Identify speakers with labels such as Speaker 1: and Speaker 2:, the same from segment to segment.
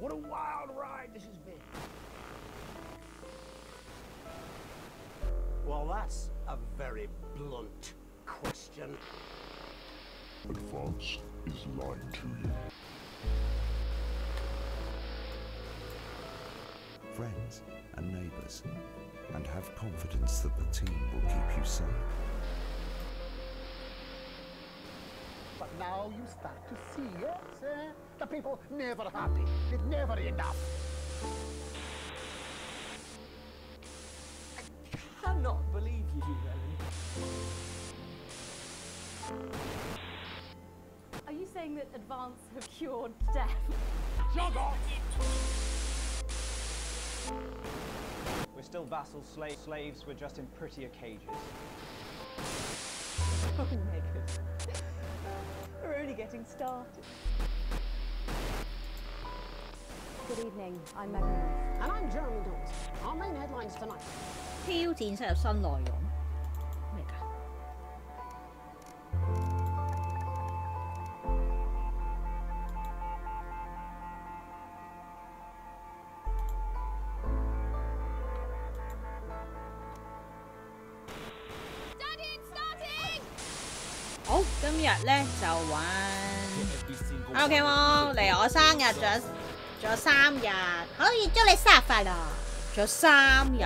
Speaker 1: What a wild ride this has been. Well, that's a very blunt question.
Speaker 2: Advance is lying to you.
Speaker 3: Friends and neighbours, and have confidence that the team will keep you safe.
Speaker 1: But now you start to see, yes, the people never happy, it's never enough.
Speaker 4: I cannot believe you, Ellen.
Speaker 5: Are you saying that Advance have cured death?
Speaker 1: Jog off!
Speaker 6: We're still vassal slaves, we're just in prettier cages.
Speaker 4: Oh, Megan. We're only getting started.
Speaker 5: Good evening, I'm Megan.
Speaker 7: And I'm Jeremy Dawes. Our main headlines tonight.
Speaker 8: 挑戰室有新內容咩㗎？好，今日咧就玩 OK 喎，嚟我生日仲有3日，可以祝你生日快樂！仲有3日，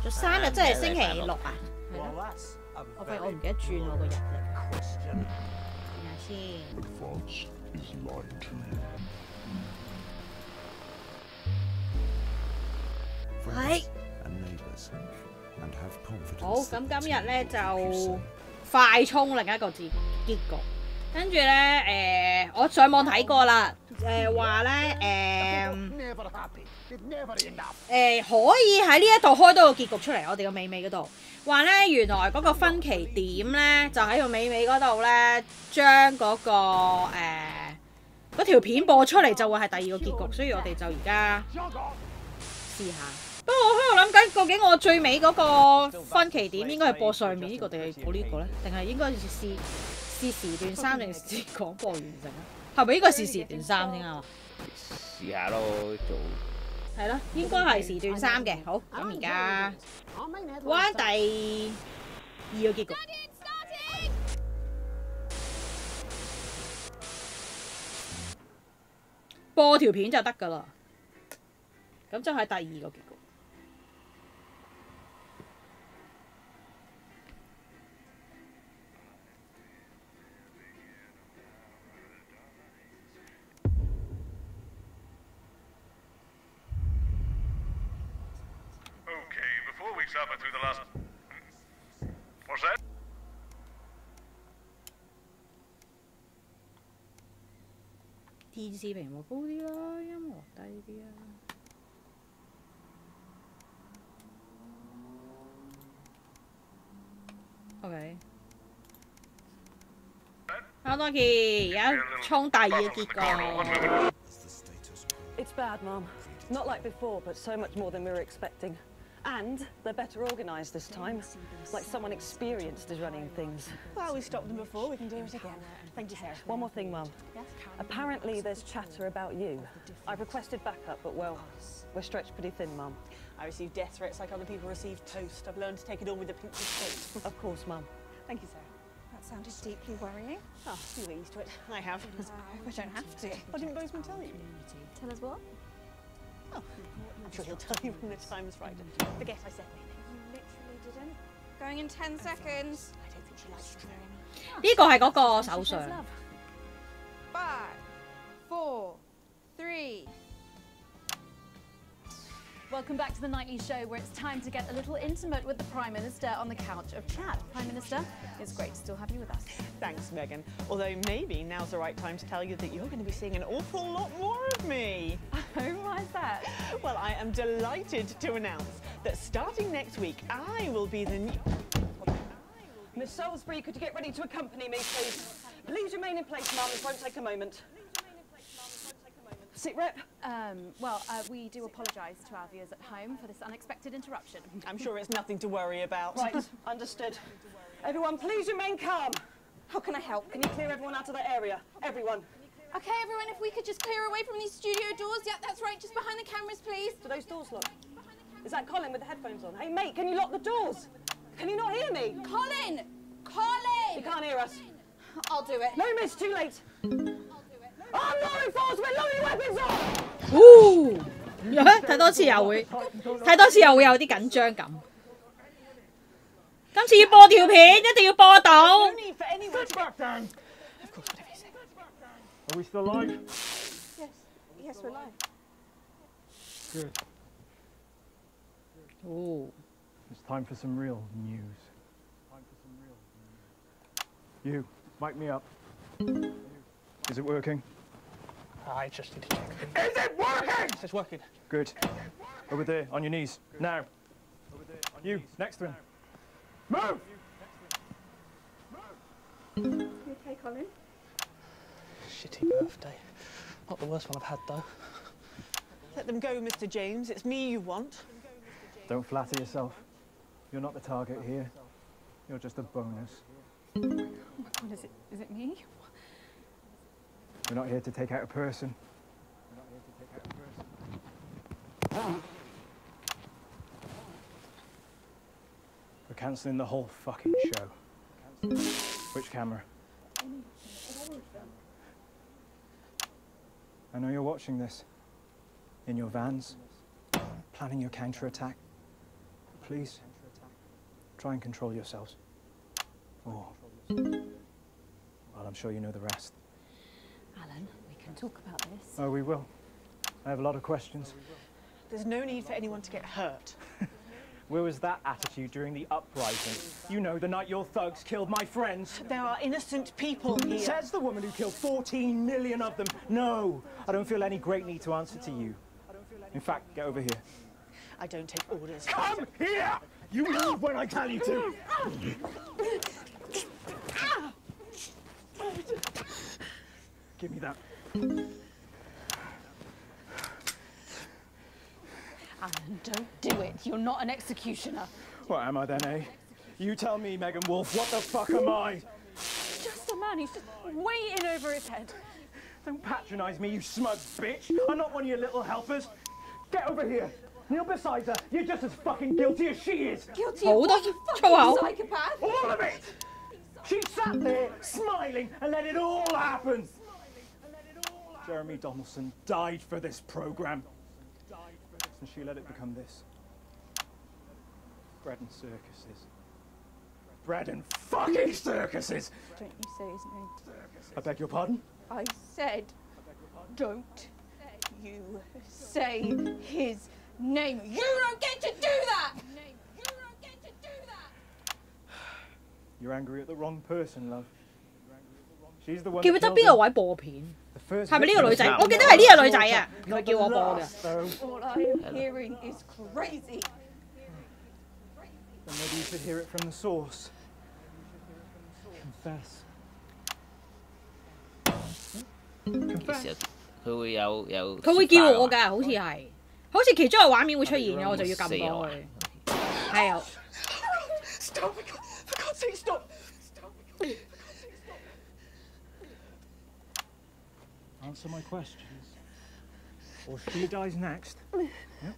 Speaker 8: 仲有3日，即係星期6啊？係咯。我發現我唔記得轉我個日曆。轉下先。
Speaker 2: Advance is lying to you.
Speaker 8: 係。 好，咁今日咧就快衝另一個結局，跟住咧我上網睇過啦，話咧可以喺呢一度開多個結局出嚟，我哋個尾嗰度話咧原來嗰個分歧點咧就喺個尾嗰度咧，將嗰個嗰條片播出嚟就會係第二個結局，所以我哋就而家試下。 不過我喺度諗緊，究竟我最尾嗰個分歧點應該係播上面呢個定係播呢個咧？定係應該試時段3定試廣播完成啊？係咪應該試時段3先啊？
Speaker 9: 試下咯，做
Speaker 8: 係咯，應該係時段3嘅。好，咁而家玩第2個結局。播條片就得㗎啦。咁就係第2個結局。
Speaker 2: Suffer through the last. What's that?
Speaker 8: TV 屏幕高啲啦，音樂低啲啊。OK。好多期，而家衝第2個結局。
Speaker 10: It's bad, Mum. Not like before, but so much more than we were expecting. And they're better organised this time, like someone experienced is running things.
Speaker 4: Well, we stopped them before, we can do it again. Thank you, Sarah.
Speaker 10: One more thing, Mum.
Speaker 4: Yes?
Speaker 10: Apparently there's chatter about you. I've requested backup, but well, we're stretched pretty thin, Mum.
Speaker 4: I receive death threats like other people receive toast. I've learned to take it all with a pinch of salt.
Speaker 10: Of course, Mum.
Speaker 4: Thank you, Sarah.
Speaker 5: That sounded deeply worrying.
Speaker 4: Oh, you're used to it. I have.
Speaker 5: I don't have to.
Speaker 4: Why didn't Bozeman tell you?
Speaker 5: Tell us what?
Speaker 4: Oh, I'm sure he'll tell you when the time is right. Forget I said anything.
Speaker 5: You literally didn't. Going in 10 seconds.
Speaker 4: I don't think she likes you, Jeremy.
Speaker 8: 呢個係嗰個首相。
Speaker 5: 5, 4, 3. Welcome back to the nightly show where it's time to get a little intimate with the Prime Minister on the couch of chat. Prime Minister, it's great to still have you with us.
Speaker 4: Thanks, Megan. Although maybe now's the right time to tell you that you're going to be seeing an awful lot more of me.
Speaker 5: Oh, why is that?
Speaker 4: Well, I am delighted to announce that starting next week, I will be the new...
Speaker 10: Miss Salisbury, could you get ready to accompany me, please? Please remain in place, Mum. This won't take a moment. Sit rep.
Speaker 5: We do apologise to our viewers at home for this unexpected interruption.
Speaker 4: I'm sure it's nothing to worry about.
Speaker 10: Right, understood. Everyone, please remain calm. How can I help? Can you clear everyone out of that area? Everyone.
Speaker 11: Okay, everyone, if we could just clear away from these studio doors. Yep, that's right, just behind the cameras, please.
Speaker 10: Do those doors lock? Is that Colin with the headphones on? Hey, mate, can you lock the doors? Can you not hear me?
Speaker 11: Colin! Colin!
Speaker 10: He can't hear us.
Speaker 11: I'll do it.
Speaker 10: No, miss, too late.
Speaker 11: I'll do it.
Speaker 10: I'm not enforcement, load your weapons up!
Speaker 8: 睇多次又會有啲緊張感。今次要播條片，一定要播到。
Speaker 2: Sit back down. Are we still live?
Speaker 10: Yes, we're live.
Speaker 2: Good.
Speaker 8: Oh.
Speaker 2: It's time for some real news. You, mic me up. Is it working?
Speaker 12: I just need to check.
Speaker 2: Is it working?
Speaker 12: It's working.
Speaker 2: Good. Over there, on your knees. Now. You, next to him. Move!
Speaker 10: You okay, Colin?
Speaker 12: Shitty birthday. Not the worst one I've had, though.
Speaker 4: Let them go, Mr. James. It's me you want.
Speaker 2: Don't flatter yourself. You're not the target here. You're just a bonus.
Speaker 5: Oh my God, is it me?
Speaker 2: We're not here to take out a person. We're cancelling the whole fucking show. Which camera? I know you're watching this. In your vans, planning your counter-attack. Please, try and control yourselves. Well, I'm sure you know the rest.
Speaker 5: Alan, we can talk about this.
Speaker 2: Oh, we will. I have a lot of questions.
Speaker 4: There's no need for anyone to get hurt.
Speaker 2: Where was that attitude during the uprising? You know, the night your thugs killed my friends.
Speaker 4: There are innocent people here.
Speaker 2: Says the woman who killed 14 million of them. No, I don't feel any great need to answer to you. In fact, get over here.
Speaker 4: I don't take orders.
Speaker 2: Come here! You move when I tell you to! Give me that.
Speaker 5: Alan, don't do it. You're not an executioner.
Speaker 2: What am I then, eh? You tell me, Megan Wolf, what the fuck am I?
Speaker 5: Just a man who's just way in over his head.
Speaker 2: Don't patronise me, you smug bitch. I'm not one of your little helpers. Get over here. Kneel beside her. You're just as fucking guilty as she is.
Speaker 11: Guilty of what, you fucking psychopath?
Speaker 2: All of it! She sat there, smiling, and let it all happen. Jeremy Donaldson died for this programme. And she let it become this. Bread and circuses. Bread and fucking circuses!
Speaker 11: Don't you say his name.
Speaker 2: I beg your pardon?
Speaker 11: I said, don't you say his name. You don't get to do that! You don't get to do that!
Speaker 2: You're angry at the wrong person, love. She's the one
Speaker 8: 記唔記得邊個位播片？係咪呢個女仔？我記得係呢個女仔啊，佢叫我播嘅。
Speaker 11: All I am hearing is crazy.
Speaker 2: Then maybe you should hear it from the source. Confess.
Speaker 9: 佢會有
Speaker 8: 佢會叫我㗎，好似係，好似其中一個畫面會出現嘅，我就要撳過去。係啊。
Speaker 4: Stop! For God's sake, stop!
Speaker 2: Answer my questions. Or she dies next. Yep.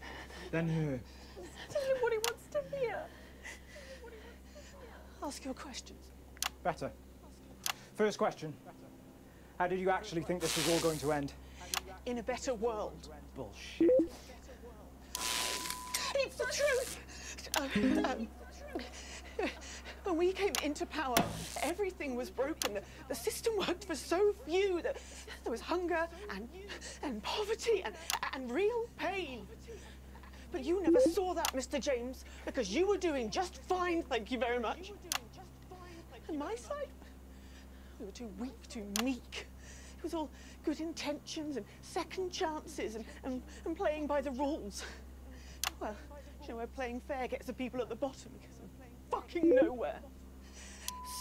Speaker 2: Then her.
Speaker 4: Tell him what he wants to hear. Ask your questions.
Speaker 2: Better. First question. How did you actually think this was all going to end?
Speaker 4: In a better world.
Speaker 2: Bullshit.
Speaker 4: It's the truth! When we came into power, everything was broken. The system worked for so few. There was hunger and poverty and real pain. But you never saw that, Mr. James, because you were doing just fine, thank you very much. And my side? We were too weak, too meek. It was all good intentions and second chances and playing by the rules. Well, you know where playing fair gets the people at the bottom, because fucking nowhere.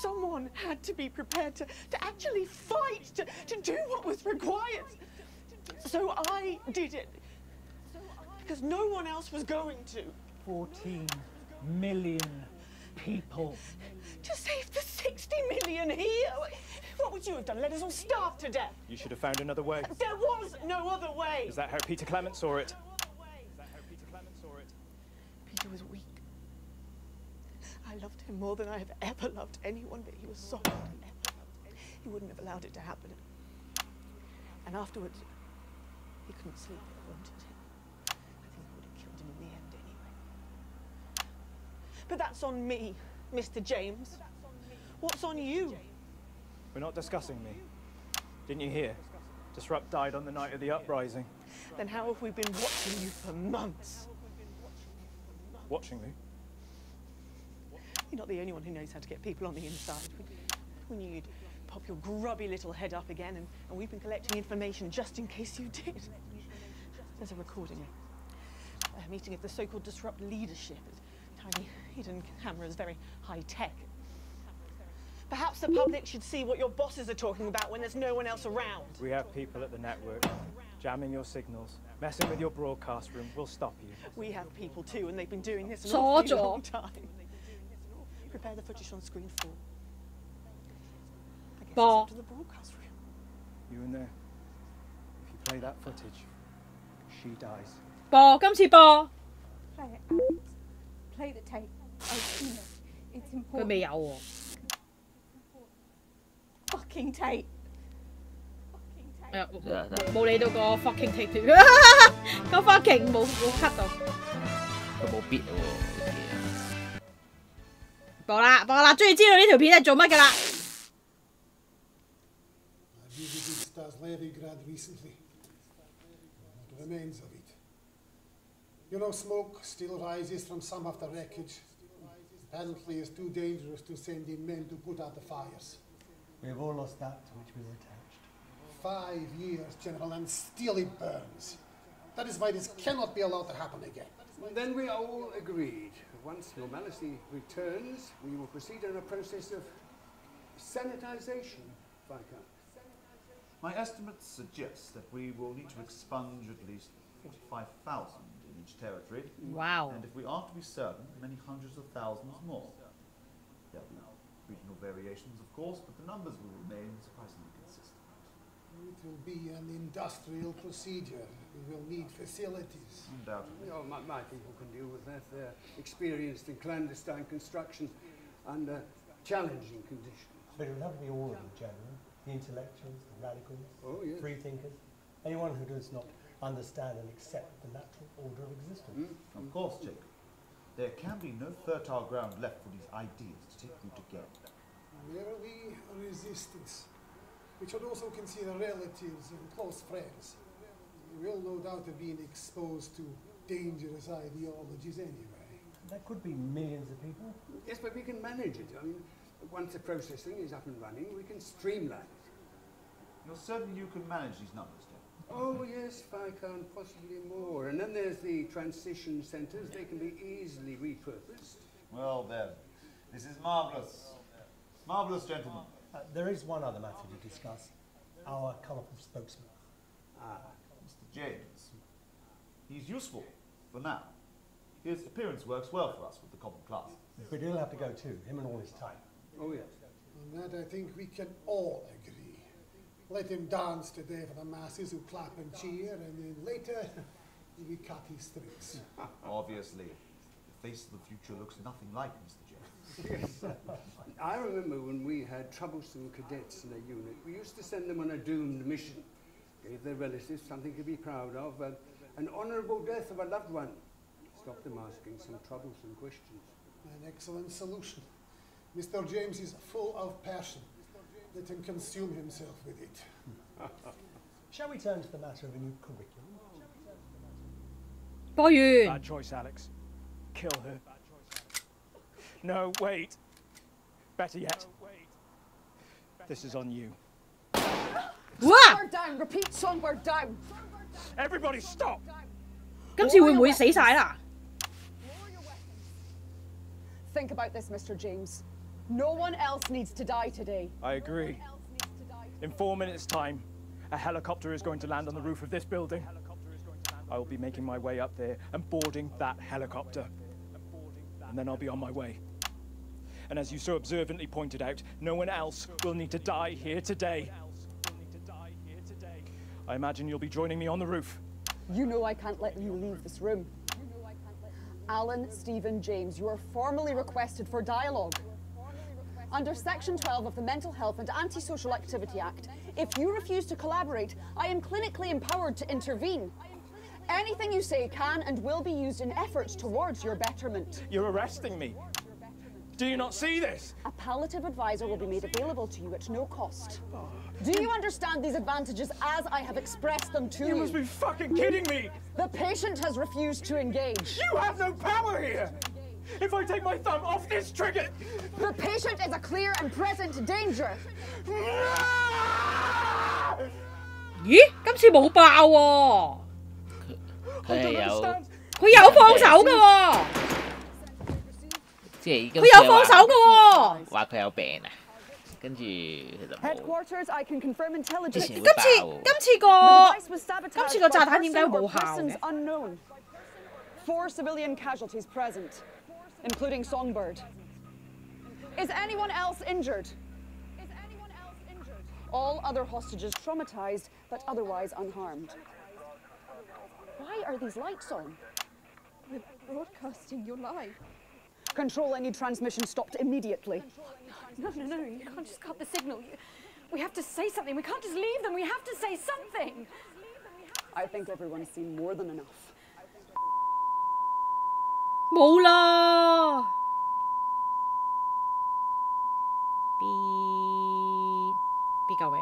Speaker 4: Someone had to be prepared to actually fight, to do what was required. So I did it. Because no one else was going to.
Speaker 2: 14 million people.
Speaker 4: To save the 60 million here. What would you have done? Let us all starve to death?
Speaker 2: You should have found another way.
Speaker 4: There was no other way.
Speaker 2: Is that how Peter Clement saw it?
Speaker 4: Peter was weak. I loved him more than I have ever loved anyone, but he was soft and ever. He wouldn't have allowed it to happen. And afterwards, he couldn't sleep. I wanted him. I think I would have killed him in the end anyway. But that's on me, Mr. James. What's on you?
Speaker 2: We're not discussing me. Didn't you hear? Disrupt died on the night of the uprising.
Speaker 4: Then how have we been watching you for months?
Speaker 2: Watching me?
Speaker 4: You're not the only one who knows how to get people on the inside. We knew you'd pop your grubby little head up again, and we've been collecting information just in case you did. There's a recording. A meeting of the so-called Disrupt leadership. Tiny hidden cameras, very high-tech. Perhaps the public should see what your bosses are talking about when there's no one else around.
Speaker 2: We have people at the network jamming your signals, messing with your broadcast room. We'll stop you.
Speaker 4: We have people too, and they've been doing this an awfully long time. Prepare the footage on screen 4. I guess it's up to the broadcast room.
Speaker 2: You in there. If you play that footage, she dies.
Speaker 8: 播，今次播。
Speaker 11: Play it, Alex. Play the tape. I've seen it. It's important.
Speaker 8: 佢未有喎。
Speaker 11: Fucking tape.
Speaker 8: 冇理到個 fucking tape 斷，個 fucking 冇 cut 到。
Speaker 9: 佢冇 beat 喎。
Speaker 8: 播啦，終於知道呢條片係做乜㗎啦。
Speaker 1: I visited Salisbury recently. What remains of it? You know, smoke still rises from some of the wreckage. Apparently, it's too dangerous to send in men to put out the fires.
Speaker 13: We've all lost that to which we were attached.
Speaker 1: 5 years, General, and still it burns. That is why this cannot be allowed to happen again.
Speaker 14: Then we are all agreed. Once normality returns, we will proceed in a process of sanitization, Viscount.
Speaker 3: My estimates suggest that we will need to expunge at least 45,000 in each territory.
Speaker 8: Wow.
Speaker 3: And if we are to be certain, many hundreds of thousands more. There will be regional variations, of course, but the numbers will remain surprisingly consistent.
Speaker 1: It will be an industrial procedure. We will need facilities.
Speaker 3: Undoubtedly.
Speaker 14: Oh, my people can deal with that. They're experienced in clandestine construction under challenging conditions.
Speaker 13: But it will have to be all of them, General. The intellectuals, the radicals, free thinkers, anyone who does not understand and accept the natural order of existence.
Speaker 3: Of course, Jacob. There can be no fertile ground left for these ideas to take root again.
Speaker 1: There will be resistance. We should also consider relatives and close friends. We will no doubt have been exposed to dangerous ideologies anyway.
Speaker 13: That could be millions of people.
Speaker 14: Yes, but we can manage it. I mean, once the processing is up and running, we can streamline it.
Speaker 3: You're certain you can manage these numbers, Jacob?
Speaker 14: Oh, yes, Viscount, possibly more. And then there's the transition centres. They can be easily repurposed.
Speaker 3: Well, then, this is marvellous. Marvellous, gentlemen.
Speaker 13: There is one other matter to discuss. Our colourful spokesman.
Speaker 3: Mr. James. He's useful, for now. His appearance works well for us with the common class.
Speaker 13: But he'll have to go too, him and all his type.
Speaker 14: Oh, yes.
Speaker 1: On that, I think we can all agree. Let him dance today for the masses who clap and cheer, and then later we cut his strings.
Speaker 3: Obviously, the face of the future looks nothing like Mr. James.
Speaker 14: Yes. I remember when we had troublesome cadets in a unit, we used to send them on a doomed mission. Gave their relatives something to be proud of, an honourable death of a loved one. Stopped them asking some troublesome questions.
Speaker 1: An excellent solution. Mr. James is full of passion. Let him consume himself with it.
Speaker 13: Shall we turn to the matter of a new curriculum?
Speaker 8: 播完。
Speaker 2: Bad choice, Alex. Kill her. No, wait. Better yet. This is on you.
Speaker 11: Songbird down. Repeat, songbird down.
Speaker 2: Everybody stop.
Speaker 8: 今次會唔會死晒啦？
Speaker 11: Think about this, Mr. James. No one else needs to die today.
Speaker 2: I agree. In 4 minutes' time, A helicopter is going to land on the roof of this building. I will be making my way up there and boarding that helicopter. And then I'll be on my way. And as you so observantly pointed out, no one else will need to die here today. I imagine you'll be joining me on the roof.
Speaker 10: You know I can't let you leave this room. Alan Stephen James, you are formally requested for dialogue. Under Section 12 of the Mental Health and Antisocial Activity Act, if you refuse to collaborate, I am clinically empowered to intervene. Anything you say can and will be used in efforts towards your betterment.
Speaker 2: You're arresting me. Do you not see this?
Speaker 10: A palliative advisor will be made available to you at no cost. Do you understand these advantages as I have expressed them to you?
Speaker 2: You must be fucking kidding me!
Speaker 10: The patient has refused to engage.
Speaker 2: You have no power here! If I take my thumb off this trigger...
Speaker 10: The patient is a clear and present danger.
Speaker 8: 咦？今次冇爆喎！佢有放手㗎喎！
Speaker 9: 即係已經
Speaker 8: 佢有放手㗎喎！
Speaker 9: 話佢有病啊，跟住佢就冇。
Speaker 10: Headquarters, I can confirm intelligence.
Speaker 8: 今次個炸彈點解冇效嘅？
Speaker 10: 4 civilian casualties present, including Songbird. Is anyone else injured? All other hostages traumatized, but otherwise unharmed. Why are these lights on?
Speaker 11: We're broadcasting your live.
Speaker 10: Control, I need transmission stopped immediately.
Speaker 5: No, you can't just cut the signal. We have to say something. We can't just leave them. We have to say something.
Speaker 10: I think everyone's seen more than enough.
Speaker 8: 冇啦。B 夠未？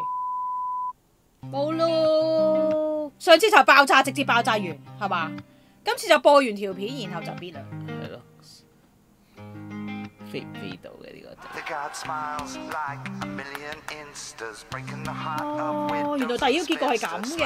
Speaker 8: 冇咯。上次就爆炸，直接爆炸完，係嘛？今次就播完條片，然後就 B 啦。
Speaker 9: 係咯。飛唔飛到嘅呢個
Speaker 8: 哦，原來第二個結局係咁嘅。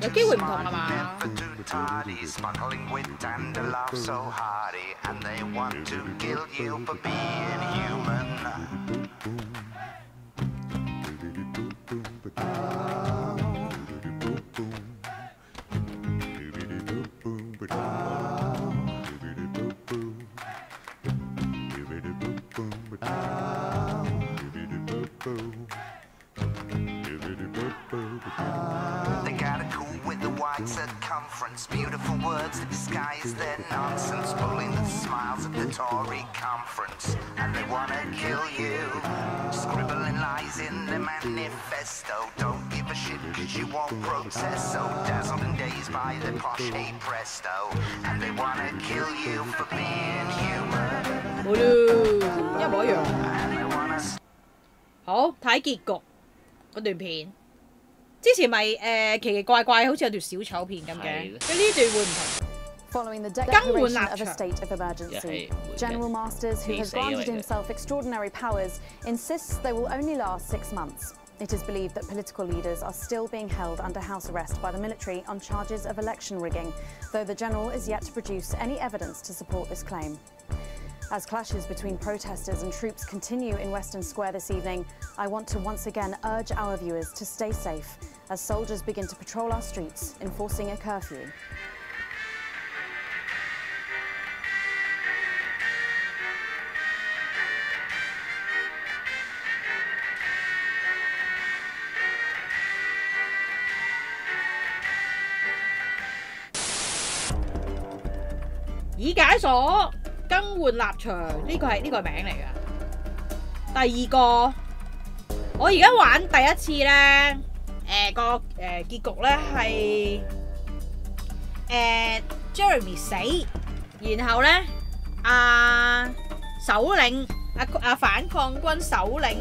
Speaker 8: 有機會唔同係嘛？
Speaker 15: They got a cool with the wide circumference, beautiful words to disguise their nonsense, pulling the smiles of the Tory conference, and they wanna kill you, scribbling lies in their manifesto, don't give a shit cause you won't protest, so dazzled and dazed by their posh hey presto, and they wanna kill you for being human.
Speaker 8: 冇咯，一模一樣。好，睇結局嗰段片。 之前咪奇奇怪怪，好似有條小丑片咁嘅，佢呢段會唔同。
Speaker 16: Following the declaration of a state of emergency, General Masters, who has granted himself extraordinary powers, insists they will only last 6 months. It is believed that political leaders are still being held under house arrest by the military on charges of election rigging, though the General is yet to produce any evidence to support this claim. As clashes between protesters and troops continue in Western Square this evening, I want to once again urge our viewers to stay safe as soldiers begin to patrol our streets, enforcing a curfew.
Speaker 8: 已解鎖。 更換立場呢個係名嚟㗎。第二個，我而家玩第一次咧，結局咧係Jeremy 死，然後咧首領反抗軍首領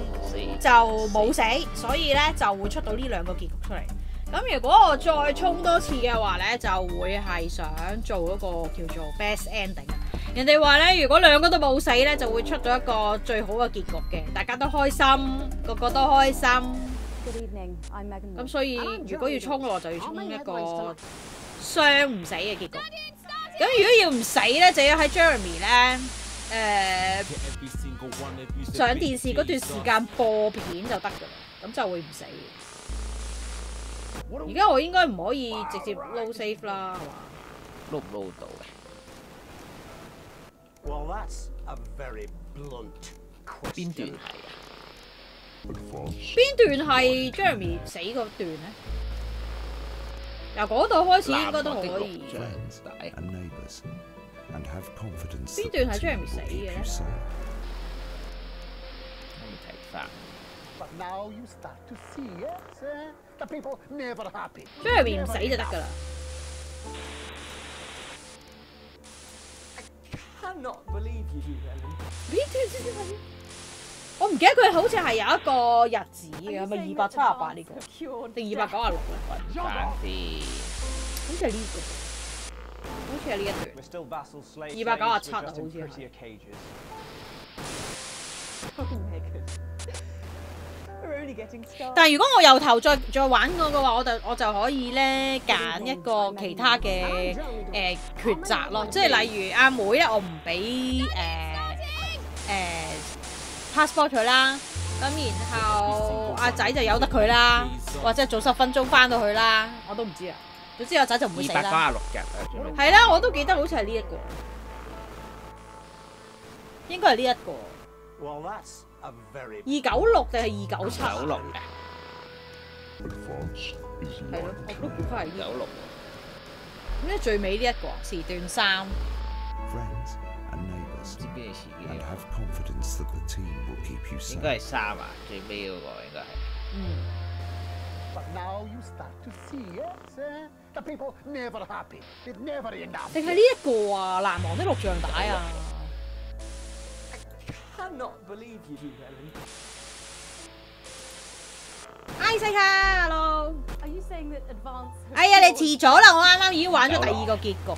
Speaker 8: 就冇死，所以咧就會出到呢兩個結局出嚟。咁如果我再衝多次嘅話咧，就會係想做嗰個叫做 best ending。人哋話咧，如果兩個都冇死咧，就會出咗一個最好嘅結局嘅，大家都開心，個個都開心。咁所以如果要衝落，就要衝一個傷唔死嘅結局。咁如果要唔死咧，就要喺 Jeremy 咧上電視嗰段時間播片就得㗎啦，咁就會唔死。而家我應該唔可以直接 load save 啦，係嘛？
Speaker 9: load 唔 load 到嘅？
Speaker 17: Well, that's a very blunt question.
Speaker 9: 邊段係啊？
Speaker 8: 邊段係 Jeremy 死嗰段咧？由嗰度開始應該都可以。邊段係 Jeremy 死嘅咧？
Speaker 9: 我未睇翻。
Speaker 17: But now you start to see, yes, the people never happy.
Speaker 8: Jeremy 唔死就得㗎啦。
Speaker 17: Cannot believe you do, Ellen.
Speaker 8: 邊段先至係？我唔記得佢好似係有一個日子嘅，係咪278呢個？定296咧？
Speaker 9: 翻啲。
Speaker 8: 好似係呢個，好似係呢一段。297啊，好似係。但係如果我由頭再玩過嘅話，我就可以咧揀一個其他嘅抉擇咯，即係例如阿妹咧，我唔俾passport 佢啦，咁然後阿仔就由得佢啦，或者早10分鐘翻到去啦，我都唔知啊。總之阿仔就唔會死啦。
Speaker 9: 296日啊，
Speaker 8: 係啦，我都記得好似係呢一個，應該係呢一個。
Speaker 17: Well, that's a very
Speaker 8: 296定係297？96
Speaker 9: 嘅。
Speaker 8: 係咯，我都估翻係296。咁咧最尾呢一個時段3。
Speaker 9: 應該係3啊，最尾嗰個應該係。
Speaker 17: But now you start to see, yes, the people never happy. It never enough.
Speaker 8: 定係呢一個啊？難忘的錄像帶啊！
Speaker 17: Cannot believe you do, Ellen.
Speaker 8: Hello.
Speaker 16: Are you saying that advance?
Speaker 8: 哎呀，你遲咗啦！我啱啱已經玩咗第2個結局啦。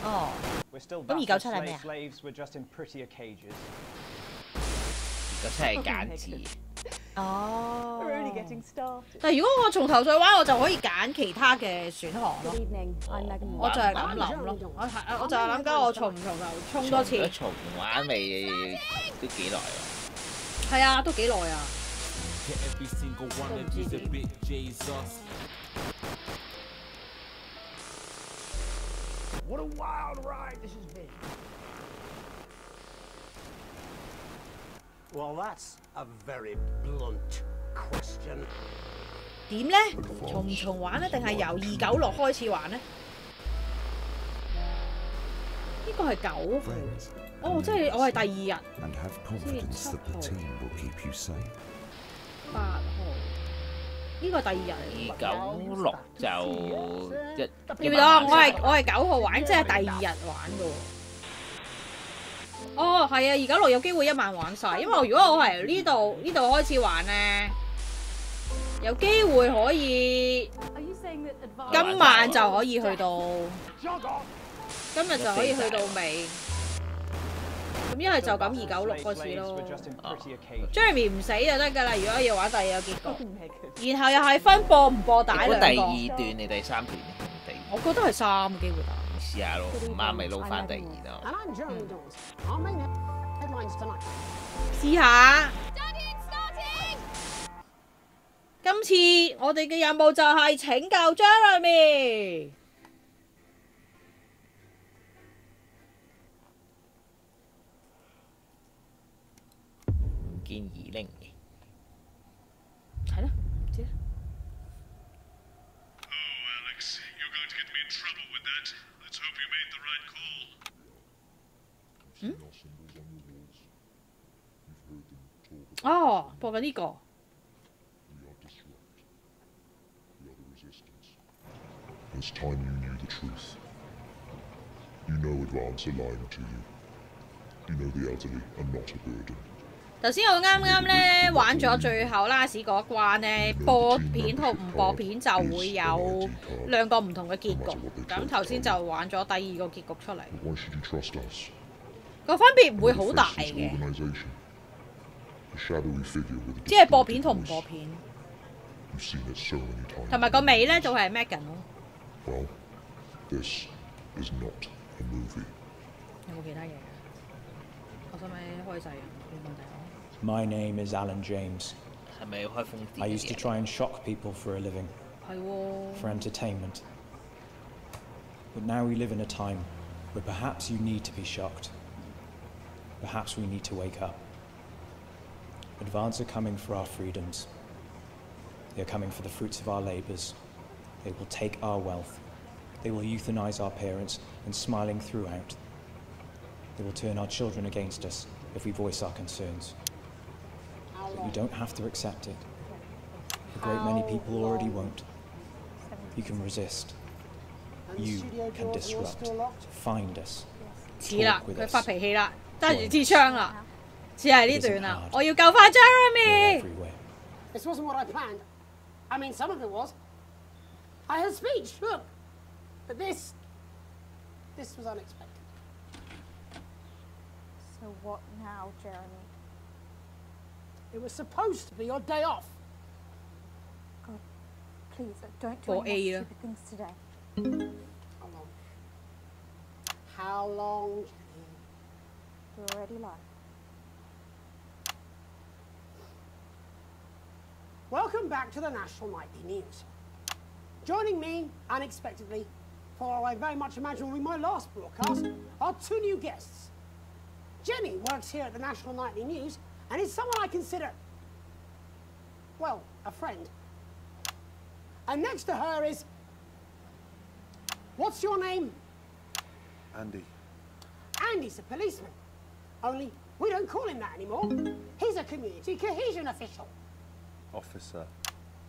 Speaker 8: 哦。咁297係咩啊
Speaker 9: ？297係揀字。
Speaker 8: 哦。但係如果我從頭再玩，我就可以揀其他嘅選項咯。我就係咁諗咯。我就係諗緊我從唔從頭衝多次。
Speaker 9: 重玩未都幾耐喎。
Speaker 8: 係啊，都幾耐啊。都唔知點。
Speaker 17: What a wild ride this has been. Well, that's a very blunt question.
Speaker 8: 點咧？重唔重玩咧？定係由296開始玩咧？呢個係9號。哦，即係我係第2日。7號。8號。呢個係第2日嚟。
Speaker 9: 296就
Speaker 8: 記唔記得啊？我係9號玩，即係第2日玩嘅喎。哦，係啊，296有機會1晚玩晒，因為如果我係呢度開始玩咧，有機會可以今晚就可以去到，今日就可以去到尾。咁一係就咁296開始咯。Jeremy 唔死就得㗎啦，如果要玩第2個結局，然後又係分播唔播帶2個。
Speaker 9: 第2段定第3段咧？
Speaker 8: 我覺得係3嘅機會大。
Speaker 9: 試下咯，唔啱咪撈翻第2咯。
Speaker 8: 試下。今次我哋嘅任務就係拯救 Jeremy。
Speaker 9: 唔見202。
Speaker 8: 係咯，唔知。哦，播緊呢個。
Speaker 18: It's time you knew the truth. You know advance are lying to you. You know the elderly are not a burden.
Speaker 8: 頭先我啱啱咧玩咗最後拉屎嗰一關咧，播片同唔播片就會有2個唔同嘅結局。咁頭先就玩咗第2個結局出嚟。個分別唔會好大嘅，只係播片同唔播片。同埋個尾咧就係 Megan 咯。有冇其他嘢？我使唔使開掣啊？冇問題。
Speaker 2: My name is Alan James. I used to try and shock people for a living, for entertainment. But now we live in a time where perhaps you need to be shocked. Perhaps we need to wake up. Advance are coming for our freedoms. They are coming for the fruits of our labours. They will take our wealth. They will euthanize our parents and smiling throughout. They will turn our children against us if we voice our concerns. But you don't have to accept it. A great many people already won't. You can resist. You can disrupt. Find us.
Speaker 8: 似啦，佢發脾氣啦，揸住支槍啦，似係呢段啦，我要救翻 Jeremy。
Speaker 7: This wasn't what I planned. I mean, some of it was. I had a speech, look. But this was unexpected.
Speaker 11: So what now, Jeremy?
Speaker 7: It was supposed to be your day off.
Speaker 11: God, please, don't do any more stupid things today.
Speaker 7: How long?
Speaker 11: You're already live.
Speaker 7: Welcome back to the National Nightly News. Joining me, unexpectedly, for what I very much imagine will be my last broadcast, are 2 new guests. Jenny works here at the National Nightly News and is someone I consider, well, a friend. And next to her is... What's your name?
Speaker 19: Andy.
Speaker 7: Andy's a policeman. Only we don't call him that anymore. He's a community cohesion official.
Speaker 19: Officer.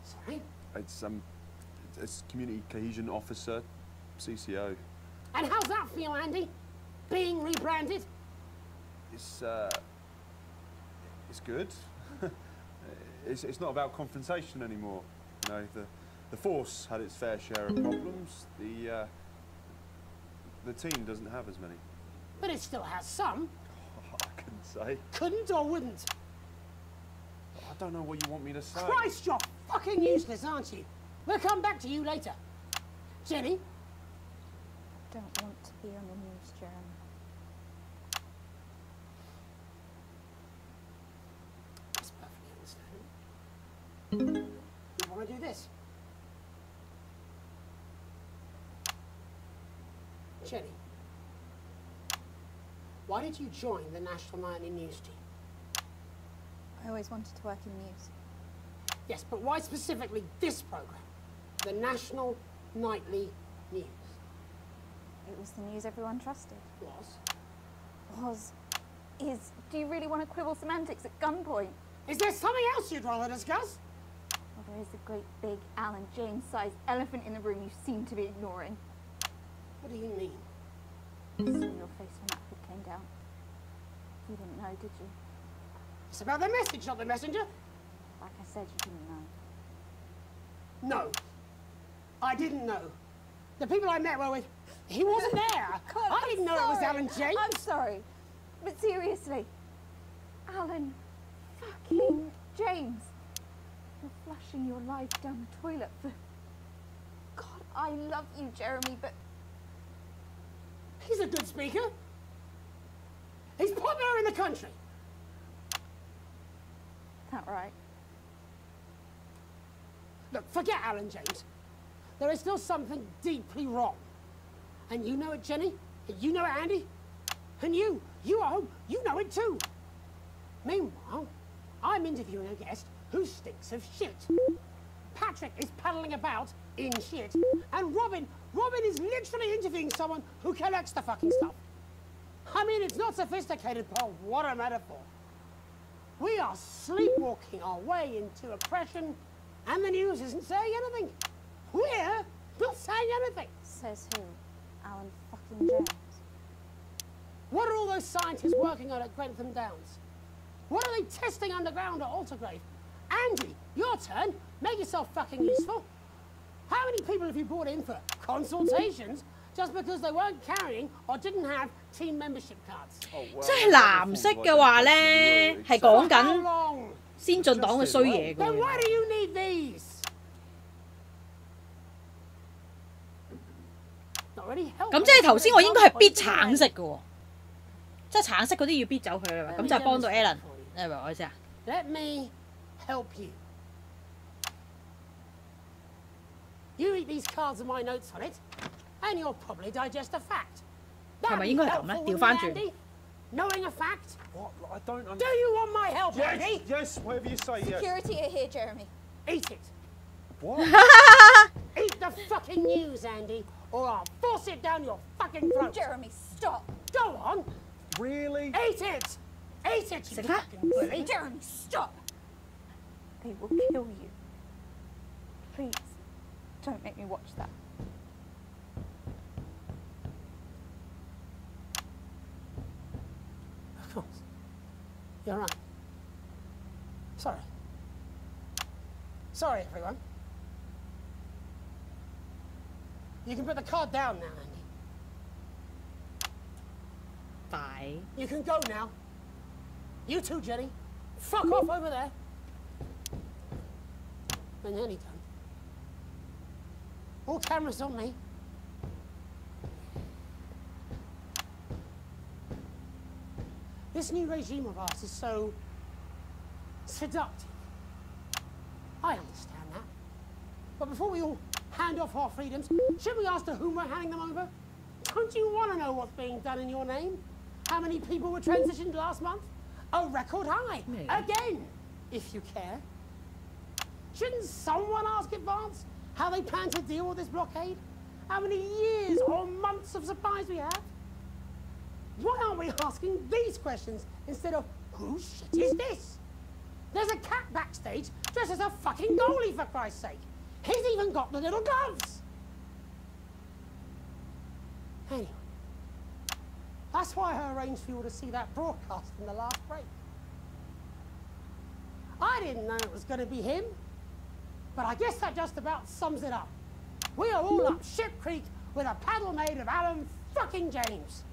Speaker 7: Sorry?
Speaker 19: It's community cohesion officer, CCO.
Speaker 7: And how's that feel, Andy? Being rebranded?
Speaker 19: It's good. It's not about confrontation anymore. You know, the force had its fair share of problems. The team doesn't have as many.
Speaker 7: But it still has some.
Speaker 19: I couldn't say.
Speaker 7: Couldn't or wouldn't?
Speaker 19: I don't know what you want me to say.
Speaker 7: Christ, you're fucking useless, aren't you? We'll come back to you later. Jenny?
Speaker 11: I don't want to be on the news, Jeremy.
Speaker 7: That's perfectly understandable. You want to do this? Jenny, why did you join the National Nightly News team?
Speaker 11: I always wanted to work in news.
Speaker 7: Yes, but why specifically this program? The National Nightly News.
Speaker 11: It was the news everyone trusted.
Speaker 7: Was?
Speaker 11: Is. Do you really want to quibble semantics at gunpoint?
Speaker 7: Is there something else you'd rather discuss?
Speaker 11: Well, there is a great big Alan James-sized elephant in the room you seem to be ignoring.
Speaker 7: What do you mean?
Speaker 11: I saw your face when that foot came down. You didn't know, did you?
Speaker 7: It's about the message, not the messenger.
Speaker 11: Like I said, you didn't know.
Speaker 7: No. I didn't know. The people I met were with... He wasn't there.
Speaker 11: God,
Speaker 7: I didn't know it was Alan James.
Speaker 11: I'm sorry. But seriously, Alan fucking James. You're flushing your life down the toilet for... God, I love you, Jeremy, but...
Speaker 7: He's a good speaker. He's popular in the country.
Speaker 11: That right?
Speaker 7: Look, forget Alan James. There is still something deeply wrong. And you know it, Jenny. And you know it, Andy. And you at home, you know it too. Meanwhile, I'm interviewing a guest who stinks of shit. Patrick is paddling about in shit. And Robin is literally interviewing someone who collects the fucking stuff. I mean, it's not sophisticated, but what a metaphor. We are sleepwalking our way into oppression, and the news isn't saying anything. We're not saying anything.
Speaker 11: Says who? Alan fucking James.
Speaker 7: What are all those scientists working on at Grantham Downs? What are they testing underground at Altergrave? Andy, your turn. Make yourself fucking useful. How many people have you brought in for consultations just because they weren't carrying or didn't have team membership cards?
Speaker 8: 即係藍色嘅話咧，係講緊先進黨嘅衰嘢㗎。
Speaker 7: Then why do you need these?
Speaker 8: 咁即係頭先我應該係必橙色嘅喎，即係橙色嗰啲要必走佢啦，咁就係幫到 Alan， 你明唔明我意思啊
Speaker 7: ？Let me help you. You read these cards with my notes on it, and you'll probably digest a fact.
Speaker 8: 係咪應該係咁咧？調翻轉。
Speaker 7: Knowing a fact?
Speaker 19: What? I don't understand.
Speaker 7: Do you want my help, Andy?
Speaker 19: Yes, whatever you say, yes.
Speaker 11: Security are here, Jeremy.
Speaker 7: Eat it.
Speaker 19: What?
Speaker 7: Eat the fucking news, Andy, or I'll force it down your fucking throat.
Speaker 11: Jeremy, stop.
Speaker 7: Go on.
Speaker 19: Really?
Speaker 7: Eat it. Eat it, you fucking bully.
Speaker 11: Jeremy, stop. They will kill you. Please, don't make me watch that.
Speaker 7: Of course. You're right. Sorry. Sorry, everyone. You can put the card down now, Andy.
Speaker 8: Bye.
Speaker 7: You can go now. You too, Jenny. Fuck off over there. And then he's done. All cameras on me. This new regime of ours is so seductive. I understand that. But before we all hand off our freedoms, should we ask to whom we're handing them over? Don't you want to know what's being done in your name? How many people were transitioned last month? A record high.
Speaker 8: Maybe.
Speaker 7: Again, if you care. Shouldn't someone ask Advance how they plan to deal with this blockade? How many years or months of supplies we have? Why aren't we asking these questions instead of whose shit is this? There's a cat backstage dressed as a fucking goalie, for Christ's sake. He's even got the little gloves. Anyway, that's why I arranged for you to see that broadcast in the last break. I didn't know it was going to be him, but I guess that just about sums it up. We are all up Ship Creek with a paddle made of Alan fucking James.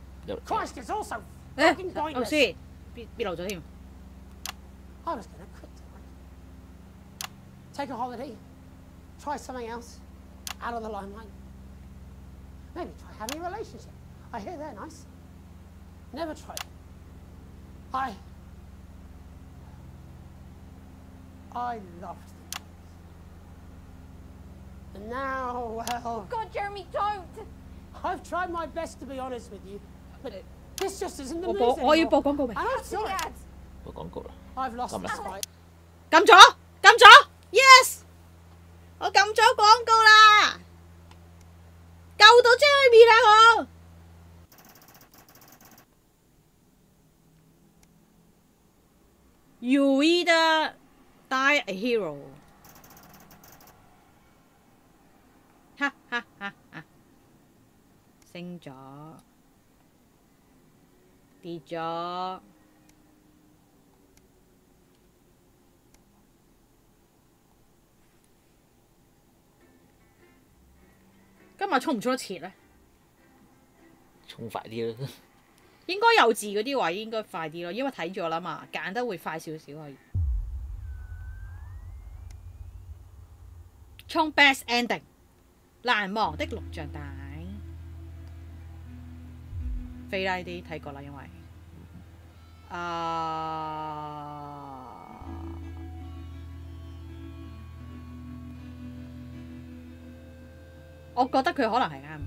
Speaker 7: Christ, it's also fucking pointless.
Speaker 8: 先，必漏咗添。
Speaker 7: I was going to quit tonight. Take a holiday. Try something else. Out of the limelight. Maybe try having a relationship. I hear they're nice. Never tried it. I loved them. And now, well...
Speaker 11: God, Jeremy, don't!
Speaker 7: I've tried my best to be honest with you, but this just isn't the move
Speaker 8: 我要
Speaker 7: anymore.
Speaker 8: 播廣告未？
Speaker 7: And I'm sorry.
Speaker 9: 播廣告啦。
Speaker 7: I've lost this fight.
Speaker 8: 撳咗，yes， 我撳咗廣告啦，救到 Jeremy 啦我。You either die a hero， 哈哈哈哈，升咗，跌咗。 今日衝唔衝得切咧？
Speaker 9: 衝快啲啦！
Speaker 8: 應該有字嗰啲位應該快啲咯，因為睇咗啦嘛，揀得會快少少可以。衝 Best Ending， 難忘的錄像帶。飛啦呢啲睇過啦，因為我覺得佢可能係啱。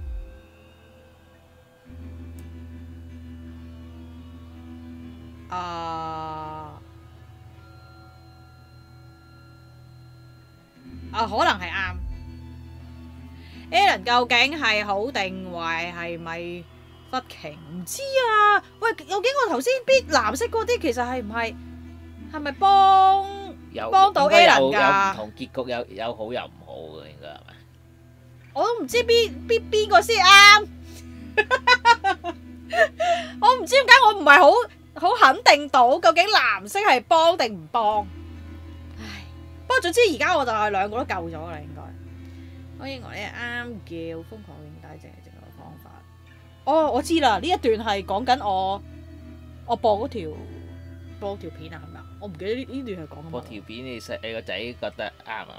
Speaker 8: 可能係啱。Alan 究竟係好定壞係咪失情？唔知啊。喂，究竟我頭先必藍色嗰啲其實係唔係咪幫到 Alan 㗎？
Speaker 9: 有唔同結局，有好有唔好嘅，應該係咪？
Speaker 8: 我都唔知邊個先啱。我唔知點解我唔係好肯定到究竟藍色係幫定唔幫。唉，不過總之而家我就係兩個都救咗啦，應該。我認為呢啱叫瘋狂影帶正係正確方法。哦，我知啦，呢一段係講緊我播嗰條片啊，係咪啊？我唔記得呢段係講緊乜。
Speaker 9: 播條片你個仔覺得啱係咪？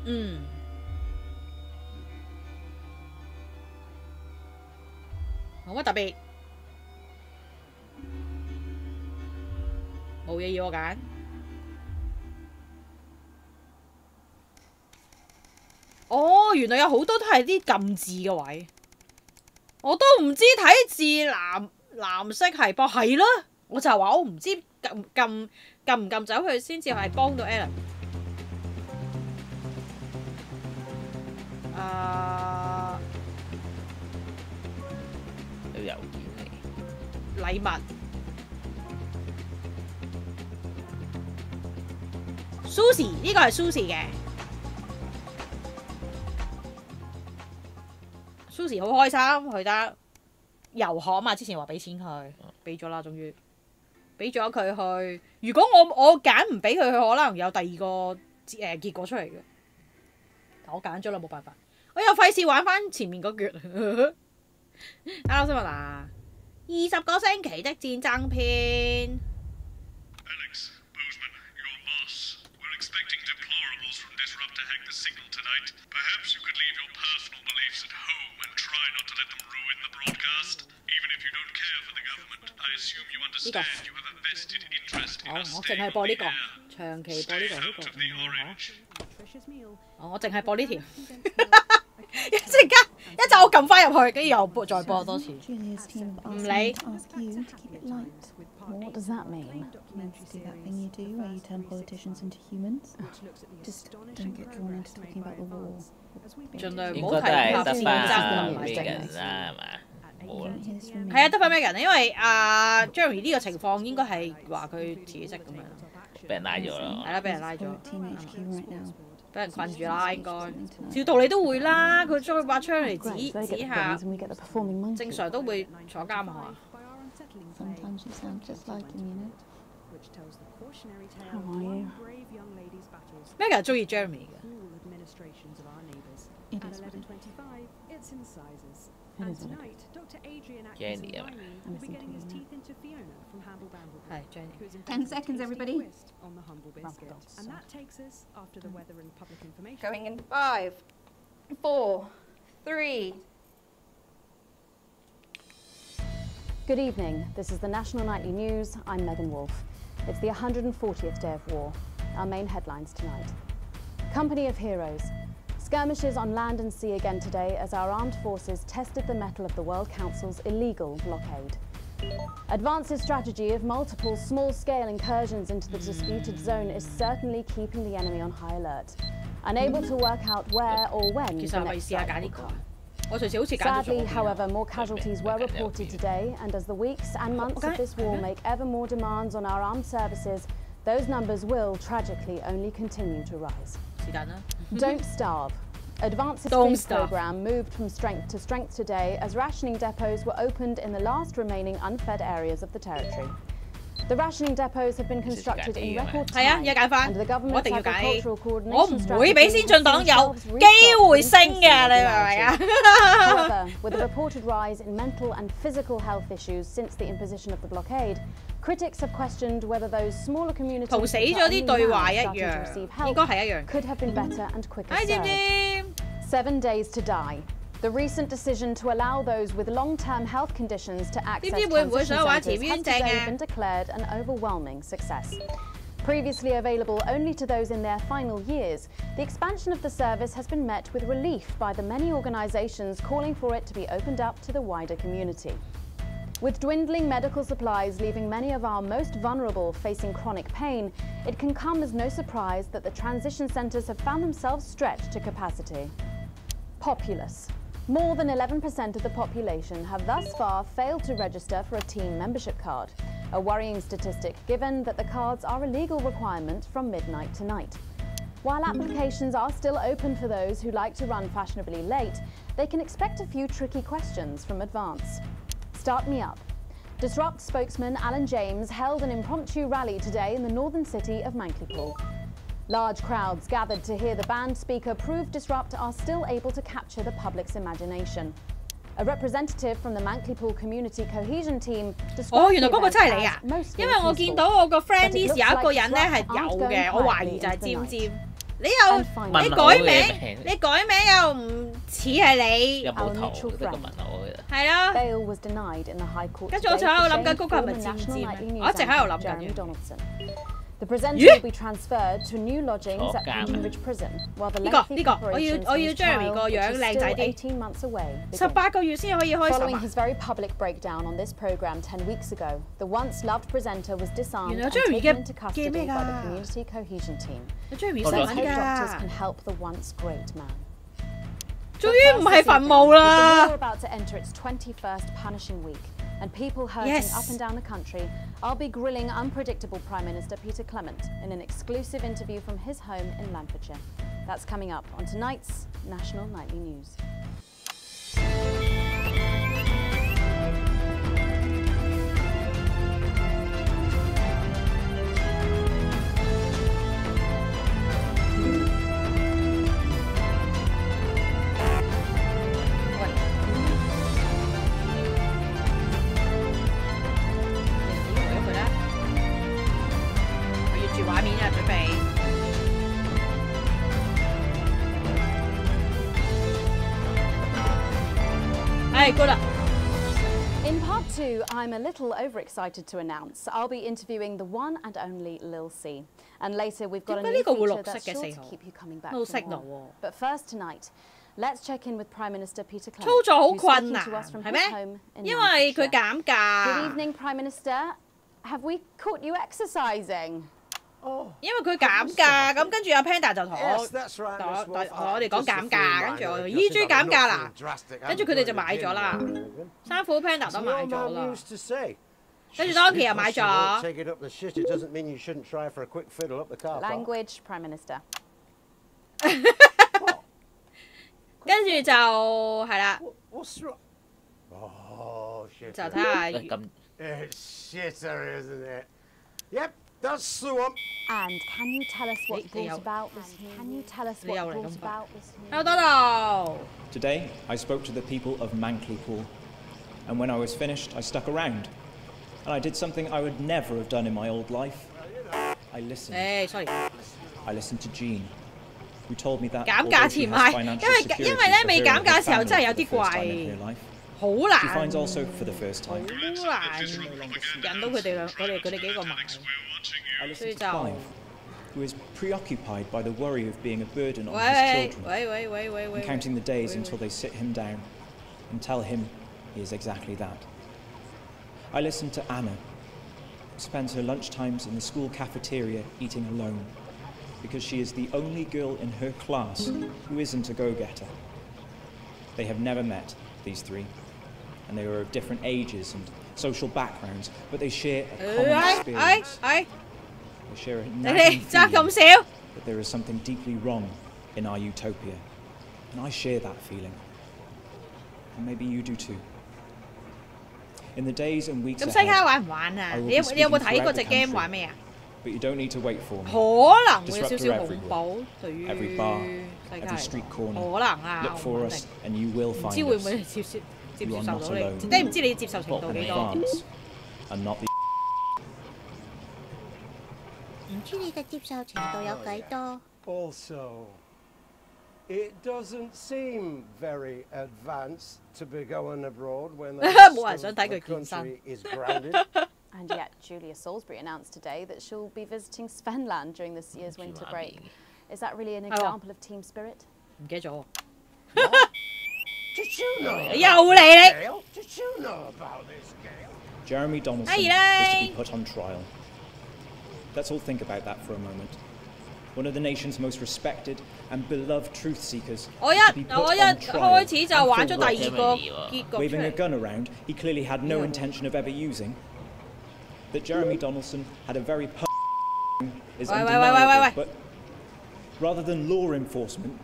Speaker 8: 嗯。冇乜特別，冇嘢要我揀。哦，原來有好多都係啲撳字嘅位，我都唔知睇字藍色係幫係啦，我就係話我唔知撳唔撳走佢先至係幫到 Alan。
Speaker 9: 有郵件嚟。
Speaker 8: 禮物。Susie 呢個係 Susie 嘅。Susie 好開心，去得遊學啊嘛！之前話俾錢佢，俾咗啦，終於俾咗佢去。如果我揀唔俾佢，佢可能有第二個結果出嚟嘅。但我揀咗啦，冇辦法。我又費事玩翻前面嗰橛。Hello， 新聞啊！20個星期的戰爭篇。呢個，好，我淨係播呢個，長期播呢個我淨係播呢條，一陣我撳翻入去，跟住又再播多次，唔理。
Speaker 16: What does that mean? It means to do that thing you do where you turn politicians into humans. Just don't get drawn into talking about the war.
Speaker 8: 盡量唔好提及戰爭同埋政治。係啊，得翻咩人？因為Jeremy 呢個情況應該係話佢辭職咁樣，
Speaker 9: 俾人拉咗咯。
Speaker 8: 係啦，俾人拉咗，俾人困住啦，應該。照道理都會啦，佢將佢把槍嚟指下，正常都會坐監係嘛？
Speaker 16: Sometimes you sound just like him, you know. How are you?
Speaker 8: 咩人中意 Jeremy 嘅？
Speaker 16: It is what it is.
Speaker 20: And tonight, Dr. Adrian
Speaker 9: Jenny
Speaker 20: will be getting his teeth into Fiona from Humble Bamble.
Speaker 8: Hi, Jenny.
Speaker 11: 10 seconds, everybody.
Speaker 20: On the Humble Biscuit. And that takes us after the weather and public information.
Speaker 11: Going in 5, 4, 3.
Speaker 16: Good evening. This is the National Nightly News. I'm Megan Wolfe. It's the 140th day of war. Our main headlines tonight. Company of Heroes. Skirmishes on land and sea again today as our armed forces tested the mettle of the World Council's illegal blockade. Advance's strategy of multiple small-scale incursions into the disputed zone is certainly keeping the enemy on high alert, unable to work out where or when the next strike will come. Sadly, however, more casualties were reported today, and as the weeks and months of this war make ever more demands on our armed services, those numbers will, tragically, only continue to rise. Don't starve. Advance's food programme moved from strength to strength today as rationing depots were opened in the last remaining unfed areas of the territory. The rationing depots have been constructed in record time, and the government's agricultural coordination strategy However, with a reported rise in mental and physical health issues since the imposition of the blockade, critics have questioned whether those smaller communities that are only now starting to receive help could have been better and quicker served. 7 days to die. The recent decision to allow those with long-term health conditions to access transition centres has today been declared an overwhelming success. Previously available only to those in their final years, the expansion of the service has been met with relief by the many organisations calling for it to be opened up to the wider community. With dwindling medical supplies leaving many of our most vulnerable facing chronic pain, it can come as no surprise that the transition centres have found themselves stretched to capacity. Populace. More than 11% of the population have thus far failed to register for a team membership card, a worrying statistic given that the cards are a legal requirement from midnight tonight. While applications are still open for those who like to run fashionably late, they can expect a few tricky questions from Advance. Start me up. Disrupt spokesman Alan James held an impromptu rally today in the northern city of Manklipool. Large crowds gathered to hear the band speaker prove Disrupt are still able to capture the public's imagination. A representative from the Mankleypool Community Cohesion Team described
Speaker 8: 原來嗰個真係你啊！
Speaker 16: mostly
Speaker 8: 因為我見到我個 friend list 有一個人咧係有嘅，我懷疑就係尖尖。你改名又唔似係你，
Speaker 9: 有冇頭得個問我嘅？
Speaker 8: 係咯。
Speaker 16: Bail was denied in the High Court.
Speaker 8: 跟住我就喺度諗緊嗰個係咪尖尖？我一直喺度諗緊。
Speaker 16: The presenter will be transferred to new lodgings at Cambridge Prison, while the lengthy preparations for his trial, which is still 18 months away.
Speaker 8: 18個月先可以開審。
Speaker 16: Following his very public breakdown on this program 10 weeks ago, the once-loved presenter was disarmed and taken into custody by the Community Cohesion Team. Let's hope doctors can help the once great man.
Speaker 8: 終於唔係墳墓啦。
Speaker 16: We're about to enter its 21st punishing week. And people hurting up and down the country, I'll be grilling unpredictable Prime Minister Peter Clement in an exclusive interview from his home in Lancashire. That's coming up on tonight's National Nightly News. In part 2, I'm a little overexcited to announce I'll be interviewing the one and only Lil C. And later we've got a new feature that's sure to keep you coming back for more. But first tonight, let's check in with Prime Minister Peter Clement, who's speaking to us from his home in Lancashire. Good evening, Prime Minister. Have we caught you exercising?
Speaker 8: 因為佢減價，咁跟住阿 Panda 就同我哋講減價，跟住我依豬減價啦，跟住佢哋就買咗啦。衫褲 Panda 都買咗啦，跟住 Donkey 又買咗。
Speaker 16: Language, Prime Minister.
Speaker 8: 跟住就係啦，就睇下。
Speaker 17: It's shitter, isn't it? Yep. That's swamp.
Speaker 16: And can you tell us what brought about this? Can you tell us what brought about this?
Speaker 2: Today, I spoke to the people of Mankleypool, and when I was finished, I stuck around, and I did something I would never have done in my old life. I listened. I listened to Jean, who told me that although she has financial security for her and her family for the first time in her life, she finds also for the first time. I listen to Clive, who is preoccupied by the worry of being a burden on his children, and counting the days until they sit him down and tell him he is exactly that. I listen to Anna, who spends her lunchtimes in the school cafeteria eating alone, because she is the only girl in her class who isn't a go-getter. They have never met, these three, and they are of different ages and social backgrounds, but they share a common experience. They share a nagging feeling that there is something deeply wrong in our utopia, and I share that feeling. And maybe you do too. In the days and weeks ahead, I will be speaking throughout the country, but you don't need to wait for me. Disrupt everywhere, every bar, every street corner. Look for us, and you will find us. You are not alone. But in advance, and not the.
Speaker 17: Also, it doesn't seem very advanced to be going abroad when the rest of the country is grounded.
Speaker 16: And yet, Julia Salisbury announced today that she'll be visiting Svenland during this year's winter break. Is that really an example of team spirit?
Speaker 17: Did you know?
Speaker 8: Did
Speaker 17: you know about this, Gail?
Speaker 2: Jeremy Donaldson is to be put on trial. Let's all think about that for a moment. One of the nation's most respected and beloved truth seekers is to be put on trial. And for what? Waving a gun around he clearly had no intention of ever using. That Jeremy Donaldson had a very is undeniable, but rather than law enforcement,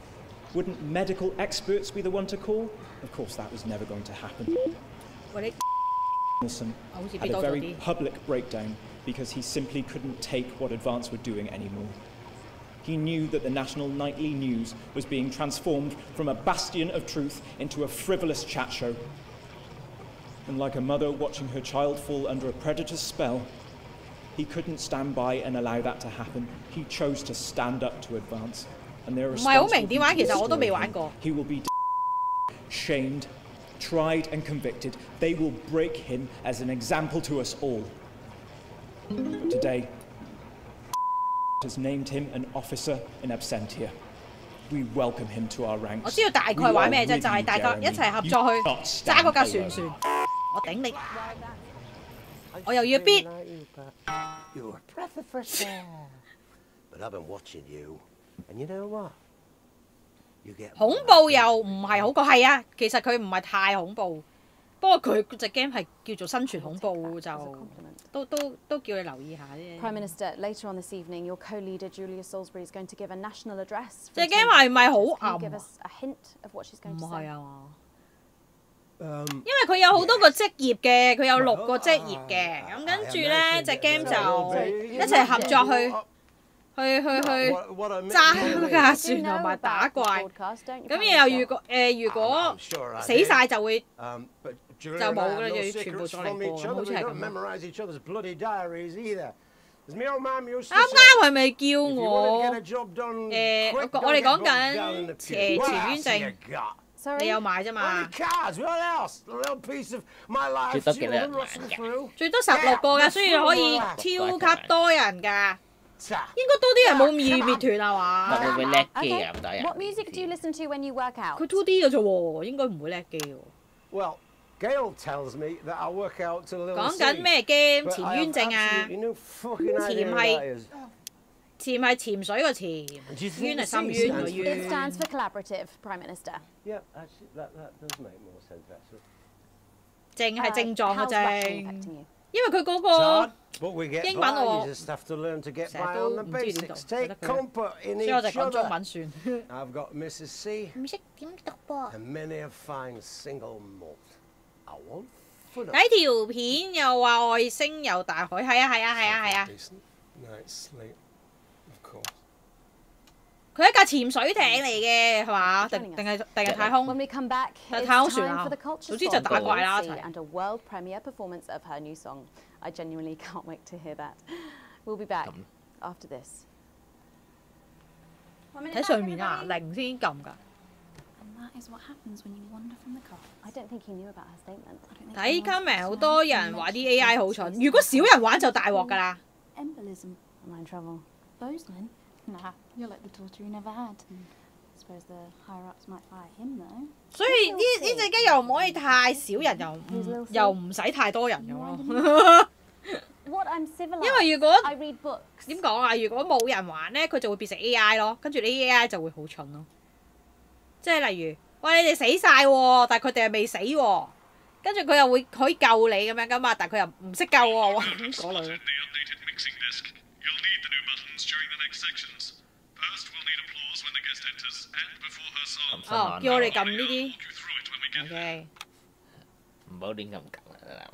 Speaker 2: wouldn't medical experts be the one to call? Of course, that was never going to happen. Donaldson had a very public breakdown because he simply couldn't take what Advance were doing anymore. he knew that the national nightly news was being transformed from a bastion of truth into a frivolous chat show. And like a mother watching her child fall under a predator's spell, he couldn't stand by and allow that to happen. He chose to stand up to Advance. And their response will be to destroy him. He will be shamed, tried and convicted. They will break him as an example to us all. But today, has named him an officer in absentia. We welcome him to our ranks.
Speaker 8: 我知道大概玩咩啫，就係大家一齊合作去揸嗰架船。我頂你！我又要必。
Speaker 17: You're a breath of fresh air. But I've been watching you, and you know what? You get
Speaker 8: 恐怖又唔係好過，係啊，其實佢唔係太恐怖，不過佢隻 game 係叫做生存恐怖，就都叫你留意下啫。
Speaker 16: Prime Minister, later on this evening, your co-leader Julia Salisbury is going to give a national address.
Speaker 8: 隻 game 係咪好暗？
Speaker 16: Give us a hint of what she's going to say.
Speaker 8: 唔係啊嘛。因為佢有好多個職業嘅，佢有6個職業嘅，咁跟住咧隻 game 就一齊合作去揸架船同埋打怪，咁然後如果死晒就會就冇㗎啦，就要全部再嚟過，好似係咁。啱係咪叫我我哋講緊前冤正？你有買啫嘛？
Speaker 9: 最多幾多人玩㗎？
Speaker 8: 最多16個㗎，所以可以超級多人㗎。應該多啲人冇咁易滅團係嘛？
Speaker 9: 會唔會叻機啊？咁多人。
Speaker 16: What music do you listen to when you work out?
Speaker 8: 佢 2D 嘅啫喎，應該唔會叻機喎。
Speaker 17: Well, Gail tells me that I work out to the little
Speaker 8: 講緊咩 game？ 潛冤正啊！潛係潛水個潛，冤係深淵個冤。
Speaker 16: It stands for collaborative, Prime Minister.
Speaker 17: Yeah, actually, that does make more sense actually.
Speaker 8: 正係症狀嘅正，因為佢嗰個英文我成日都唔知點讀，所以我就講中文算。
Speaker 17: I've got Mrs. C.
Speaker 8: 唔識點讀噃。
Speaker 17: And many a fine single malt. I won't.
Speaker 8: 睇條片又話外星又大海，係啊。
Speaker 17: Night's sleep.
Speaker 8: 佢係一架潛水艇嚟嘅，係嘛？定係太空？係太空船啊！總之就打怪啦一齊。
Speaker 16: And a world premiere performance of her new song. I genuinely can't wait to hear that. We'll be back after this.
Speaker 8: 睇上面啊，0先撳㗎。
Speaker 16: I don't think he knew about her statement.
Speaker 8: 睇 comment 好多人話啲 AI 好蠢，如果少人玩就大鑊㗎啦。
Speaker 16: Embolism. Am I in trouble?
Speaker 11: Bozeman? Nah, you're like the daughter he never had. Suppose the higher-ups might fire him though.
Speaker 8: 所以呢隻機又唔可以太少人，又唔使太多人咁咯。因為如果點講啊？如果冇人玩咧，佢就會變成 AI 咯，跟住啲 AI 就會好蠢咯。即係例如，喂你哋死晒喎，但係佢哋係未死喎，跟住佢又會可以救你咁樣噶嘛，但係佢又唔識救喎，哇咁嗰類。哦，叫我哋撳呢啲。OK。
Speaker 9: 唔好亂咁撳啊！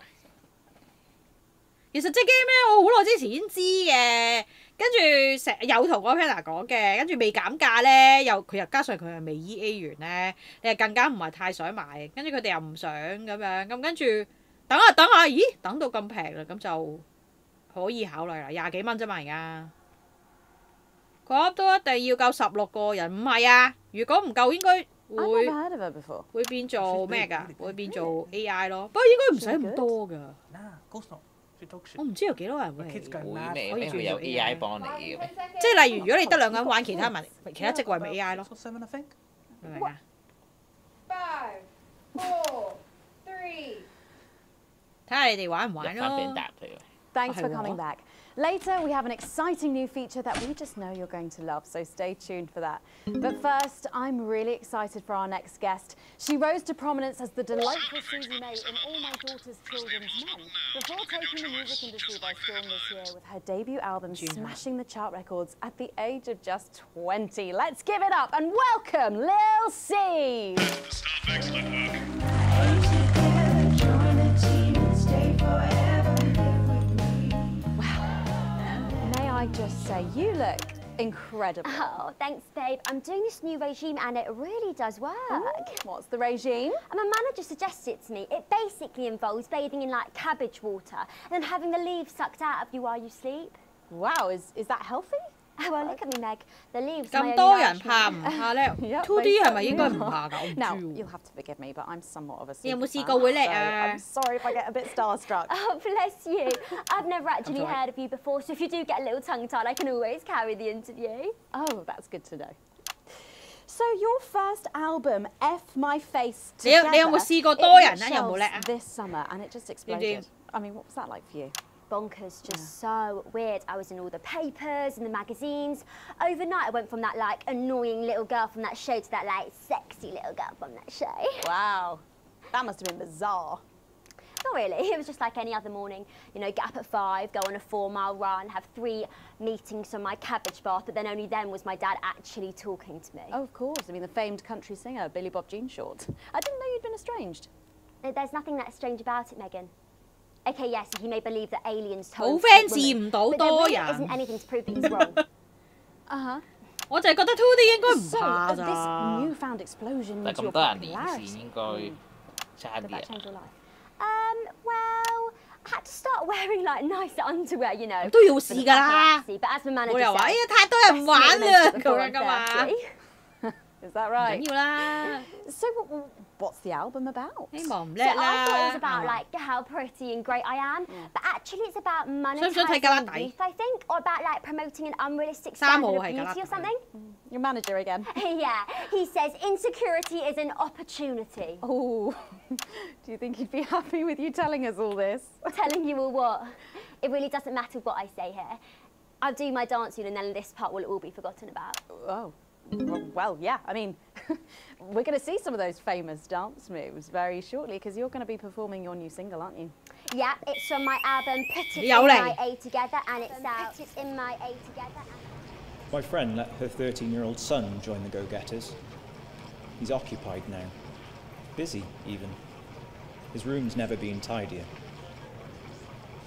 Speaker 8: 其實隻 game 咧，我好耐之前已經知嘅，跟住成有同嗰個 Panda 講嘅，跟住未減價咧，佢又加上佢係未 EA 完咧，你係更加唔係太想買，跟住佢哋又唔想咁樣，咁跟住等下，咦，等到咁平啦，咁就可以考慮啦，20幾蚊啫嘛而家。嗰都一定要夠16個人，唔係啊！如果唔夠應該會變做咩㗎？會變做 AI 咯，不過應該唔使咁多㗎。我唔知有幾多人會可以轉做
Speaker 9: AI 幫你嘅咩？
Speaker 8: 即係例如，如果你得2個人玩，其他職位咪 AI 咯，明唔明啊？5, 4, 3。睇下你哋玩唔玩咯。
Speaker 16: Thanks for coming back. Later, we have an exciting new feature that we just know you're going to love, so stay tuned for that. But first, I'm really excited for our next guest. She rose to prominence as the delightful Susie May in All My Daughter's Children's Men, before taking the music industry by storm this year with her debut album smashing the chart records at the age of just 20. Let's give it up and welcome Lil C! I just say you look incredible.
Speaker 11: Oh, thanks, babe. I'm doing this new regime and it really does work.
Speaker 16: Ooh, what's the regime?
Speaker 11: My manager suggested it to me. It basically involves bathing in like cabbage water and then having the leaves sucked out of you while you sleep.
Speaker 16: Wow, is that healthy?
Speaker 11: Oh, well, look at me, Meg. The leaves.
Speaker 8: 咁多人怕唔怕咧 ？2D 係咪應該唔怕㗎？
Speaker 16: Now, you'll have to forgive me, but I'm somewhat of a.
Speaker 8: 你有冇試過會叻啊
Speaker 16: I'm sorry if I get a bit starstruck.
Speaker 11: Oh, bless you. I've never actually heard of you before, so if you do get a little tongue-tied, I can always carry the interview.
Speaker 16: Oh, that's good to know. So your first album, F My Face
Speaker 8: 你有冇試過多人啊？有冇叻啊
Speaker 16: ？This summer and it just exploded. I mean, what was that like for you?
Speaker 11: Bonkers, just so weird. I was in all the papers and the magazines. Overnight, I went from that like annoying little girl from that show to that like sexy little girl from that show.
Speaker 16: Wow, that must have been bizarre.
Speaker 11: Not really. It was just like any other morning. You know, get up at 5, go on a 4-mile run, have 3 meetings on my cabbage bath, but then only then was my dad actually talking to me.
Speaker 16: Oh, of course. I mean, the famed country singer, Billy Bob Jeanshort. I didn't know you'd been estranged.
Speaker 11: There's nothing that strange about it, Megan. Okay, yes, he may believe that aliens told
Speaker 8: 冇 fans 唔到
Speaker 11: but
Speaker 8: 多
Speaker 11: there
Speaker 8: 人
Speaker 11: really isn't anything to prove that he's wrong.
Speaker 16: Uh-huh.
Speaker 8: 我就係覺得 2D 應該唔怕
Speaker 16: So,
Speaker 8: 咋。
Speaker 16: this newfound explosion
Speaker 9: 但
Speaker 16: into
Speaker 9: 咁
Speaker 16: your
Speaker 9: 多人連
Speaker 16: popularity.
Speaker 9: 線應該差
Speaker 11: Did
Speaker 9: 啲
Speaker 11: that
Speaker 9: 啊
Speaker 11: change your life? Well, I had to start wearing like nicer underwear, you know.
Speaker 8: 都要試㗎啦。
Speaker 11: But as my manager
Speaker 8: 冇理由話
Speaker 11: said,
Speaker 8: 哎呀太多人玩啦咁樣㗎嘛。
Speaker 16: Is that right?
Speaker 8: 唔緊要啦。
Speaker 16: So, what's the album about?
Speaker 8: 希望唔
Speaker 11: So
Speaker 8: 叻
Speaker 11: I thought it
Speaker 8: 啦
Speaker 11: was。about like how pretty and great I am, but actually it's about
Speaker 8: 想唔想睇
Speaker 11: monetizing
Speaker 8: 格拉底
Speaker 11: youth, I think, or about like promoting an unrealistic
Speaker 8: 衫
Speaker 11: standard
Speaker 8: 冇
Speaker 11: of
Speaker 8: 係格拉
Speaker 11: beauty
Speaker 8: 底
Speaker 11: or something.
Speaker 16: Your manager again.
Speaker 11: Yeah, he says insecurity is an opportunity.
Speaker 16: Oh, do you think he'd be happy with you telling us all this?
Speaker 11: Telling you all what? It really doesn't matter what I say here. I'll do my dancing and then this part will all be forgotten about.
Speaker 16: Oh, well, yeah. I mean, we're going to see some of those famous dance moves very shortly because you're going to be performing your new single, aren't you?
Speaker 11: Yeah, it's from my album Put It In
Speaker 8: Yole.
Speaker 11: My A Together and it's out. Put It In My A Together.
Speaker 2: My friend let her 13-year-old son join the Go-Getters. He's occupied now. Busy, even. His room's never been tidier.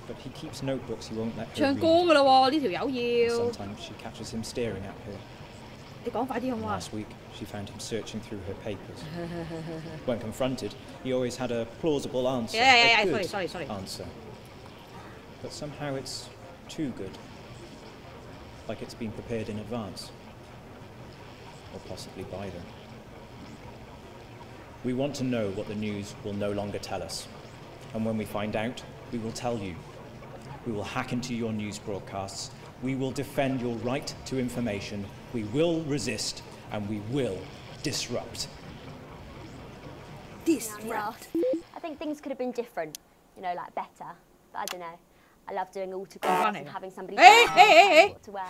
Speaker 2: But he keeps notebooks he won't let her
Speaker 8: 唱
Speaker 2: read.
Speaker 8: 歌㗎啦喎，呢條友要。
Speaker 2: Sometimes she catches him staring at her.
Speaker 8: 你講快啲好
Speaker 2: And
Speaker 8: 唔好啊？
Speaker 2: last week, she found him searching through her papers. When confronted, he always had a plausible answer.
Speaker 8: Yeah,
Speaker 2: a good
Speaker 8: sorry.
Speaker 2: answer. But somehow it's too good. Like it's been prepared in advance. Or possibly by them. We want to know what the news will no longer tell us. And when we find out, we will tell you. We will hack into your news broadcasts. We will defend your right to information. We will resist, and we will disrupt.
Speaker 11: Disrupt. I think things could have been different, you know, like better. But I don't know. I love doing autographs and having somebody
Speaker 8: Hey,
Speaker 11: tell me
Speaker 8: hey.
Speaker 11: what to wear.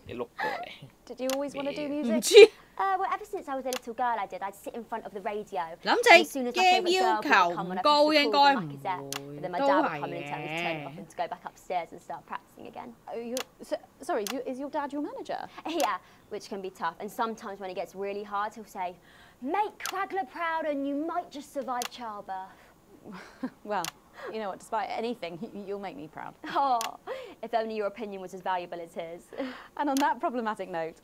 Speaker 9: 你碌過嚟。
Speaker 11: Did you always want to do
Speaker 8: 唔
Speaker 11: music?
Speaker 8: 知
Speaker 11: Well, ever since I was a little girl, I did. I'd sit in front of the radio.
Speaker 8: 諗
Speaker 11: And as soon
Speaker 8: 住
Speaker 11: as my
Speaker 8: 嘅
Speaker 11: favourite
Speaker 8: 要
Speaker 11: girl
Speaker 8: 求
Speaker 11: would come
Speaker 8: 唔
Speaker 11: on, I'd
Speaker 8: 高
Speaker 11: press
Speaker 8: 應
Speaker 11: the
Speaker 8: 該
Speaker 11: call
Speaker 8: 唔
Speaker 11: on my cassette. But then my
Speaker 8: 都
Speaker 11: dad would
Speaker 8: 係
Speaker 11: come in and tell me to turn it off
Speaker 8: 嘅
Speaker 11: and to go back upstairs and start practicing again.
Speaker 16: Sorry, is your dad your manager?
Speaker 11: Yeah, which can be tough. And sometimes when it gets really hard, he'll say, "Make Quagler proud and you might just survive childbirth."
Speaker 16: Well, you know what, despite anything, you'll make me proud.
Speaker 11: Oh, if only your opinion was as valuable as his.
Speaker 16: And on that problematic note,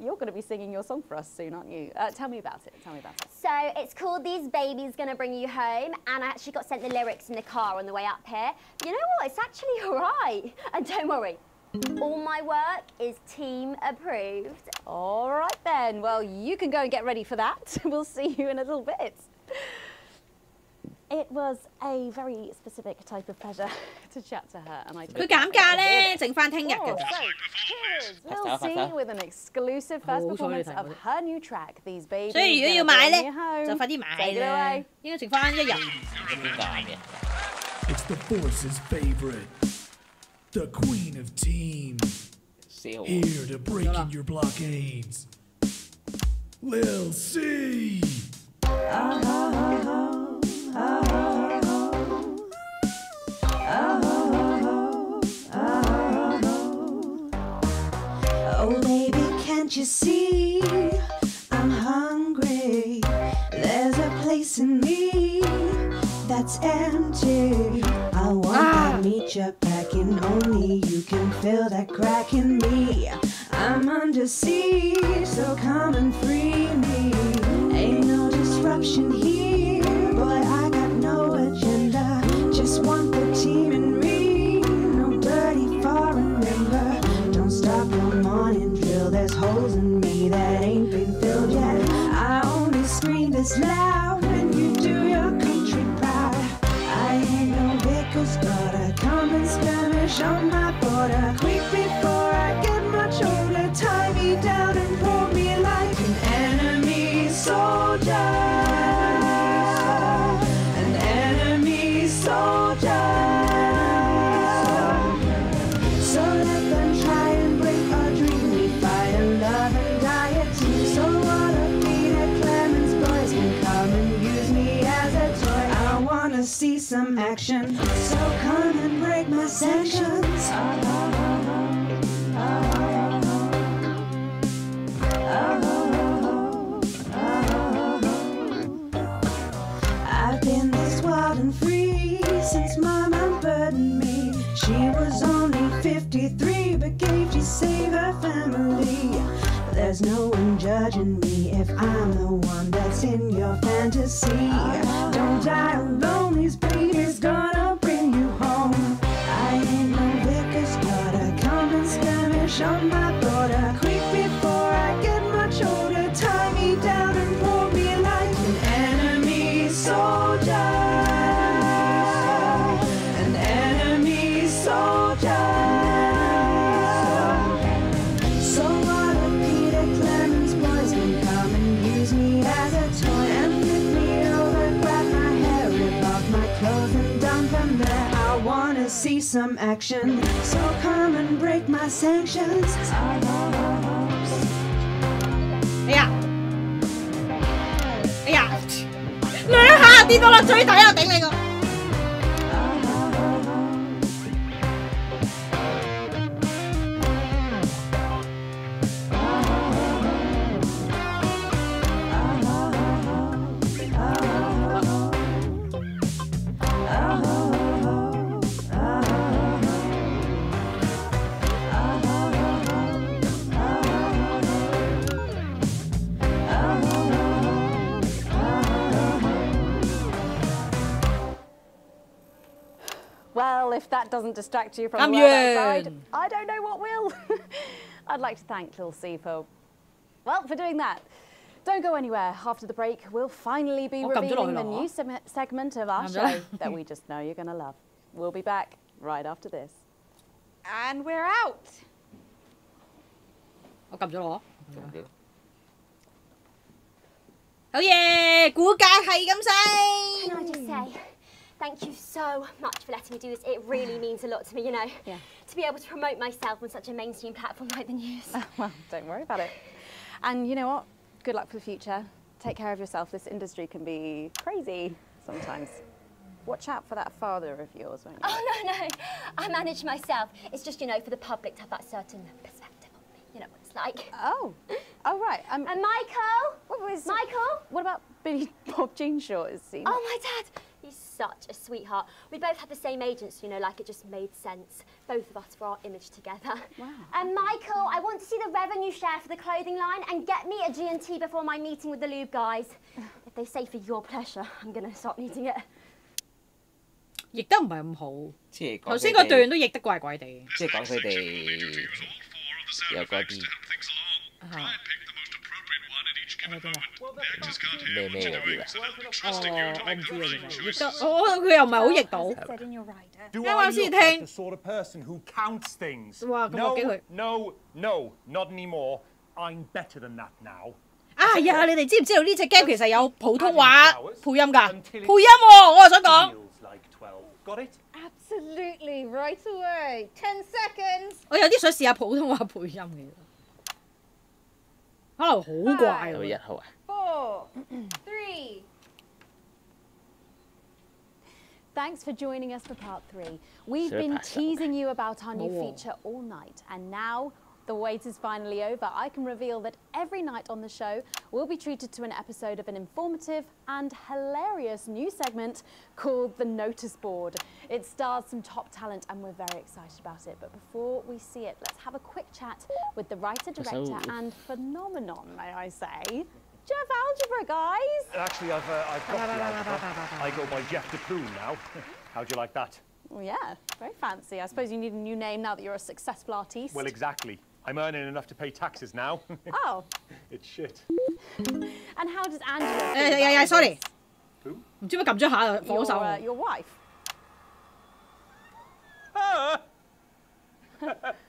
Speaker 16: you're going to be singing your song for us soon, aren't you? Tell me about it.
Speaker 11: So it's called These Babies Gonna Bring You Home, and I actually got sent the lyrics in the car on the way up here. You know what? It's actually all right. And don't worry, all my work is team approved.
Speaker 16: All right then. Well, you can go and get ready for that. We'll see you in a little bit. It was a very specific type of pleasure to chat to her, and I.
Speaker 8: 佢減價咧，剩翻聽日嘅。
Speaker 16: We'll see with an exclusive first performance of her new track, These Babies.
Speaker 8: 所以如果要買咧，就快啲買
Speaker 16: Take it
Speaker 8: 啦
Speaker 16: away.，
Speaker 8: 應該剩翻1日。
Speaker 21: It's the Force's favorite, the Queen of Teams, here to break in your blockades. Lil C.
Speaker 22: Oh baby, can't you see I'm hungry? There's a place in me that's empty. I wanna meet you back in and only you can fill that crack in me. I'm under siege, so come and free me. Ain't no disruption here, boy, I got no agenda. Just want the team and ring, no dirty foreign member. Don't stop your morning drill, there's holes in me that ain't been filled yet. I only scream this loud when you do your country proud. I ain't no vicar's daughter, come and skirmish on my border. Quick before I get much older, tie me down and pour me like an enemy soldier. An enemy soldier. So let them try and break our dream. We fight and love and die at two. So what if Peter Clemens boys can come and use me as a toy? I wanna see some action, so come and break my sanctions. I've been this wild and free since Mama burdened me. She was only 53, but gave to save her family. There's no one judging me if I'm the one that's in your fantasy. Don't die alone, these babies gonna bring you home. I ain't no vicar's daughter, come and skirmish on my border. Quick before I get much older, tie me down and pour me like an enemy soldier. An enemy soldier. So what if Peter Clemens boys can come and use me as a toy and flip me over, grab my hair, rip off my clothes and dump them there? I wanna see some action, so come and break my sanctions.
Speaker 8: 哎呀，哎呀，兩下跌到落最底啊！頂你個！Well,
Speaker 16: if that doesn't distract you from the world outside, I don't know what will. I'd like to thank Lil C for doing that. Don't go anywhere. After the break, we'll finally be revealing the new segment of our show that we just know you're going to love. We'll be back right after this.
Speaker 4: And we're out.
Speaker 8: 我撳咗我。好嘢，估價係咁細。
Speaker 6: Can I just say, thank you so much for letting me do this. It really means a lot to me, you know.
Speaker 16: Yeah.
Speaker 6: To be able to promote myself on such a mainstream platform like the news.
Speaker 16: Well, don't worry about it. And you know what? Good luck for the future. Take care of yourself. This industry can be crazy sometimes. Watch out for that father of yours, won't you?
Speaker 6: Oh, no. I manage myself. It's just, you know, for the public to have that certain perspective on me. You know what it's like.
Speaker 16: Oh, right.
Speaker 6: And Michael? Michael?
Speaker 16: What about Billy Bob Jeanshaw? Is he?
Speaker 6: Oh, my dad. He's such a sweetheart. We both had the same agents, you know, like it just made sense. Both of us for our image together.
Speaker 16: Wow.
Speaker 6: And Michael, I want to see the revenue share for the clothing line and get me a G&T before my meeting with the lube guys. If they say for your pleasure, I'm going to stop needing it.
Speaker 8: 譯得唔係咁好，頭先嗰段都譯得怪怪地。
Speaker 9: 即係講佢哋有嗰啲咩咩嗰啲啊？
Speaker 8: 我唔知啊，譯得佢又唔係好譯到。啱啱先聽。
Speaker 12: The sort of person who counts things.
Speaker 8: 哇，咁我驚佢。
Speaker 12: No, not anymore. I'm better than that now.
Speaker 8: 啊呀！你哋知唔知道呢隻 game 其實有普通話配音㗎？配音喎，我又想講。
Speaker 12: Got it?
Speaker 11: Absolutely, right away. 10 seconds.
Speaker 8: 我有啲想試下普通話配音嘅，可能好怪喎。
Speaker 9: 1號啊。
Speaker 11: 4, 3.
Speaker 16: Thanks for joining us for part 3. We've been teasing you about our new feature all night, and now The wait is finally over. I can reveal that every night on the show will be treated to an episode of an informative and hilarious new segment called The Notice Board. It stars some top talent and we're very excited about it. But before we see it, let's have a quick chat with the writer, director and phenomenon, may I say, Jeff Algebra, guys.
Speaker 12: Actually, I've got the algebra. I go by Jeff DeProon now. How'd you like that?
Speaker 16: Well, yeah, very fancy. I suppose you need a new name now that you're a successful artiste.
Speaker 12: Well, exactly. I'm earning enough to pay taxes now.
Speaker 16: Oh.
Speaker 12: It's shit.
Speaker 16: And how does Angela feel
Speaker 8: sorry.
Speaker 12: Who?
Speaker 8: 唔知點解撳咗下火手。
Speaker 16: Your wife.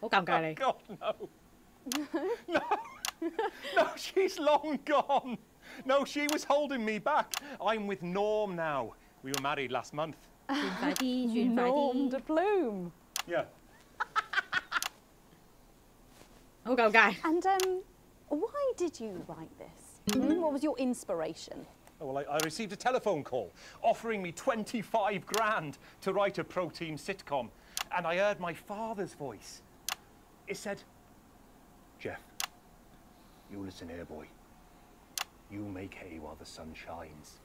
Speaker 8: 好尷尬你。
Speaker 12: God, no. No, she's long gone. No, she was holding me back. I'm with Norm now. We were married last month.
Speaker 16: Norm de Plume.
Speaker 12: Yeah.
Speaker 16: And why did you write this? What was your inspiration?
Speaker 12: Oh, well, I received a telephone call offering me 25 grand to write a pro-team sitcom. And I heard my father's voice. It said, Jeff, you listen here, boy. You make hay while the sun shines.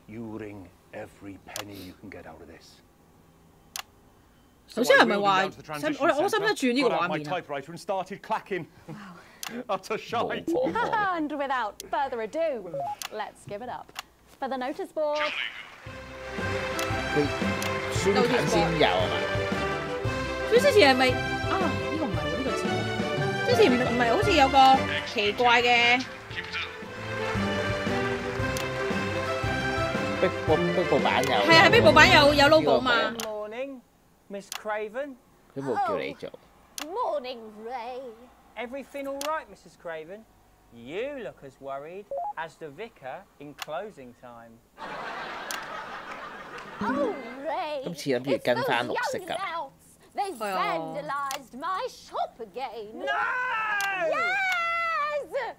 Speaker 12: You wring every penny you can get out of this.
Speaker 8: 首先係咪話我使唔使轉呢個畫面啊？
Speaker 12: my typewriter and started clacking. Utter shite.
Speaker 16: And without further ado, let's give it up for the notice board.
Speaker 9: 宣傳先有啊嘛？
Speaker 8: 佢之前係咪啊？呢個唔係喎，呢個節目之前唔係好似有個奇怪嘅。
Speaker 9: 壁報版有。
Speaker 8: 係啊，係壁報版有 logo 嘛。
Speaker 3: Morning, Miss Craven.
Speaker 9: 佢冇叫你做。
Speaker 6: Morning, Ray.
Speaker 3: Everything all right, Mrs. Craven? You look as worried as the vicar in closing time.
Speaker 6: Oh, Ray.
Speaker 9: 今次諗住跟翻綠色㗎。
Speaker 6: They've vandalized my shop again.
Speaker 3: No!
Speaker 6: Yes!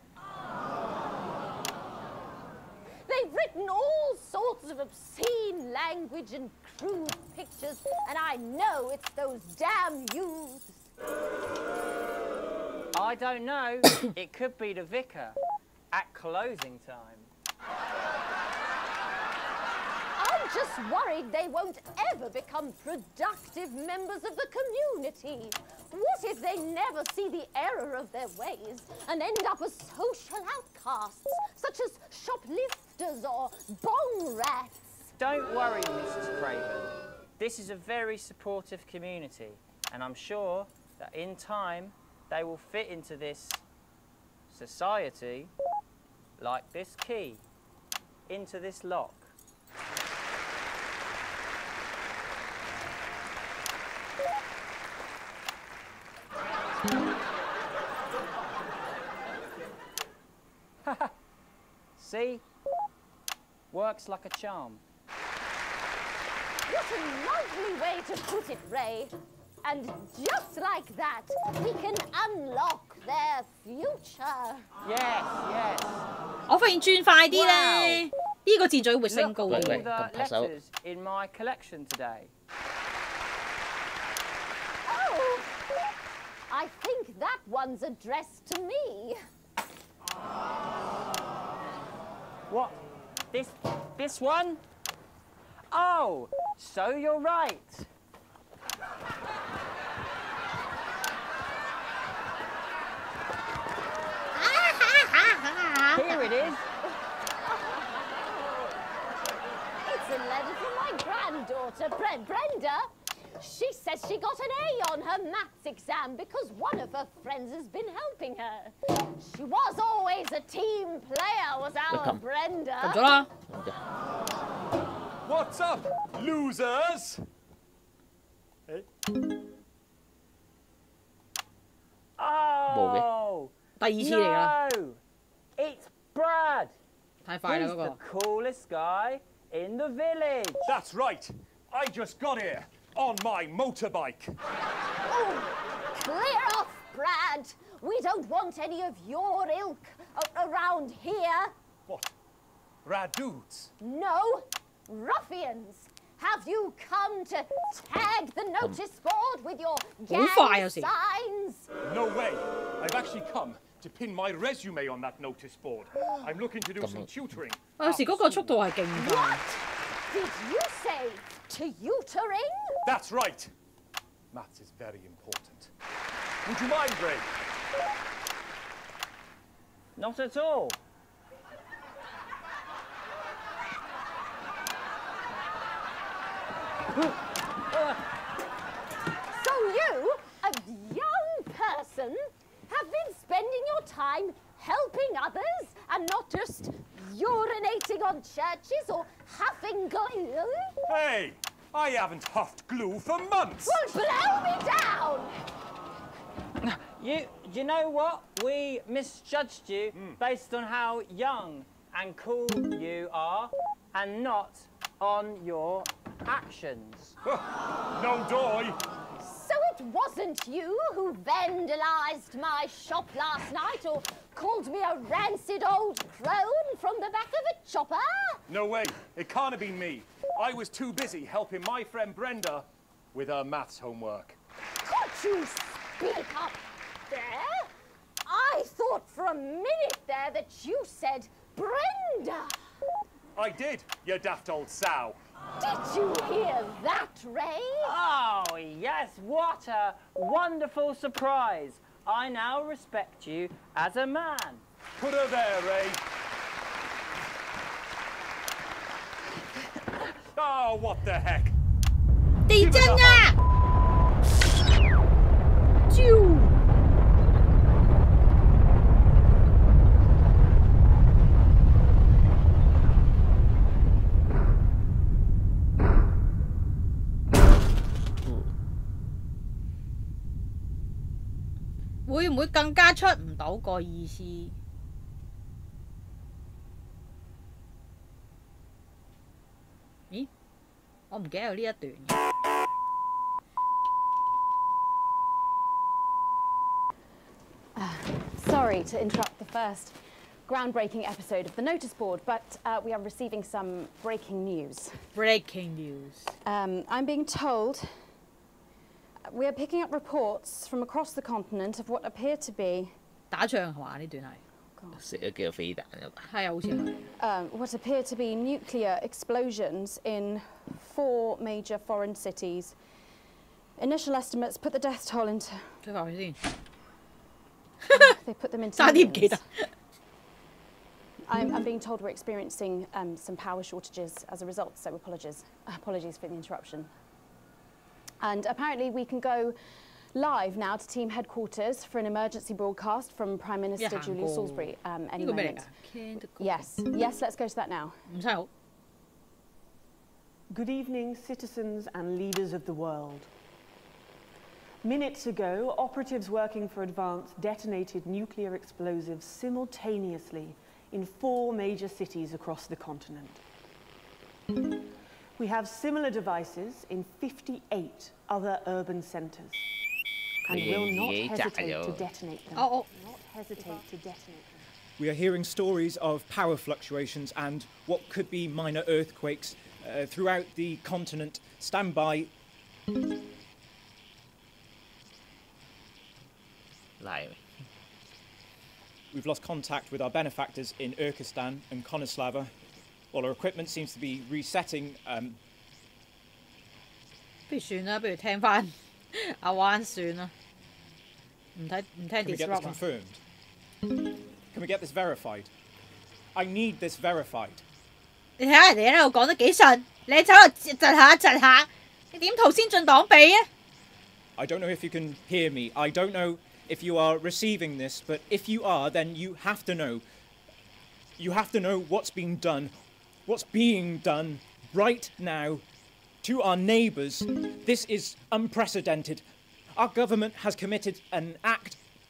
Speaker 6: They've written all sorts of obscene language and crude pictures, and I know it's those damn youths.
Speaker 3: I don't know. It could be the vicar at closing time.
Speaker 6: I'm just worried they won't ever become productive members of the community. What if they never see the error of their ways and end up as social outcasts, such as shoplifters or bong rats?
Speaker 3: Don't worry, Mrs. Craven. This is a very supportive community, and I'm sure that in time they will fit into this society like this key into this lock. See? Works like a charm.
Speaker 6: What a lovely way to put it, Ray. And just like that, we can unlock their future.
Speaker 3: Yes, yes.
Speaker 8: 我發現轉快啲咧，呢個箭嘴會升高啲。
Speaker 3: Look at all the letters in my collection today.
Speaker 6: Oh, I think that one's addressed to me.
Speaker 3: What? This one? Oh, so you're right. Here it is.
Speaker 6: It's a letter from my granddaughter, Brenda. She says she got an A on her maths exam because one of her friends has been helping her. She was always a team player, was our Brenda.
Speaker 12: What's up, losers? Hey?
Speaker 3: Oh,
Speaker 8: 第二次嚟啦。
Speaker 3: No, it's Brad.
Speaker 8: 太快啦
Speaker 3: He's
Speaker 8: 嗰
Speaker 3: the
Speaker 8: 個。
Speaker 3: coolest guy in the village.
Speaker 12: That's right. I just got here on my motorbike.
Speaker 6: Oh, clear off, Brad. We don't want any of your ilk around here.
Speaker 12: What? Rad dudes?
Speaker 6: No, ruffians. Have you come to tag the notice board with your gang signs?
Speaker 12: No way. I've actually come to pin my resume on that notice board. I'm looking to do some tutoring.
Speaker 8: 有時嗰個速度係勁快。
Speaker 6: What did you say? Tutoring?
Speaker 12: That's right. Maths is very important. Would you mind, Ray?
Speaker 3: Not at all.
Speaker 6: So you, a young person, have been spending your time helping others and not just urinating on churches or huffing glue?
Speaker 12: Hey, I haven't huffed glue for months.
Speaker 6: Well, blow me down!
Speaker 3: You know what? We misjudged you based on how young and cool you are and not on your actions.
Speaker 12: No doy.
Speaker 6: So it wasn't you who vandalised my shop last night or called me a rancid old crone from the back of a chopper?
Speaker 12: No way. It can't have been me. I was too busy helping my friend Brenda with her maths homework.
Speaker 6: Could you speak up there? I thought for a minute there that you said Brenda.
Speaker 12: I did, you daft old sow.
Speaker 6: Did you hear that, Ray?
Speaker 3: Oh, yes, what a wonderful surprise. I now respect you as a man.
Speaker 12: Put her there, Ray. Oh, what the heck?
Speaker 8: 地震啊！啾！會唔會更加出唔到個意思？咦？我唔記得有呢一段嘅。
Speaker 16: Sorry to interrupt the first groundbreaking episode of the notice board, but we are receiving some breaking news.
Speaker 8: Breaking news.
Speaker 16: I'm being told we are picking up reports from across the continent of what appear to be
Speaker 8: 打仗係嘛？呢段係
Speaker 9: 食咗幾個飛彈啊！
Speaker 8: 係啊，好似係。
Speaker 16: what appear to be nuclear explosions in 4 major foreign cities. Initial estimates put the death toll into.
Speaker 8: 再話佢先。
Speaker 16: They put them into.
Speaker 8: 差啲唔記得。
Speaker 16: I'm being told we're experiencing some power shortages as a result, so apologies for the interruption. And apparently we can go live now to team headquarters for an emergency broadcast from Prime Minister Julian Salisbury any moment. Yes, let's go to that now.
Speaker 4: Good evening, citizens and leaders of the world. Minutes ago, operatives working for Advance detonated nuclear explosives simultaneously in 4 major cities across the continent. We have similar devices in 58 other urban centres and will not hesitate to detonate them. Not hesitate to detonate them.
Speaker 2: We are hearing stories of power fluctuations and what could be minor earthquakes throughout the continent. Stand by. We've lost contact with our benefactors in Urkistan and Konoslava. While our equipment seems to be resetting.
Speaker 8: 不如算啦，不如聽翻阿灣算啦。唔聽
Speaker 2: Can we get this confirmed? Can we get this verified? I need this verified.
Speaker 8: 你睇下人哋喺度講得幾順，你走度窒下，你點圖先進黨比啊
Speaker 2: I don't know if you can hear me. I don't know if you are receiving this, but if you are, then you have to know. You have to know what's being done right now to our neighbours. This is unprecedented. Our government has committed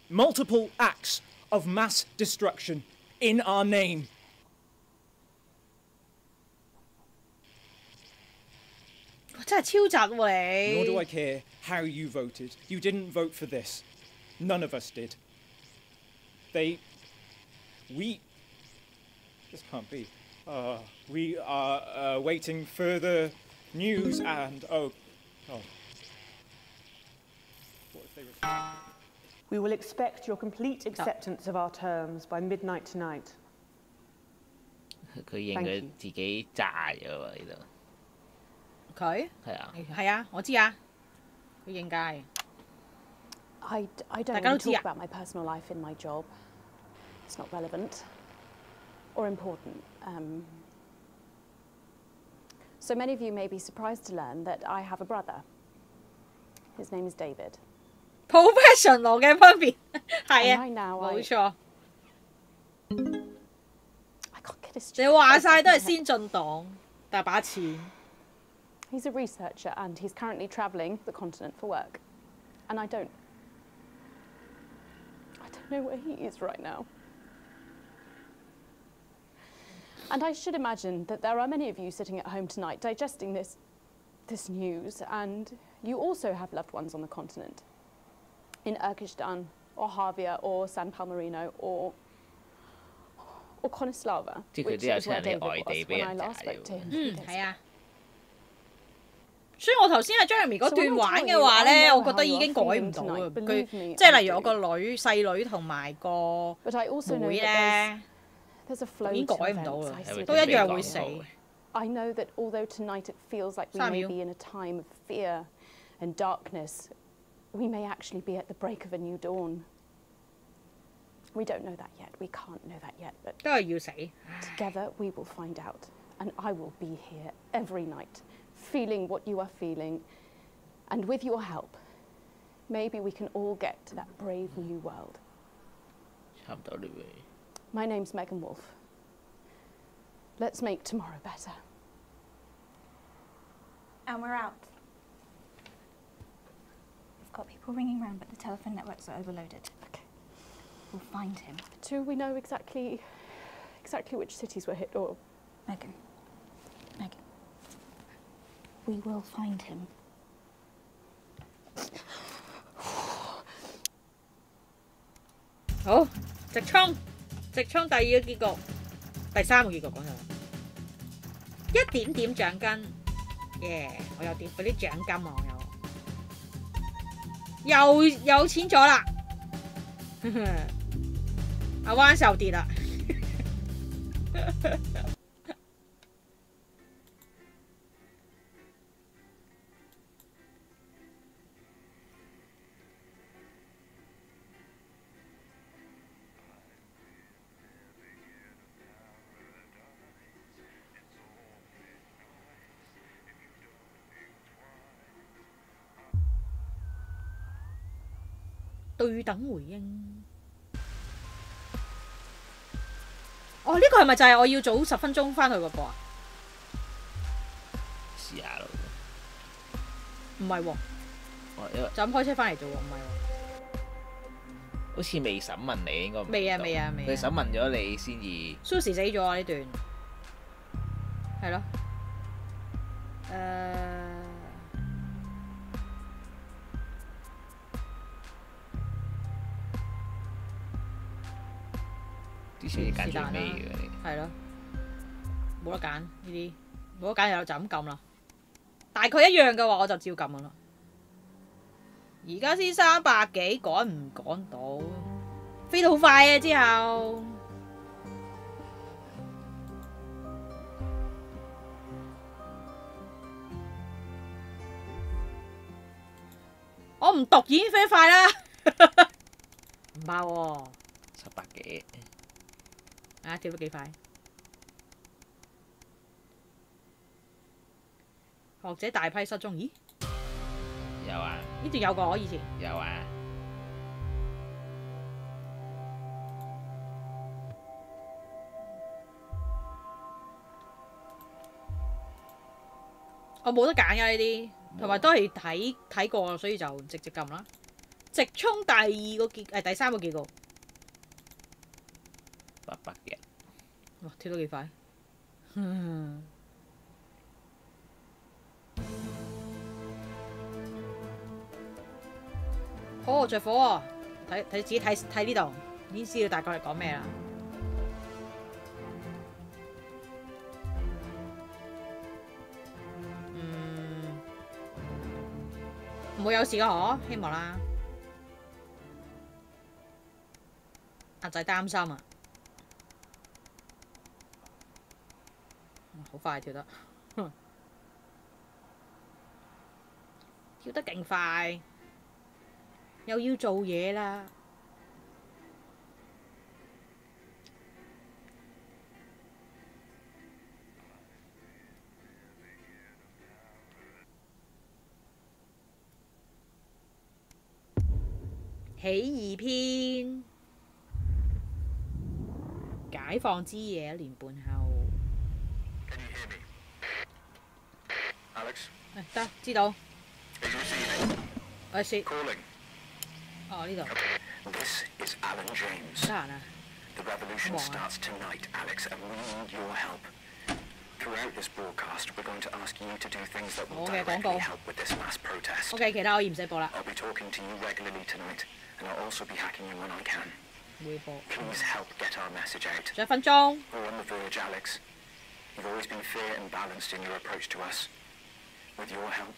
Speaker 2: multiple acts of mass destruction in our name. Nor do I care how you voted. You didn't vote for this. None of us did. This can't be. We are awaiting further news and oh.
Speaker 4: We will expect your complete acceptance of our terms by midnight tonight.
Speaker 9: 佢認佢自己炸咗喎呢度。
Speaker 8: 佢
Speaker 9: 係啊，
Speaker 8: 係啊，我知啊，佢應街。
Speaker 16: I don't want to talk about my personal life in my job. It's not relevant or important. So many of you may be surprised to learn that I have a brother. His name is David.
Speaker 8: Professional 嘅分別係啊，冇錯。你話晒都係先進黨，大把錢。
Speaker 16: He's a researcher and he's currently travelling the continent for work. And I don't know where he is right now. And I should imagine that there are many of you sitting at home tonight digesting this news, and you also have loved ones on the continent. In Urkistan, or Havia, or San Palmerino, or Konislava, which is where David was when I last spoke to him.
Speaker 8: 係啊。所以我頭先喺 Jeremy 嗰段玩嘅話咧，我覺得已經改唔到啊。佢即係例如我個細女同埋個妹咧，已經改唔到啦，都一樣會死。
Speaker 16: I know that although tonight it feels like we may be in a time of fear and darkness, we may actually be at the break of a new dawn. We don't know that yet. We can't know that yet. But
Speaker 8: 都係要死。
Speaker 16: Together we will find out, and I will be here every night, feeling what you are feeling, and with your help, maybe we can all get to that brave new world. My name's Megan Wolf. Let's make tomorrow better.
Speaker 11: And we're out. We've got people ringing round, but the telephone networks are overloaded.
Speaker 16: Okay.
Speaker 11: We'll find him.
Speaker 16: Do we know exactly which cities were hit, or?
Speaker 11: Megan. We will find him.
Speaker 8: 好，直衝第二個結局，第三個結局講咗，一點點獎金，耶！我有啲嗰啲獎金啊，我又有錢咗啦，阿灣又跌啦。對等回應。哦，呢個係咪就係我要早10分鐘翻去嗰個啊？
Speaker 9: 試下咯。
Speaker 8: 唔係喎，就咁開車翻嚟做喎，唔係喎。
Speaker 9: 好似未審問你應該
Speaker 8: 未啊。
Speaker 9: 佢審問咗你先至。
Speaker 8: Susie 死咗啊！呢段係咯，
Speaker 9: 之前揀最尾嘅你。
Speaker 8: 係咯，冇得揀呢啲，冇得揀就咁撳啦。大概一樣嘅話，我就照撳噶啦。而家先300幾，趕唔趕到？飛得好快啊！之後我唔讀已經飛快啦，唔怕喎
Speaker 9: ，700幾。
Speaker 8: 啊，跳得幾快！學者大批失蹤，咦？
Speaker 9: 有啊。
Speaker 8: 呢段有過我以前。
Speaker 9: 有啊。
Speaker 8: 我冇得揀㗎呢啲，同埋都係睇過，所以就直接撳啦。直衝第三個結局。
Speaker 9: 800嘅。
Speaker 8: 哇！跳得幾快！好着火啊！睇自己睇呢度，已經知道大概係講咩啦。唔會有事㗎嗬，希望啦。阿仔擔心啊，好快跳得，跳得勁快，又要做嘢啦。起義篇，解放之夜1年半後。得，知道。我説。哦，呢度。
Speaker 1: This is Alan James.
Speaker 8: 得閒啊。
Speaker 1: The revolution starts tonight, Alex, and we need your help. Throughout this broadcast, we're going to ask you to do things that will directly help with this mass protest.
Speaker 8: OK， 其他可以唔使播啦。
Speaker 1: I'll be talking to you regularly tonight, and I'll also be hacking you when I can.
Speaker 8: 會播。
Speaker 1: Please help get our message out.
Speaker 8: 仲有1分鐘。
Speaker 1: We're on the verge, Alex. You've always been fair and balanced in your approach to us. With your help,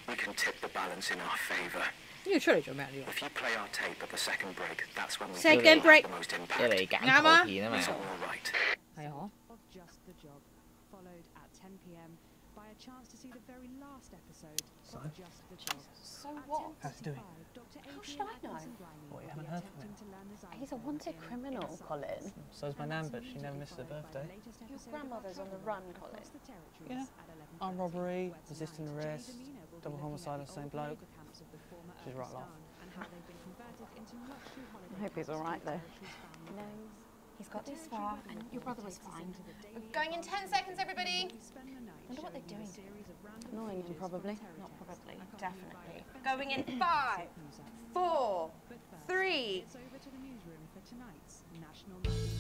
Speaker 1: we can tip the balance in our favour.
Speaker 8: 呢個出嚟做咩啊？呢個
Speaker 1: If you play our tape at the second break, that's when we
Speaker 8: Second break.
Speaker 1: have the most impact.
Speaker 8: 啱啊。
Speaker 1: It's all right.
Speaker 8: 係嗬。
Speaker 20: Followed at 10 p.m. by a chance to see the very last episode of Just the Job.
Speaker 4: So what?
Speaker 2: How's he doing?
Speaker 4: How should I know?
Speaker 2: What, you haven't heard from him?
Speaker 4: He's a wanted criminal, Colin.
Speaker 2: So's my nan, but she never misses her birthday.
Speaker 4: Your grandmother's on the run, Colin.
Speaker 2: Yeah. Armed robbery, resisting arrest, double homicide on the same bloke. She's right laugh.
Speaker 4: I hope he's all right, though. No, he's got this far, and your brother was fine. We're going in 10 seconds, everybody. Wonder what they're doing. Annoying him, probably. Not probably, definitely. Going in 5, 4, 3.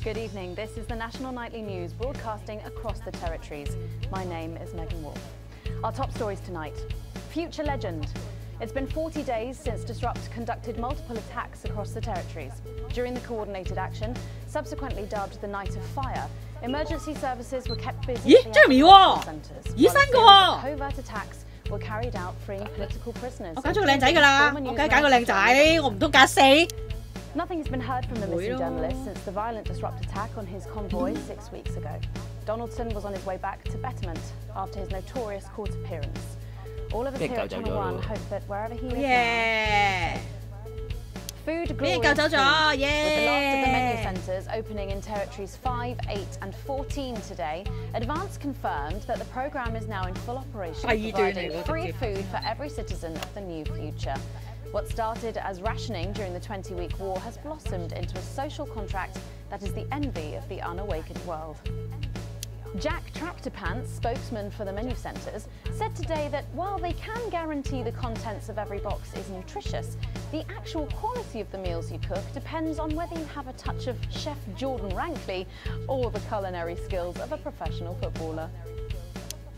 Speaker 16: Good evening. This is the National Nightly News broadcasting across the territories. My name is Megan Wolf. Our top stories tonight. Future legend. It's been 40 days since Disrupt conducted multiple attacks across the territories. During the coordinated action, subsequently dubbed the Night of Fire, emergency services were kept busy at the centres. Covert attacks were carried out freeing political prisoners.
Speaker 8: 我揀咗個靚仔㗎啦，我梗係揀個靚仔，我唔通揀4。
Speaker 16: Nothing has been heard from the missing journalist since the violent Disrupt attack on his convoy 6 weeks ago. Donaldson was on his way back to Betterment after his notorious court appearance. All of us here at Channel 1 hope that wherever he is now, food glory with the last of the menu centres opening in territories 5, 8 and 14 today, Advance confirmed that the programme is now in full operation, providing free food for every citizen of the new future. What started as rationing during the 20-week war has blossomed into a social contract that is the envy of the unawakened world. Jack Tractorpants, spokesman for the menu centres, said today that while they can guarantee the contents of every box is nutritious, the actual quality of the meals you cook depends on whether you have a touch of Chef Jordan Rankley or the culinary skills of a professional footballer.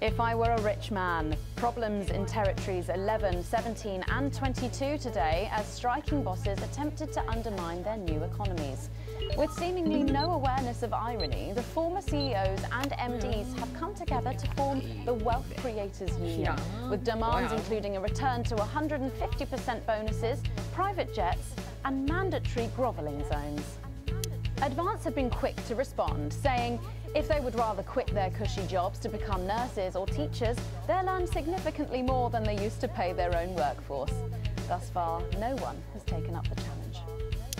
Speaker 16: If I were a rich man, problems in territories 11, 17 and 22 today as striking bosses attempted to undermine their new economies. With seemingly no awareness of irony, the former CEOs and MDs have come together to form the Wealth Creators Union, with demands including a return to 150% bonuses, private jets and mandatory grovelling zones. Advance have been quick to respond, saying if they would rather quit their cushy jobs to become nurses or teachers, they'll earn significantly more than they used to pay their own workforce. Thus far, no one has taken up the challenge.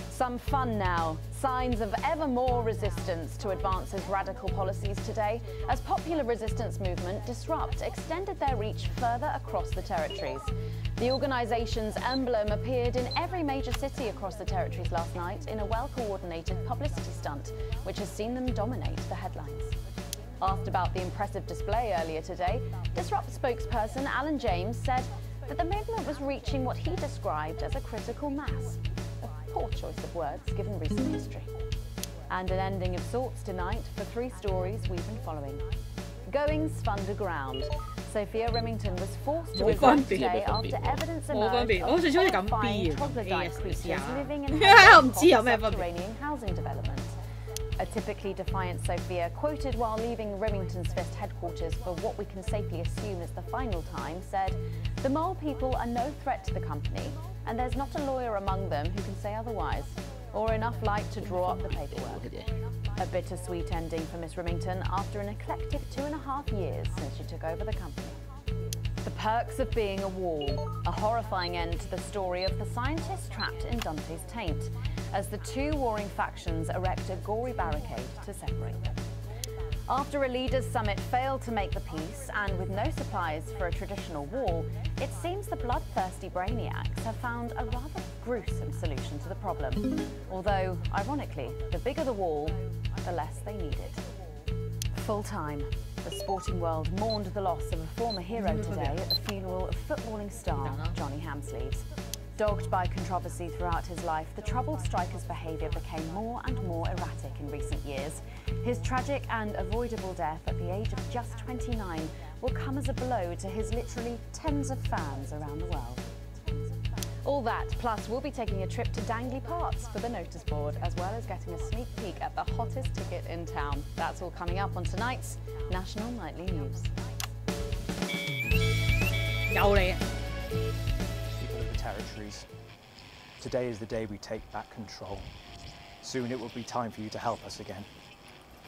Speaker 16: Some fun now. Signs of ever more resistance to Advance's radical policies today as popular resistance movement Disrupt extended their reach further across the territories. The organisation's emblem appeared in every major city across the territories last night in a well-coordinated publicity stunt, which has seen them dominate the headlines. Asked about the impressive display earlier today, Disrupt spokesperson Alan James said that the movement was reaching what he described as a critical mass. Poor choice of words given recent history. And an ending of sorts tonight for 3 stories we've been following. Goings Underground. Sophia Remington was forced to resign today after evidence emerged of horrifying troglodyte creatures living in her subterranean housing development. A typically defiant Sophia, quoted while leaving Remington's Fist headquarters for what we can safely assume is the final time, said, "The mole people are no threat to the company, and there's not a lawyer among them who can say otherwise, or enough light to draw up the paperwork." A bittersweet ending for Miss Remington after an eclectic 2.5 years since she took over the company. The perks of being a wall, a horrifying end to the story of the scientists trapped in Dante's taint, as the two warring factions erect a gory barricade to separate them. After a leaders' summit failed to make the peace, and with no supplies for a traditional wall, it seems the bloodthirsty brainiacs have found a rather gruesome solution to the problem. Although, ironically, the bigger the wall, the less they need it. Full time. The sporting world mourned the loss of a former hero today at the funeral of footballing star Johnny Hamsleeves. Dogged by controversy throughout his life, the troubled striker's behaviour became more and more erratic in recent years. His tragic and avoidable death at the age of just 29 will come as a blow to his literally tens of fans around the world. All that, plus we'll be taking a trip to Dangley Parks for the notice board, as well as getting a sneak peek at the hottest ticket in town. That's all coming up on tonight's National Nightly News.
Speaker 2: People of the territories, today is the day we take back control. Soon it will be time for you to help us again.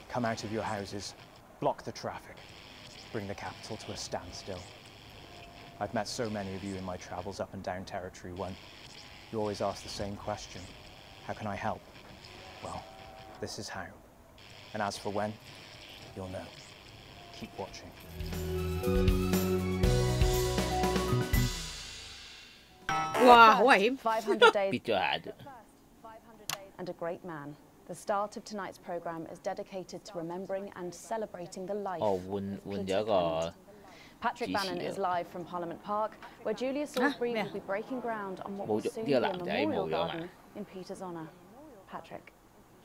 Speaker 2: Come out of your houses, block the traffic, bring the capital to a standstill. I've met so many of you in my travels up and down Territory 1. You always ask the same question. How can I help? Well, this is how. And as for when, you'll know. Keep watching.
Speaker 16: Wow, wait. 500 days. And a great man. The start of tonight's programme is dedicated to remembering and celebrating the life of Patrick Bannon is live from Parliament Park, where Julia Salisbury will be breaking ground on what will soon be a memorial garden in Peter's honour. Patrick.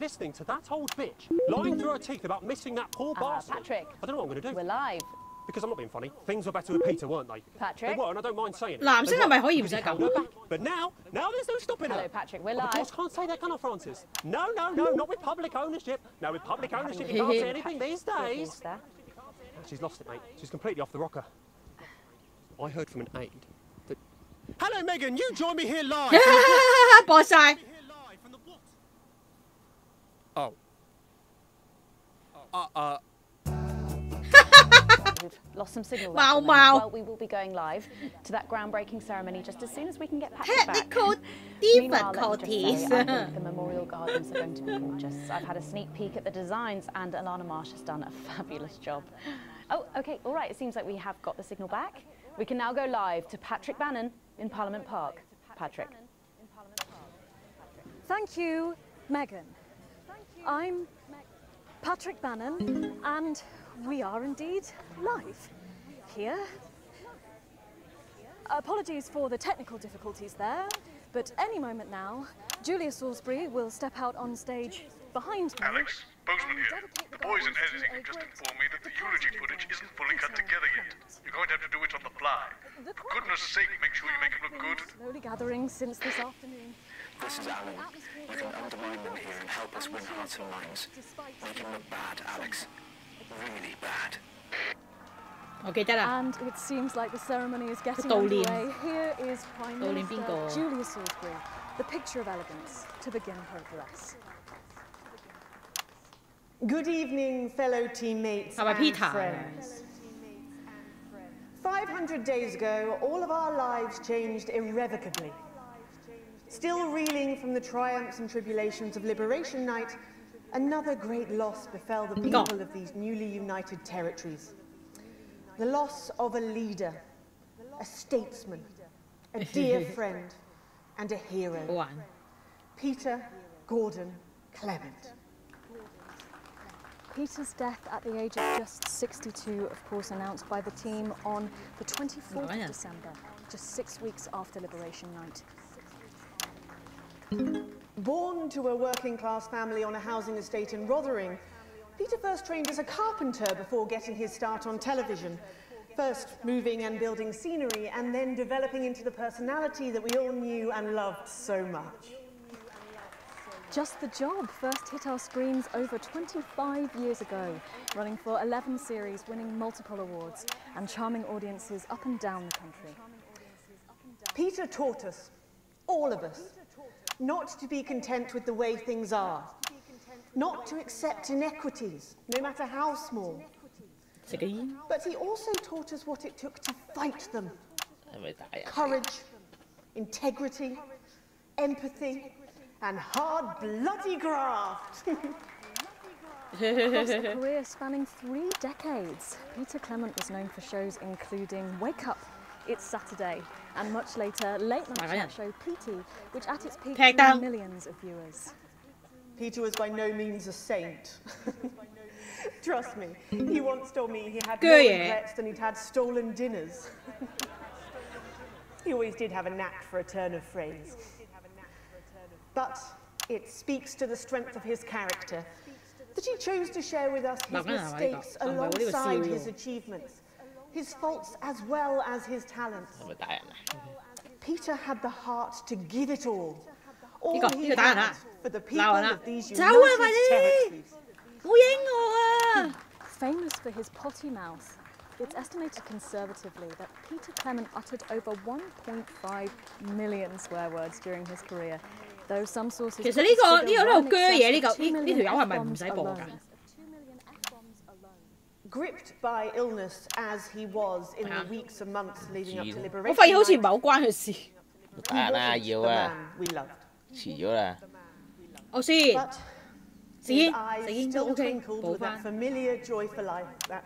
Speaker 13: Listening to that old bitch lying through her teeth about missing that poor bastard.
Speaker 16: Patrick.
Speaker 13: I don't know what I'm going to do.
Speaker 16: We're live.
Speaker 13: Because I'm not being funny. Things were better with Peter, weren't they?
Speaker 16: Patrick.
Speaker 13: They were, and I don't mind saying it.
Speaker 8: 男聲係咪可以唔使
Speaker 13: Because he held her back. But now there's no stopping her.
Speaker 16: Hello, Patrick. We're
Speaker 13: Of
Speaker 16: live.
Speaker 13: course, can't say that, can I, Francis? No, not with public ownership. No, with public ownership, you can't say anything these days. She's lost it, mate. She's completely off the rocker. I heard from an aide that... Hello, Megan. You join me here live.
Speaker 8: Bỏ sai.
Speaker 13: Oh.
Speaker 16: We've lost some signal.
Speaker 8: Wow,
Speaker 16: there.
Speaker 8: wow.
Speaker 16: Well, we will be going live to that groundbreaking ceremony just as soon as we can get Patrick back.
Speaker 8: Technical
Speaker 16: Meanwhile, let me just say, I
Speaker 8: difficulties.
Speaker 16: think the memorial gardens are going to be gorgeous. I've had a sneak peek at the designs, and Alana Marsh has done a fabulous job. Oh, okay, all right. It seems like we have got the signal back. We can now go live to Patrick Bannon in Parliament Park. Patrick.
Speaker 14: Thank you, Megan. I'm Patrick Bannon, and we are indeed live here. Apologies for the technical difficulties there, but any moment now, Julia Salisbury will step out on stage behind me.
Speaker 23: Alex, Bozeman here. The boys in editing have just informed me that the eulogy footage isn't fully cut together yet. You're going to have to do it on the fly. For goodness sake, make sure you make it look good.
Speaker 14: Slowly gathering since this afternoon.
Speaker 1: This is Alan. You can undermine them here and help us win hearts and minds. Make him look bad, Alex. Really bad.
Speaker 14: And it seems like the ceremony is getting underway. Here is Prime Minister Julia Salisbury, the picture of elegance, to begin her address.
Speaker 24: Good evening, fellow teammates and friends. 500 days ago, all of our lives changed irrevocably. Still reeling from the triumphs and tribulations of Liberation Night, another great loss befell the people of these newly united territories. The loss of a leader, a statesman, a dear friend, and a hero. Peter Gordon Clement.
Speaker 14: Peter's death at the age of just 62, of course, announced by the team on the 24th of December, just 6 weeks after Liberation Night.
Speaker 24: Born to a working-class family on a housing estate in Rotherham, Peter first trained as a carpenter before getting his start on television. First moving and building scenery, and then developing into the personality that we all knew and loved so much.
Speaker 14: Just the Job first hit our screens over 25 years ago, running for 11 series, winning multiple awards, and charming audiences up and down the country.
Speaker 24: Peter taught us, all of us, not to be content with the way things are, not to accept inequities, no matter how small. But he also taught us what it took to fight them. Courage, integrity, empathy, and hard, bloody graft.
Speaker 14: Across a career spanning 3 decades, Peter Clement was known for shows including Wake Up, It's Saturday, and much later, late night chat show Petey, which at its peak drew millions of viewers.
Speaker 24: Peter was by no means a saint. Trust me, he once told me he had more regrets than he'd had stolen dinners. He always did have a knack for a turn of phrase. But it speaks to the strength of his character that he chose to share with us his mistakes alongside his achievements, his faults as well as his talents. Peter had the heart to give it all he had for the people of these United Territories.
Speaker 14: Famous for his potty mouth, it's estimated conservatively that Peter Clement uttered over 1.5 million swear words during his career. Though some sources
Speaker 8: 其實呢個喺度鋸嘢呢條友係咪唔使播㗎？
Speaker 24: Gripped by illness as he was in the weeks and months leading up to liberation.
Speaker 8: 我發現好似唔係好關佢事。
Speaker 9: 得啦，要啊，遲咗啦。
Speaker 8: 我先，死已都 OK， 補翻。
Speaker 24: Familiar joy for life, that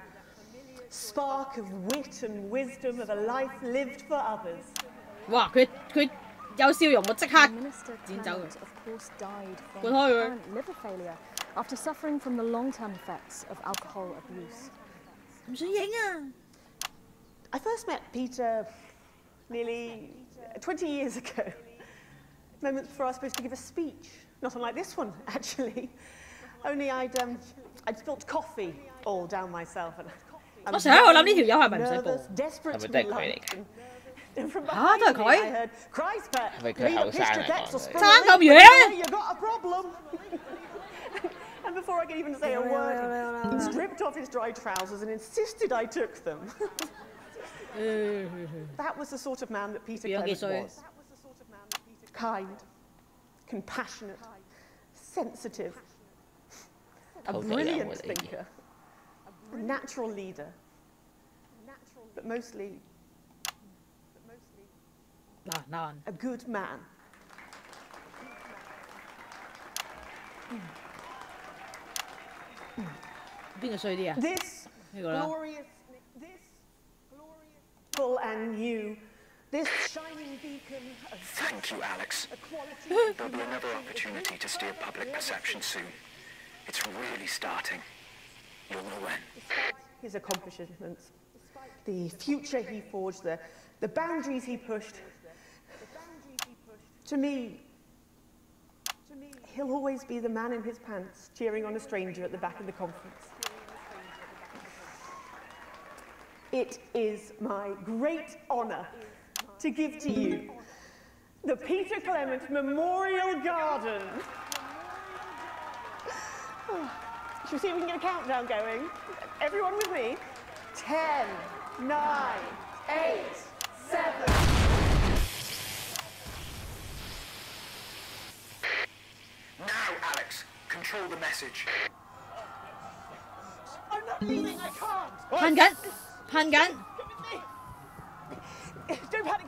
Speaker 24: spark of wit and wisdom of a life lived for others.
Speaker 8: 哇！佢有笑容，我即刻剪走佢，撥開佢。
Speaker 14: liver failure after suffering from the long-term effects of alcohol abuse.
Speaker 8: 唔想影啊！
Speaker 24: I first met Peter nearly 20 years ago. Moments before I was supposed to give a speech, not unlike this one actually. Only I'd spilt coffee all down myself and.
Speaker 8: 我成日喺度諗呢條友係咪唔使播？
Speaker 24: 係
Speaker 9: 咪都係佢嚟㗎？
Speaker 24: 嚇，都係佢。
Speaker 9: 係咪佢後生啊？
Speaker 24: 爭咁遠。You got a problem. And before I could even say a word, he stripped off his dry trousers and insisted I took them. That was the sort of man that Peter Clement was. Kind, compassionate, sensitive, a brilliant thinker, a natural leader, but mostly a good man. This glorious, full and new, this shining beacon of
Speaker 1: Thank you, Alex. There'll be another opportunity to steer public perception soon. It's really starting. You'll know when.
Speaker 24: Despite his accomplishments, the future he forged, the boundaries he pushed, to me, he'll always be the man in his pants cheering on a stranger at the back of the conference. It is my great honour to give to you the Peter Clement Memorial Garden. Should we see if we can get a countdown going? Everyone with me? 10, 9, 8, 7.
Speaker 1: Now, Alex, control the message.
Speaker 24: I'm not leaving, I can't!
Speaker 8: 噴緊，噴緊。
Speaker 24: Don't panic.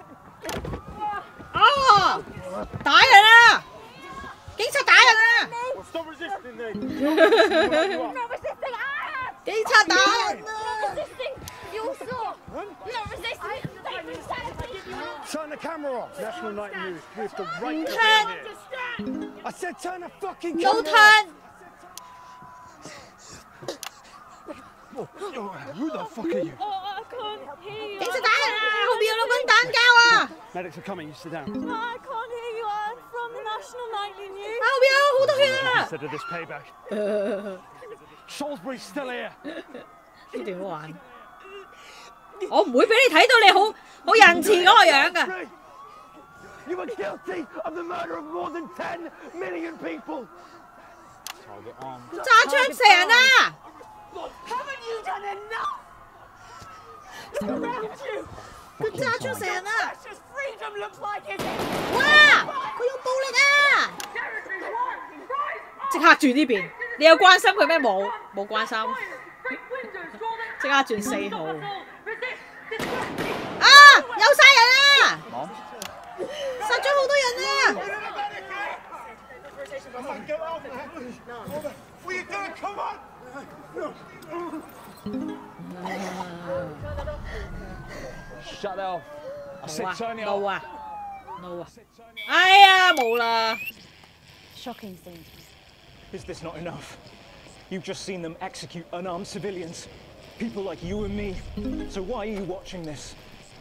Speaker 8: 哦，打人啊！警察打人啊！
Speaker 24: Stop resisting me.
Speaker 11: Not resisting. Ah!
Speaker 8: 警察打人
Speaker 11: Not resisting. You saw. Not resisting.
Speaker 17: Turn the camera off. National Night News. We have the right to be here. I said turn the fucking camera off. Who the fuck are you?
Speaker 11: Oh, I can't hear you.
Speaker 8: 警察打人啊！後邊有兩個人打交啊！
Speaker 17: Medics are coming. You sit down.
Speaker 11: No, I can't hear you. I'm from the National Nightly News.
Speaker 8: 後邊有好多血啊！
Speaker 17: Consider this payback. Salisbury's still here.
Speaker 8: 呢段好玩。我唔會俾你睇到你好仁慈嗰個樣㗎。
Speaker 5: You were guilty of the murder of more than 10 million people.
Speaker 8: 揸槍射人啊
Speaker 4: Haven't you done enough? Around you.
Speaker 8: 佢揸槍射人啊
Speaker 4: Precious freedom looks like it's
Speaker 8: 哇！佢用暴力啊！即刻轉呢邊，你有關心佢咩？冇關心。即刻轉4號。啊！有殺人啊！殺咗好多人啊！
Speaker 5: Will you do it? Come on!
Speaker 12: Shut off. I said turn it off.
Speaker 8: No 啊，no 啊！哎呀，冇啦。
Speaker 16: Shocking scene.
Speaker 2: Is this not enough? You've just seen them execute unarmed civilians, people like you and me. So why are you watching this?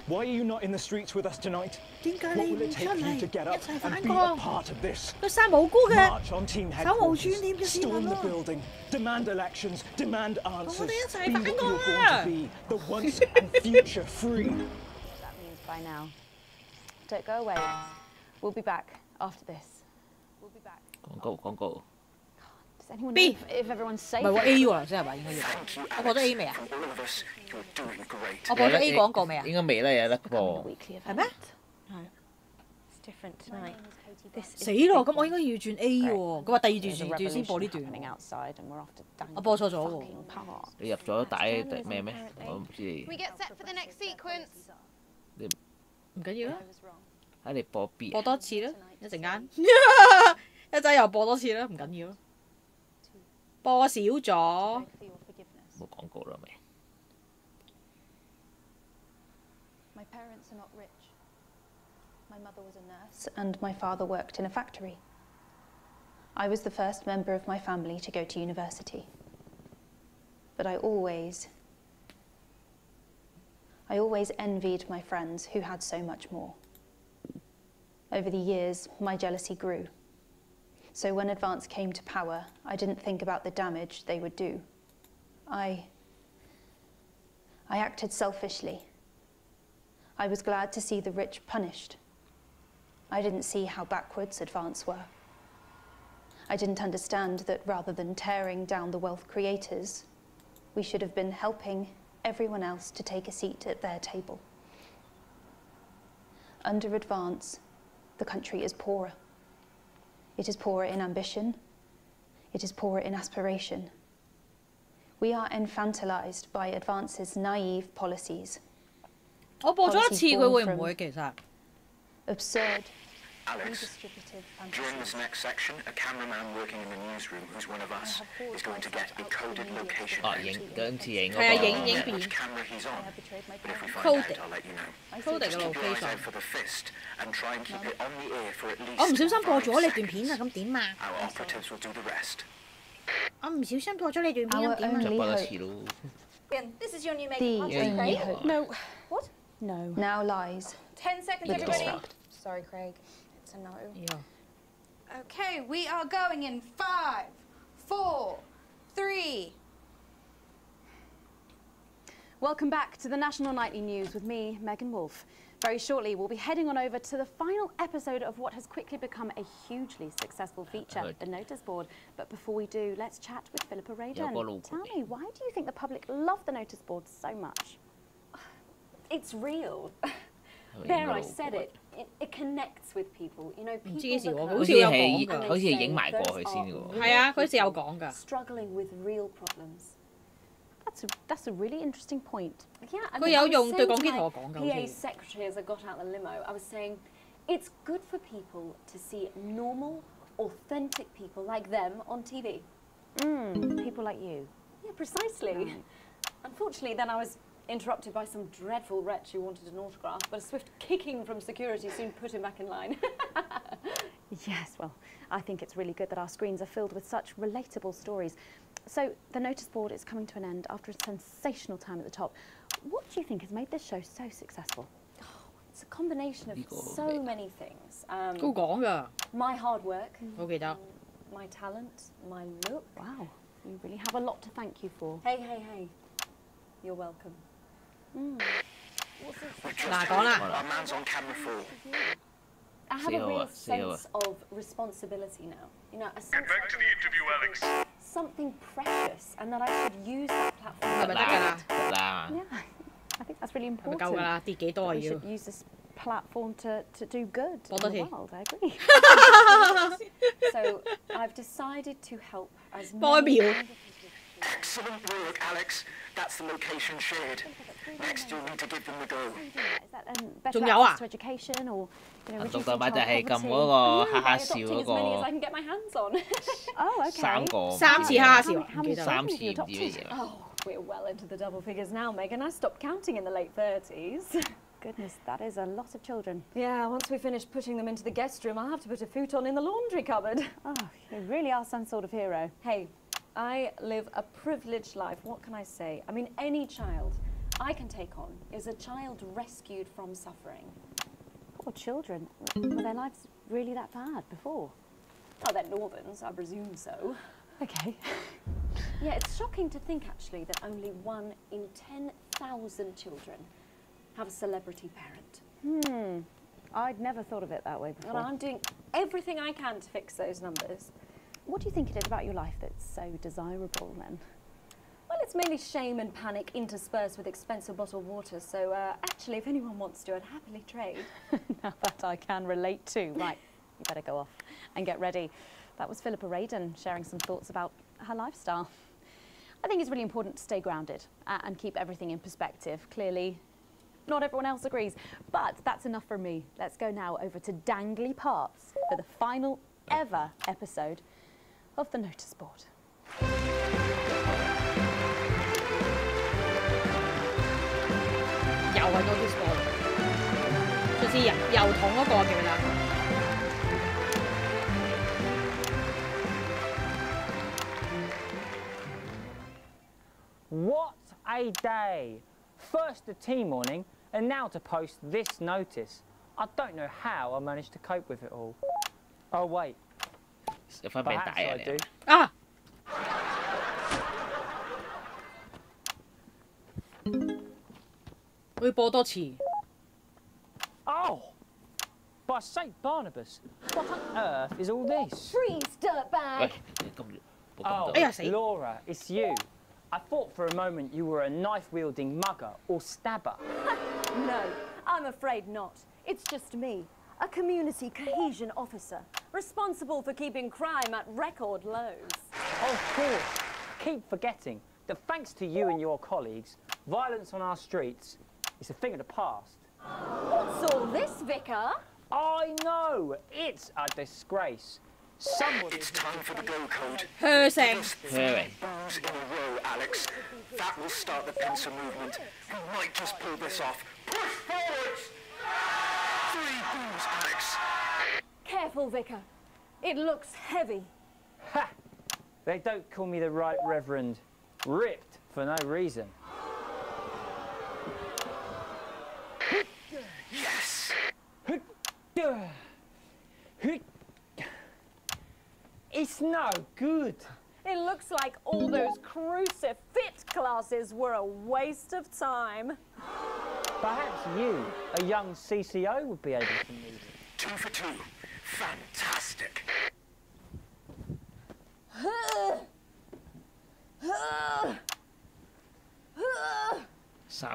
Speaker 2: Why are you not in the streets with us tonight? What will it take for you to get up and be a part of this? March on team headquarters, storm the building, demand elections, demand answers. Be what you're born to be, the once and future free.
Speaker 16: That means by now. Don't go away. We'll be back after this. We'll be back.
Speaker 9: 廣告。
Speaker 16: Does anyone know if everyone's safe?
Speaker 8: 唔係喎 A 喎，真係咪應該要？我播咗 A 未啊？我播咗 A 廣告未啊？
Speaker 9: 應該未啦，有得播。
Speaker 8: 係咩？
Speaker 16: 係。Different tonight.
Speaker 8: 死咯！咁我應該要轉 A 喎。佢話第二段先播呢段。我播錯咗喎。
Speaker 9: 你入咗帶咩咩？我唔知你。
Speaker 11: We get set for the next sequence.
Speaker 9: 你
Speaker 8: 唔緊要啦。
Speaker 9: 喺你播 B。
Speaker 8: 播多次啦，一陣間。一陣又播多次啦，唔緊要。播少咗。
Speaker 9: 冇廣告啦咪。
Speaker 16: My parents are not rich. My mother was a nurse and my father worked in a factory. I was the first member of my family to go to university. But I always envied my friends who had so much more. Over the years, my jealousy grew. So when Advance came to power, I didn't think about the damage they would do. I acted selfishly. I was glad to see the rich punished. I didn't see how backwards Advance were. I didn't understand that rather than tearing down the wealth creators, we should have been helping everyone else to take a seat at their table. Under Advance, the country is poorer. It is poorer in ambition. It is poorer in aspiration. We are infantilized by Advance's naive policies.
Speaker 8: 我播咗一次，佢會唔會其實
Speaker 16: absurd,
Speaker 1: Alex, during this next section, a cameraman working in the newsroom who's one of us is going to get a coded location.
Speaker 9: 影次影嗰個。
Speaker 8: 係啊，影片。
Speaker 1: camera he's on. But if we find out, I'll let you know.
Speaker 8: Coded 嘅
Speaker 1: Keep your eyes
Speaker 8: location。
Speaker 1: out for the fist and try and keep it on the air for at least
Speaker 8: 我唔小心播咗
Speaker 1: 5
Speaker 8: 你段片啊，咁點啊？
Speaker 1: Our operatives will do the rest.
Speaker 8: 我唔小心播咗你段片，咁點啊？
Speaker 9: 再播多次咯。
Speaker 11: This is your new
Speaker 16: the
Speaker 11: makeup
Speaker 16: only
Speaker 11: Craig.
Speaker 16: hope.
Speaker 4: No.
Speaker 11: What?
Speaker 16: No. Now lies
Speaker 11: 10 seconds,
Speaker 16: the
Speaker 11: everybody.
Speaker 16: disrupt.
Speaker 11: Sorry, Craig. It's a no.
Speaker 8: Yeah.
Speaker 11: Okay, we are going in 5, 4, 3.
Speaker 16: Welcome back to the National Nightly News with me, Megan Wolfe. Very shortly, we'll be heading on over to the final episode of what has quickly become a hugely successful feature, The Notice Board. But before we do, let's chat with Philippa Radon. Tell me, why do you think the public love the Notice Board so much?
Speaker 10: It's real. There, I said it. It connects with people. You know, people
Speaker 8: 唔知幾時喎，
Speaker 9: 好似係好似影埋過去先喎。
Speaker 8: 係啊，佢好似有講㗎。
Speaker 10: Struggling with real problems.
Speaker 16: That's a really interesting point.
Speaker 10: Yeah, I
Speaker 8: 佢有用對講機同我講㗎。
Speaker 10: PA secretary as I got out the limo, I was saying, it's good for people to see normal, authentic people like them on TV.
Speaker 16: People like you.
Speaker 10: Yeah, precisely. Unfortunately, then I was interrupted by some dreadful wretch who wanted an autograph, but a swift kicking from security soon put him back in line.
Speaker 16: Yes, well, I think it's really good that our screens are filled with such relatable stories. So, the Notice Board is coming to an end after a sensational time at the top. What do you think has made this show so successful?
Speaker 10: It's a combination of so many things.
Speaker 8: 都講㗎。
Speaker 10: My hard work.
Speaker 8: 我記得。
Speaker 10: My talent, my look.
Speaker 16: Wow, you really have a lot to thank you for.
Speaker 10: Hey, hey, hey. You're welcome.
Speaker 1: Our man's on camera 4.
Speaker 10: I have a real sense of responsibility now. You know, a sense
Speaker 23: Get back to the interview, Alex.
Speaker 10: Something precious, and that I should use that platform.
Speaker 16: Yeah, I think that's really important. We should use this platform to do good in the world. I agree. So I've decided to help as many.
Speaker 1: Excellent work, Alex. That's the location shared. Next, you'll need to give them the go.
Speaker 16: Is that better access to education or reducing child poverty? Adopting as many as I can get my hands on. Oh, okay.
Speaker 8: 3次哈哈笑，唔記得。
Speaker 16: 3次唔知乜嘢。Oh, we're well into the double figures now, Megan. I stopped counting in the late 30s. Goodness, that is a lot of children. Yeah, once we finish putting them into the guest room, I'll have to put a futon in the laundry cupboard. Oh, you really are some sort of hero. Hey, I live a privileged life. What can I say? I mean, any child I can take on is a child rescued from suffering. Poor children. Were their lives really that bad before? Oh, they're Northerns, I presume so. Okay. Yeah, it's shocking to think, actually, that only 1 in 10,000 children have a celebrity parent. I'd never thought of it that way before. And I'm doing everything I can to fix those numbers. What do you think it is about your life that's so desirable, then? Well, it's mainly shame and panic interspersed with expensive bottled water, so actually, if anyone wants to, I'd happily trade. Now that I can relate to. Right, you better go off and get ready. That was Philippa Radin sharing some thoughts about her lifestyle. I think it's really important to stay grounded and keep everything in perspective. Clearly, not everyone else agrees, but that's enough for me. Let's go now over to Dangly Parts for the final ever episode of the notice board.
Speaker 8: 又係 notice board，總之油桶嗰個記唔記得？
Speaker 3: What a day! First the tea morning, and now to post this notice. I don't know how I managed to cope with it all. Oh wait. Perhaps I do.
Speaker 8: Ah! 我要播多次。
Speaker 3: Oh! By St. Barnabas, what on earth is all this?
Speaker 6: Freeze, dirtbag!
Speaker 3: Oh, Laura, it's you. I thought for a moment you were a knife-wielding mugger or stabber.
Speaker 6: No, I'm afraid not. It's just me, a community cohesion officer, responsible for keeping crime at record lows.
Speaker 3: Of course. Keep forgetting that thanks to you and your colleagues, violence on our streets is a thing of the past.
Speaker 6: What's all this, Vicar?
Speaker 3: I know! It's a disgrace. Somebody...
Speaker 1: It's time for the go code.
Speaker 8: Hurting.
Speaker 1: Balls in a row, Alex. That will start the pincer movement. We might just pull this off. Push forwards! 3 balls, Alex.
Speaker 6: Careful, Vicar. It looks heavy.
Speaker 3: Ha! They don't call me the Right Reverend. Ripped for no reason.
Speaker 1: Yes!
Speaker 3: It's no good.
Speaker 6: It looks like all those crucifix classes were a waste of time.
Speaker 3: Perhaps you, a young CCO, would be able to move it.
Speaker 1: 2 for 2. Fantastic.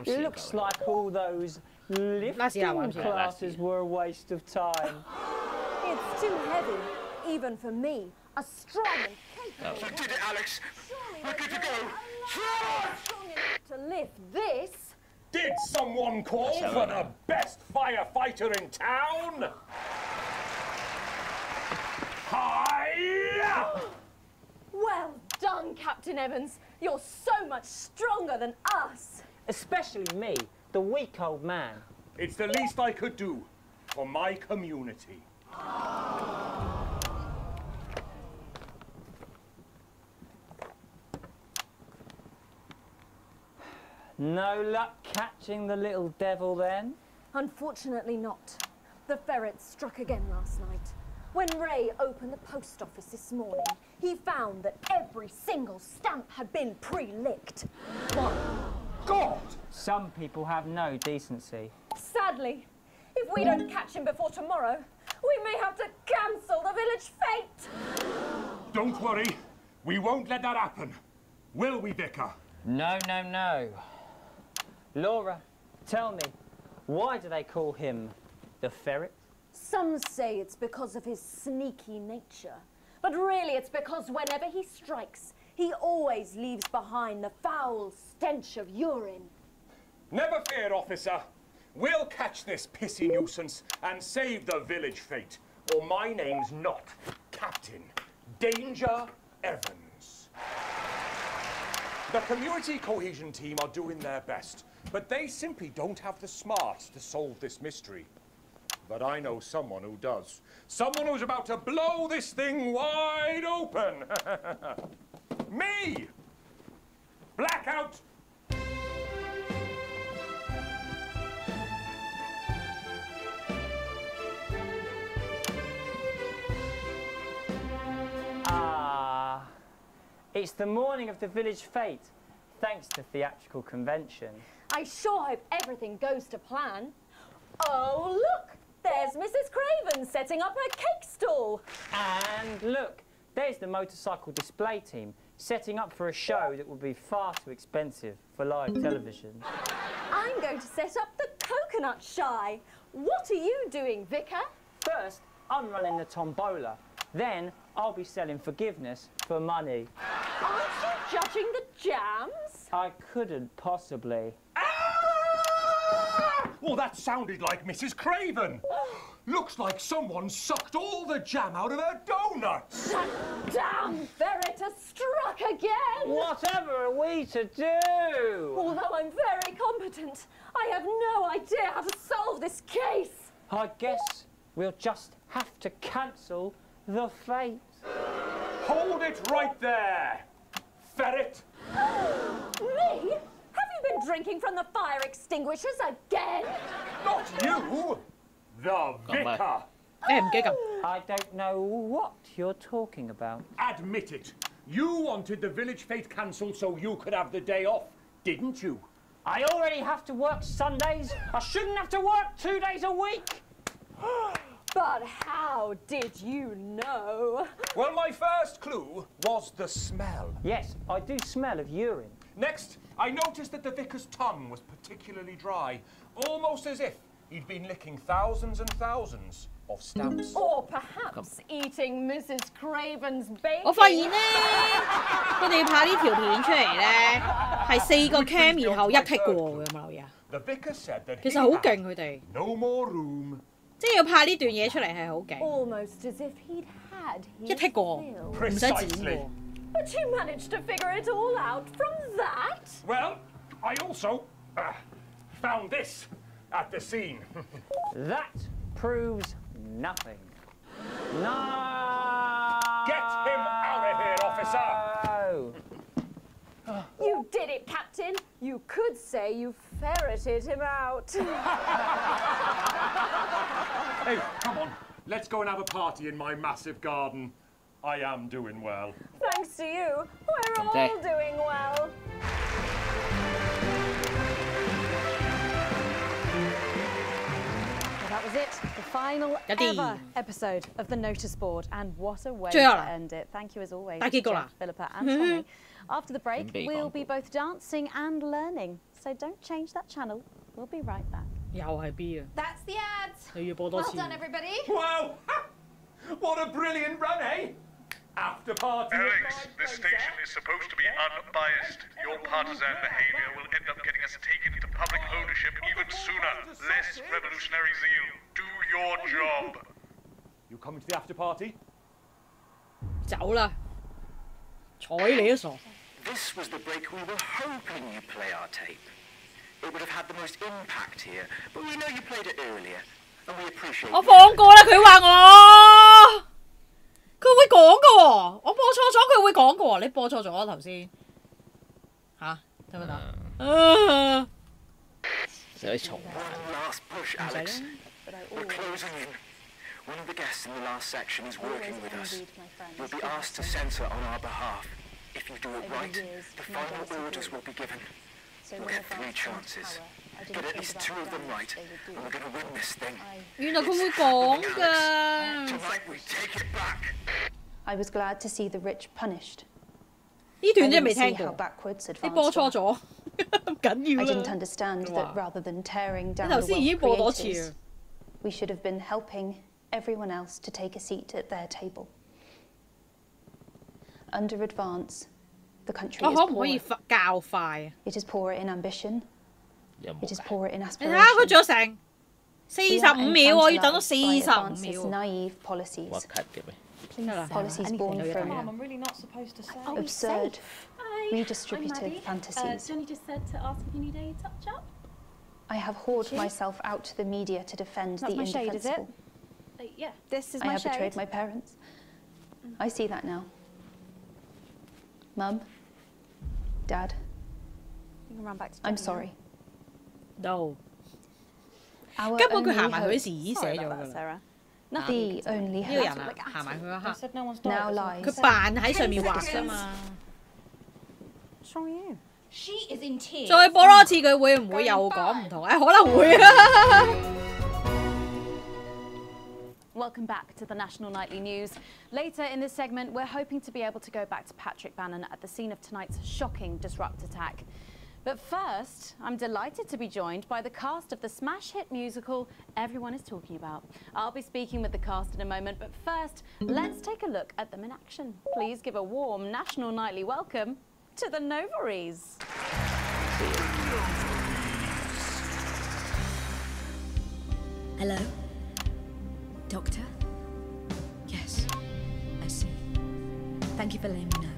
Speaker 3: Looks like all those lifting classes were a waste of time.
Speaker 6: It's too heavy, even for me, a strong and capable.
Speaker 1: You did it, Alex. We're good to go.
Speaker 6: Strong enough to lift this.
Speaker 12: Did someone call for the best firefighter in town? Hi!
Speaker 6: Well done, Captain Evans. You're so much stronger than us.
Speaker 3: Especially me, the weak old man.
Speaker 12: It's the least I could do for my community.
Speaker 3: No luck catching the little devil then?
Speaker 6: Unfortunately not. The ferret struck again last night. When Ray opened the post office this morning, he found that every single stamp had been pre-licked.
Speaker 3: What? God! Some people have no decency.
Speaker 6: Sadly, if we don't catch him before tomorrow,
Speaker 10: We may have to cancel the village fete.
Speaker 12: Don't worry. We won't let that happen. Will we, Vicar?
Speaker 3: No, no, no. Laura, tell me, why do they call him the ferret?
Speaker 6: Some say it's because of his sneaky nature. But really it's because whenever he strikes, he always leaves behind the foul stench of urine.
Speaker 12: Never fear, officer. We'll catch this pissy nuisance and save the village fete. Or my name's not Captain Danger Evans. The community cohesion team are doing their best, but they simply don't have the smarts to solve this mystery. But I know someone who does. Someone who's about to blow this thing wide open. Me! Blackout!
Speaker 3: It's the morning of the village fete, thanks to theatrical convention.
Speaker 6: I sure hope everything goes to plan. Oh, look! There's Mrs. Craven setting up her cake stall.
Speaker 3: And look, there's the motorcycle display team setting up for a show that will be far too expensive for live television.
Speaker 6: I'm going to set up the coconut shy. What are you doing, Vicar?
Speaker 3: First, I'm running the tombola. Then, I'll be selling forgiveness for money.
Speaker 6: Aren't you judging the jams?
Speaker 3: I couldn't possibly.
Speaker 12: Well, that sounded like Mrs. Craven. Looks like someone sucked all the jam out of her donuts.
Speaker 6: That damn ferret has struck again.
Speaker 3: Whatever are we to do?
Speaker 6: Although I'm very competent, I have no idea how to solve this case.
Speaker 3: I guess we'll just have to cancel the fete.
Speaker 12: Hold it right there, ferret.
Speaker 6: Me? Have you been drinking from the fire extinguishers again?
Speaker 12: Not you, the vicar.
Speaker 3: I don't know what you're talking about.
Speaker 12: Admit it. You wanted the village fete cancelled so you could have the day off, didn't you?
Speaker 3: I already have to work Sundays. I shouldn't have to work 2 days a week.
Speaker 6: But how did you know?
Speaker 12: Well, my first clue was the smell.
Speaker 3: Yes, I do smell of urine.
Speaker 12: Next, I noticed that the vicar's tongue was particularly dry, almost as if he'd been licking thousands and thousands of stamps.
Speaker 6: Or perhaps eating Mrs. Craven's bacon.
Speaker 8: 我發現咧，佢哋拍呢條片出嚟咧，係4個 cam 然後一 take 過嘅，有冇留意啊？
Speaker 12: The vicar said that
Speaker 8: 其實好勁佢哋。
Speaker 12: No more room.
Speaker 8: 即係要拍呢段嘢出嚟係好勁。
Speaker 6: Almost as if he'd had his
Speaker 8: 一 take 過，唔使剪喎。
Speaker 6: But you managed to figure it all out from that?
Speaker 12: Well, I also found this at the scene.
Speaker 3: That proves nothing. No!
Speaker 12: Get him out of here, officer!
Speaker 6: You did it, Captain. You could say you ferreted him out.
Speaker 12: Hey, come on. Let's go and have a party in my massive garden. I am doing well.
Speaker 6: Thanks to you, we're all doing well.
Speaker 16: That was it, the final ever episode of the notice board, and what a way to end it. Thank you as always, Jeff, Philippa and Tommy. After the break, we'll be both dancing and learning, so don't change that channel. We'll be right back.
Speaker 11: That's the ads.
Speaker 8: Well
Speaker 11: done, everybody.
Speaker 12: Wow! What a brilliant run, eh? After party.
Speaker 23: Alex, this station is supposed to be unbiased. Your partisan behavior will end up getting us taken into public ownership even sooner. Less revolutionary zeal. Do your job.
Speaker 12: You coming to the after party?
Speaker 8: 走啦，睬你都傻。
Speaker 1: This was the break we were hoping you'd play our tape. It would have had the most impact here, but we know you played it earlier, and we appreciate.
Speaker 8: 我放過啦，佢話我，佢會講㗎喎，我播錯咗，佢會講㗎喎，你播錯咗頭先，嚇得唔得？
Speaker 9: 使重。
Speaker 1: One last push, Alex. We're closing in. One of the guests in the last section is working with us. You'll be asked to censor on our behalf. If you do it right, the final orders will be given. You'll get 3 chances. But at least 2 of them right, and we're going to win this thing.
Speaker 8: 原來佢會講㗎。
Speaker 1: Tonight we take it back.
Speaker 16: I was glad to see the rich punished.
Speaker 8: 呢段真係未聽
Speaker 16: how
Speaker 8: 過，
Speaker 16: backwards
Speaker 8: 啲播錯咗，唔緊要
Speaker 16: I
Speaker 8: 啦。
Speaker 16: didn't understand that rather than tearing down
Speaker 8: 你頭
Speaker 16: the
Speaker 8: 先已經
Speaker 16: wealth
Speaker 8: 播多
Speaker 16: creators,
Speaker 8: 次。
Speaker 16: we should have been helping everyone else to take a seat at their table. Under advance, the country
Speaker 8: 我
Speaker 16: is
Speaker 8: 可唔可以
Speaker 16: poorer.
Speaker 8: 較快啊？
Speaker 16: It is poorer in ambition. It is poorer in
Speaker 8: 你
Speaker 16: aspiration.
Speaker 8: 睇下佢仲有成
Speaker 16: We are
Speaker 8: 45秒喎，要等到
Speaker 16: infantilized by
Speaker 8: 45
Speaker 16: advances,
Speaker 8: 秒。
Speaker 16: naive policies.
Speaker 9: 我 cut 嘅咩？
Speaker 16: Policies born from
Speaker 10: I'm really not supposed to say.
Speaker 16: absurd,
Speaker 11: Hi,
Speaker 16: redistributive
Speaker 11: I'm Maddie.
Speaker 16: fantasies.
Speaker 11: Johnny just said to ask if you need a touch-up.
Speaker 16: I have hoarded myself out to the media to defend
Speaker 11: That's
Speaker 16: the
Speaker 11: my shade, is it?
Speaker 16: indefensible.
Speaker 11: Yeah. This is
Speaker 16: I
Speaker 11: my
Speaker 16: have
Speaker 11: shade.
Speaker 16: betrayed my parents. I see that now. Mum, Dad,
Speaker 11: You can run back to
Speaker 16: I'm
Speaker 11: Jenny now.
Speaker 16: sorry.
Speaker 8: No.
Speaker 16: Our
Speaker 8: 根本佢
Speaker 16: only
Speaker 8: 行埋佢
Speaker 16: hope-
Speaker 8: 時已經寫咗㗎啦。
Speaker 16: The only
Speaker 8: 呢個人
Speaker 16: hope
Speaker 8: 啊，行埋佢嗰刻
Speaker 16: now lies.
Speaker 8: 佢扮喺上面畫啫嘛。
Speaker 10: What's wrong with you?
Speaker 11: She is in tears.
Speaker 8: 再播多次佢會唔會又講唔同？誒，可能會啊。
Speaker 16: Welcome back to the National Nightly News. Later in this segment, we're hoping to be able to go back to Patrick Bannon at the scene of tonight's shocking disrupt attack. But first, I'm delighted to be joined by the cast of the smash hit musical everyone is talking about. I'll be speaking with the cast in a moment, but first, let's take a look at them in action. Please give a warm National Nightly welcome to the Novaries.
Speaker 22: Hello? Doctor? Yes, I see. Thank you for letting me know.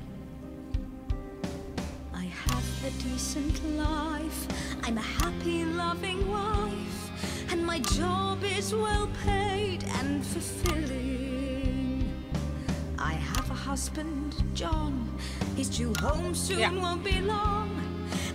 Speaker 22: I have a decent life. I'm a happy, loving wife. And my job is well paid and fulfilling. I have a husband, John. He's due home soon, won't be long.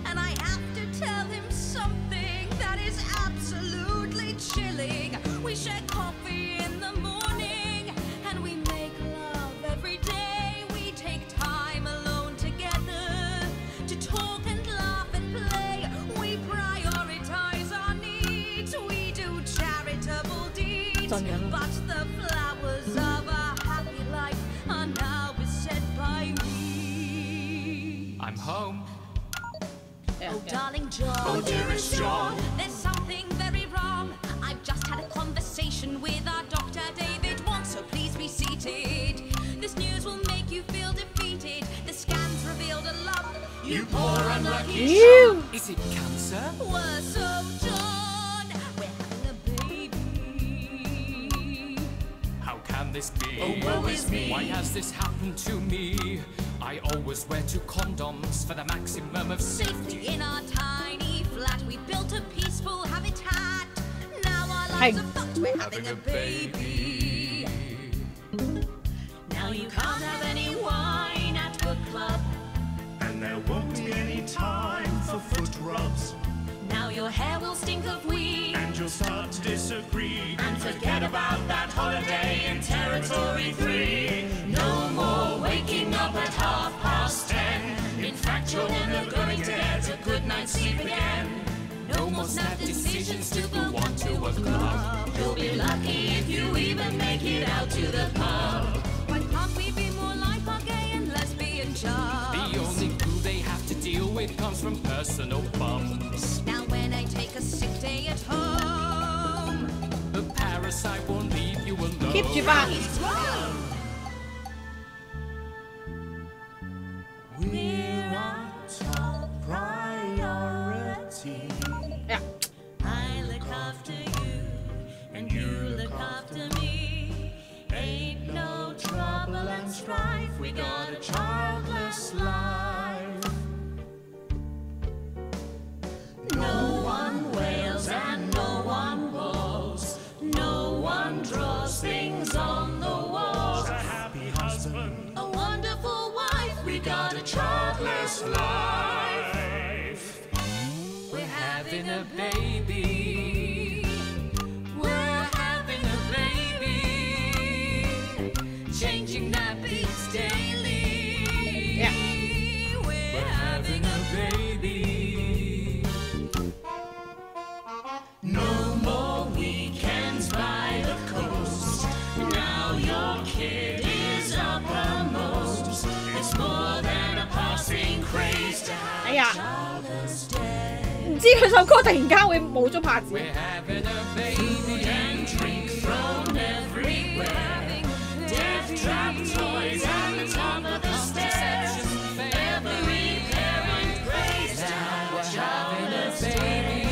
Speaker 22: And I have to tell him something that is absolutely chilling. We share coffee in the morning, and we make love every day. We take time alone together to talk and laugh and play. We prioritize our needs. We do charitable deeds. But the flowers of a happy life are now beset by weeds.
Speaker 7: I'm home.
Speaker 22: Oh, darling John.
Speaker 7: Oh, dearest John.
Speaker 22: There's something very wrong. I've just had a conversation with our doctor, David Wong, so please be seated. This news will make you feel defeated. The scans revealed a lump.
Speaker 7: You poor unlucky
Speaker 22: Ew.
Speaker 7: John. Is it cancer?
Speaker 22: Worse, oh, John. We're having a baby.
Speaker 7: How can this be?
Speaker 22: Oh, woe is me.
Speaker 7: Why has this happened to me? I always wear 2 condoms for the maximum of
Speaker 22: Safety in our tiny flat. We built a peaceful habitat. Now our lives are fucked. We're having a baby. Now you can't have any wine at book club.
Speaker 7: And there won't be any time for foot rubs.
Speaker 22: Now your hair will stink of weed.
Speaker 7: And you'll start to disagree. And forget about that holiday in Territory 3. No more waking up at 10:30. In fact, you're never going to get a good night's sleep again.
Speaker 22: No more snap decisions to go on to a club. You'll be lucky if you even make it out to the pub. Why can't we be more like our gay and lesbian chums?
Speaker 7: The only glue they have to deal with comes from personal bums.
Speaker 22: Now when I take a sick day at home,
Speaker 7: The parasite won't leave you alone.
Speaker 8: Keep you back.
Speaker 22: We're our top priority.
Speaker 8: Yeah.
Speaker 22: I look after you, and you look after me. Ain't no trouble and strife. We got a childless life. No one wails and no one woes. No one draws things on the walls.
Speaker 7: A happy husband.
Speaker 22: A wonderful wife. We got a childless life.
Speaker 7: We're having a baby.
Speaker 22: We're having a baby. Changing nappies daily.
Speaker 7: We're having a baby. your kid is uppermost. It's more than a passing craze to have a childless day.
Speaker 8: 唔知佢首歌突然間會冇咗拍子。
Speaker 7: We're having a baby and drink thrown everywhere. Death trap toys at the top of the stairs. Every parent prays down. We're having a baby.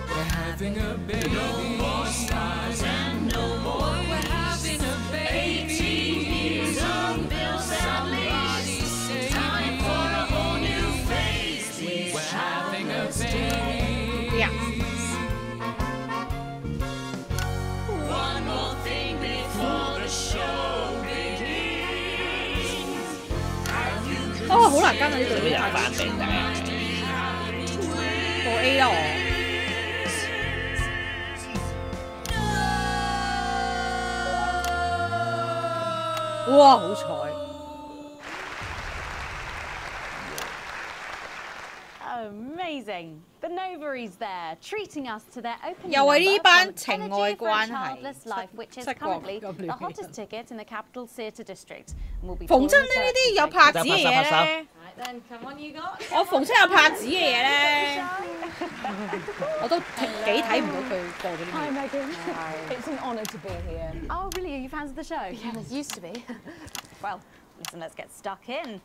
Speaker 7: We're having a baby. No more stars and no more. We're having a baby. 18 years on bills and leaves. Time for a whole new phase. We're having a baby.
Speaker 8: Yeah.
Speaker 7: One more thing before the show begins. Have you
Speaker 8: 哦，好難跟啊呢度啲
Speaker 9: 版本大家。
Speaker 8: 播 A 啦我。哇！好彩。
Speaker 10: Amazing! The Nova is there, treating us to their opening
Speaker 8: 又係呢班
Speaker 10: number
Speaker 8: 情
Speaker 10: from
Speaker 8: 愛
Speaker 10: Elegy for a
Speaker 8: 關係
Speaker 10: Childless Life, which is
Speaker 8: 七個
Speaker 10: currently
Speaker 8: 咁
Speaker 10: the
Speaker 8: 亂
Speaker 10: hottest ticket in the capital theatre district. We'll be
Speaker 8: 逢親
Speaker 10: touring
Speaker 8: 呢
Speaker 10: the
Speaker 8: 啲有拍子嘅嘢咧，
Speaker 10: Right then, come on, you got.
Speaker 8: 我逢親有拍子嘅嘢咧，我都幾睇唔到佢播嗰啲
Speaker 10: Hi,
Speaker 8: 嘢。
Speaker 10: Megan. It's an honour to be here. Oh, really? Are you fans of the show?
Speaker 11: Yeah, it used to be.
Speaker 10: Well, listen, let's get stuck in.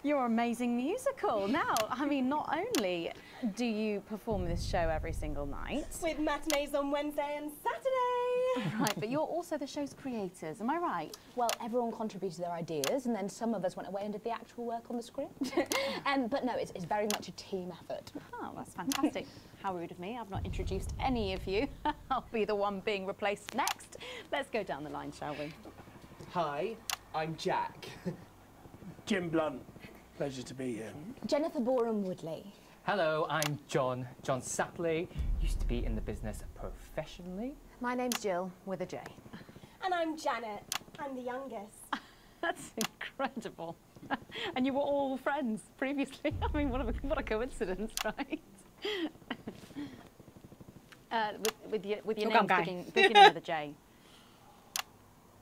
Speaker 10: Your amazing musical. Now, I mean, not only do you perform this show every single night,
Speaker 15: with matinees on Wednesday and Saturday.
Speaker 10: Right, but you're also the show's creators, am I right?
Speaker 16: Well, everyone contributed their ideas, and then some of us went away and did the actual work on the script. But no, it's very much a team effort.
Speaker 10: Oh, that's fantastic. How rude of me. I've not introduced any of you. I'll be the one being replaced next. Let's go down the line, shall we?
Speaker 18: Hi, I'm Jack.
Speaker 5: Jim Blunt. Pleasure to be here.
Speaker 16: Jennifer Boreham-Woodley.
Speaker 18: Hello, I'm John Sapley. Used to be in the business professionally.
Speaker 16: My name's Jill, with a J.
Speaker 15: And I'm Janet. I'm the youngest.
Speaker 10: That's incredible. And you were all friends previously. I mean, what a coincidence, right? With your names beginning with a J.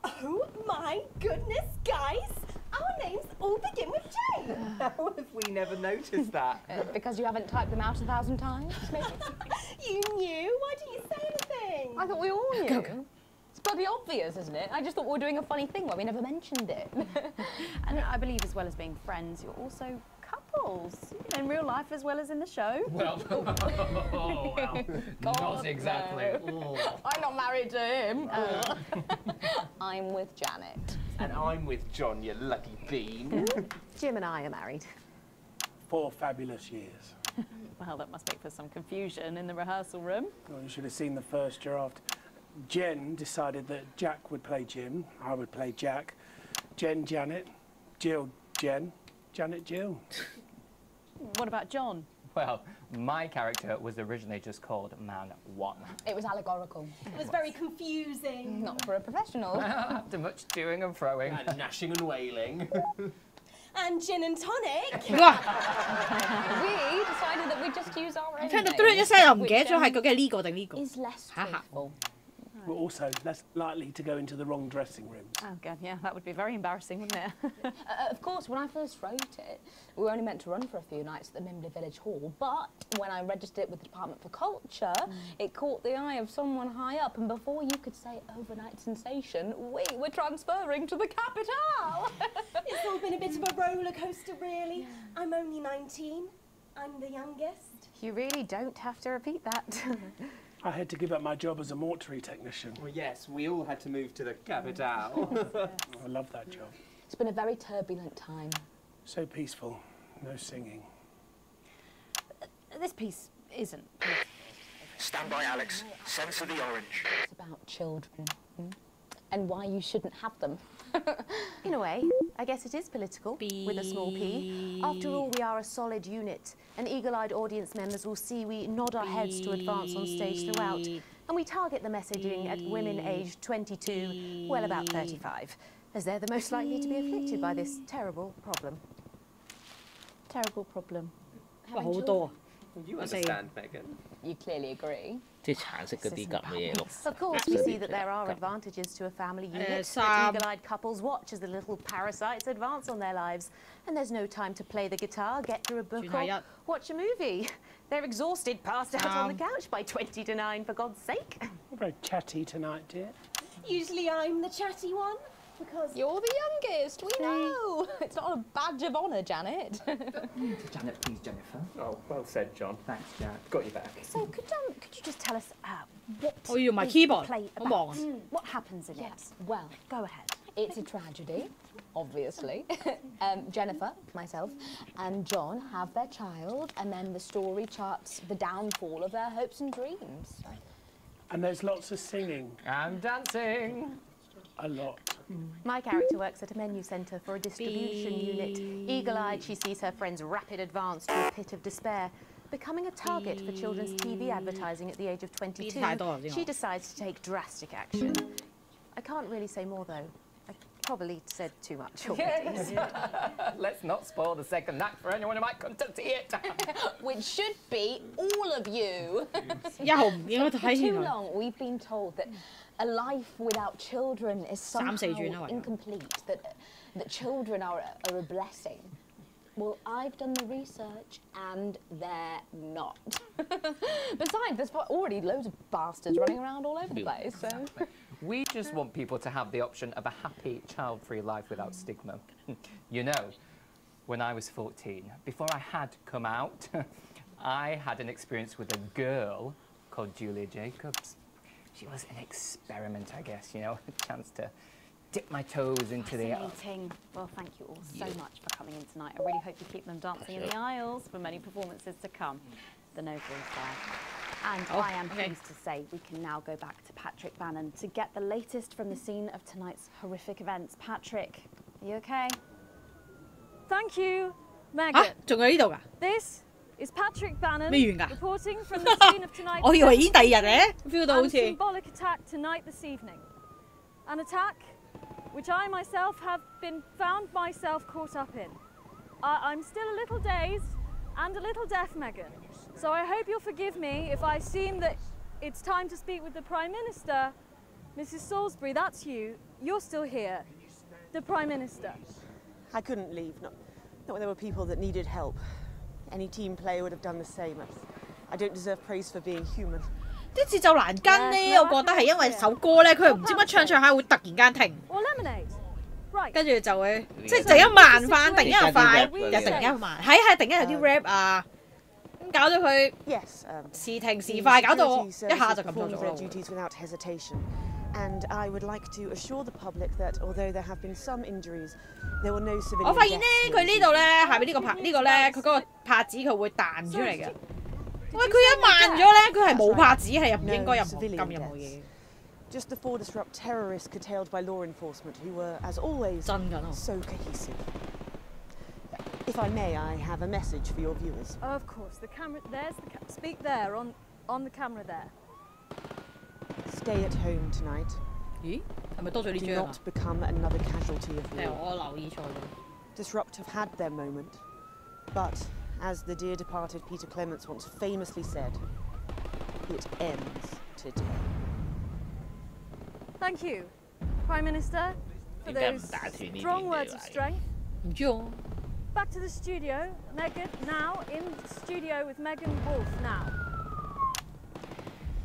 Speaker 15: Oh my goodness, guys! Our names all begin with J.
Speaker 18: How have we never noticed that?
Speaker 16: Because you haven't typed them out 1,000 times, maybe?
Speaker 15: You knew? Why didn't you say anything?
Speaker 16: I thought we all knew. It's bloody obvious, isn't it? I just thought we were doing a funny thing where we never mentioned it.
Speaker 10: And I believe as well as being friends, you're also couples, in real life as well as in the show.
Speaker 18: Well, not exactly.
Speaker 16: I'm not married to him. I'm with Janet.
Speaker 18: And I'm with John, you lucky bean.
Speaker 16: Jim and I are married.
Speaker 5: 4 fabulous years.
Speaker 10: Well, that must make for some confusion in the rehearsal room.
Speaker 5: Well, you should have seen the first draft. Jen decided that Jack would play Jim, I would play Jack. Jen, Janet, Jill, Jen, Janet, Jill.
Speaker 10: What about John?
Speaker 18: Well, my character was originally just called Man 1.
Speaker 16: It was allegorical.
Speaker 15: It was very confusing.
Speaker 16: Not for a professional.
Speaker 18: After much toing and froing. And gnashing and wailing.
Speaker 15: And gin and tonic.
Speaker 16: We decided that we'd just use our own
Speaker 8: 聽到嘟一聲又唔記得咗係究竟係呢個定呢個。
Speaker 16: Is less truthful.
Speaker 5: We're also less likely to go into the wrong dressing rooms.
Speaker 10: Oh, God, yeah, that would be very embarrassing, wouldn't it?
Speaker 16: Of course, when I first wrote it, we were only meant to run for a few nights at the Mimbley Village Hall, but when I registered it with the Department for Culture, it caught the eye of someone high up, and before you could say overnight sensation, we were transferring to the capital.
Speaker 15: It's all been a bit of a roller coaster, really. I'm only 19. I'm the youngest.
Speaker 10: You really don't have to repeat that.
Speaker 5: I had to give up my job as a mortuary technician.
Speaker 18: Well, yes, we all had to move to the capital.
Speaker 5: I love that job.
Speaker 16: It's been a very turbulent time.
Speaker 5: So peaceful, no singing.
Speaker 10: This piece isn't.
Speaker 1: Stand by, Alex. Censor the orange.
Speaker 16: It's about children and why you shouldn't have them. In a way, I guess it is political, with a small p. After all, we are a solid unit, and eagle-eyed audience members will see we nod our heads to advance on stage throughout, and we target the messaging at women aged 22, well, about 35, as they're the most likely to be afflicted by this terrible problem.
Speaker 10: Terrible problem.
Speaker 8: Having children.
Speaker 18: You understand, Megan.
Speaker 13: You clearly agree.
Speaker 9: 即係橙色嗰啲咁嘅嘢咯。
Speaker 16: Of course, we see that there are advantages to a family unit that eagle-eyed couples watch as the little parasites advance on their lives. And there's no time to play the guitar, get through a book, or watch a movie. They're exhausted, passed out on the couch by 20 to 9, for God's sake.
Speaker 5: You're very chatty tonight, dear.
Speaker 15: Usually I'm the chatty one. Because
Speaker 13: you're the youngest, we know. It's not a badge of honour, Janet.
Speaker 18: Janet, please, Jennifer. Oh, well said, John. Thanks, Jack. Got your back.
Speaker 16: So could you just tell us what
Speaker 8: my
Speaker 16: is
Speaker 8: keyboard.
Speaker 16: the play about? What happens in it?
Speaker 13: Well,
Speaker 16: go ahead.
Speaker 13: It's a tragedy, obviously. Jennifer, myself, and John have their child, and then the story charts the downfall of their hopes and dreams.
Speaker 5: And there's lots of singing.
Speaker 18: And dancing.
Speaker 5: A lot.
Speaker 16: My character works at a menu centre for a distribution unit. Eagle-eyed, she sees her friend's rapid advance to a pit of despair. Becoming a target for children's TV advertising at the age of 22, she decides to take drastic action. I can't really say more, though. I probably said too much already.
Speaker 18: Let's not spoil the second act for anyone who might come to see it.
Speaker 13: Which should be all of you.
Speaker 8: For
Speaker 13: too long, we've been told that a life without children is somehow incomplete, that children are a blessing. Well, I've done the research and they're not. Besides, there's already loads of bastards running around all over the place, so...
Speaker 18: We just want people to have the option of a happy, child-free life without stigma. You know, when I was 14, before I had come out, I had an experience with a girl called Julia Jacobs. She was an experiment, I guess, you know, a chance to dip my toes into the...
Speaker 16: Fascinating. Well, thank you all so much for coming in tonight. I really hope you keep them dancing in the aisles for many performances to come. The novel is there. And I am pleased to say we can now go back to Patrick Bannon to get the latest from the scene of tonight's horrific events. Patrick, are you okay?
Speaker 14: Thank you, Megan. This is Patrick Bannon reporting from the scene of tonight's symbolic attack tonight this evening. An attack which I myself have found myself caught up in. I'm still a little dazed and a little deaf, Megan. So I hope you'll forgive me if I seem that it's time to speak with the Prime Minister. Mrs. Salisbury, that's you. You're still here. The Prime Minister.
Speaker 4: I couldn't leave, not when there were people that needed help. Any team player would have done the same. I don't deserve praise for being human.
Speaker 8: 啲節奏難跟咧，我覺得係因為首歌咧，佢唔知乜唱下會突然間停，跟住就會即係突然間慢翻，突然間又快，又突然間慢，係突然間有啲 rap 啊，咁搞到佢時停時快，搞到我一下就撳錯咗咯。
Speaker 4: And I would like to assure the public that although there have been some injuries, there were no civilian deaths.
Speaker 8: 我發現咧，佢呢度咧下邊呢個拍呢個咧，佢嗰個拍子佢會彈出嚟嘅。喂，佢一慢咗咧，佢係冇拍子，係唔應該撳任何嘢。
Speaker 4: Just the four disrupt terrorists curtailed by law enforcement, who were, as always, so cohesive. If I may, I have a message for your viewers.
Speaker 14: Of course, the camera. There's the speak there on the camera there.
Speaker 4: Stay at home tonight. Do not become another casualty of war. Disrupt have had their moment, but as the dear departed Peter Clements once famously said, it ends today.
Speaker 14: Thank you, Prime Minister, for those strong words of strength. Back to the studio, Megan, now in the studio with Megan Wolf now.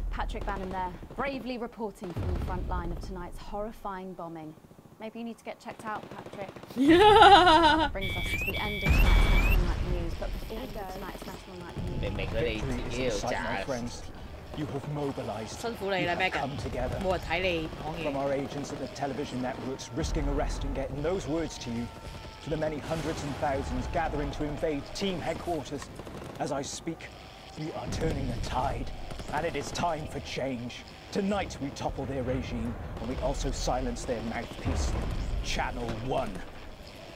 Speaker 16: Patrick Bannon there, bravely reporting from the front line of tonight's horrifying bombing. Maybe you need to get checked out, Patrick. That brings us to the end of tonight's National Night News, but before we go, tonight's National Night News.
Speaker 2: My friends, you have mobilised. You have come together. From our agents at the television networks, risking arrest and getting those words to you, to the many hundreds and thousands gathering to invade team headquarters. As I speak, we are turning the tide. And it is time for change. Tonight we topple their regime, and we also silence their mouthpiece. Channel 1.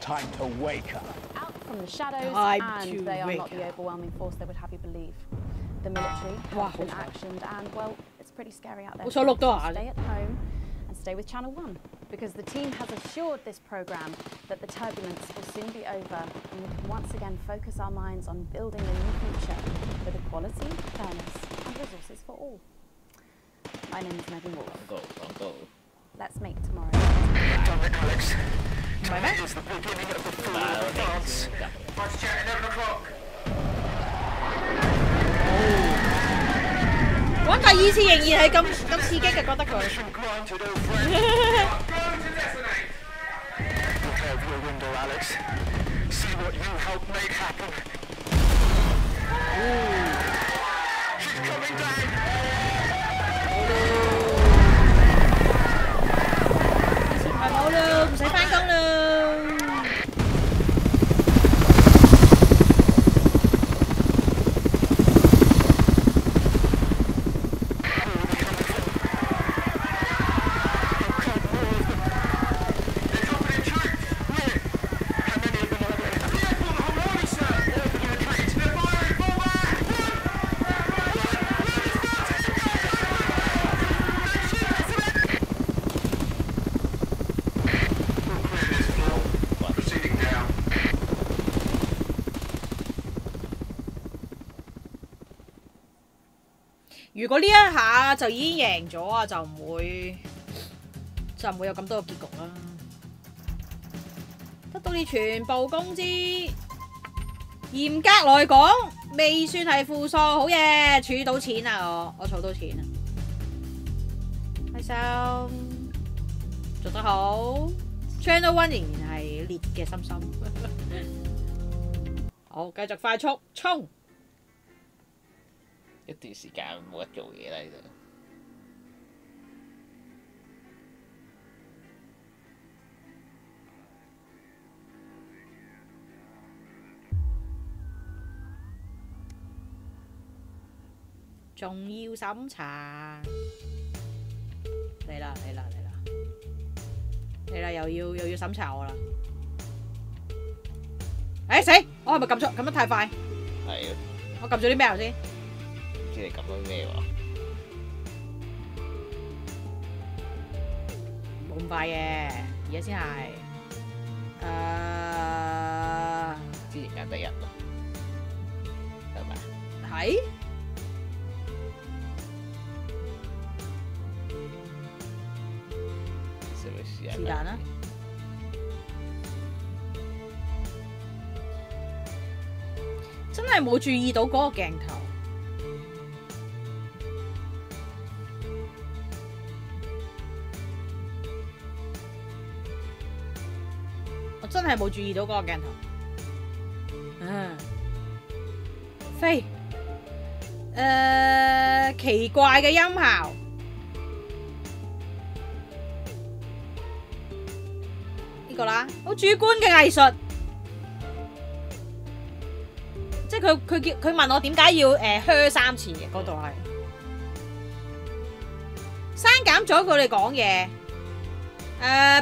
Speaker 2: Time to wake up.
Speaker 16: Out from the shadows, and they are not the overwhelming force they would have you believe. The military have been actioned, and well, it's pretty scary out there. So stay at home and stay with Channel 1. because the team has assured this program that the turbulence will soon be over and we can once again focus our minds on building a new future with equality, fairness and resources for all. My name is Megan Wolf. Let's make tomorrow.
Speaker 1: Damn it, Alex. Tonight is the beginning of the full dance. Vice Chair, 11 o'clock.
Speaker 8: 玩第二次仍然係咁刺激嘅，覺得佢。
Speaker 1: Look out your window, Alex. See what you helped make happen. She's coming down.
Speaker 8: 係冇啦，唔使返工啦。如果呢一下就已經贏咗啊，就唔會有咁多個結局啦。得到你全部工資，嚴格來講未算係負數，好嘢，儲到錢啊！我儲到錢啊！開心，做得好 ，Channel One 仍然係烈嘅心心。好，繼續快速衝！
Speaker 9: 一段時間冇得做嘢啦，呢度。
Speaker 8: 仲要審查，嚟啦嚟啦嚟啦嚟啦！又要審查我啦！死！我係咪撳得太快？
Speaker 9: 係啊。
Speaker 8: 我撳咗啲咩頭先？
Speaker 9: 唔知你撳咗咩喎？
Speaker 8: 冇咁快嘅，而家先係。
Speaker 9: 之前揀第一咯，係咪？
Speaker 8: 係。是但啦。真係冇注意到嗰個鏡頭。我真係冇注意到嗰個鏡頭。飛。奇怪嘅音效。呢個啦，好主觀嘅藝術。即係佢問我點解要噓3次嘅嗰度係刪減咗佢哋講嘢。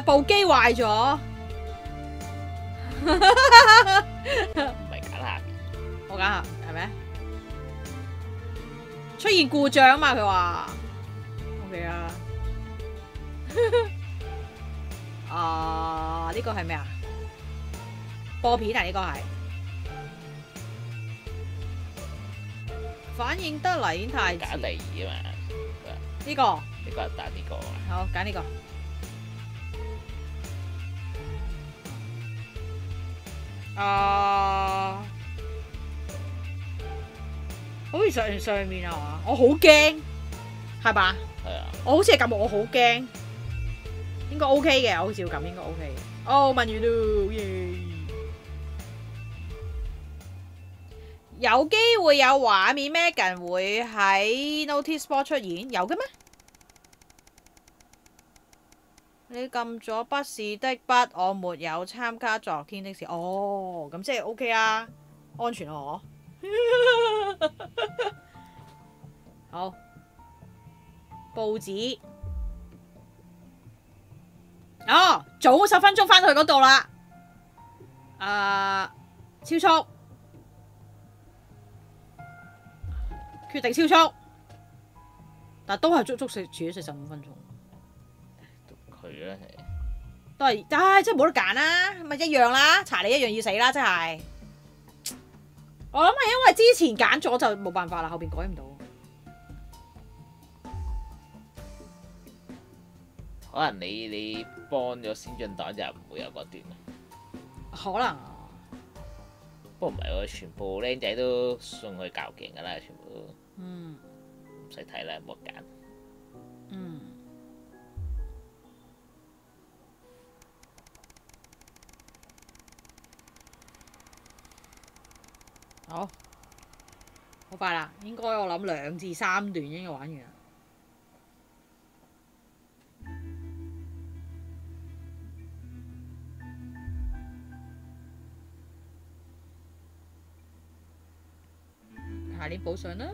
Speaker 8: 部機壞咗。
Speaker 9: 唔係揀下邊，
Speaker 8: 我揀下係咪？出現故障啊嘛，佢話。OK 啊。呢個係咩啊？播片啊，呢個係。反應得嚟已經太遲。
Speaker 9: 揀第2啊嘛。
Speaker 8: 呢個。
Speaker 9: 呢個係揀呢個啊。
Speaker 8: 好，揀呢個。好似上面啊嘛，我好驚，係嘛？
Speaker 9: 係啊。
Speaker 8: 我好似係撳我好驚，應該 OK 嘅，我好似要撳應該 OK 嘅。哦，問完咯，耶！有機會有畫面 Megan 會喺 Notice Board 出現，有嘅咩？你撳咗不是的筆，我沒有參加昨天的事。哦，咁即係 OK 啊，安全啊我。好，報紙。哦，早10分鐘返去嗰度啦。超速，決定超速，但都係足足遲咗45分鐘。
Speaker 9: 佢咧
Speaker 8: 都係，唉，真係冇得揀啦，咪一樣啦，查理一樣要死啦，真係。我諗係因為之前揀咗就冇辦法啦，後邊改唔到。
Speaker 9: 可能你幫咗先進黨就唔會有嗰段。
Speaker 8: 可能。
Speaker 9: 不過唔係喎，全部僆仔都送去教勁㗎啦，全部都。唔使睇啦，冇得揀。
Speaker 8: 好，好快啦，應該我諗2至3段應該玩完啦。下年補上啦。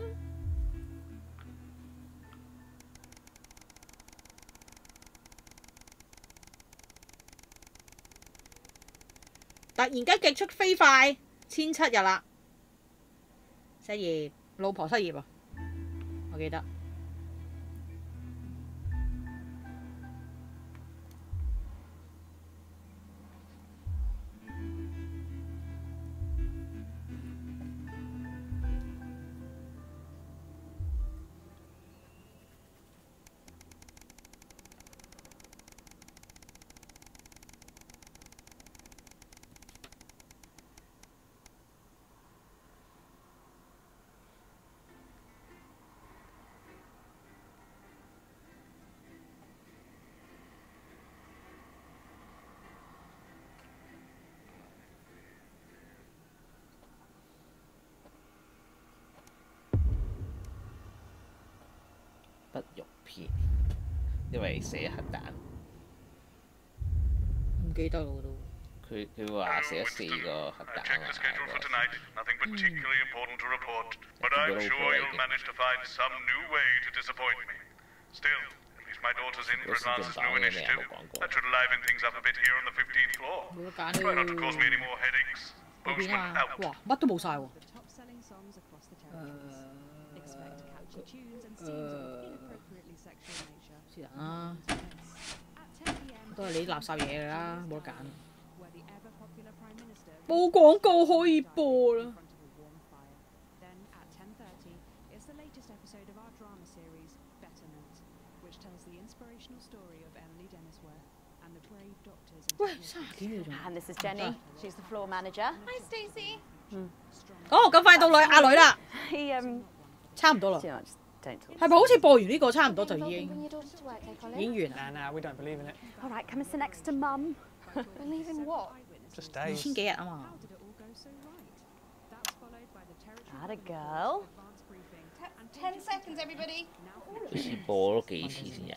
Speaker 8: 突然間極速飛快，1007日啦。失業，老婆失業啊！我記得。
Speaker 9: 不肉片，因為寫核彈。
Speaker 8: 唔記得咯都。
Speaker 9: 佢話寫咗4個核彈啊嘛。
Speaker 23: Nothing particularly important to report, but I'm sure you'll manage to find some new way to disappoint me. Still, at least my daughter's in for Advance's new initiative. That should liven things up a bit here on the 15th floor. Try not to cause me any more headaches. Postman out.
Speaker 8: 哇，乜都冇晒喎。是但啦，都係你垃圾嘢㗎啦，冇得揀。冇廣告可以播啦。喂，30幾秒鐘。
Speaker 16: And this is Jenny. She's the floor manager.
Speaker 11: Hi, Stacey.
Speaker 8: 哦，咁快到阿女啦。差唔多啦。係咪好似播完呢個差唔多就已經完啦
Speaker 2: ？No, we don't believe in it.
Speaker 16: All right, come and sit next to Mum.
Speaker 11: Believe in what?
Speaker 2: Just days.
Speaker 8: 2000幾日啊嘛。
Speaker 16: Atta girl.
Speaker 11: 10 seconds, everybody.
Speaker 9: 好似播咗幾次先有。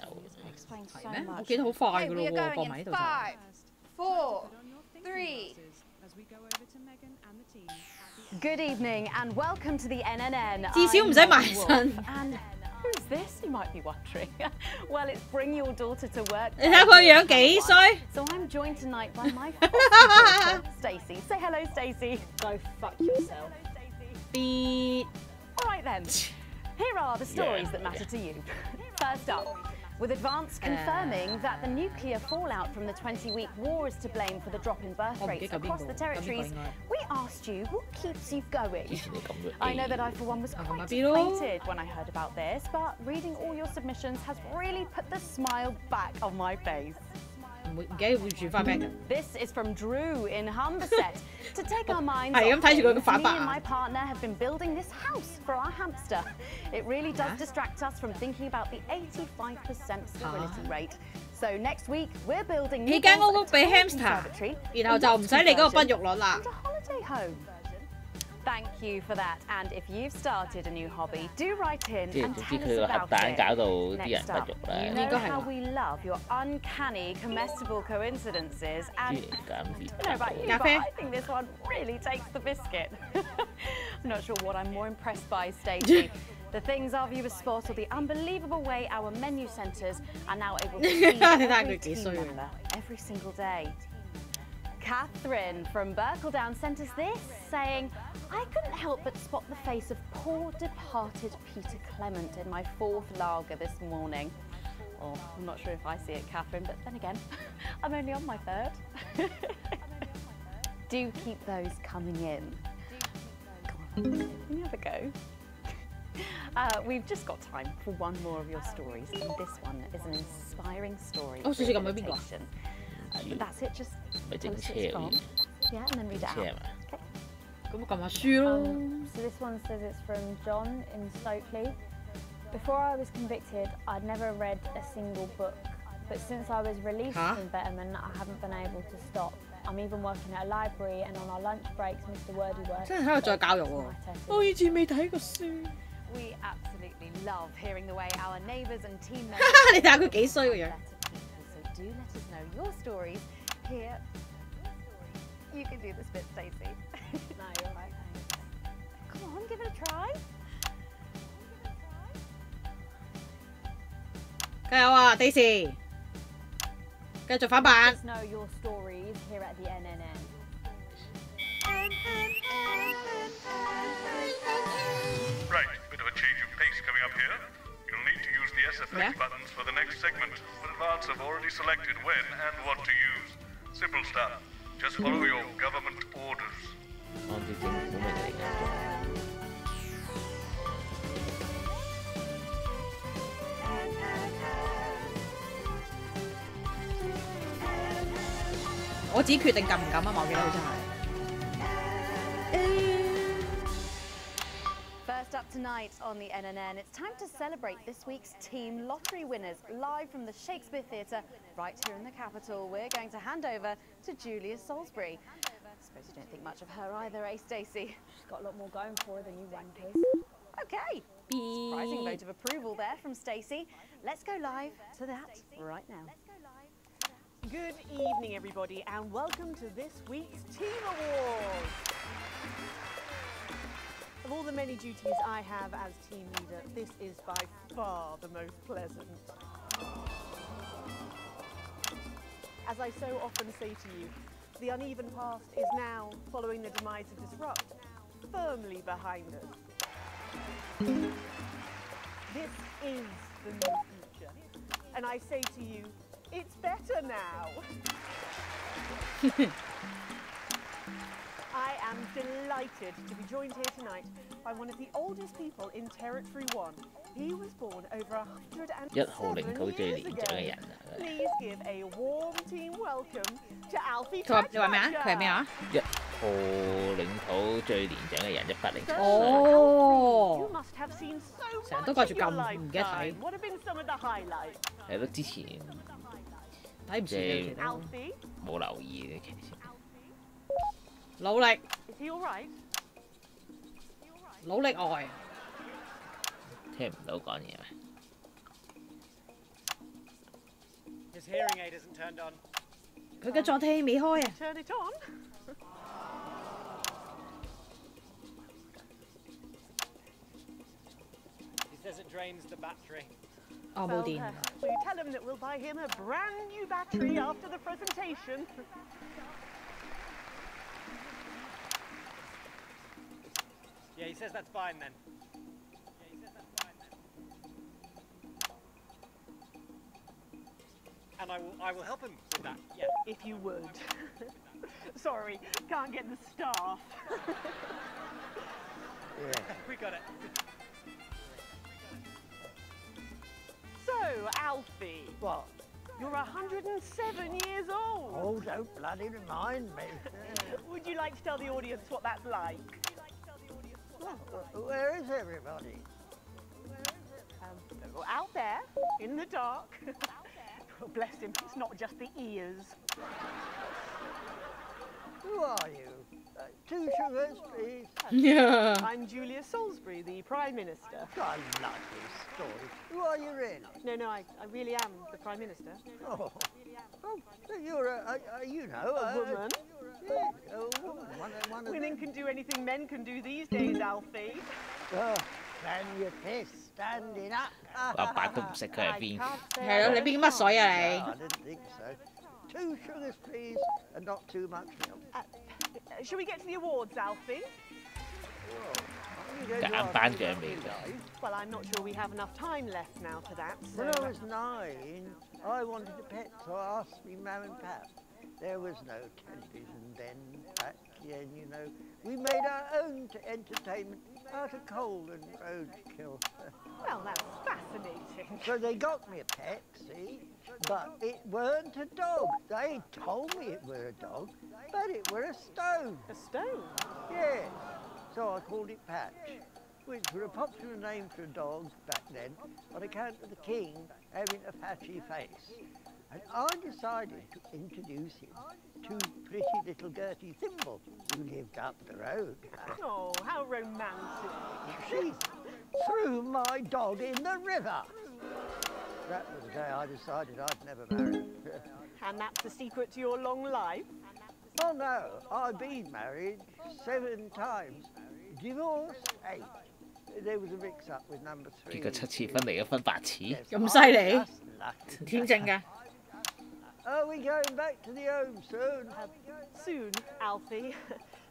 Speaker 8: 係咩？我記得好快㗎咯喎，播埋呢度就。
Speaker 11: 5, 4, 3.
Speaker 16: Good evening and welcome to the NNN.
Speaker 8: 至少唔使埋身。
Speaker 16: And who's this, you might be wondering? Well, it's Bring Your Daughter to Work.
Speaker 8: 你睇下佢樣幾衰。
Speaker 16: So I'm joined tonight by my daughter, Stacey. Say hello, Stacey.
Speaker 15: Go fuck yourself.
Speaker 8: Beep.
Speaker 16: All right then. Here are the stories that matter to you. First up, with Advance confirming that the nuclear fallout from the 20-week war is to blame for the drop in birth rates across the territories, we asked you what keeps you going. I know that I, for one, was quite deflated when I heard about this, but reading all your submissions has really put the smile back on my face. This is from Drew in Humberset. To take our minds off things, me and my partner have been building this house for our hamster. It really does distract us from thinking about the 85% sterility rate. So next week we're building a conservatory, a holiday home. Thank you for that. And if you've started a new hobby, do write in and tell us about it. Next up, you know how we love your uncanny comestible coincidences. And I don't know about you, but I think this one really takes the biscuit. I'm not sure what I'm more impressed by, Stacey. The things our viewers spot or the unbelievable way our menu centres are now able to feed every team member every single day. Catherine from Berkeldown sent us this, saying, I couldn't help but spot the face of poor departed Peter Clement in my 4th lager this morning.
Speaker 10: Or I'm not sure if I see it, Catherine, but then again, I'm only on my third. Do keep those coming in. Come on, can you have a go? We've just got time for one more of your stories, and this one is an inspiring story.
Speaker 8: Oh, so she got maybe got.
Speaker 10: That's it, just tell us it's from. Yeah, and then read it out. Okay. So this one says it's from John in Stokely. Before I was convicted, I'd never read a single book, but since I was released from Betterman, I haven't been able to stop. I'm even working at a library, and on our lunch breaks, Mr. Wordyworth.
Speaker 8: 真係喺度再教育喎！我以前未睇過書。
Speaker 16: We absolutely love hearing the way our neighbours and team members
Speaker 8: 你睇下佢幾衰個樣。
Speaker 16: So do let us know your stories here. You can do this bit, Stacey. No, you're right. Come on, give it a try.
Speaker 8: 加油啊 ，Daisy！ 繼續反版。
Speaker 16: Let us know your stories here at the NNN.
Speaker 19: Right, bit of a change of pace coming up here. You'll need to use the SFX buttons for the next segment, but advance have already selected when and what to use. Simple stuff. Just follow your government orders.
Speaker 8: 我自己決定撳唔撳啊嘛，我記得好似係。
Speaker 16: First up tonight on the NNN, it's time to celebrate this week's team lottery winners live from the Shakespeare Theatre right here in the capital. We're going to hand over to Julia Salisbury. I suppose you don't think much of her either, eh, Stacey? She's got a lot more going for her than you wankers. Okay, surprising vote of approval there from Stacey. Let's go live to that right now.
Speaker 4: Good evening, everybody, and welcome to this week's Team Awards. Of all the many duties I have as team leader, this is by far the most pleasant. As I so often say to you, the uneven past is now, following the demise of Disrupt, firmly behind us. This is the new future, and I say to you, it's better now. I am delighted to be joined here tonight by one of the oldest people in Territory 1. He was born over 107 years ago. Please give a warm team welcome to Alfie Thatcher.
Speaker 8: 佢話咩啊？佢係咩啊？1號領土最年長嘅人107歲。哦。成日都掛住撳，唔記得睇。
Speaker 4: What have been some of the highlights?
Speaker 9: 係咯，之前
Speaker 8: 睇唔住嘅，
Speaker 9: 冇留意嘅劇情。
Speaker 8: 努力，
Speaker 4: Is he all right?
Speaker 8: 努力外，
Speaker 9: 聽唔到講嘢咩
Speaker 20: His hearing aid isn't turned on.
Speaker 8: 佢嘅助聽未開啊
Speaker 4: Turn it on.
Speaker 20: He says it drains the battery.
Speaker 8: 哦，冇電。
Speaker 4: So you tell him that we'll buy him a brand new battery after the presentation.
Speaker 20: Yeah, he says that's fine then. And I will help him with that. Yeah.
Speaker 4: If you would. Sorry, can't get the staff.
Speaker 20: We got it.
Speaker 4: So, Alfie.
Speaker 21: What?
Speaker 4: You're 107 years old.
Speaker 21: Oh, don't bloody remind me.
Speaker 4: Would you like to tell the audience what that's like?
Speaker 21: Well, where is everybody?
Speaker 4: Out there, in the dark. Oh, bless him, it's not just the ears.
Speaker 21: Who are you? 2 sugars, please.
Speaker 8: Yeah.
Speaker 4: I'm Julia Salisbury, the Prime Minister.
Speaker 21: I like this story. Who are you really?
Speaker 4: No, I really am the Prime Minister.
Speaker 21: Oh, so you're
Speaker 4: a woman.
Speaker 21: Yeah, a woman. One of
Speaker 4: Women can do anything men can do these days, Alfie.
Speaker 21: Oh, can you piss standing up?
Speaker 9: 阿伯都唔識佢係邊。
Speaker 8: 係咯，你邊乜水啊你？
Speaker 21: I didn't think so. 2 sugars, please, and not too much milk.
Speaker 4: Shall we get to the awards, Alfie?
Speaker 9: 夾硬頒獎俾佢。
Speaker 4: Well, I'm not sure we have enough time left now for that. So
Speaker 3: when I was 9, I wanted a pet, so I asked me mum and pap. There was no television then, back then, you know. We made our own entertainment out of coal and roadkill.
Speaker 4: Well, that's fascinating.
Speaker 3: So they got me a pet, see? But it weren't a dog. They told me it were a dog, but it were a stone.
Speaker 4: A stone?
Speaker 3: Yes. So I called it Patch, which were a popular name for a dog back then, on account of the king having a patchy face. And I decided to introduce him to pretty little Gertie Thimble, who lived up the road.
Speaker 4: Oh, how romantic.
Speaker 3: She threw my dog in the river. That was the day I decided I'd never marry.
Speaker 4: And that's the secret to your long life?
Speaker 3: Oh no, I've been married 7 times, divorced 8. There was a mix-up with number 3.
Speaker 9: 結果7次分離咗分8次，
Speaker 8: 咁犀利，天正㗎。
Speaker 3: Are we going back to the home soon?
Speaker 4: Soon, Alfie.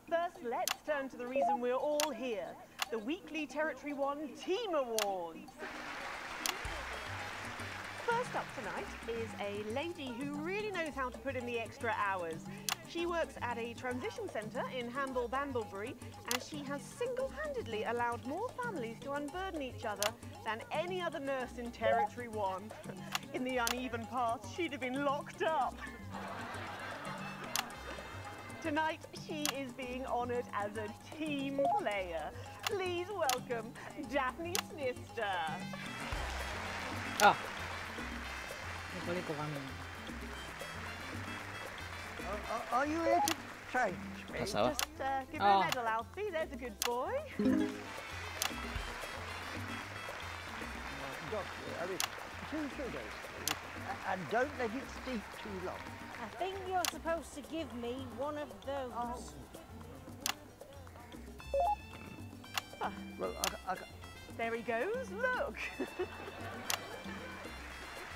Speaker 4: First, let's turn to the reason we're all here, the weekly Territory 1 Team Awards. First up tonight is a lady who really knows how to put in the extra hours. She works at a transition centre in Hamble-Bandlebury, and she has single-handedly allowed more families to unburden each other than any other nurse in Territory 1. In the uneven path, she'd have been locked up. Tonight, she is being honoured as a team player. Please welcome Daphne Snister.
Speaker 8: Oh.
Speaker 3: Are you here to change me?
Speaker 4: Just give her a medal, Alfie. There's a good boy.
Speaker 3: Doctor, I mean, 2 sugars, please. And don't let it steep too long.
Speaker 15: I think you're supposed to give me one of those.
Speaker 3: Oh. Well,
Speaker 4: there he goes. Look.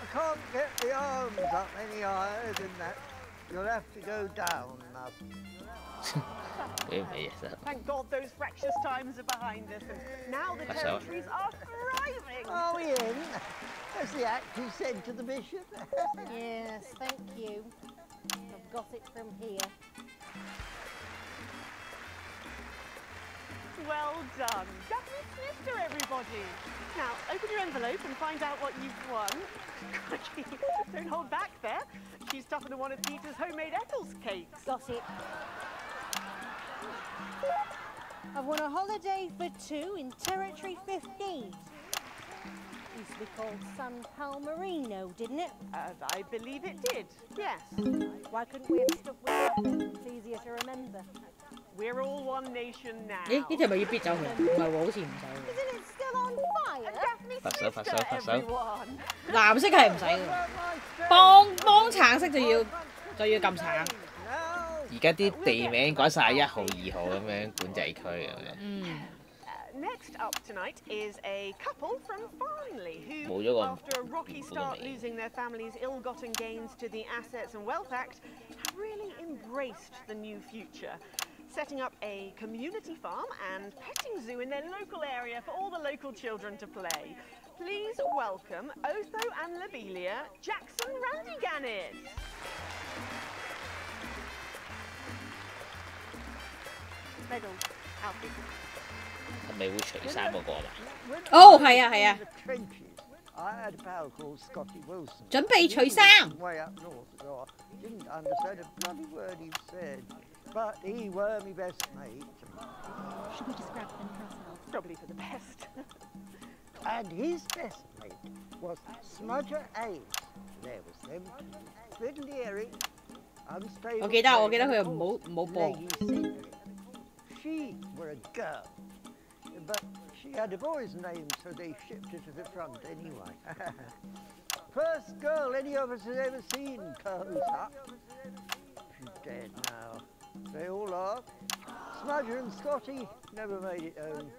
Speaker 3: I can't get the arms up any higher than that. You'll have to go down, love.
Speaker 4: Thank God those fractious times are behind us, and now the territories are thriving.
Speaker 3: Are we in? As the actor said to the bishop.
Speaker 15: Yes, thank you. I've got it from here.
Speaker 4: Well done. Daphne Snister, everybody. Now, open your envelope and find out what you've won. Don't hold back there. She's tougher than one of Peter's homemade Eccles cakes.
Speaker 15: Got it. I've won a holiday for 2 in Territory 15. Used to be called San Palmerino, didn't it?
Speaker 4: I believe it did, yes.
Speaker 15: Why couldn't we have stuff with that? It's easier to remember.
Speaker 4: We're all one nation now.
Speaker 8: 咦？呢條咪要必走佢？唔係喎，好似唔使。
Speaker 15: Isn't it still on fire?
Speaker 4: Daphne
Speaker 9: 發手
Speaker 4: everyone.
Speaker 8: 藍色係唔使嘅，幫橙色就要撳橙。
Speaker 9: 而家啲地名改晒1號、2號咁樣管制區咁樣。
Speaker 4: Next up tonight is a couple from Farnley who, after a rocky start losing their family's ill-gotten gains to the Assets and Wealth Act, have really embraced the new future, setting up a community farm and petting zoo in their local area for all the local children to play. Please welcome Otho and Lobelia, Jackson Randy-Gannett. Medals, Alfie.
Speaker 9: 係咪會除衫嗰個嘛？
Speaker 8: 哦，係啊，係啊。
Speaker 3: I had a pal called Scotty Wilson.
Speaker 8: 準備除衫。
Speaker 3: Way up north, so I didn't understand a bloody word he said, but he were my best mate.
Speaker 15: Should we just grab them for ourselves?
Speaker 4: Probably for the best.
Speaker 3: And his best mate was Smudger Ace. There was them, Fiddly Eric, Unstable.
Speaker 8: 我記得佢又唔好播。
Speaker 3: She were a girl, but she had a boy's name, so they shipped her to the front anyway. First girl any of us has ever seen close up. She's dead now. They all are. Smudger and Scotty never made it home.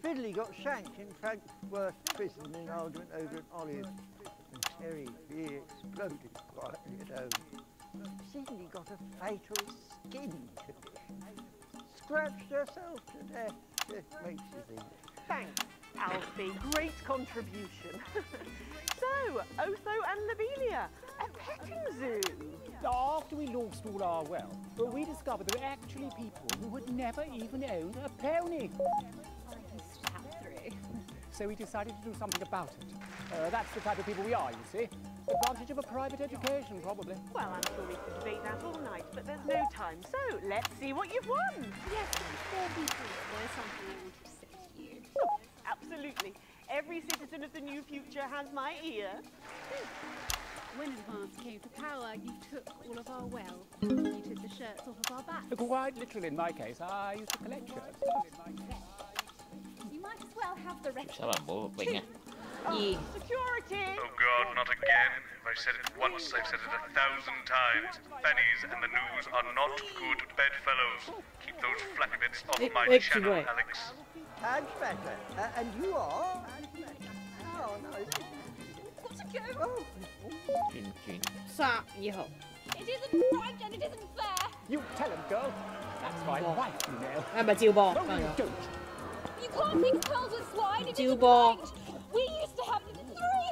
Speaker 3: Fiddly got shanked in Frankworth prison in an argument over an olive. And Terry, he exploded quietly at home. Sidney got a fatal skin condition. Scratched herself to death. Makes you think.
Speaker 4: Thanks, Alfie. Great contribution. So, Otho and Lobelia, a petting zoo.
Speaker 6: After we lost all our wealth, we discovered there were actually people who had never even owned a pony. So we decided to do something about it. That's the type of people we are, you see. Advantage of a private education, probably.
Speaker 4: Well, I'm sure we could debate that all night, but there's no time. So, let's see what you've won.
Speaker 12: Yes, but before we do, there's something I wanted to say to you.
Speaker 4: Oh, absolutely. Every citizen of the new future has my ear.
Speaker 12: When advance came to power, you took all of our wealth. You took the shirts off of our backs.
Speaker 6: Quite literally, in my case, I used to collect shirts.
Speaker 12: You might as well have the rest.
Speaker 4: Security!
Speaker 19: Oh God, not again. If I've said it once, I've said it 1,000 times. Bennies and the news are not good bedfellows. Keep those flappy bits off my channel, Alex.
Speaker 3: And better. And you are? Oh, no.
Speaker 12: Got to go.
Speaker 3: Oh.
Speaker 8: 12號
Speaker 12: It isn't right and it isn't fair.
Speaker 6: You tell him, girl. That's my wife, you know.
Speaker 8: 係咪照播？
Speaker 6: No, you don't.
Speaker 12: You can't mix pearls with swine. It
Speaker 8: 照
Speaker 12: isn't
Speaker 8: 播。
Speaker 12: right. We used to have 3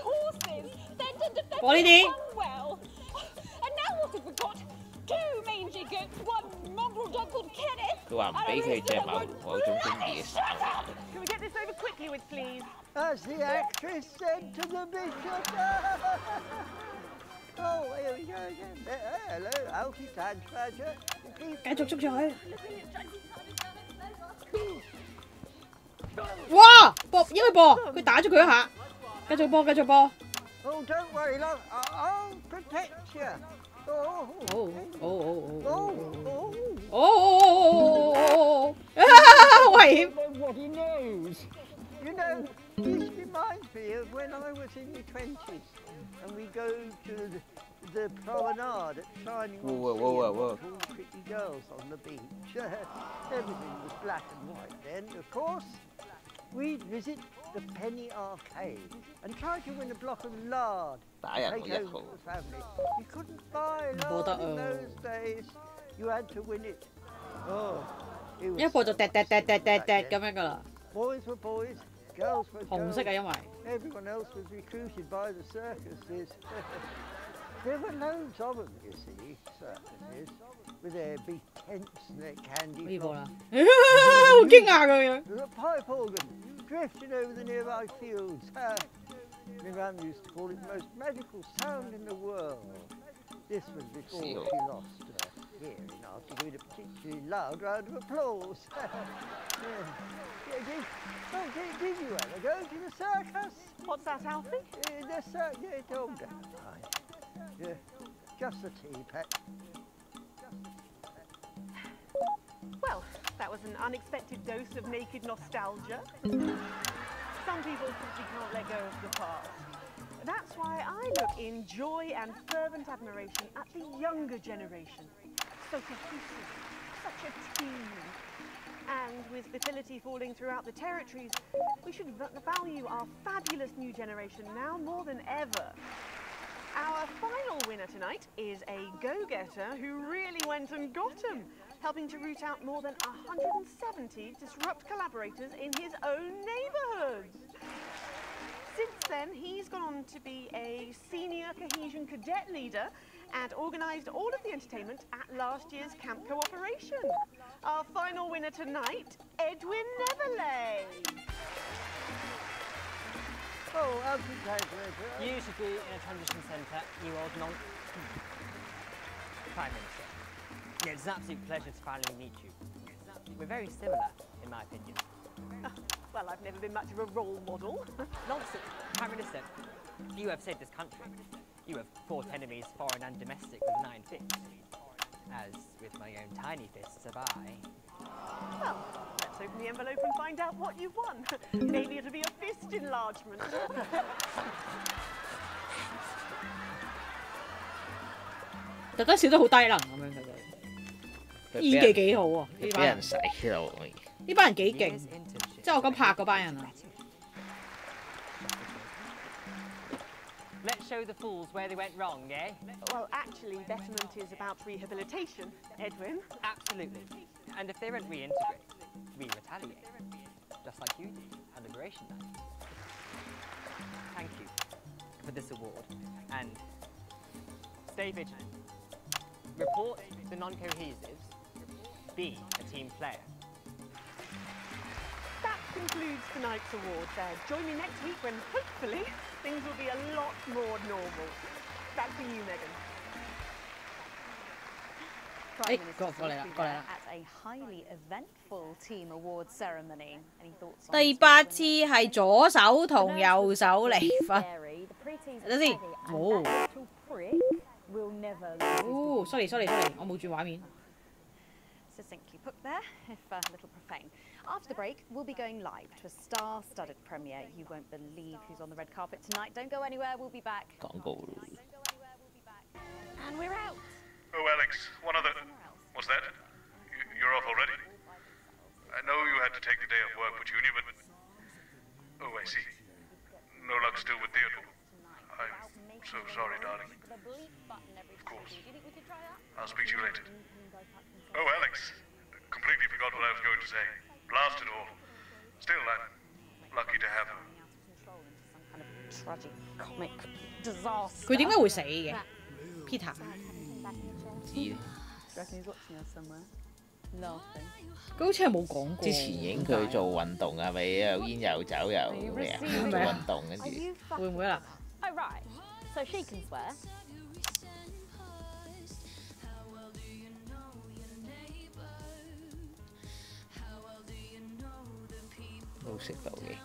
Speaker 12: horses, fed and defended
Speaker 8: 播呢啲。
Speaker 12: well. And now what have we got? 2 mangy goats, 1 mongrel dog called Kenneth.
Speaker 9: 佢話唔俾佢隻某種中意嘅衫。
Speaker 4: Can we get this over quickly with, please?
Speaker 3: As the actress said to the bishop. Oh, here we go again. Hello, Alfie Tanschmacher.
Speaker 8: 繼續捉住佢。哇！播，因為播，佢打咗佢一下。繼續播，繼續播。
Speaker 3: Oh, don't worry, love. I'll protect you. Oh.
Speaker 8: Oh.
Speaker 3: What he knows. You know, this reminds me of when I was in my 20s and we go to the promenade at Shining Sea with all the pretty girls on the beach. Everything was black and white then, of course. We'd visit the penny arcade and try to win a block of lard to take home to the family. You couldn't buy lard in those days. You had to win it. Oh, it was
Speaker 8: 一播就滴咁樣㗎啦。
Speaker 3: Boys were boys, girls were
Speaker 8: 紅色
Speaker 3: girls.
Speaker 8: 啊，因為
Speaker 3: Everyone else was recruited by the circuses. There were loads of them, you see, circuses, with their big tents and their candy.
Speaker 8: 可以播啦。好驚訝咁樣。
Speaker 3: The pipe organ drifting over the nearby fields. My mum used to call it the most magical sound in the world. This was before she lost her hearing after doing a particularly loud round of applause. Did you ever go to the circus?
Speaker 4: What's that, Alfie?
Speaker 3: The circus, yeah, don't go. Yeah, just a tea, pet.
Speaker 4: Well, that was an unexpected dose of naked nostalgia. Some people simply can't let go of the past. That's why I look in joy and fervent admiration at the younger generation. So cohesive, such a team. And with fertility falling throughout the territories, we should value our fabulous new generation now more than ever. Our final winner tonight is a go-getter who really went and got 'em, helping to root out more than 170 disrupt collaborators in his own neighbourhood. Since then, he's gone on to be a senior cohesion cadet leader and organised all of the entertainment at last year's camp cooperation. Our final winner tonight, Edwin Neverley.
Speaker 3: Oh, Alfie Tanschmacher.
Speaker 17: You should be in a transition centre, you old Prime Minister. Yeah, it's an absolute pleasure to finally meet you. We're very similar, in my opinion.
Speaker 4: Well, I've never been much of a role model.
Speaker 17: Nonsense, Prime Minister. You have saved this country. You have fought enemies, foreign and domestic, with 9 fists. As with my own tiny fists have I.
Speaker 4: Well, let's open the envelope and find out what you've won. Maybe it'll be a fist enlargement.
Speaker 8: 特登笑得好低能咁樣佢哋，演技幾好啊！呢班人
Speaker 9: 洗腦，
Speaker 8: 呢班人幾勁，即係我咁拍嗰班人啊！
Speaker 17: Let's show the fools where they went wrong, eh?
Speaker 4: Well, actually, betterment is about rehabilitation, Edwin.
Speaker 17: Absolutely. And if they don't reintegrate, we retaliate, just like you did at Liberation Night. Thank you for this award, and stay vigilant. Report the non-cohesives. Be a team player.
Speaker 4: That concludes tonight's awards. Join me next week when hopefully things will be a lot more normal. Back to you, Megan.
Speaker 16: Prime Minister's will be there at a highly eventful team awards ceremony. Any thoughts on
Speaker 8: 第8次係左手同右手離婚。等先，哦。哦 ，sorry， 我冇轉畫面。
Speaker 16: Succinctly put there, if a little profane. After the break, we'll be going live to a star-studded premiere. You won't believe who's on the red carpet tonight. Don't go anywhere. We'll be back.
Speaker 9: And
Speaker 16: we're out.
Speaker 19: Oh, Alex, one other. What's that? You're off already? I know you had to take the day off work with Uni, but... Oh, I see. No luck still with Theodore. I'm so sorry, darling. Of course. I'll speak to you later. Oh, Alex. Completely forgot what I was going to say. Blast it all. Still, I'm lucky to have her.
Speaker 16: Tragic comic disaster.
Speaker 8: 佢點解會死嘅 ？Peter
Speaker 9: 知。
Speaker 8: 佢好似係冇講過。
Speaker 9: 之前影佢做運動係咪又煙又酒又咩啊？做運動跟住
Speaker 8: 會唔會啊？
Speaker 16: Oh right, so she can swear.
Speaker 9: 都食到嘅。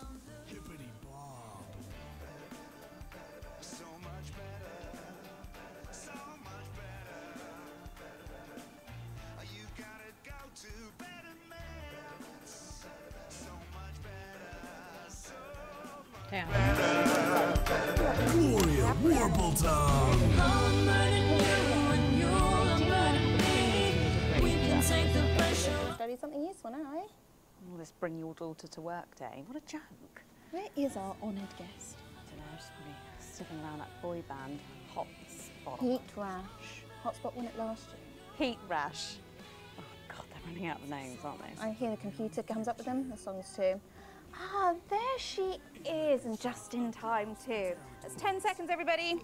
Speaker 8: 聽下。
Speaker 5: Warrior Warble Tongue.
Speaker 16: Study something useful now, eh? All this bring your daughter to work day. What a joke.
Speaker 11: Where is our honoured guest?
Speaker 16: I don't know, she's probably sticking around that boy band. Hotspot.
Speaker 11: Heat Rash. Hotspot won it last year.
Speaker 16: Heat Rash. Oh, God, they're running out of names, aren't they?
Speaker 11: I hear the computer comes up with them, the songs too. Ah, there she is, and just in time too. That's 10 seconds, everybody.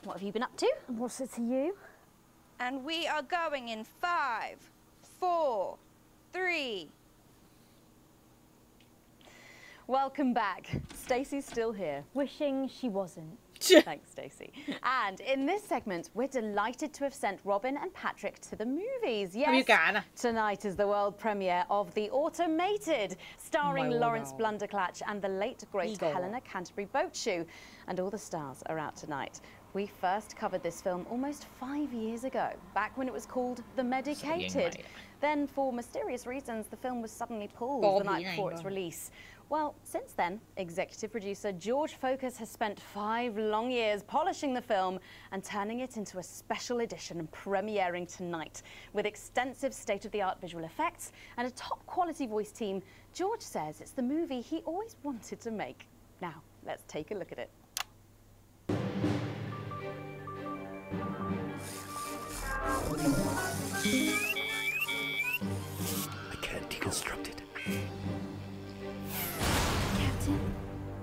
Speaker 16: What have you been up to?
Speaker 11: And what's it to you? And we are going in 5, 4, 3.
Speaker 16: Welcome back. Stacey's still here.
Speaker 11: Wishing she wasn't.
Speaker 16: Thanks, Stacey. And in this segment, we're delighted to have sent Robin and Patrick to the movies. Yes, tonight is the world premiere of The Automated, starring Lawrence Blunderclatch and the late, great Helena Canterbury Boatshoe. And all the stars are out tonight. We first covered this film almost 5 years ago, back when it was called The Medicated. Then, for mysterious reasons, the film was suddenly pulled the night before its release. Well, since then, executive producer George Focus has spent 5 long years polishing the film and turning it into a special edition premiering tonight. With extensive state-of-the-art visual effects and a top-quality voice team, George says it's the movie he always wanted to make. Now, let's take a look at it.
Speaker 5: I can't deconstruct it.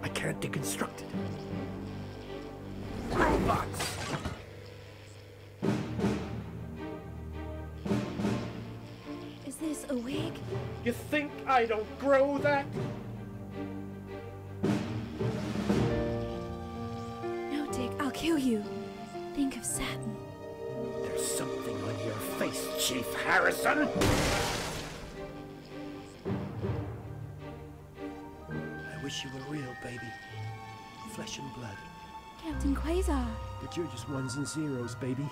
Speaker 5: I can't deconstruct it. Robots!
Speaker 11: Is this a wig?
Speaker 5: You think I don't grow that?
Speaker 11: No, Dick, I'll kill you. Think of Saturn.
Speaker 5: There's something on your face, Chief Harrison! I wish you were real, baby. Flesh and blood.
Speaker 11: Captain Quasar.
Speaker 5: But you're just ones and zeros, baby.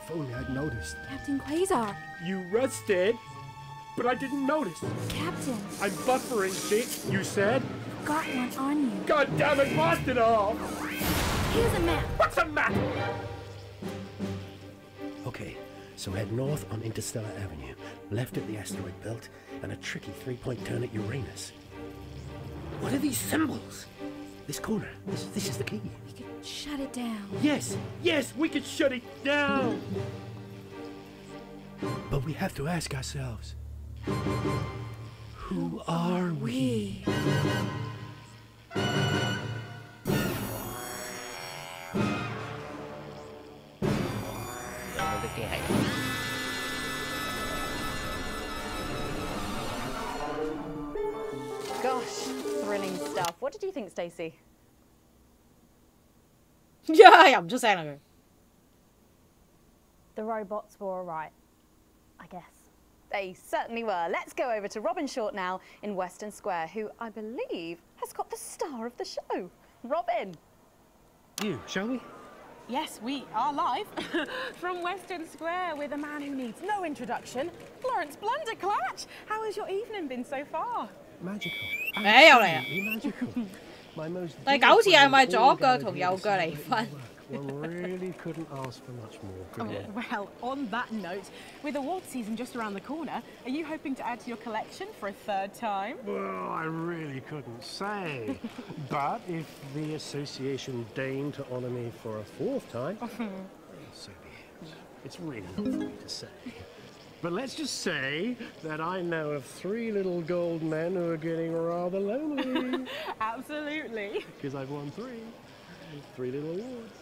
Speaker 5: If only I'd noticed.
Speaker 11: Captain Quasar.
Speaker 5: You rusted, but I didn't notice.
Speaker 11: Captain.
Speaker 5: I'm buffering, Dick, you said.
Speaker 11: Got one on you.
Speaker 5: God damn it, blast it all!
Speaker 11: Here's a map.
Speaker 5: What's a map? Okay, so head north on Interstellar Avenue, left at the asteroid belt, and a tricky 3-point turn at Uranus. What are these symbols? This corner. This is the key.
Speaker 11: We could shut it down.
Speaker 5: Yes, we could shut it down. But we have to ask ourselves, Who are we?
Speaker 9: 有冇啲機械人？
Speaker 16: Gosh, thrilling stuff. What did you think, Stacey?
Speaker 8: 又唔出聲啦佢。
Speaker 10: The robots were alright, I guess.
Speaker 16: They certainly were. Let's go over to Robin Short now in Western Square, who I believe has got the star of the show. Robin.
Speaker 5: You, shall we?
Speaker 4: Yes, we are live from Western Square with a man who needs no introduction, Florence Blunderclatch. How has your evening been so far?
Speaker 5: Magical.
Speaker 8: 又嚟啊！
Speaker 5: Magical. My most
Speaker 8: 第9次係咪左腳同右腳離婚？
Speaker 5: One really couldn't ask for much more, could we?
Speaker 4: Well, on that note, with award season just around the corner, are you hoping to add to your collection for a third time?
Speaker 5: Well, I really couldn't say. But if the association deigned to honour me for a fourth time, so be it. It's really not for me to say. But let's just say that I know of 3 little gold men who are getting rather lonely.
Speaker 4: Absolutely.
Speaker 5: Because I've won 3. 3 little awards.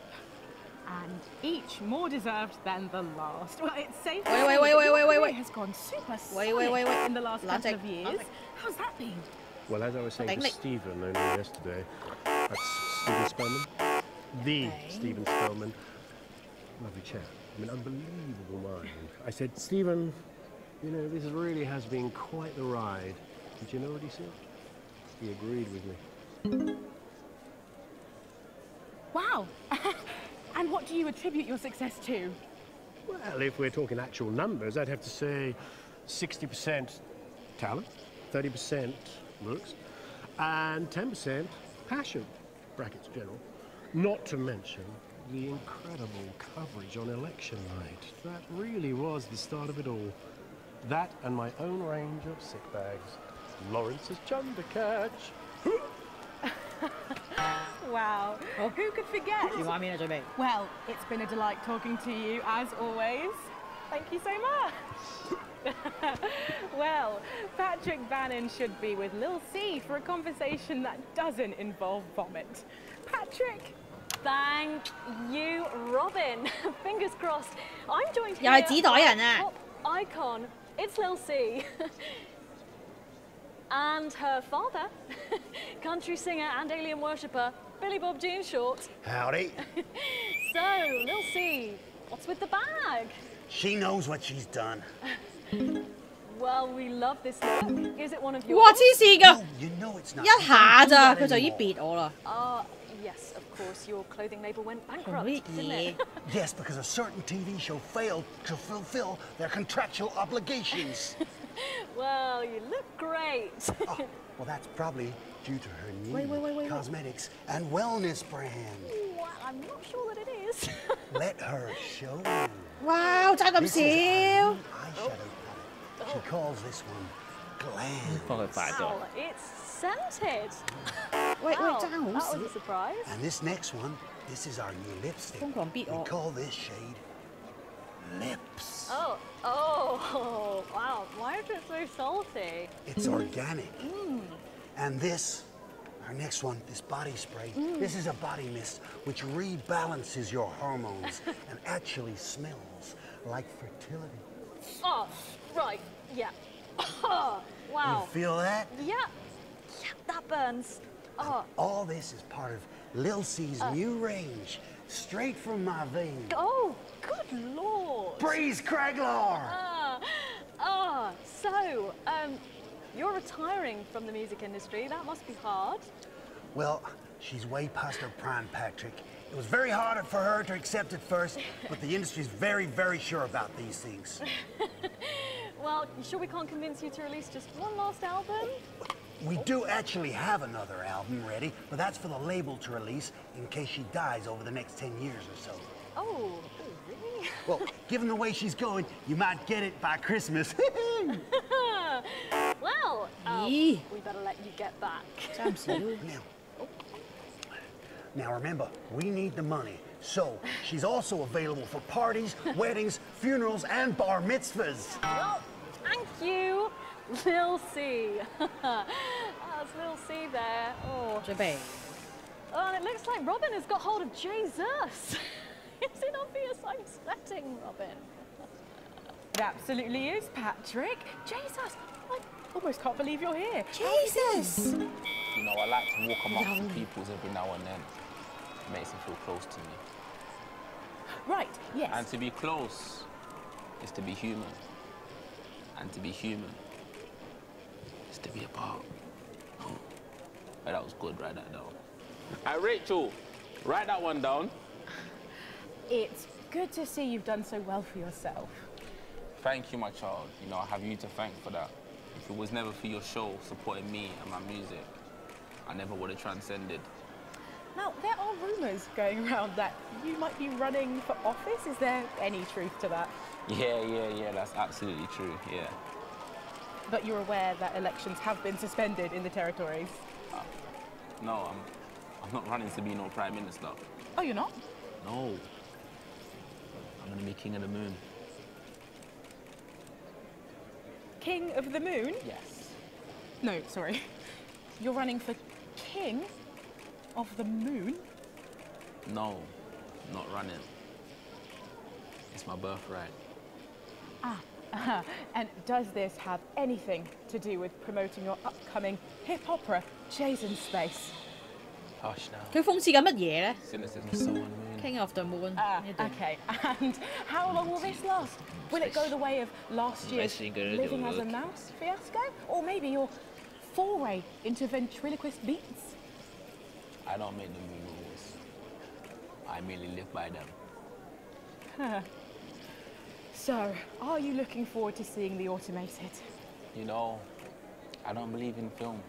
Speaker 4: And each more deserved than the last. Well, it's safe to
Speaker 8: Wait.
Speaker 4: say has gone super
Speaker 8: wait.
Speaker 4: in the last couple of years. How's that been?
Speaker 5: Well, as I was saying to Stephen only yesterday, that's Stephen Spellman. The Stephen Spellman. Lovely chap. I mean, unbelievable mind. I said, Stephen, you know, this really has been quite the ride. Did you know what he said? He agreed with me.
Speaker 4: Wow. And what do you attribute your success to?
Speaker 5: Well, if we're talking actual numbers, I'd have to say 60% talent, 30% looks, and 10% passion, brackets general. Not to mention the incredible coverage on election night. That really was the start of it all. That and my own range of sick bags. Lawrence's Chundercatch.
Speaker 4: Wow. Who could forget? Well, it's been a delight talking to you, as always. Thank you so much. Well, Patrick Bannon should be with Lil C for a conversation that doesn't involve vomit. Patrick!
Speaker 16: Thank you, Robin. Fingers crossed. I'm joined here
Speaker 8: 又係紙袋人啊
Speaker 16: top icon. It's Lil C. And her father, country singer and alien worshipper, Billy Bob Jean Short.
Speaker 7: Howdy.
Speaker 16: So, Lil C, what's with the bag?
Speaker 7: She knows what she's done.
Speaker 16: Well, we love this look. Is it one of yours?
Speaker 8: 哇！黐線㗎，
Speaker 7: You know it's not.
Speaker 8: 一下咋佢就已經別我啦。
Speaker 16: Yes, of course, your clothing label went bankrupt, didn't it?
Speaker 7: Yes, because a certain TV show failed to fulfill their contractual obligations.
Speaker 16: Well, you look great.
Speaker 7: Well, that's probably due to her new cosmetics and wellness brand.
Speaker 16: Well, I'm not sure that it is.
Speaker 7: Let her show you.
Speaker 8: 哇！爭咁少。
Speaker 7: Eyeshadow palette. She calls this one glam.
Speaker 16: Wow, it's scented.
Speaker 8: Wait,
Speaker 16: wow, that was a surprise.
Speaker 7: And this next one, this is our new lipstick. We call this shade Lips.
Speaker 16: Oh, wow. Why is it so salty?
Speaker 7: It's organic. And this, our next one, this body spray, this is a body mist which rebalances your hormones and actually smells like fertility.
Speaker 16: Oh, right, yeah. Oh, wow.
Speaker 7: You feel that?
Speaker 16: Yeah, that burns. Oh.
Speaker 7: All this is part of Lil C's new range, straight from my veins.
Speaker 16: Oh, good lord.
Speaker 7: Breeze Craglar!
Speaker 16: So, you're retiring from the music industry. That must be hard.
Speaker 7: Well, she's way past her prime, Patrick. It was very hard for her to accept at first, but the industry's very, very sure about these things.
Speaker 16: Well, you sure we can't convince you to release just one last album?
Speaker 7: We do actually have another album ready, but that's for the label to release in case she dies over the next 10 years or so.
Speaker 16: Oh, really?
Speaker 7: Well, given the way she's going, you might get it by Christmas.
Speaker 16: Well, we better let you get back.
Speaker 8: Absolutely.
Speaker 7: Now remember, we need the money. So, she's also available for parties, weddings, funerals, and bar mitzvahs.
Speaker 16: Well, thank you.
Speaker 14: Lil C. That's Lil C there. Oh. Oh, and it looks like Robin has got hold of Jesus. Is it obvious I'm sweating, Robin?
Speaker 4: It absolutely is, Patrick. Jesus, I almost can't believe you're here.
Speaker 8: Jesus!
Speaker 13: You know, I like to walk amongst peoples every now and then. It makes them feel close to me.
Speaker 4: Right, yes.
Speaker 13: And to be close is to be human. And to be human is to be apart. Oh, that was good, write that down. Rachel, write that one down.
Speaker 4: It's good to see you've done so well for yourself.
Speaker 13: Thank you, my child. You know, I have you to thank for that. If it was never for your show supporting me and my music, I never would have transcended.
Speaker 4: Now, there are rumours going around that you might be running for office. Is there any truth to that?
Speaker 13: Yeah, that's absolutely true, yeah.
Speaker 4: But you're aware that elections have been suspended in the territories?
Speaker 13: No, I'm not running to be no Prime Minister.
Speaker 4: Oh, you're not?
Speaker 13: No. I'm gonna be King of the Moon.
Speaker 4: King of the Moon?
Speaker 13: Yes.
Speaker 4: No, sorry. You're running for King of the Moon?
Speaker 13: No, not running. It's my birthright.
Speaker 4: And does this have anything to do with promoting your upcoming hip opera, Jason Space?
Speaker 13: Hush now.
Speaker 8: 佢諷刺緊乜嘢咧
Speaker 13: Cynicism is so unmeaning.
Speaker 8: King of the Moon.
Speaker 4: Okay, and how long will this last? Will it go the way of last year's Living as a Mouse fiasco? Or maybe your foray into ventriloquist beats?
Speaker 13: I don't make the new rules. I merely live by them.
Speaker 4: So, are you looking forward to seeing The Automated?
Speaker 13: You know, I don't believe in film.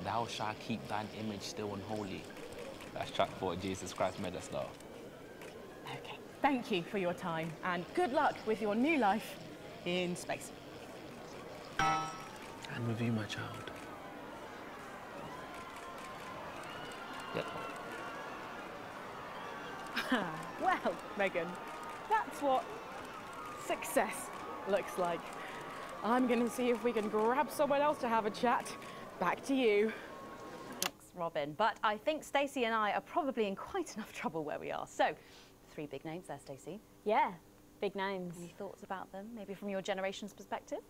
Speaker 13: Thou shalt keep thine image still and holy. That's track 4, Jesus Christ made us though.
Speaker 4: Okay, thank you for your time and good luck with your new life in space.
Speaker 13: And with you, my child. Yep.
Speaker 4: Well, Megan, that's what success looks like. I'm going to see if we can grab someone else to have a chat. Back to you.
Speaker 16: Thanks, Robin. But I think Stacey and I are probably in quite enough trouble where we are. So, 3 big names there, Stacey.
Speaker 10: Yeah, big names.
Speaker 16: Any thoughts about them, maybe from your generation's perspective?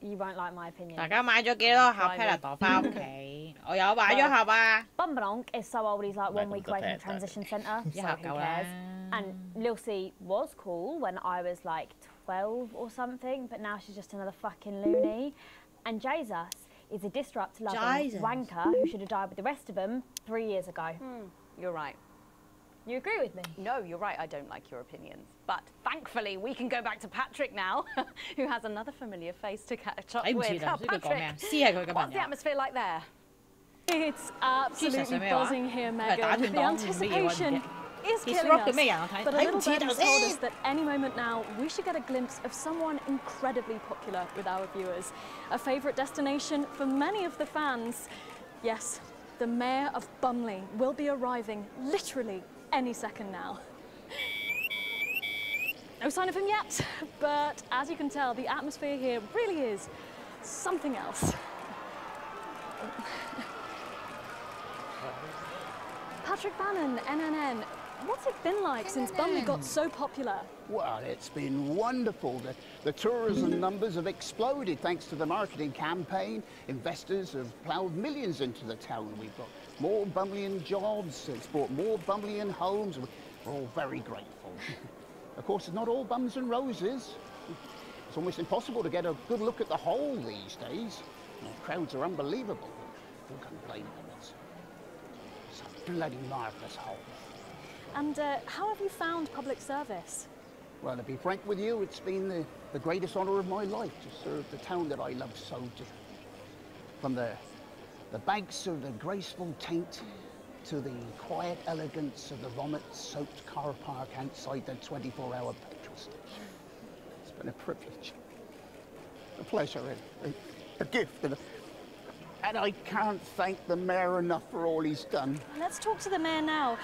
Speaker 10: You won't like my opinion.
Speaker 8: 大家買咗幾多盒 Panadol 翻屋企？我有買咗盒啊。
Speaker 10: Bumbalonk is so old he's like 1 week away from the transition centre, so who cares? And Lil C was cool when I was like 12 or something, but now she's just another fucking loony. And Jesus is a disrupt-loving wanker who should have died with the rest of them 3 years ago.
Speaker 16: You're right.
Speaker 10: You agree with me?
Speaker 16: No, you're right. I don't like your opinions. But thankfully, we can go back to Patrick now, who has another familiar face to catch up with. Patrick, what's the atmosphere like there?
Speaker 14: It's absolutely buzzing here, Megan. The anticipation is killing us. But a little bird has told us that any moment now, we should get a glimpse of someone incredibly popular with our viewers. A favourite destination for many of the fans. Yes, the Mayor of Bumley will be arriving literally any second now. No sign of him yet, but as you can tell, the atmosphere here really is something else. Patrick Bannon, NNN, what's it been like since Bumley got so popular?
Speaker 23: Well, it's been wonderful. The tourism numbers have exploded thanks to the marketing campaign. Investors have ploughed millions into the town. We've got more Bumleyan jobs, it's brought more Bumleyan homes. We're all very grateful. Of course, it's not all bums and roses. It's almost impossible to get a good look at the whole these days. The crowds are unbelievable. Who can blame them? It's a bloody marvellous whole.
Speaker 14: And how have you found public service?
Speaker 23: Well, to be frank with you, it's been the greatest honour of my life to serve the town that I love so dearly. From the banks of the graceful Taint to the quiet elegance of the vomit-soaked car park outside the 24-hour petrol station. It's been a privilege, a pleasure, a gift, and I can't thank the Mayor enough for all he's done.
Speaker 14: Let's talk to the Mayor now.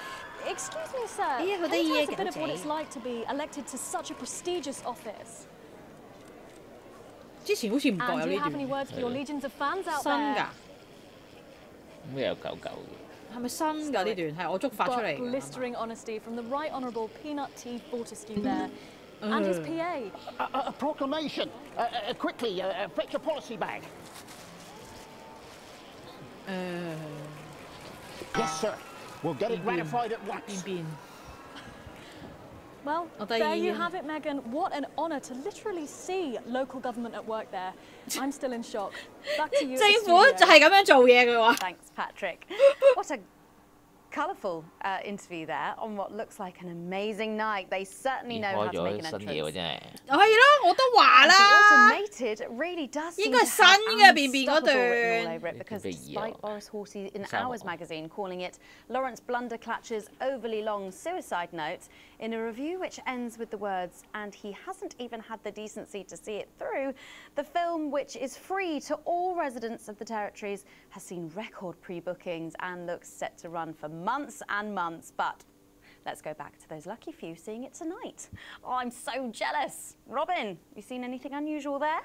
Speaker 14: Excuse me, sir. Can you tell us a bit of what it's like to be elected to such a prestigious office?
Speaker 8: 之前好似唔覺有
Speaker 14: And do
Speaker 8: 呢
Speaker 14: you have
Speaker 8: 段。
Speaker 14: any words for your legions of fans out
Speaker 8: 新
Speaker 14: there?
Speaker 8: 㗎？
Speaker 9: 咁有狗狗嘅。
Speaker 8: 係咪新㗎呢段？係我觸發出嚟
Speaker 14: But
Speaker 8: 㗎。
Speaker 14: blistering honesty from the Right Honourable Peanut Tea Fortescue there. And his PA.
Speaker 6: A proclamation. Quickly, fetch a policy bag. Yes, sir. We'll get it ratified at once.
Speaker 14: Well, there you have it, Megan. What an honour to literally see local government at work there. I'm still in shock. Back to you.
Speaker 8: 政府就係咁樣做嘢嘅話。
Speaker 16: Thanks, Patrick. What a colourful interview there on what looks like an amazing night. They certainly know how to make an
Speaker 9: 新嘢喎
Speaker 16: entrance.
Speaker 9: 真係。
Speaker 8: 係咯，我都話啦。
Speaker 16: Automated really does
Speaker 8: 應
Speaker 16: seem
Speaker 8: 該
Speaker 16: to
Speaker 8: 係新
Speaker 16: have
Speaker 8: 嘅便便嗰
Speaker 16: unstoppable written all
Speaker 8: 段。
Speaker 16: over it because despite Boris Horsey in Hours magazine calling it Lawrence Blunderclatch's overly long suicide note, in a review which ends with the words, and he hasn't even had the decency to see it through, the film, which is free to all residents of the territories, has seen record pre-bookings and looks set to run for months and months. But let's go back to those lucky few seeing it tonight. Oh, I'm so jealous. Robin, you seen anything unusual there?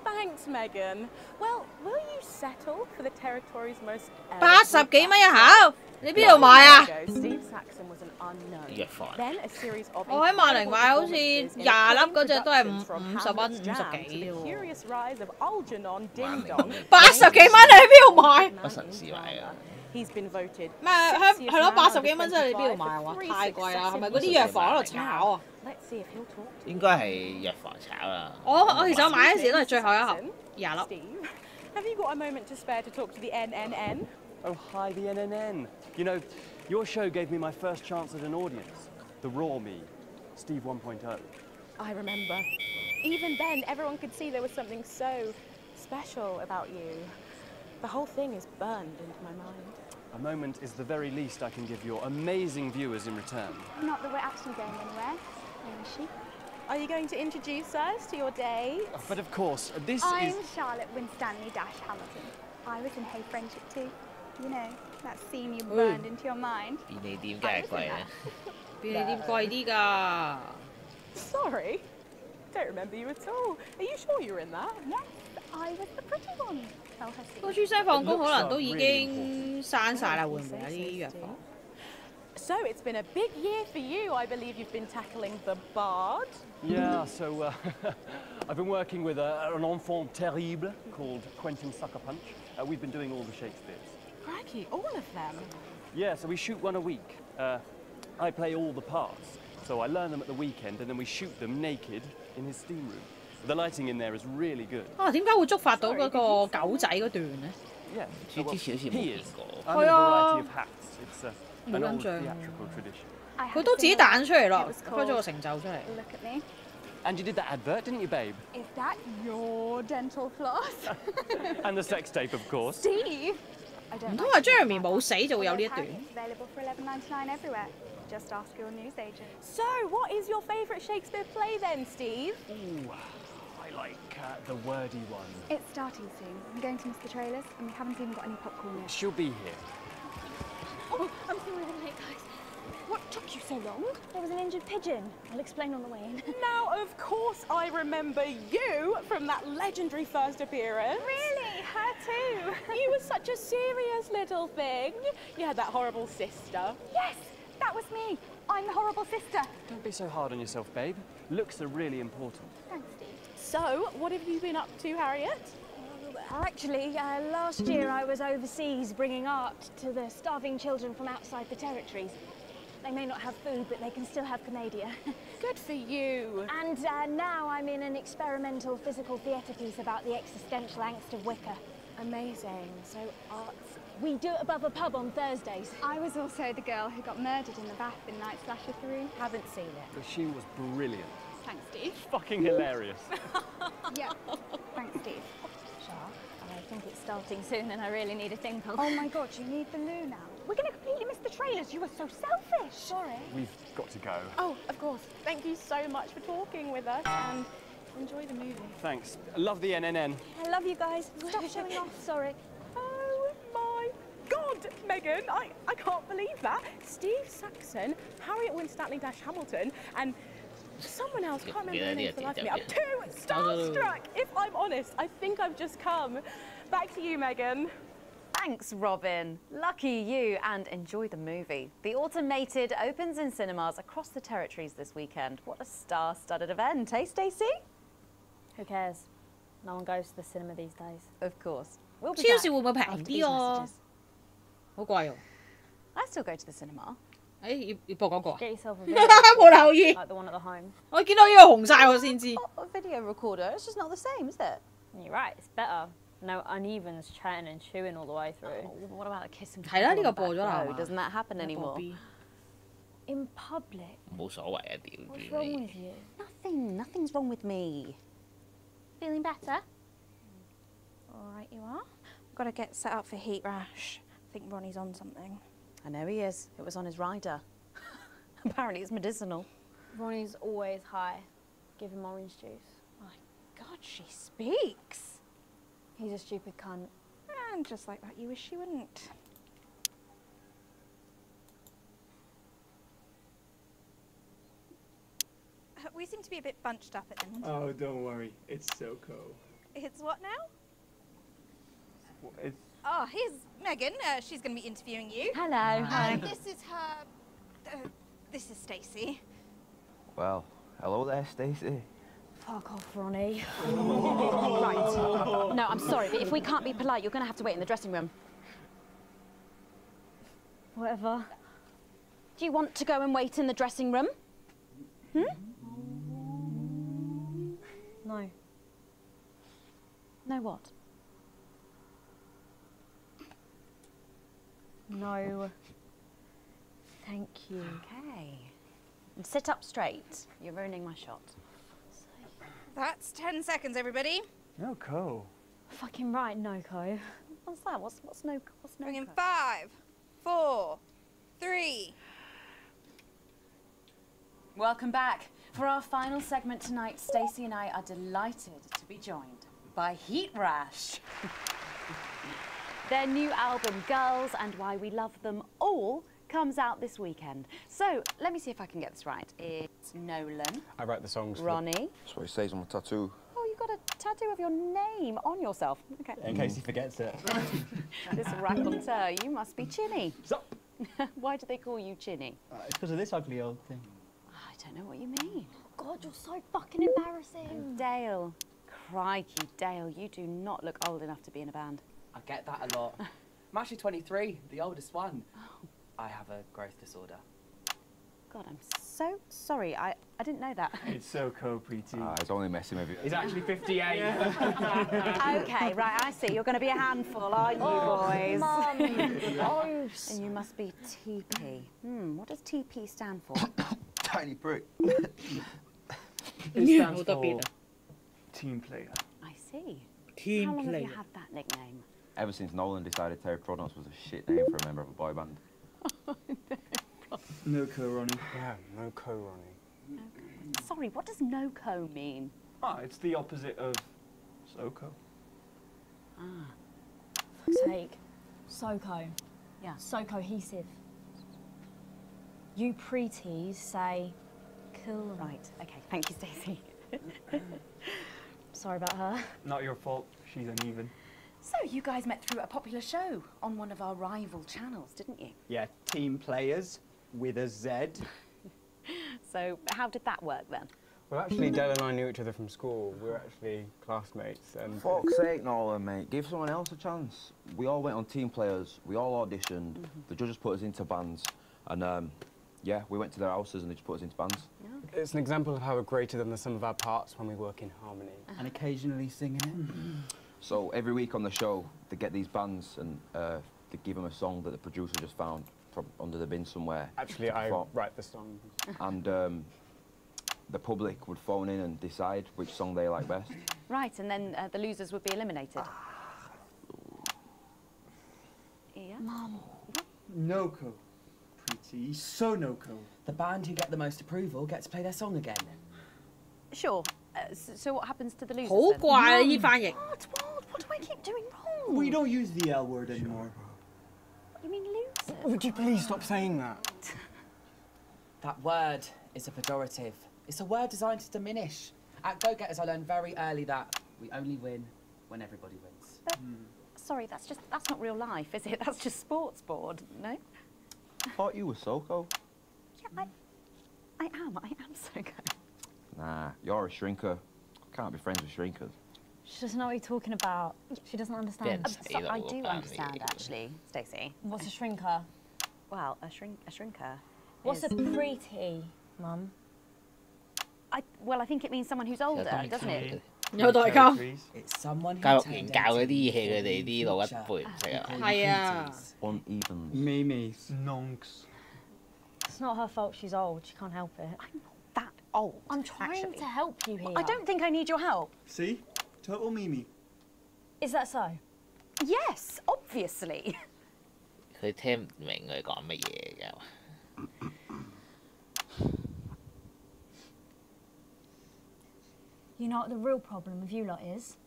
Speaker 4: Thanks, Megan. Well, will you settle for the territory's most
Speaker 8: 80幾蚊一盒，你邊度買啊？
Speaker 4: Steve Saxon was an unknown.
Speaker 9: 藥房。
Speaker 4: Then a series of
Speaker 8: 我喺萬寧買好似20粒嗰只都係50蚊50幾
Speaker 4: The
Speaker 8: 喎。
Speaker 4: curious rise of Algernon Ding Dong.
Speaker 8: 80幾蚊你喺邊度買？
Speaker 9: 我神試買㗎。
Speaker 4: He's been voted.
Speaker 8: 咩係咯？80幾蚊真係你邊度買啊？太貴啦！係咪嗰啲藥房喺度炒啊？
Speaker 4: Let's see if he'll talk.
Speaker 9: 應該係藥房炒啦。
Speaker 8: 我其實我買嗰時都係最後一盒20粒。
Speaker 4: Steve, have you got a moment to spare to talk to the NNN?
Speaker 1: Oh, hi, the NNN. You know, your show gave me my first chance at an audience. The raw me, Steve 1.0.
Speaker 4: I remember. Even then, everyone could see there was something so special about you. The whole thing is burned into my mind.
Speaker 1: A moment is the very least I can give your amazing viewers in return.
Speaker 11: Not that we're actually going anywhere. Where is she?
Speaker 4: Are you going to introduce us to your date?
Speaker 1: But of course, this
Speaker 11: I'm
Speaker 1: is...
Speaker 11: Charlotte Winstanley Hamilton. I was in Hey Friendship too. You know, that scene you burned into your mind.
Speaker 9: 便利店梗係貴啦。
Speaker 8: 便利店貴啲㗎。
Speaker 4: Sorry, don't remember you at all. Are you sure you were in that?
Speaker 11: Yes, I was the pretty one. Tell her so.
Speaker 8: 高中生放工可能都已經閂晒啦，會唔會啊？啲藥房？
Speaker 4: So it's been a big year for you. I believe you've been tackling the Bard.
Speaker 1: Yeah, so I've been working with an enfant terrible called Quentin Sucker Punch. We've been doing all the Shakespeares.
Speaker 4: Crikey, all of them.
Speaker 1: Yeah, so we shoot one a week. I play all the parts, so I learn them at the weekend and then we shoot them naked in his steam room. The lighting in there is really good.
Speaker 8: 啊，點解會觸發到嗰個狗仔嗰段咧？
Speaker 1: Yeah,
Speaker 9: so well, he is.
Speaker 1: I'm in a variety of hats. It's an old theatrical tradition.
Speaker 8: 佢都自己彈出嚟咯，開咗個成就出嚟。
Speaker 11: Look at me.
Speaker 1: And you did that advert, didn't you, babe?
Speaker 11: Is that your dental floss?
Speaker 1: And the sex tape, of course.
Speaker 11: Steve! I don't
Speaker 8: 唔通話 Jeremy 冇死就會有呢一段？
Speaker 11: It's available for $11.99 everywhere. Just ask your newsagent.
Speaker 4: So, what is your favourite Shakespeare play then, Steve?
Speaker 1: Ooh, I like the wordy one.
Speaker 11: It's starting soon. I'm going to miss the trailers, and we haven't even got any popcorn yet.
Speaker 1: She'll be here.
Speaker 11: Oh, I'm sorry I'm late, guys. What took you so long? There was an injured pigeon. I'll explain on the way in.
Speaker 4: Now, of course, I remember you from that legendary first appearance.
Speaker 11: Really? Her too?
Speaker 4: You were such a serious little thing. You had that horrible sister.
Speaker 11: Yes, that was me. I'm the horrible sister.
Speaker 1: Don't be so hard on yourself, babe. Looks are really important.
Speaker 11: Thanks, Steve.
Speaker 4: So, what have you been up to, Harriet?
Speaker 10: Actually, last year I was overseas bringing art to the starving children from outside the territories. They may not have food, but they can still have commedia.
Speaker 4: Good for you.
Speaker 10: And now I'm in an experimental physical theatre piece about the existential angst of Wicker.
Speaker 4: Amazing. So arts.
Speaker 10: We do it above a pub on Thursdays.
Speaker 11: I was also the girl who got murdered in the bath in Night Slasher 3.
Speaker 4: Haven't seen it.
Speaker 1: But she was brilliant.
Speaker 11: Thanks, Steve.
Speaker 1: Fucking hilarious.
Speaker 11: Yeah, thanks, Steve.
Speaker 10: I think it's starting soon and I really need a thimble.
Speaker 11: Oh my God, you need the loo now. We're going to completely miss the trailers. You were so selfish.
Speaker 10: Sorry.
Speaker 1: We've got to go.
Speaker 4: Oh, of course. Thank you so much for talking with us and enjoy the movie.
Speaker 1: Thanks. Love the NNN.
Speaker 10: I love you guys. Stop showing off. Sorry.
Speaker 4: Oh my God, Megan, I can't believe that. Steve Saxon, Harriet Winstanley Hamilton, and
Speaker 2: Someone else, can't remember the name for the life of me. I'm too starstruck, if I'm honest. I think I've just come. Back to you, Megan.
Speaker 16: Thanks, Robin. Lucky you, and enjoy the movie. The Automated opens in cinemas across the territories this weekend. What a star-studded event, eh, Stacey?
Speaker 10: Who cares? No one goes to the cinema these days.
Speaker 16: Of course. We'll be
Speaker 8: 超市
Speaker 16: back
Speaker 8: 會唔會
Speaker 16: after
Speaker 8: 平
Speaker 16: these
Speaker 8: 啲啊？
Speaker 16: messages.
Speaker 8: 好貴喎！
Speaker 16: I still go to the cinema.
Speaker 8: 要播廣告啊？
Speaker 10: Get yourself a
Speaker 8: 冇留意。
Speaker 10: like the one at the home.
Speaker 8: 我見到呢個紅晒我先知。
Speaker 16: A video recorder, it's just not the same, is it?
Speaker 10: You're right, it's better. No unevens chatting and chewing all the way through.
Speaker 16: Oh, what about a kiss and
Speaker 8: 係啦，呢
Speaker 16: cuddle
Speaker 8: 個
Speaker 16: on
Speaker 8: 播
Speaker 16: the
Speaker 8: 咗
Speaker 16: back
Speaker 8: 啦
Speaker 16: row? Doesn't that happen anymore?
Speaker 10: In public?
Speaker 9: 冇所謂啊，屌
Speaker 10: What's wrong
Speaker 9: 住
Speaker 10: with you?
Speaker 16: Nothing's wrong with me.
Speaker 11: Feeling better? Alright, you are. Got to get set up for heat rash. I think Ronnie's on something.
Speaker 16: I know he is. It was on his rider. Apparently it's medicinal.
Speaker 10: Ronnie's always high. Give him orange juice.
Speaker 11: My God, she speaks.
Speaker 10: He's a stupid cunt.
Speaker 11: And just like that, you wish she wouldn't. We seem to be a bit bunched up at the moment.
Speaker 18: Oh, don't worry. It's Soko.
Speaker 11: It's what now?
Speaker 18: It's...
Speaker 11: Oh, here's Megan. She's going to be interviewing you.
Speaker 16: Hello.
Speaker 11: And this is her... this is Stacey.
Speaker 23: Well, hello there, Stacey.
Speaker 10: Fuck off, Ronnie.
Speaker 16: Right. No, I'm sorry, but if we can't be polite, you're going to have to wait in the dressing room.
Speaker 10: Whatever.
Speaker 16: Do you want to go and wait in the dressing room? Hmm?
Speaker 10: No.
Speaker 16: No what?
Speaker 10: No. Thank you.
Speaker 16: Okay. And sit up straight. You're ruining my shot.
Speaker 11: That's 10 seconds, everybody.
Speaker 18: Noko.
Speaker 10: Fucking right, Noko.
Speaker 16: What's that? What's no? What's no?
Speaker 11: Bring in 5, 4, 3.
Speaker 16: Welcome back. For our final segment tonight, Stacey and I are delighted to be joined by Heat Rash. Their new album, Girls and Why We Love Them All, comes out this weekend. So, let me see if I can get this right. It's Nolan.
Speaker 18: I write the songs.
Speaker 16: Ronnie.
Speaker 23: That's what it says on my tattoo.
Speaker 16: Oh, you got a tattoo of your name on yourself. Okay.
Speaker 18: In case he forgets it.
Speaker 16: This raconteur, you must be Chinny.
Speaker 18: Sup?
Speaker 16: Why do they call you Chinny?
Speaker 18: It's because of this ugly old thing.
Speaker 16: I don't know what you mean.
Speaker 10: God, you're so fucking embarrassing.
Speaker 16: Dale. Crikey, Dale, you do not look old enough to be in a band.
Speaker 17: I get that a lot. I'm actually 23, the oldest one. I have a growth disorder.
Speaker 16: God, I'm so sorry. I didn't know that.
Speaker 18: It's Soko, Preeti.
Speaker 23: He's only messing with you.
Speaker 18: He's actually 58.
Speaker 16: Okay, right, I see. You're going to be a handful, aren't you, boys?
Speaker 10: Mum.
Speaker 16: And you must be TP. What does TP stand for?
Speaker 23: Tiny prick.
Speaker 18: It stands for team player.
Speaker 16: I see.
Speaker 8: Team
Speaker 16: How long
Speaker 8: player.
Speaker 16: have you had that nickname?
Speaker 23: Ever since Nolan decided Terry Pronos was a shit name for a member of a boy band.
Speaker 18: Noko, Ronnie. Yeah, Noko, Ronnie.
Speaker 16: Okay. Sorry, what does no-co mean?
Speaker 18: Ah, it's the opposite of Soko.
Speaker 16: Ah.
Speaker 10: Fuck's sake. Soko.
Speaker 16: Yeah.
Speaker 10: So cohesive. You pretees say cool.
Speaker 16: Right, okay. Thank you, Stacey.
Speaker 10: Sorry about her.
Speaker 18: Not your fault. She's uneven.
Speaker 16: So, you guys met through a popular show on one of our rival channels, didn't you?
Speaker 18: Yeah, team players with a Z.
Speaker 16: So, how did that work then?
Speaker 18: Well, actually, Dale and I knew each other from school. We were actually classmates. And
Speaker 23: Fuck's sake, Nolan, mate. Give someone else a chance. We all went on team players. We all auditioned. The judges put us into bands. And, yeah, we went to their houses and they just put us into bands.
Speaker 16: Yeah.
Speaker 18: It's an example of how we're greater than the sum of our parts when we work in harmony.
Speaker 17: And occasionally singing it.
Speaker 23: So every week on the show, they get these bands and they give them a song that the producer just found from under the bin somewhere.
Speaker 18: Actually, I write the song.
Speaker 23: And the public would phone in and decide which song they like best.
Speaker 16: Right, and then the losers would be eliminated. Yeah?
Speaker 10: Mum.
Speaker 18: Noko. Pretty. So Noko.
Speaker 17: The band who get the most approval get to play their song again.
Speaker 16: Sure. So what happens to the losers
Speaker 8: 好怪啊！呢翻譯。
Speaker 16: What do I keep doing wrong?
Speaker 18: We don't use the L word anymore.
Speaker 16: What do you mean losers?
Speaker 18: Would you please stop saying that?
Speaker 17: That word is a pejorative.
Speaker 20: It's a word designed to diminish. At Go-Getters, I learned very early that we only win when everybody wins.
Speaker 16: But, sorry, that's not real life, is it? That's just sports board, no?
Speaker 21: I thought you were Soko.
Speaker 16: Yeah, I am Soko.
Speaker 21: Nah, you're a shrinker. Can't be friends with shrinkers.
Speaker 10: She doesn't know what you're talking about. She doesn't understand.
Speaker 16: So I do understand, actually, Stacey.
Speaker 10: What's a shrinker?
Speaker 16: Well, a shrinker.
Speaker 10: What's a pretty, Mum?
Speaker 16: Well, I think it means someone who's older, doesn't it?
Speaker 20: No, it's someone who
Speaker 9: 教育員教嗰啲嘢，佢哋啲老一輩唔識啊。
Speaker 10: 係啊。
Speaker 21: Uneven.
Speaker 18: Mimis. Nonks.
Speaker 10: It's not her fault she's old. She can't help it.
Speaker 16: I'm not that old.
Speaker 10: I'm trying to help you here.
Speaker 16: I don't think I need your help.
Speaker 18: See? Total Mimi.
Speaker 10: Is that so?
Speaker 16: Yes, obviously.
Speaker 9: 佢聽唔明佢講乜嘢㗎。
Speaker 10: You know what the real problem with you lot is?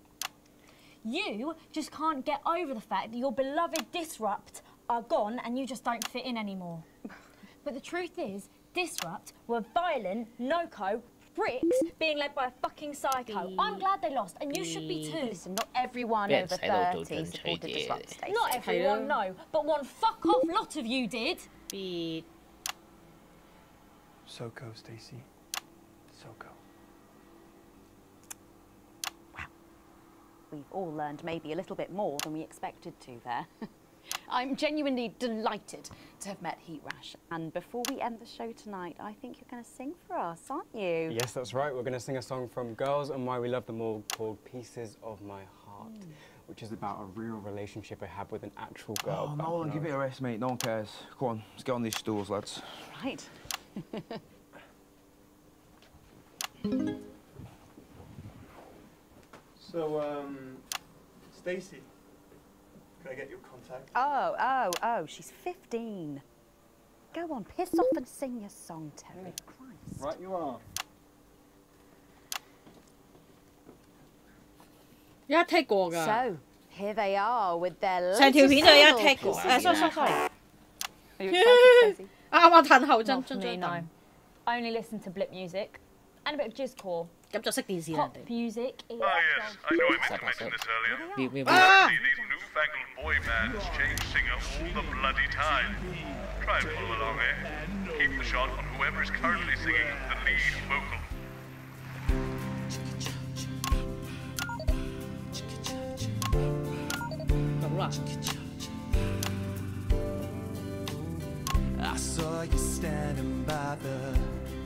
Speaker 10: You just can't get over the fact that your beloved Disrupt are gone and you just don't fit in anymore. But the truth is, Disrupt were violent, no-co, bricks being led by a fucking psycho. I'm glad they lost, and you should be too.
Speaker 16: Listen, not everyone over 30 supported Disrupt, Stacey.
Speaker 10: Not everyone, no, but one fuck-off lot of you did.
Speaker 18: Soko, Stacey. Soko.
Speaker 16: We've all learned maybe a little bit more than we expected to there. I'm genuinely delighted to have met Heat Rash. And before we end the show tonight, I think you're going to sing for us, aren't you?
Speaker 18: Yes, that's right. We're going to sing a song from Girls and Why We Love Them All called Pieces of My Heart, which is about a real relationship I had with an actual girl.
Speaker 21: Oh, Nolan, give it a rest, mate. No one cares. Go on, let's get on these stools, lads.
Speaker 16: Right.
Speaker 18: So, Stacey, can I get your contact?
Speaker 16: Oh, she's 15. Go on, piss off and sing your song, Terry. Christ.
Speaker 18: Right you are.
Speaker 8: 一 take 過㗎。
Speaker 16: So, here they are with their
Speaker 8: 成條片就一 take 過。sorry。
Speaker 16: Are you excited, Stacey?
Speaker 8: 啱啱褪後真。
Speaker 10: No. I only listen to blip music and a bit of jizzcore.
Speaker 8: 咁就識電視人哋。
Speaker 10: Pop music is...
Speaker 19: Ah, yes, I know I meant to mention this earlier. See, these newfangled boy bands change singer all the bloody time. Try and follow along, eh? Keep the shot on whoever is currently singing the lead vocal.
Speaker 22: I saw you standing by the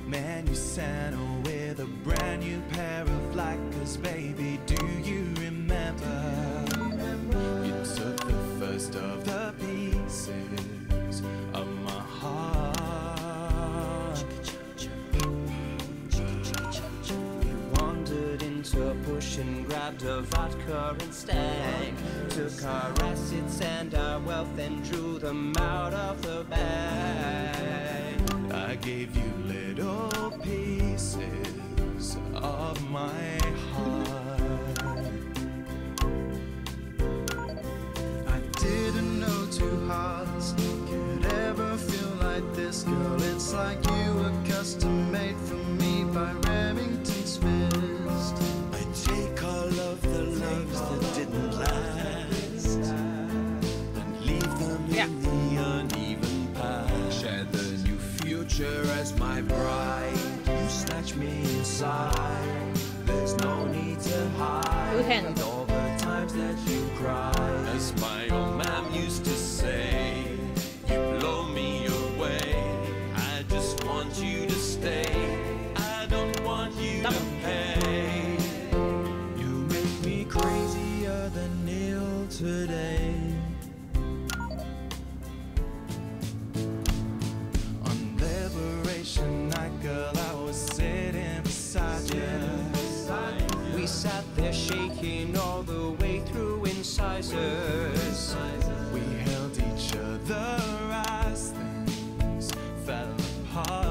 Speaker 22: menu center with a brand new pair of Lakers, baby. Do you remember? You took the first of the pieces of my heart. You wandered into a bush and grabbed a vodka instead. Took our assets and our wealth and drew them out of the bag. I gave you little pieces of my heart. I didn't know two hearts could ever feel like this, girl. It's like you were custom made for me by Remington's fist. I take all of the loves that didn't last and leave them in the uneven past. Share the new future as my bride. You snatch me inside. There's no need to hide all the times that you cried. As my old man used to say, you blow me away. I just want you to stay. I don't want you to pay. You make me crazier than Neil today. On Liberation Night, girl, I was sitting beside you. We sat there shaking all the way through incisors. We held each other as things fell apart.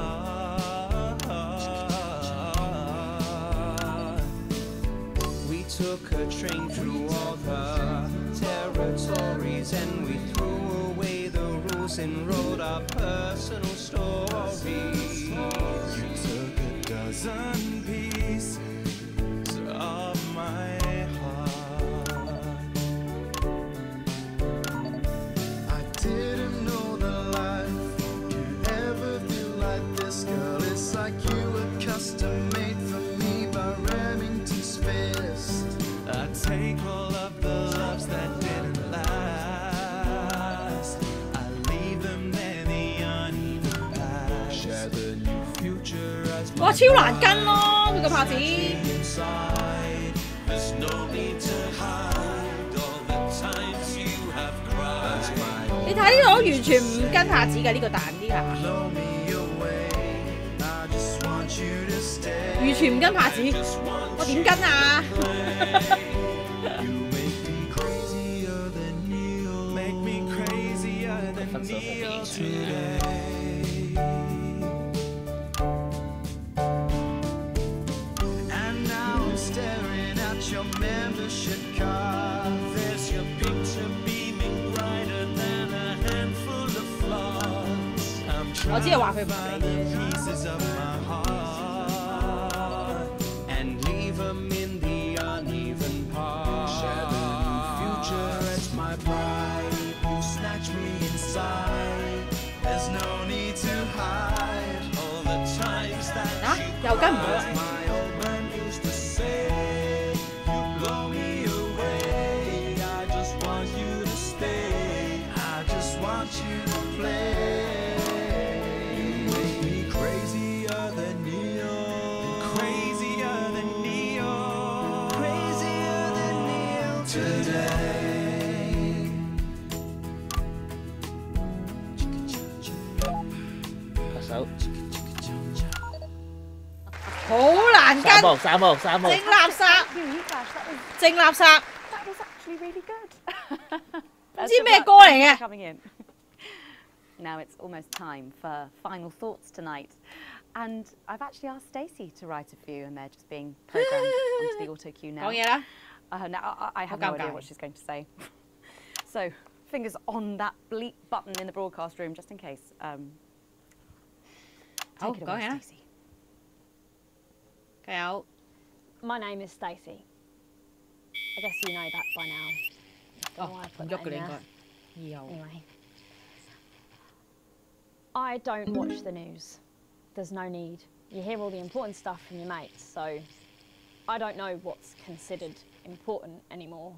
Speaker 22: We took a train through all the territories and we threw away the rules and wrote our personal stories. You took a dozen like you were custom made for me by Remington's fist. I take all of the loves that didn't last. I leave them there, the uneven past. Share the new future as my
Speaker 8: 哇，超難跟咯，佢個拍子。
Speaker 22: There's no need to hide all the times you have cried.
Speaker 8: 你睇呢度完全唔跟拍子嘅呢個彈啲下，完全唔跟拍子，我點跟啊？
Speaker 9: 分手後嘅影相。
Speaker 22: Your membership card. There's your picture beaming brighter than a handful of flaws. I'm trying to find the pieces of my heart and leave them in the uneven parts. Share the new future as my bride. You snatch me inside. There's no need to hide all the times that you cried. My old man used to say. Blow me away. I just want you to stay. I just want you to play. You make me crazier than neon. Crazier than neon. Crazier than neon today.
Speaker 9: 拍手。
Speaker 8: 好難跟。
Speaker 9: 三毛。
Speaker 8: 整垃圾。整垃圾。
Speaker 16: That was actually really good.
Speaker 8: 唔知咩歌嚟嘅。
Speaker 16: Coming in. Now it's almost time for final thoughts tonight. And I've actually asked Stacey to write a few, and they're just being programmed onto the auto cue now.
Speaker 8: Oh, yeah?
Speaker 16: Now I have no idea what she's going to say. So, fingers on that bleep button in the broadcast room, just in case. Take it away, Stacey.
Speaker 8: Okay,
Speaker 10: my name is Stacey. I guess you know that by now. Don't know why I put that in there. Anyway. I don't watch the news. There's no need. You hear all the important stuff from your mates, so I don't know what's considered important anymore.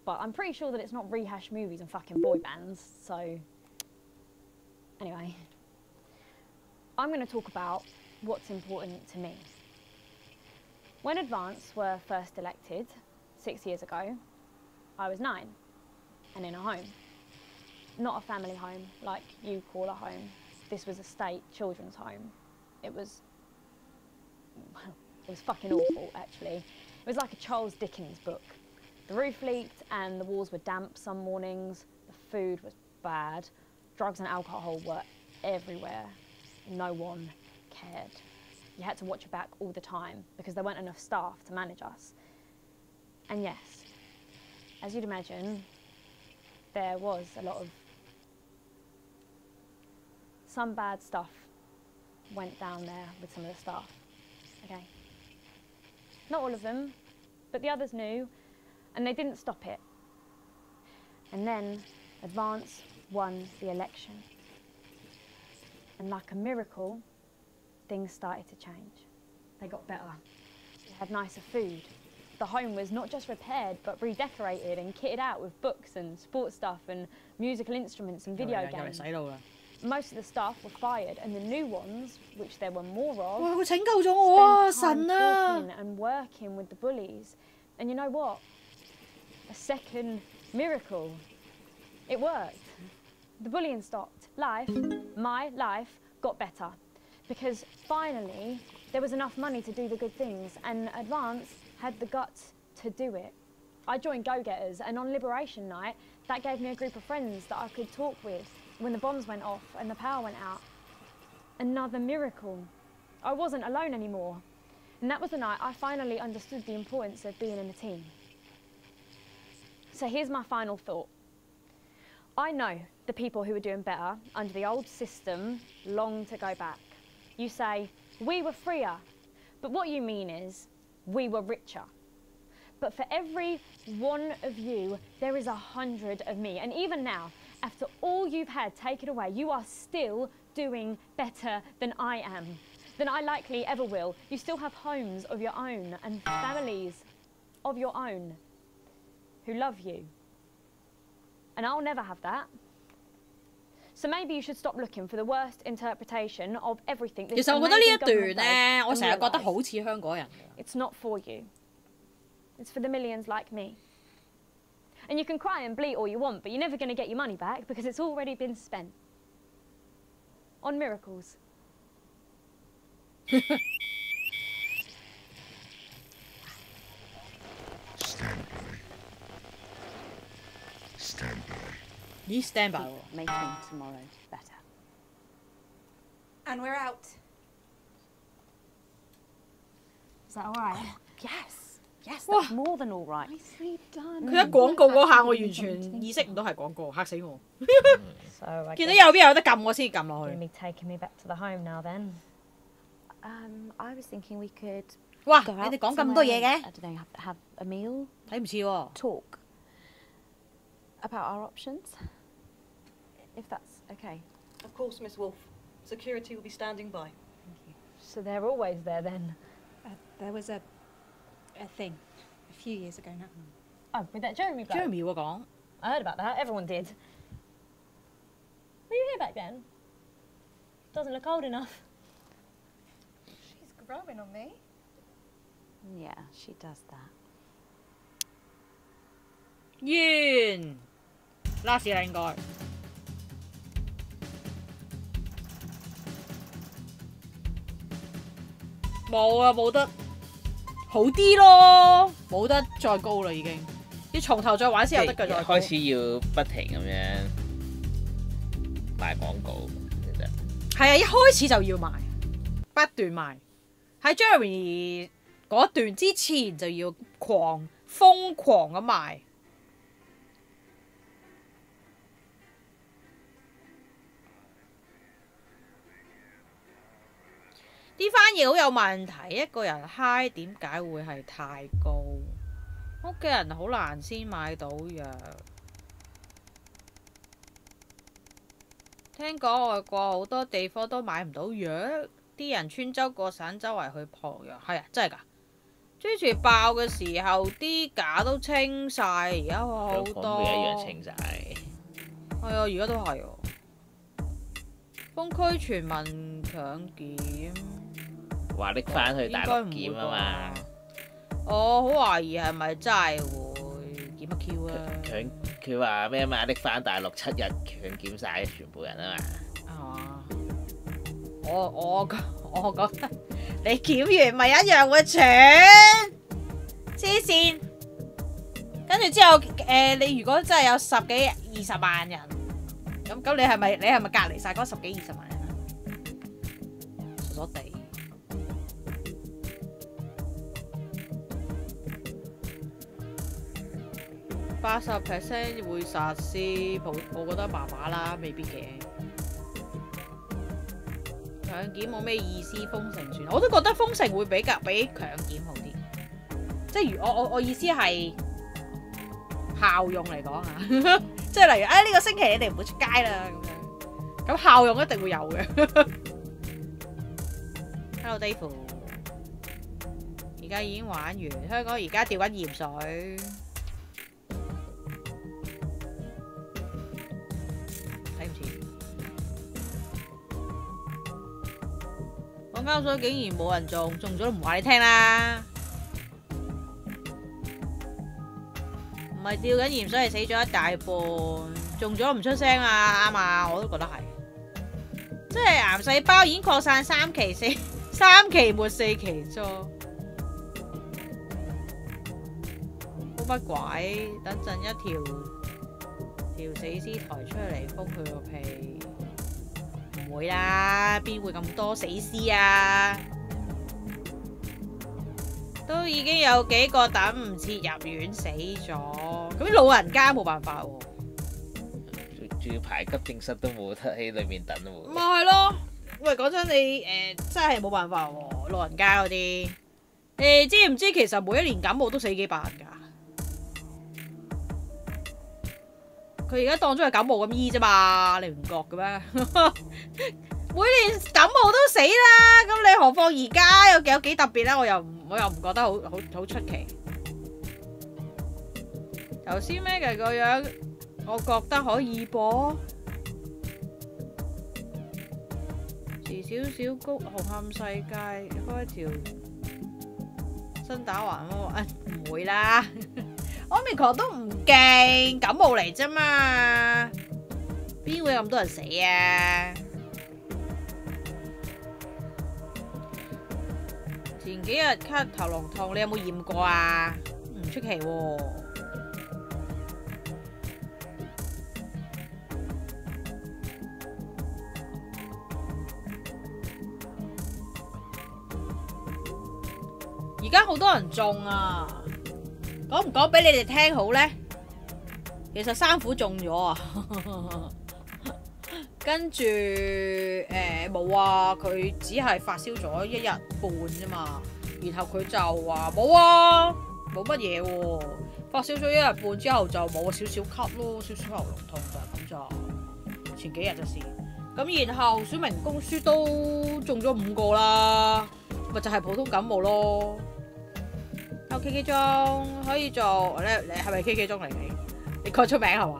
Speaker 10: But I'm pretty sure that it's not rehash movies and fucking boy bands, so anyway. I'm going to talk about what's important to me. When Advance were first elected 6 years ago, I was 9 and in a home. Not a family home like you call a home. This was a state children's home. It was fucking awful, actually. It was like a Charles Dickens book. The roof leaked and the walls were damp some mornings. The food was bad. Drugs and alcohol were everywhere. No one cared. You had to watch your back all the time because there weren't enough staff to manage us. And yes, as you'd imagine, there was a lot of... Some bad stuff went down there with some of the staff, okay? Not all of them, but the others knew, and they didn't stop it. And then Advance won the election. And like a miracle, things started to change. They got better. We had nicer food. The home was not just repaired, but redecorated and kitted out with books and sports stuff and musical instruments and video games. Most of the staff were fired, and the new ones, which there were more of, spent time talking and working with the bullies. And you know what? A second miracle. It worked. The bullying stopped. Life, my life, got better. Because finally, there was enough money to do the good things, and Advance had the guts to do it. I joined Go-Getters, and on Liberation Night, that gave me a group of friends that I could talk with when the bombs went off and the power went out. Another miracle. I wasn't alone anymore. And that was the night I finally understood the importance of being in a team. So here's my final thought. I know the people who were doing better under the old system long to go back. You say, we were freer, but what you mean is, we were richer. But for every one of you, there is 100 of me. And even now, after all you've had taken away, you are still doing better than I am. than I likely ever will. You still have homes of your own and families of your own who love you. And I'll never have that. So maybe you should stop looking for the worst interpretation of everything.
Speaker 8: 其實我覺得呢一段咧，我成日覺得好似香港人。
Speaker 10: It's not for you. It's for the millions like me. And you can cry and bleat all you want, but you're never going to get your money back because it's already been spent on miracles.
Speaker 22: Stand by. Stand by.
Speaker 8: You stand by.
Speaker 16: Making tomorrow better.
Speaker 11: And we're out. Is that all right?
Speaker 16: Yes. Yes, that's more than all right.
Speaker 11: Nicely done.
Speaker 8: 佢一廣告嗰下，我完全意識唔到係廣告，嚇死我！
Speaker 10: So
Speaker 8: 見到右邊有得撳，我先撳落去。
Speaker 10: You'll be taking me back to the home now then.
Speaker 16: I was thinking we could.
Speaker 8: 哇！你哋講咁多嘢嘅
Speaker 16: I don't know, have a meal.
Speaker 8: 睇唔似喎。
Speaker 16: Talk about our options. If that's okay.
Speaker 3: Of course, Miss Wolf. Security will be standing by.
Speaker 10: So they're always there then?
Speaker 12: There was a thing a few years ago now.
Speaker 10: Oh, with that Jeremy bloke?
Speaker 8: Jeremy 喎講。
Speaker 10: I heard about that. Everyone did. Were you here back then? Doesn't look old enough.
Speaker 11: She's growing on me.
Speaker 16: Yeah, she does that.
Speaker 8: 完。last 啦應該。冇啊，冇得好啲咯，冇得再高啦已經，要從頭再玩先有得嘅再高。
Speaker 9: 開始要不停咁樣賣廣告，其實
Speaker 8: 係啊，一開始就要賣，不斷賣。喺 Jeremy 嗰段之前就要瘋狂咁賣。呢番嘢好有問題，一個人嗨點解會係太高？屋企人好難先買到藥。聽講外國好多地方都買唔到藥，啲人穿州過省周圍去撲藥。係啊，真係㗎！追住爆嘅時候，啲架都清晒，而家好多。
Speaker 9: 香港一樣清晒。
Speaker 8: 係啊，而家都係喎。封區全民強檢。
Speaker 9: 話拎翻去大陸檢啊嘛！
Speaker 8: 我好懷疑係咪真係會檢乜 Q 啊？
Speaker 9: 佢話咩嘛？拎翻大陸7日強檢晒全部人啊嘛！
Speaker 8: 係嘛？我覺得你檢完咪一樣會傳，黐線！跟住之後你如果真係有10幾20萬人，咁你係咪隔離晒嗰10幾20萬人啊？傻傻地。80% 會實施，我覺得麻麻啦，未必嘅。強檢冇咩意思，封城算。我都覺得封城會比強檢好啲。即係我意思係效用嚟講啊，即係例如呢個星期你哋唔會出街啦咁樣，咁效用一定會有嘅。Hello Dave， 而家已經玩完，香港而家吊緊鹽水。港交所竟然冇人中咗都唔話你聽啦！唔係吊緊鹽水係死咗一大半，中咗唔出聲啊！啱啊，我都覺得係。即係癌細胞已經擴散3期末4期啫。封乜鬼？等陣一條死屍抬出嚟封佢個屁！唔會啦，邊會咁多死屍啊？都已經有幾個等唔切入院死咗，咁啲老人家冇辦法喎。
Speaker 9: 仲要排急症室都冇得喺裏面等喎。
Speaker 8: 咪係咯，喂，講真你真係冇辦法喎，老人家嗰啲，你知唔知其實每一年感冒都死幾百人㗎？佢而家當咗係感冒咁醫啫嘛，你唔覺嘅咩？每年感冒都死啦，咁你何況而家有幾特別咧？我又唔覺得好出奇。頭先咩嘅個樣，我覺得可以播。遲少少谷紅磡世界開條新打橫喎，唔會啦。Omicron 都唔勁，感冒嚟啫嘛，邊會有咁多人死啊？前幾日咳頭嚨痛，你有冇驗過啊？唔出奇喎。而家好多人中啊！講唔講俾你哋聽好咧？其實三虎中咗啊，跟住冇啊，佢只係發燒咗1日半啫嘛，然後佢就話冇啊，冇乜嘢喎，發燒咗1日半之後就冇少少咳咯，少少喉嚨痛就咁就前幾日嘅事。咁然後小明公書都中咗5個啦，咪就係普通感冒咯。有 K K 鐘可以做，你係咪 K K 鐘嚟？你改出名係嘛？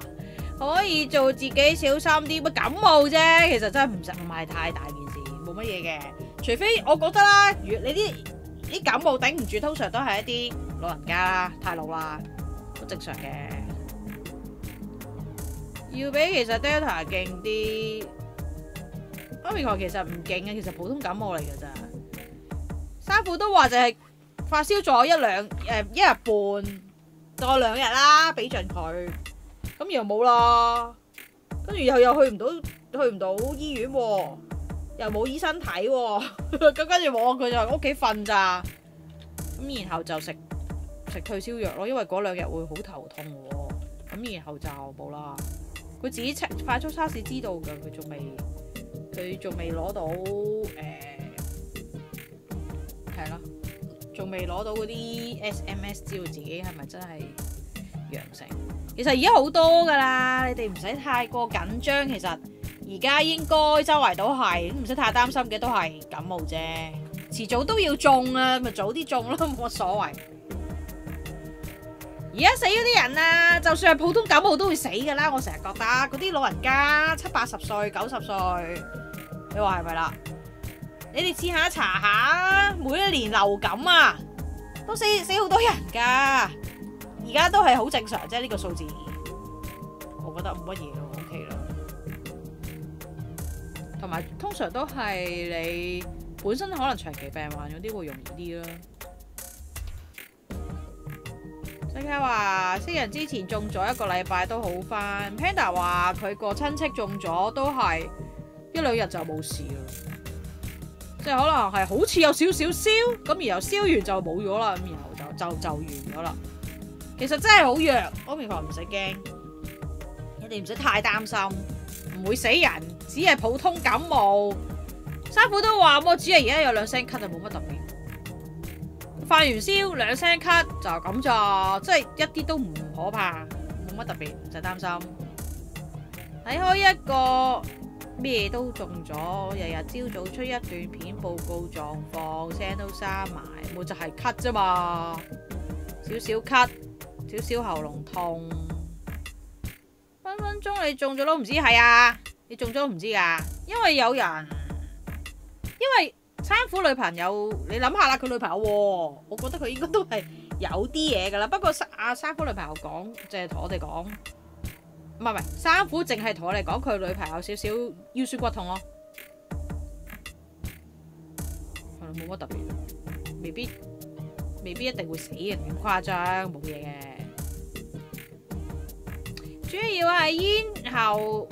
Speaker 8: 可以做自己小心啲，乜感冒啫，其實真係唔係太大件事，冇乜嘢嘅。除非我覺得啦，如你啲感冒頂唔住，通常都係一啲老人家啦，太老啦，好正常嘅。要比其實 Delta 勁啲，Omicron其實唔勁嘅，其實普通感冒嚟㗎咋。三虎都話就係發燒咗1日半，再2日啦，俾盡佢。咁然後冇啦，跟住又去唔到醫院喎，又冇醫生睇喎，咁跟住冇佢就喺屋企瞓咋。咁然後就食退燒藥咯，因為嗰2日會好頭痛喎。咁然後就冇啦。佢自己快速測試知道㗎，佢仲未攞到係咯，仲未攞到嗰啲 SMS 知道自己係咪真係陽性。其實而家好多噶啦，你哋唔使太過緊張。其實而家應該周圍都係，唔使太擔心嘅，都係感冒啫。遲早都要中啊，咪早啲中咯，冇乜所謂。而家死嗰啲人啊，就算係普通感冒都會死噶啦。我成日覺得嗰啲老人家70、80歲、90歲，你話係咪啦？你哋試下查下，每一年流感啊，都死好多人噶。而家都係好正常啫，呢個數字，我覺得冇乜嘢咯 ，OK 啦。同埋通常都係你本身可能長期病患嗰啲會容易啲啦。世界話識人之前中咗1個禮拜都好返 ，Panda 話佢個親戚中咗都係1、2日就冇事啦，即係可能係好似有少少燒，咁然後燒完就冇咗啦，咁然後就完咗啦。其實真係好弱，Omicron唔使驚，你哋唔使太擔心，唔會死人，只係普通感冒。三虎都話我只係而家有2聲咳就冇乜特別，發完燒2聲咳就咁咋，即係一啲都唔可怕，冇乜特別，唔使擔心。睇開一個咩都中咗，日日朝早出1段片報告狀況，聲都閂埋，冇就係咳啫嘛，少少咳。少少喉嚨痛，分分鐘你中咗都唔知。係啊，你中咗都唔知噶，因為三虎女朋友，你諗下啦，佢女朋友喎，我覺得佢應該都係有啲嘢噶啦。不過三虎女朋友講，淨係同我哋講，唔係三虎淨係同我哋講佢女朋友少少腰酸骨痛咯，係冇乜特別，未必一定會死嘅，咁誇張，冇嘢嘅。主要係咽喉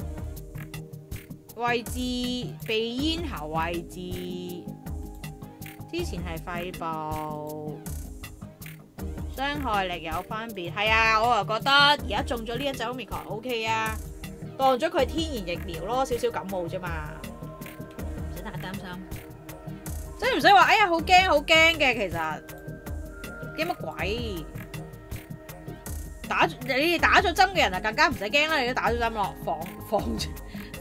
Speaker 8: 位置、鼻咽喉位置，之前係肺部，傷害力有分別。係啊，我又覺得而家中咗呢一隻 Omicron OK 啊，當咗佢天然疫苗咯，少少感冒啫嘛，唔使太擔心，即係唔使話哎呀好驚好驚嘅，其實驚乜鬼？你哋打咗針嘅人啊，更加唔使驚啦！你都打咗針咯，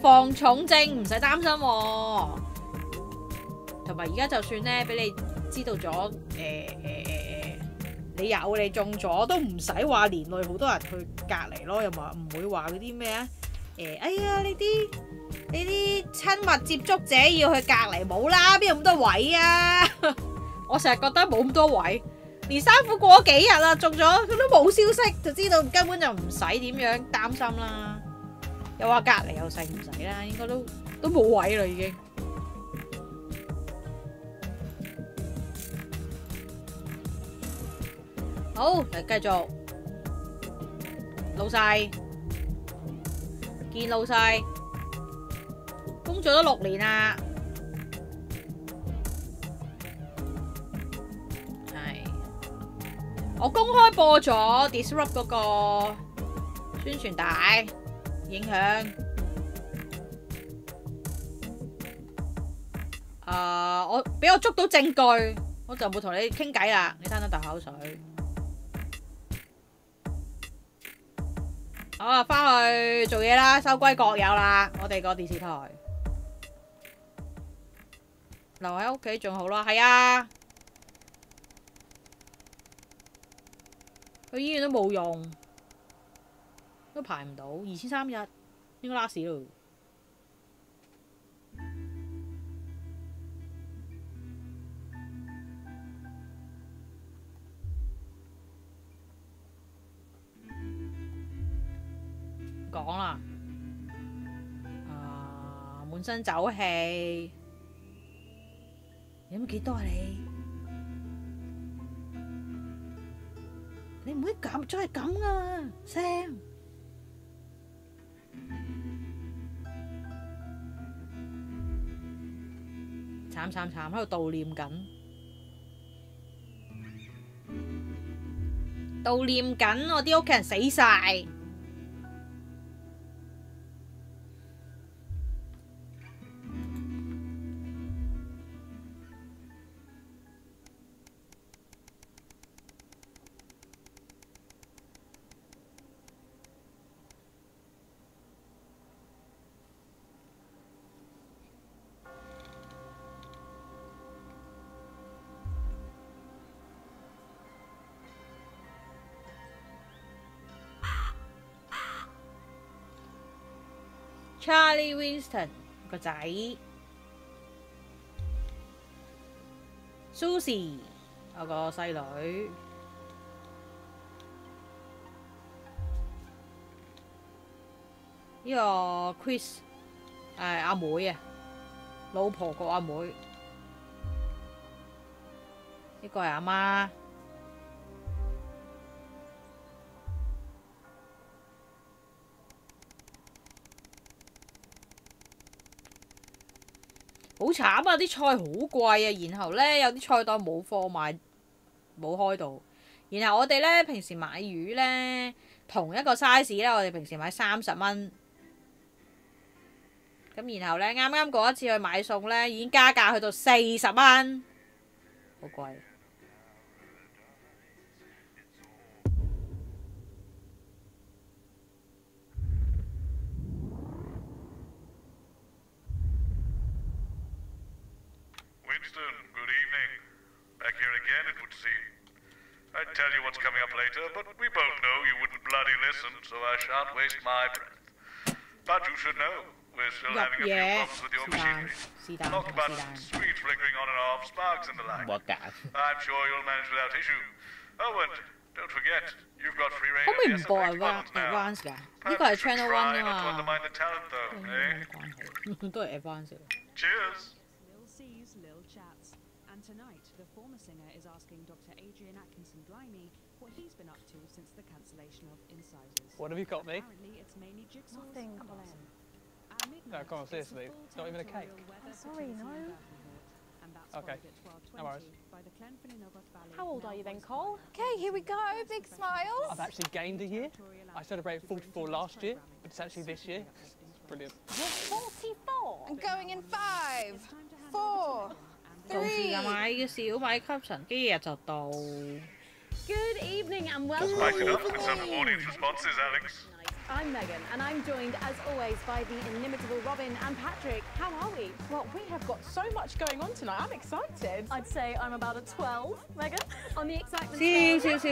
Speaker 8: 防重症，唔使擔心喎。同埋而家就算咧，俾你知道咗你中咗都唔使話連累好多人去隔離咯，又唔會話嗰啲咩啊？哎呀，你啲親密接觸者要去隔離冇啦，邊有咁多位啊？我成日覺得冇咁多位，連生虎過咗幾日啦，中咗佢都冇消息，就知道根本就唔使點樣擔心啦。又話隔離又剩唔使啦，應該都冇位啦已經。好，嚟繼續，老細，見老細，工作咗6年啦，係，我公開播咗 Disrupt 嗰個宣傳帶，影響，俾我捉到證據，我就冇同你傾偈啦，你吞咗啖口水。好啦，翻去做嘢啦，收歸國有啦。我哋個電視台留喺屋企仲好啦，係啊，去醫院都冇用，都排唔到，2300日應該 last 咯。講啦，滿身酒氣，飲幾多啊你？你唔可以咁，再係咁啊，Sam。慘喺度悼念緊我啲屋企人死晒。Charlie Winston 個仔 ，Susie 有個細女，呢個 Chris 阿妹啊，老婆個阿妹，呢個係阿媽。好慘啊！啲菜好貴啊，然後咧有啲菜檔冇貨賣，冇開到。然後我哋咧平時買魚咧，同一個 size 咧，我哋平時買30蚊。咁然後咧啱啱嗰一次去買餸咧，已經加價去到40蚊，好貴。
Speaker 19: Winston, good evening. Back here again, it would seem. I'd tell you what's coming up later, but we both know you wouldn't bloody listen, so I shan't waste my breath. But you should know, we're still having a few problems with your machinery. Talk about screens flickering on and off, sparks and the like. I'm sure you'll manage without issue. Oh, and don't forget, you've got free reign of the SFX buttons now. Perhaps you should try not to undermine the talent, though, eh?
Speaker 8: 都係 advance。
Speaker 19: Cheers!
Speaker 5: And tonight, the former singer is asking Dr. Adrian Atkinson Blimey what he's been up to since the cancellation of Incisors.
Speaker 7: What have you got me?
Speaker 5: Apparently, it's mainly jigsaws.
Speaker 10: Nothing, Colin.
Speaker 7: No, come on, seriously. Not even a cake.
Speaker 10: Sorry, no.
Speaker 7: Okay. No worries.
Speaker 2: How old are you then, Cole?
Speaker 11: Okay, here we go. Big smiles.
Speaker 7: I've actually gained a year. I celebrated 44 last year, but it's actually this year. Brilliant.
Speaker 11: You're 44. I'm going in 5, 4.
Speaker 8: 到時間買嘅小米吸塵機日就到。
Speaker 2: Good evening and welcome.
Speaker 19: Spike it up with some audience responses, Alex.
Speaker 16: I'm Megan, and I'm joined, as always, by the inimitable Robin and Patrick. How are we?
Speaker 4: Well, we have got so much going on tonight. I'm excited.
Speaker 16: I'd say I'm about a 12, Megan, on the excitement
Speaker 8: See.
Speaker 16: We have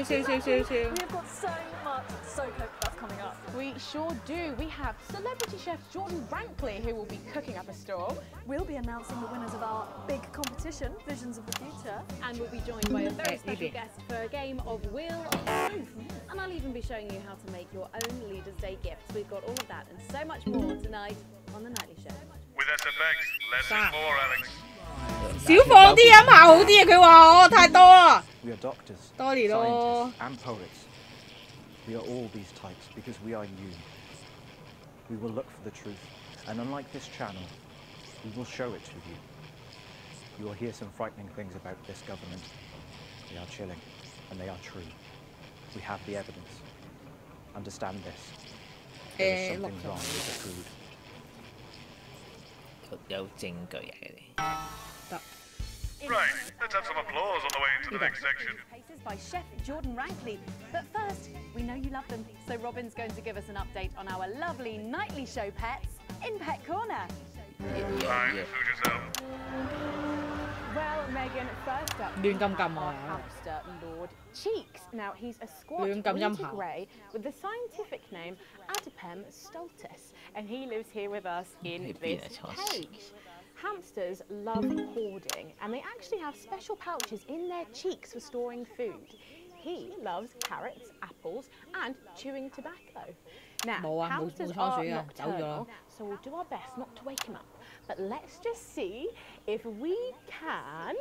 Speaker 16: got so much SoCo stuff coming up.
Speaker 4: We sure do. We have celebrity chef Jordan Rankley, who will be cooking up a storm.
Speaker 14: We'll be announcing the winners of our big competition, Visions of the Future.
Speaker 16: And we'll be joined by a very special guest for a game of Wheel of Truth. And I'll even be showing you how to make your own Leaders' Day gifts. We've got all of that and so much more tonight on The Nightly Show.
Speaker 19: With SFX, less is more, Alex.
Speaker 8: 少放啲音效好啲啊！佢話我太多啦。
Speaker 6: We are doctors,
Speaker 8: 多年咯。
Speaker 6: scientists, and poets. We are all these types because we are you. We will look for the truth, and unlike this channel, we will show it to you. You will hear some frightening things about this government. They are chilling, and they are true. We have the evidence. Understand this. There is something wrong with the food.
Speaker 9: 有證據嚟嘅。
Speaker 19: Right, let's have some applause on the way into the next section.
Speaker 16: Cases by Chef Jordan Rankley. But first, we know you love them, so Robin's going to give us an update on our lovely nightly show pets in Pet Corner.
Speaker 19: Fine, suit yourself.
Speaker 4: Well, Megan, first up, we have our hamster Lord Cheeks. Now, he's a squat winter grey with the scientific name Adipem stultus, and he lives here with us in this cage. Hamsters love hoarding, and they actually have special pouches in their cheeks for storing food. He loves carrots, apples, and chewing tobacco. Now, hamsters are nocturnal, so we'll do our best not to wake him up. But let's just see if we can...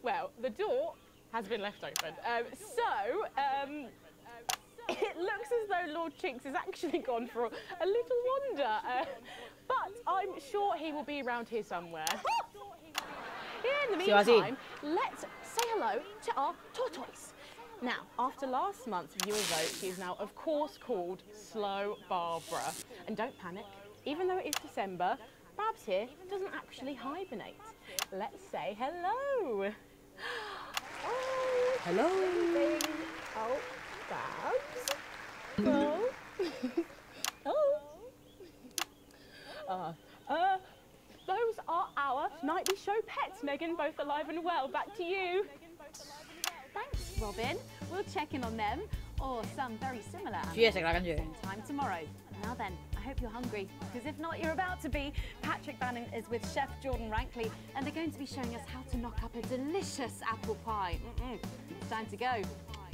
Speaker 4: Well, the door has been left open. It looks as though Lord Cheeks has actually gone for a little wander. But I'm sure he will be around here somewhere. In the meantime, let's say hello to our tortoise. Now, after last month's viewer vote, she is now, of course, called Slow Barbara. And don't panic, even though it is December, Babs here doesn't actually hibernate. Let's say hello. Oh,
Speaker 8: hello.
Speaker 4: Oh, Babs. Oh. Those are our nightly show pets, Megan, both alive and well. Back to you.
Speaker 16: Thanks, Robin. We'll check in on them, or some very similar
Speaker 8: same
Speaker 16: time tomorrow. Now then, I hope you're hungry, because if not, you're about to be. Patrick Bannon is with Chef Jordan Rankley, and they're going to be showing us how to knock up a delicious apple pie. It's time to go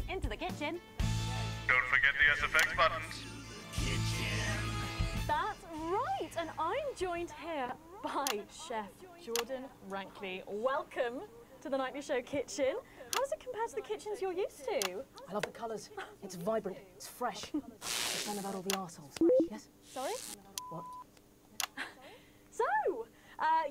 Speaker 16: into the kitchen.
Speaker 19: Don't forget the SFX buttons.
Speaker 14: That's right, and I'm joined here by Chef Jordan Rankley. Welcome to the Nightly Show kitchen. How does it compare to the kitchens you're used to?
Speaker 13: I love the colours. It's vibrant. It's fresh. It's fun about all the arseholes. Yes?
Speaker 14: Sorry?
Speaker 13: What?
Speaker 14: So,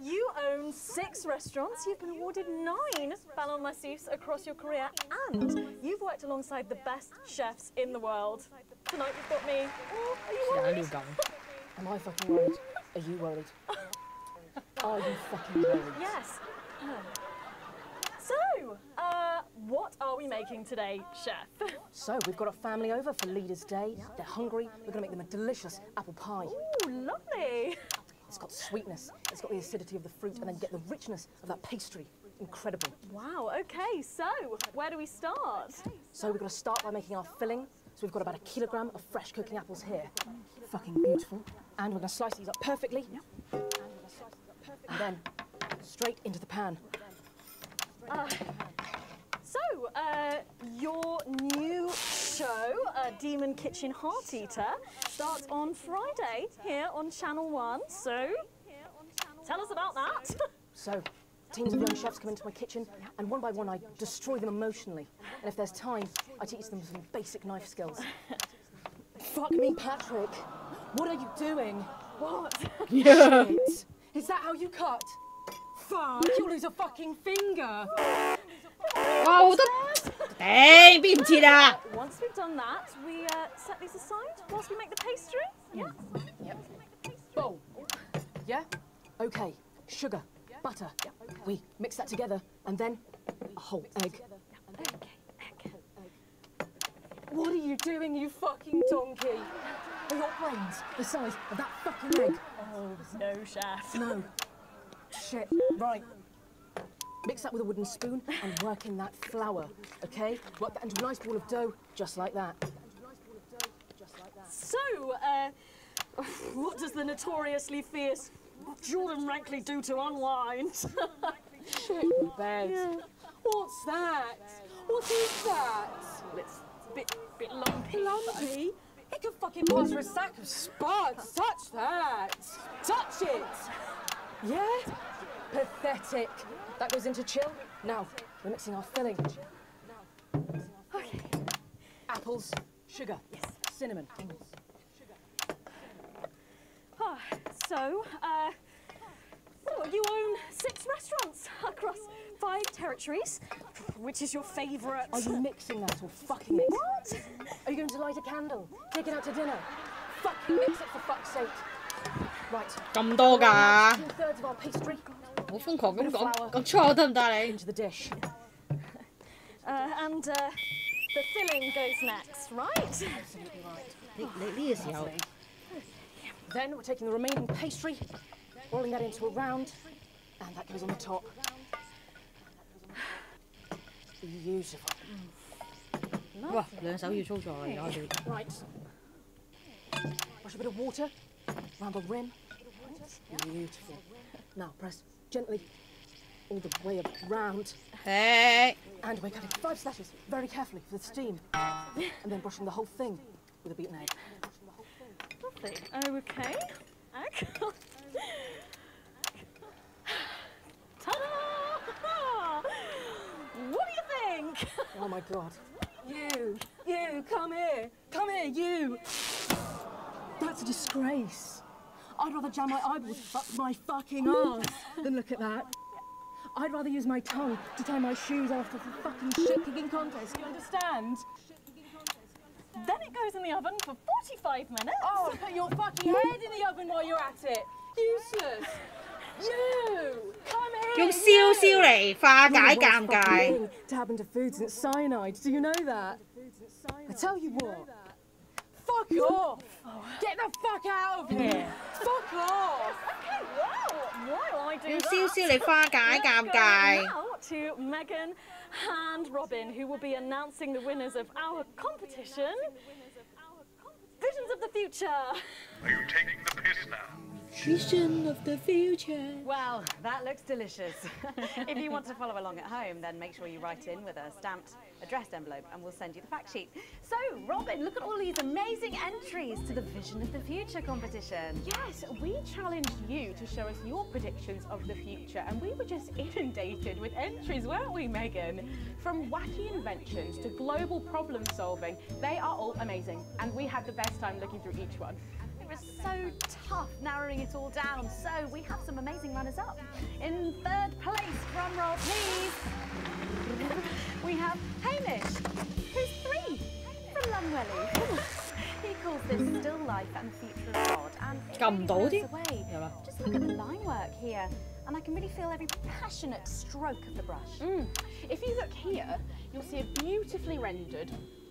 Speaker 14: you own 6 restaurants. You've been awarded 9 Ballon Massifs across your career, and you've worked alongside the best chefs in the world. Tonight we've got me. Oh, are you worried?
Speaker 13: Am I fucking worried? Are you worried? Are you fucking worried?
Speaker 14: Yes. So, what are we making today, Chef?
Speaker 13: So, we've got a family over for Leaders' Day. They're hungry. We're going to make them a delicious apple pie.
Speaker 14: Ooh, lovely.
Speaker 13: It's got sweetness, it's got the acidity of the fruit, and then you get the richness of that pastry. Incredible.
Speaker 14: Wow, okay, so where do we start?
Speaker 13: So we've got to start by making our filling. So we've got about 1 kilogram of fresh cooking apples here. Fucking beautiful. And we're going to slice these up perfectly. And then straight into the pan.
Speaker 14: Your new show, Demon Kitchen Heart Eater, starts on Friday here on Channel 1. So, tell us about that.
Speaker 13: So, teams of young chefs come into my kitchen, and one by one I destroy them emotionally. And if there's time, I teach them some basic knife skills. Fuck me, Patrick. What are you doing?
Speaker 14: What?
Speaker 13: Yeah. Shit. Is that how you cut? Fuck, you'll lose a fucking finger.
Speaker 8: Wow, dang, be cheetah.
Speaker 14: Once we've done that, we set these aside whilst we make the pastry. Yeah.
Speaker 13: Yep. Bowl. Yeah. Okay. Sugar, butter. We mix that together, and then a whole egg. What are you doing, you fucking donkey? Are your brains the size of that fucking egg?
Speaker 10: Oh, no, chef.
Speaker 13: No. Shit. Right. Mix that with a wooden spoon and work in that flour, okay? Work that into a nice ball of dough, just like that.
Speaker 1: So, what does the notoriously fierce Jordan Rankley do to unwind?
Speaker 4: Shit in bed. Yeah. What's that? What is that?
Speaker 1: Well, it's a bit lumpy.
Speaker 4: Lumpy? It could fucking pass for a sack of spuds. Touch that. Touch it.
Speaker 13: Yeah? Pathetic. That goes into chill. Now, we're mixing our filling.
Speaker 1: Okay.
Speaker 13: Apples, sugar, yes, cinnamon.
Speaker 1: So, you own 6 restaurants across 5 territories. Which is your favourite?
Speaker 13: Are you mixing that or fucking it?
Speaker 1: What?
Speaker 13: Are you going to light a candle? Take it out to dinner? Fucking mix it for fuck's sake. Right.
Speaker 8: 咁多㗎？
Speaker 13: 2/3 of our pastry.
Speaker 8: 好瘋狂咁講錯得唔得你
Speaker 13: ？Into the dish.
Speaker 1: And the filling goes next, right?
Speaker 13: Absolutely right.
Speaker 8: 呢個時候。
Speaker 13: Then we're taking the remaining pastry, rolling that into a round, and that goes on the top. Beautiful.
Speaker 8: 哇，兩手要操作而家我哋。
Speaker 13: Right. Wash a bit of water around the rim. Beautiful. Now press gently all the way around.
Speaker 8: Hey.
Speaker 13: And we're cutting 5 slashes very carefully for the steam, and then brushing the whole thing with a beaten egg.
Speaker 1: Lovely. Okay. Ta-da! What do you think?
Speaker 13: Oh my God. You, come here, you. That's a disgrace. I'd rather jam my eyeballs up my fucking arse than look at that. I'd rather use my tongue to tie my shoes after the fucking shit-kicking contest, you understand?
Speaker 1: Then it goes in the oven for 45 minutes.
Speaker 4: Oh, put your fucking head in the oven while you're at it. Useless. You, come here.
Speaker 8: 用燒燒嚟化解尷尬。
Speaker 13: To happen to food since cyanide, do you know that? I tell you what.
Speaker 4: Fuck off. Get the fuck out of here. Fuck off.
Speaker 1: Okay, well, while I do
Speaker 8: 用
Speaker 1: that,
Speaker 8: 燒燒嚟化解尷尬。
Speaker 1: now to Megan and Robin, who will be announcing the winners of our competition. Visions of the future.
Speaker 19: Are you taking the piss now?
Speaker 8: Vision of the future.
Speaker 15: Well, that looks delicious. If you want to follow along at home, then make sure you write in with a stamped addressed envelope and we'll send you the fact sheet. So, Robin, look at all these amazing entries to the Vision of the Future competition.
Speaker 2: Yes, we challenged you to show us your predictions of the future, and we were just inundated with entries, weren't we, Megan? From wacky inventions to global problem solving, they are all amazing, and we had the best time looking through each one.
Speaker 15: It was so tough narrowing it all down, so we have some amazing runners-up. In 3rd place, drum roll please, we have Hamish, who's 3 from Lunwelly. He calls this still life and the future of God, and it really blows away. Just look at the line work here, and I can really feel every passionate stroke of the brush.
Speaker 2: If you look here, you'll see a beautifully rendered,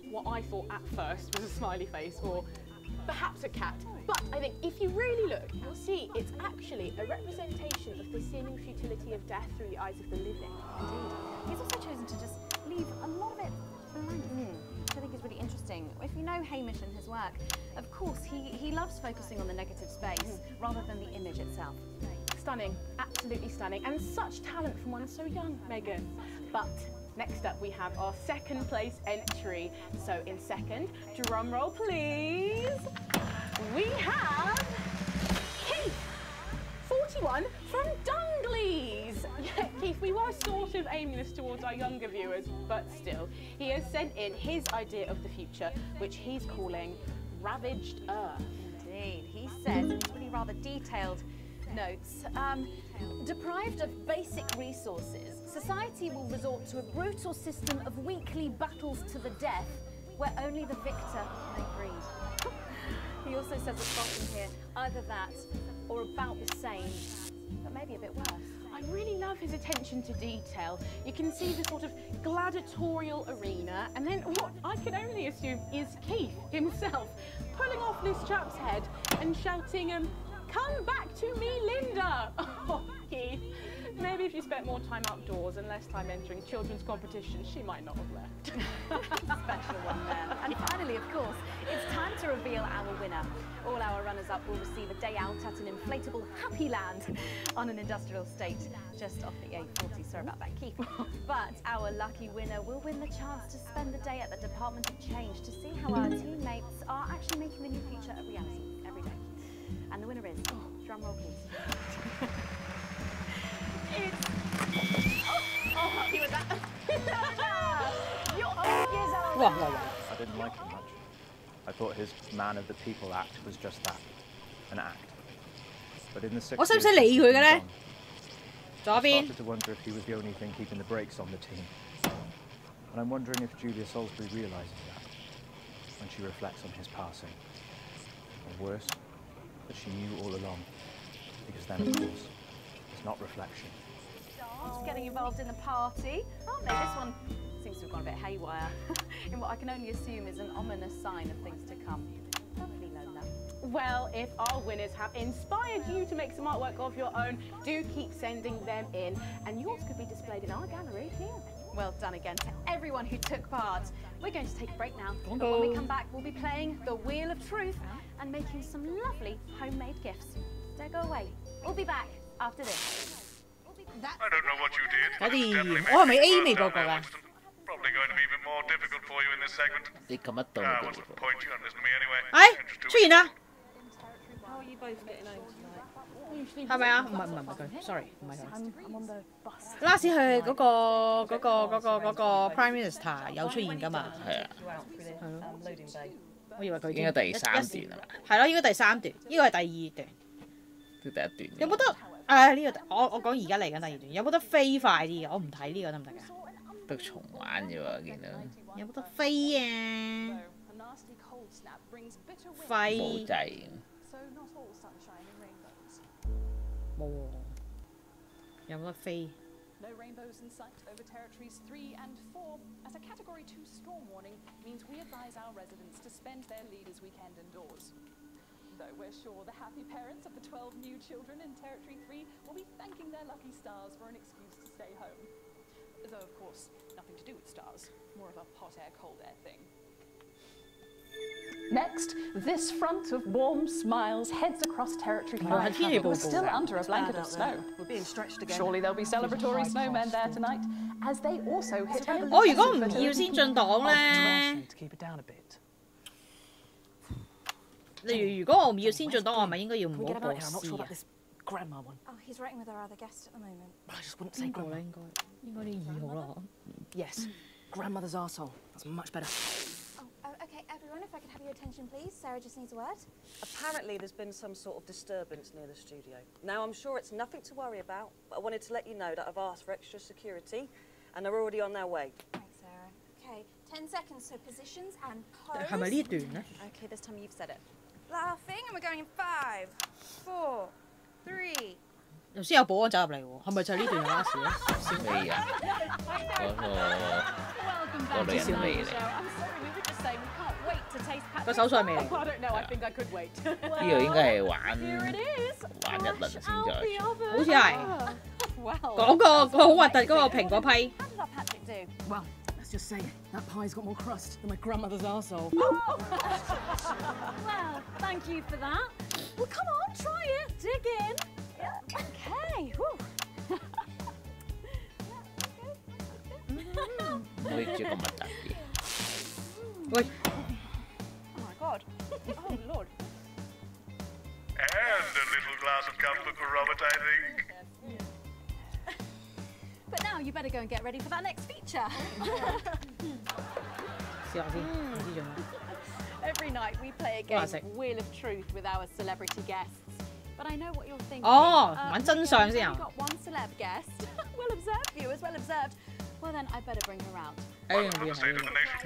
Speaker 2: what I thought at first was a smiley face, or perhaps a cat. But I think if you really look, you'll see it's actually a representation of the seeming futility of death through the eyes of the living.
Speaker 15: Indeed. He's also chosen to just leave a lot of it blank, which I think is really interesting. If you know Hamish and his work, of course, he loves focusing on the negative space rather than the image itself.
Speaker 2: Stunning, absolutely stunning, and such talent from one so young, Megan. But next up, we have our 2nd place entry. So in 2nd, drum roll please, we have Keith, 41 from Dungleys. Yeah, Keith, we were sort of aiming this towards our younger viewers, but still, he has sent in his idea of the future, which he's calling Ravaged Earth.
Speaker 15: Indeed, he says, in really rather detailed notes, deprived of basic resources, society will resort to a brutal system of weekly battles to the death where only the victor may breed. He also says at the bottom here, either that or about the same, but maybe a bit worse.
Speaker 2: I really love love his attention to detail. You can see the sort of gladiatorial arena, and then what I can only assume is Keith himself pulling off this chap's head and shouting, "Come back to me, Linda!" Oh, Keith. Maybe if you spent more time outdoors and less time entering children's competitions, she might not have left.
Speaker 15: Special one there. And finally, of course, it's time to reveal our winner. All our runners-up will receive a day out at an inflatable Happy Land on an industrial estate just off the A40. Sorry about that, Keith. But our lucky winner will win the chance to spend the day at the Department of Change to see how our teammates are actually making the new future a reality every day. And the winner is, drum roll please. Oh, happy with that. You're 8 years old.
Speaker 6: I didn't like him much. I thought his man of the people act was just that, an act. But in the 6
Speaker 8: 我使唔使理佢嘅咧？左邊。
Speaker 6: I started to wonder if he was the only thing keeping the brakes on the team. And I'm wondering if Julia Salisbury realises that when she reflects on his passing. Or worse, that she knew all along. Because then, of course, it's not reflection.
Speaker 15: Getting involved in the party, aren't they? This one seems to have gone a bit haywire in what I can only assume is an ominous sign of things to come. Lovely, Lola.
Speaker 2: Well, if our winners have inspired you to make some artwork of your own, do keep sending them in, and yours could be displayed in our gallery here.
Speaker 15: Well done again to everyone who took part. We're going to take a break now, but when we come back, we'll be playing the Wheel of Truth and making some lovely homemade gifts. Don't go away. We'll be back after this.
Speaker 19: I don't know what you did.
Speaker 8: 我哋我係咪 A 未報告㗎？
Speaker 19: Probably going to be a bit more difficult for you in this segment.
Speaker 9: 你咁一度
Speaker 19: what's the point? You don't listen to me anyway.
Speaker 8: 哎，出現啦！
Speaker 3: How are you both getting home tonight?
Speaker 8: 係咪啊？唔係佢，sorry， 唔係佢。
Speaker 3: I'm on the bus.
Speaker 8: last 係嗰個 Prime Minister 有出現㗎嘛？
Speaker 9: 係啊。
Speaker 3: Loading bay.
Speaker 8: 我以為佢
Speaker 9: 應該第3段係嘛？
Speaker 8: 係咯，應該第3段，呢個係第2段。
Speaker 9: 都第1段。
Speaker 8: 有冇得？呢個我講而家嚟緊第2段，有冇得飛快啲嘅？我唔睇呢個得唔得㗎？
Speaker 9: 得重玩啫喎，見到。
Speaker 8: 有冇得飛啊？飛。
Speaker 9: 冇掣。
Speaker 8: 冇喎。有冇得飛？
Speaker 17: No rainbows in sight over territories 3 and 4, as a Category 2 storm warning means we advise our residents to spend their leaders' weekend indoors. Though we're sure the happy parents of the 12 new children in Territory 3 will be thanking their lucky stars for an excuse to stay home. Though, of course, nothing to do with stars, more of a hot air, cold air thing. Next, this front of warm smiles heads across Territory 5. We're still under a blanket of snow.
Speaker 3: We're being stretched again.
Speaker 17: Surely there'll be celebratory snowmen there tonight, as they also hit an
Speaker 8: 如果唔要先進黨咧，例如如果我唔要先進黨，我係咪應該要唔好播詩啊？
Speaker 11: Grandma one. Oh, he's writing with our other guest at the moment.
Speaker 13: I just wouldn't say grandma.
Speaker 8: 應該啲2號啦。
Speaker 13: Yes, grandmother's arsehole. That's much better.
Speaker 11: Okay, everyone, if I could have your attention, please. Sarah just needs a word.
Speaker 3: Apparently there's been some sort of disturbance near the studio. Now, I'm sure it's nothing to worry about, but I wanted to let you know that I've asked for extra security, and they're already on their way.
Speaker 11: Thanks, Sarah. Okay, 10 seconds, so positions and pose.
Speaker 8: 係咪呢一段咧？
Speaker 11: Okay, this time you've said it. Laughing, and we're going in 5, 4, 3.
Speaker 8: 頭先有保安走入嚟喎，係咪就係呢段嘅 last 咧？
Speaker 9: 未啊，嗰個女人未嚟。
Speaker 8: 個手勢未嚟。
Speaker 9: 呢個應該係玩一輪先再。
Speaker 8: 好似係。嗰個好核突嗰個蘋果批。
Speaker 13: Well, let's just say that pie's got more crust than my grandmother's arsehole.
Speaker 1: Well, thank you for that. Well, come on, try it. Dig in. Okay.
Speaker 8: Wait.
Speaker 15: Oh my God. Oh Lord.
Speaker 19: And a little glass of comfort for Robert, I think.
Speaker 15: But now you better go and get ready for that next feature. Every night we play a game of Wheel of Truth with our celebrity guests. But I know what you're thinking.
Speaker 8: Oh, 揾真相先啊！
Speaker 15: We've got one celeb guest. Well observed, viewers, well observed. Well then, I better bring her round.
Speaker 8: 唔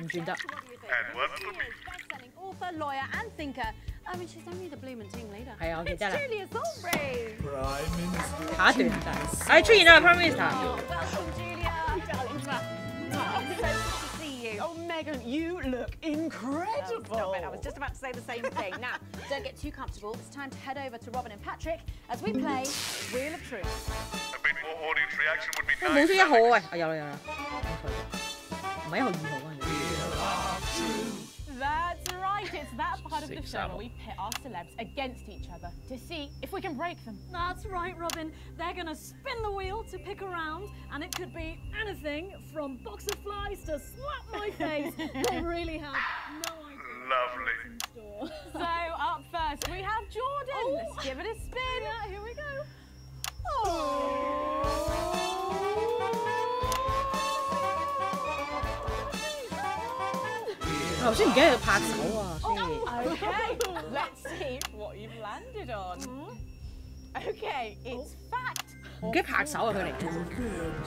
Speaker 8: 轉得。
Speaker 19: And one for me.
Speaker 15: Best-selling author, lawyer, and thinker, I mean, she's only the Bloomin' team leader.
Speaker 8: 係啊，我記得啦。
Speaker 15: Julia Thornbury.
Speaker 22: Prime Minister.
Speaker 8: 下一段出現啦 ，Prime Minister。
Speaker 15: Welcome, Julia. Darling. Oh, so good to see you.
Speaker 4: Oh, Megan, you look incredible.
Speaker 15: Stop it. I was just about to say the same thing. Now, don't get too comfortable. It's time to head over to Robin and Patrick as we play Wheel of Truth.
Speaker 19: A bit more audience reaction would be
Speaker 8: 冇
Speaker 19: nice.
Speaker 8: 咗1號喂，有啦，唔係1號2號啊。
Speaker 2: That's right, it's that part of the show where we pit our celebs against each other to see if we can break them.
Speaker 1: That's right, Robin. They're going to spin the wheel to pick a round, and it could be anything from box of flies to slap my face. They really have no idea.
Speaker 19: Lovely.
Speaker 2: So up first we have Jordan. Let's give it a spin.
Speaker 1: Yeah, here we go.
Speaker 8: 頭先唔記得要拍手啊，所以。
Speaker 2: Okay, let's see what you've landed on. Okay, it's fact.
Speaker 8: 唔記得拍手啊，佢哋。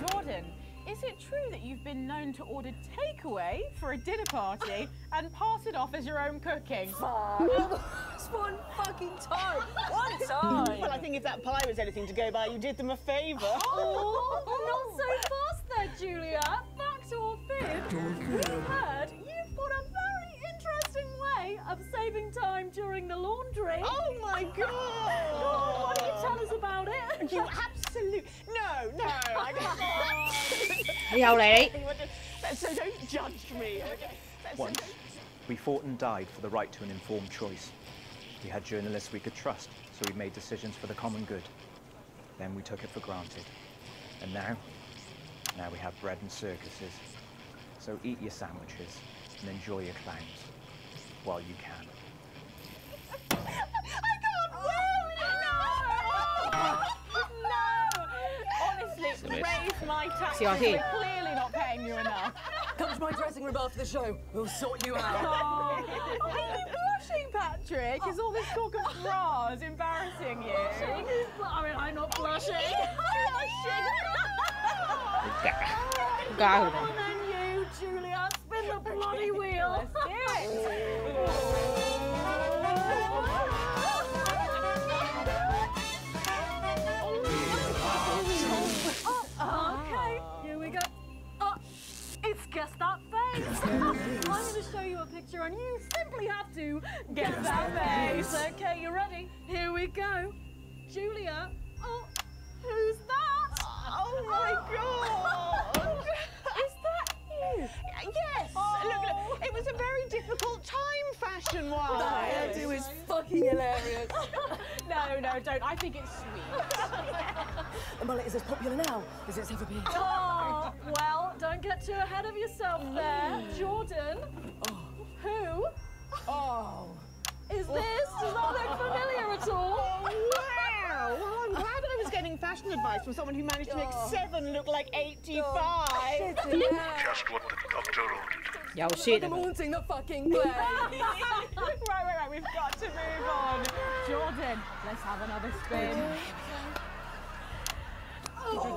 Speaker 2: Jordan, is it true that you've been known to order takeaway for a dinner party and pass it off as your own cooking?
Speaker 3: It's one fucking time. One time.
Speaker 4: Well, I think if that pie was anything to go by, you did them a favour.
Speaker 1: Oh, not so fast there, Julia. Fact or fib? We've heard you've got a very interesting way of saving time during the laundry.
Speaker 4: Oh my God!
Speaker 1: Go on, why don't you tell us about it?
Speaker 4: You absolute no, I don't.
Speaker 8: 又嚟。
Speaker 4: So don't judge me. Okay?
Speaker 6: Once, we fought and died for the right to an informed choice. We had journalists we could trust, so we made decisions for the common good. Then we took it for granted. And now we have bread and circuses. So eat your sandwiches and enjoy your clowns while you can.
Speaker 2: I can't wait! No! Honestly, raise my taxes. We're clearly not paying you enough.
Speaker 3: Come to my dressing room after the show. We'll sort you out.
Speaker 2: Are you blushing, Patrick? Is all this talk of bras embarrassing you?
Speaker 1: I mean, I'm not blushing.
Speaker 8: Go.
Speaker 1: Come on then, you, Julia. Spin the bloody wheel.
Speaker 2: Let's do it.
Speaker 1: Okay, here we go. It's Guess That Face. I'm going to show you a picture and you simply have to guess that face. Okay, you ready? Here we go. Julia, who's that?
Speaker 4: Oh my God!
Speaker 1: Is that you?
Speaker 4: Yes! Look, it was a very difficult time fashion-wise.
Speaker 3: That hairdo is fucking hilarious.
Speaker 2: No, don't. I think it's sweet.
Speaker 3: The mullet is as popular now as it's ever been.
Speaker 1: Oh, well, don't get too ahead of yourself there. Jordan, who is this? Does that look familiar at all?
Speaker 4: Wow! Well, I'm glad I was getting fashion advice from someone who managed to make 7 look like 85.
Speaker 19: Just what the doctor ordered.
Speaker 8: Yo, shit.
Speaker 3: I'm haunting the fucking place.
Speaker 2: Right. We've got to move on. Jordan, let's have another spin.
Speaker 1: Okay.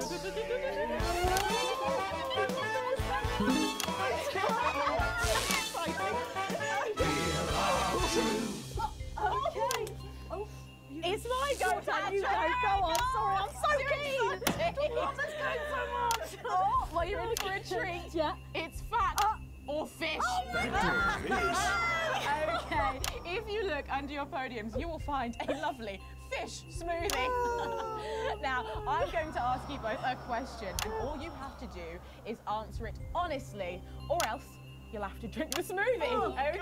Speaker 2: It's my go, Patrick.
Speaker 1: You go. Go on. Sorry, I'm so keen. The water's going so much.
Speaker 2: Oh, well, you're in for a treat.
Speaker 1: Yeah.
Speaker 2: It's fat or fish. Okay, if you look under your podiums, you will find a lovely fish smoothie. Now, I'm going to ask you both a question, and all you have to do is answer it honestly, or else you'll have to drink the smoothie. Okay?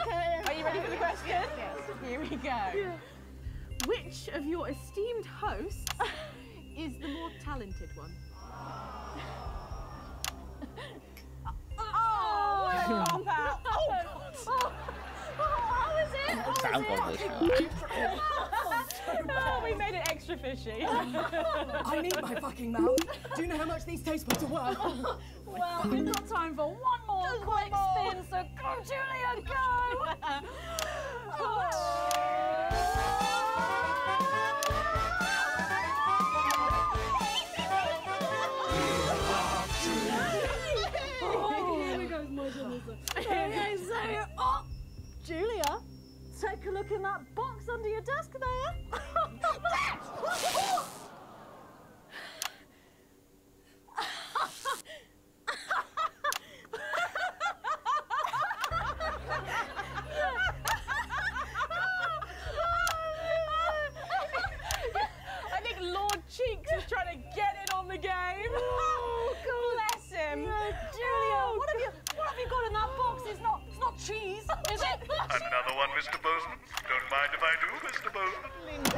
Speaker 4: Okay.
Speaker 2: Are you ready for the question? Yes. Here we go.
Speaker 1: Yeah.
Speaker 2: Which of your esteemed hosts is the more talented one? Pump out.
Speaker 1: How is it?
Speaker 2: Oh, we made it extra fishy.
Speaker 3: I need my fucking mouth. Do you know how much these taste buds are worth?
Speaker 1: Well, we've got time for one more quick spin, so go, Julia, go! Here we go, my goodness. Okay, so, Julia, take a look in that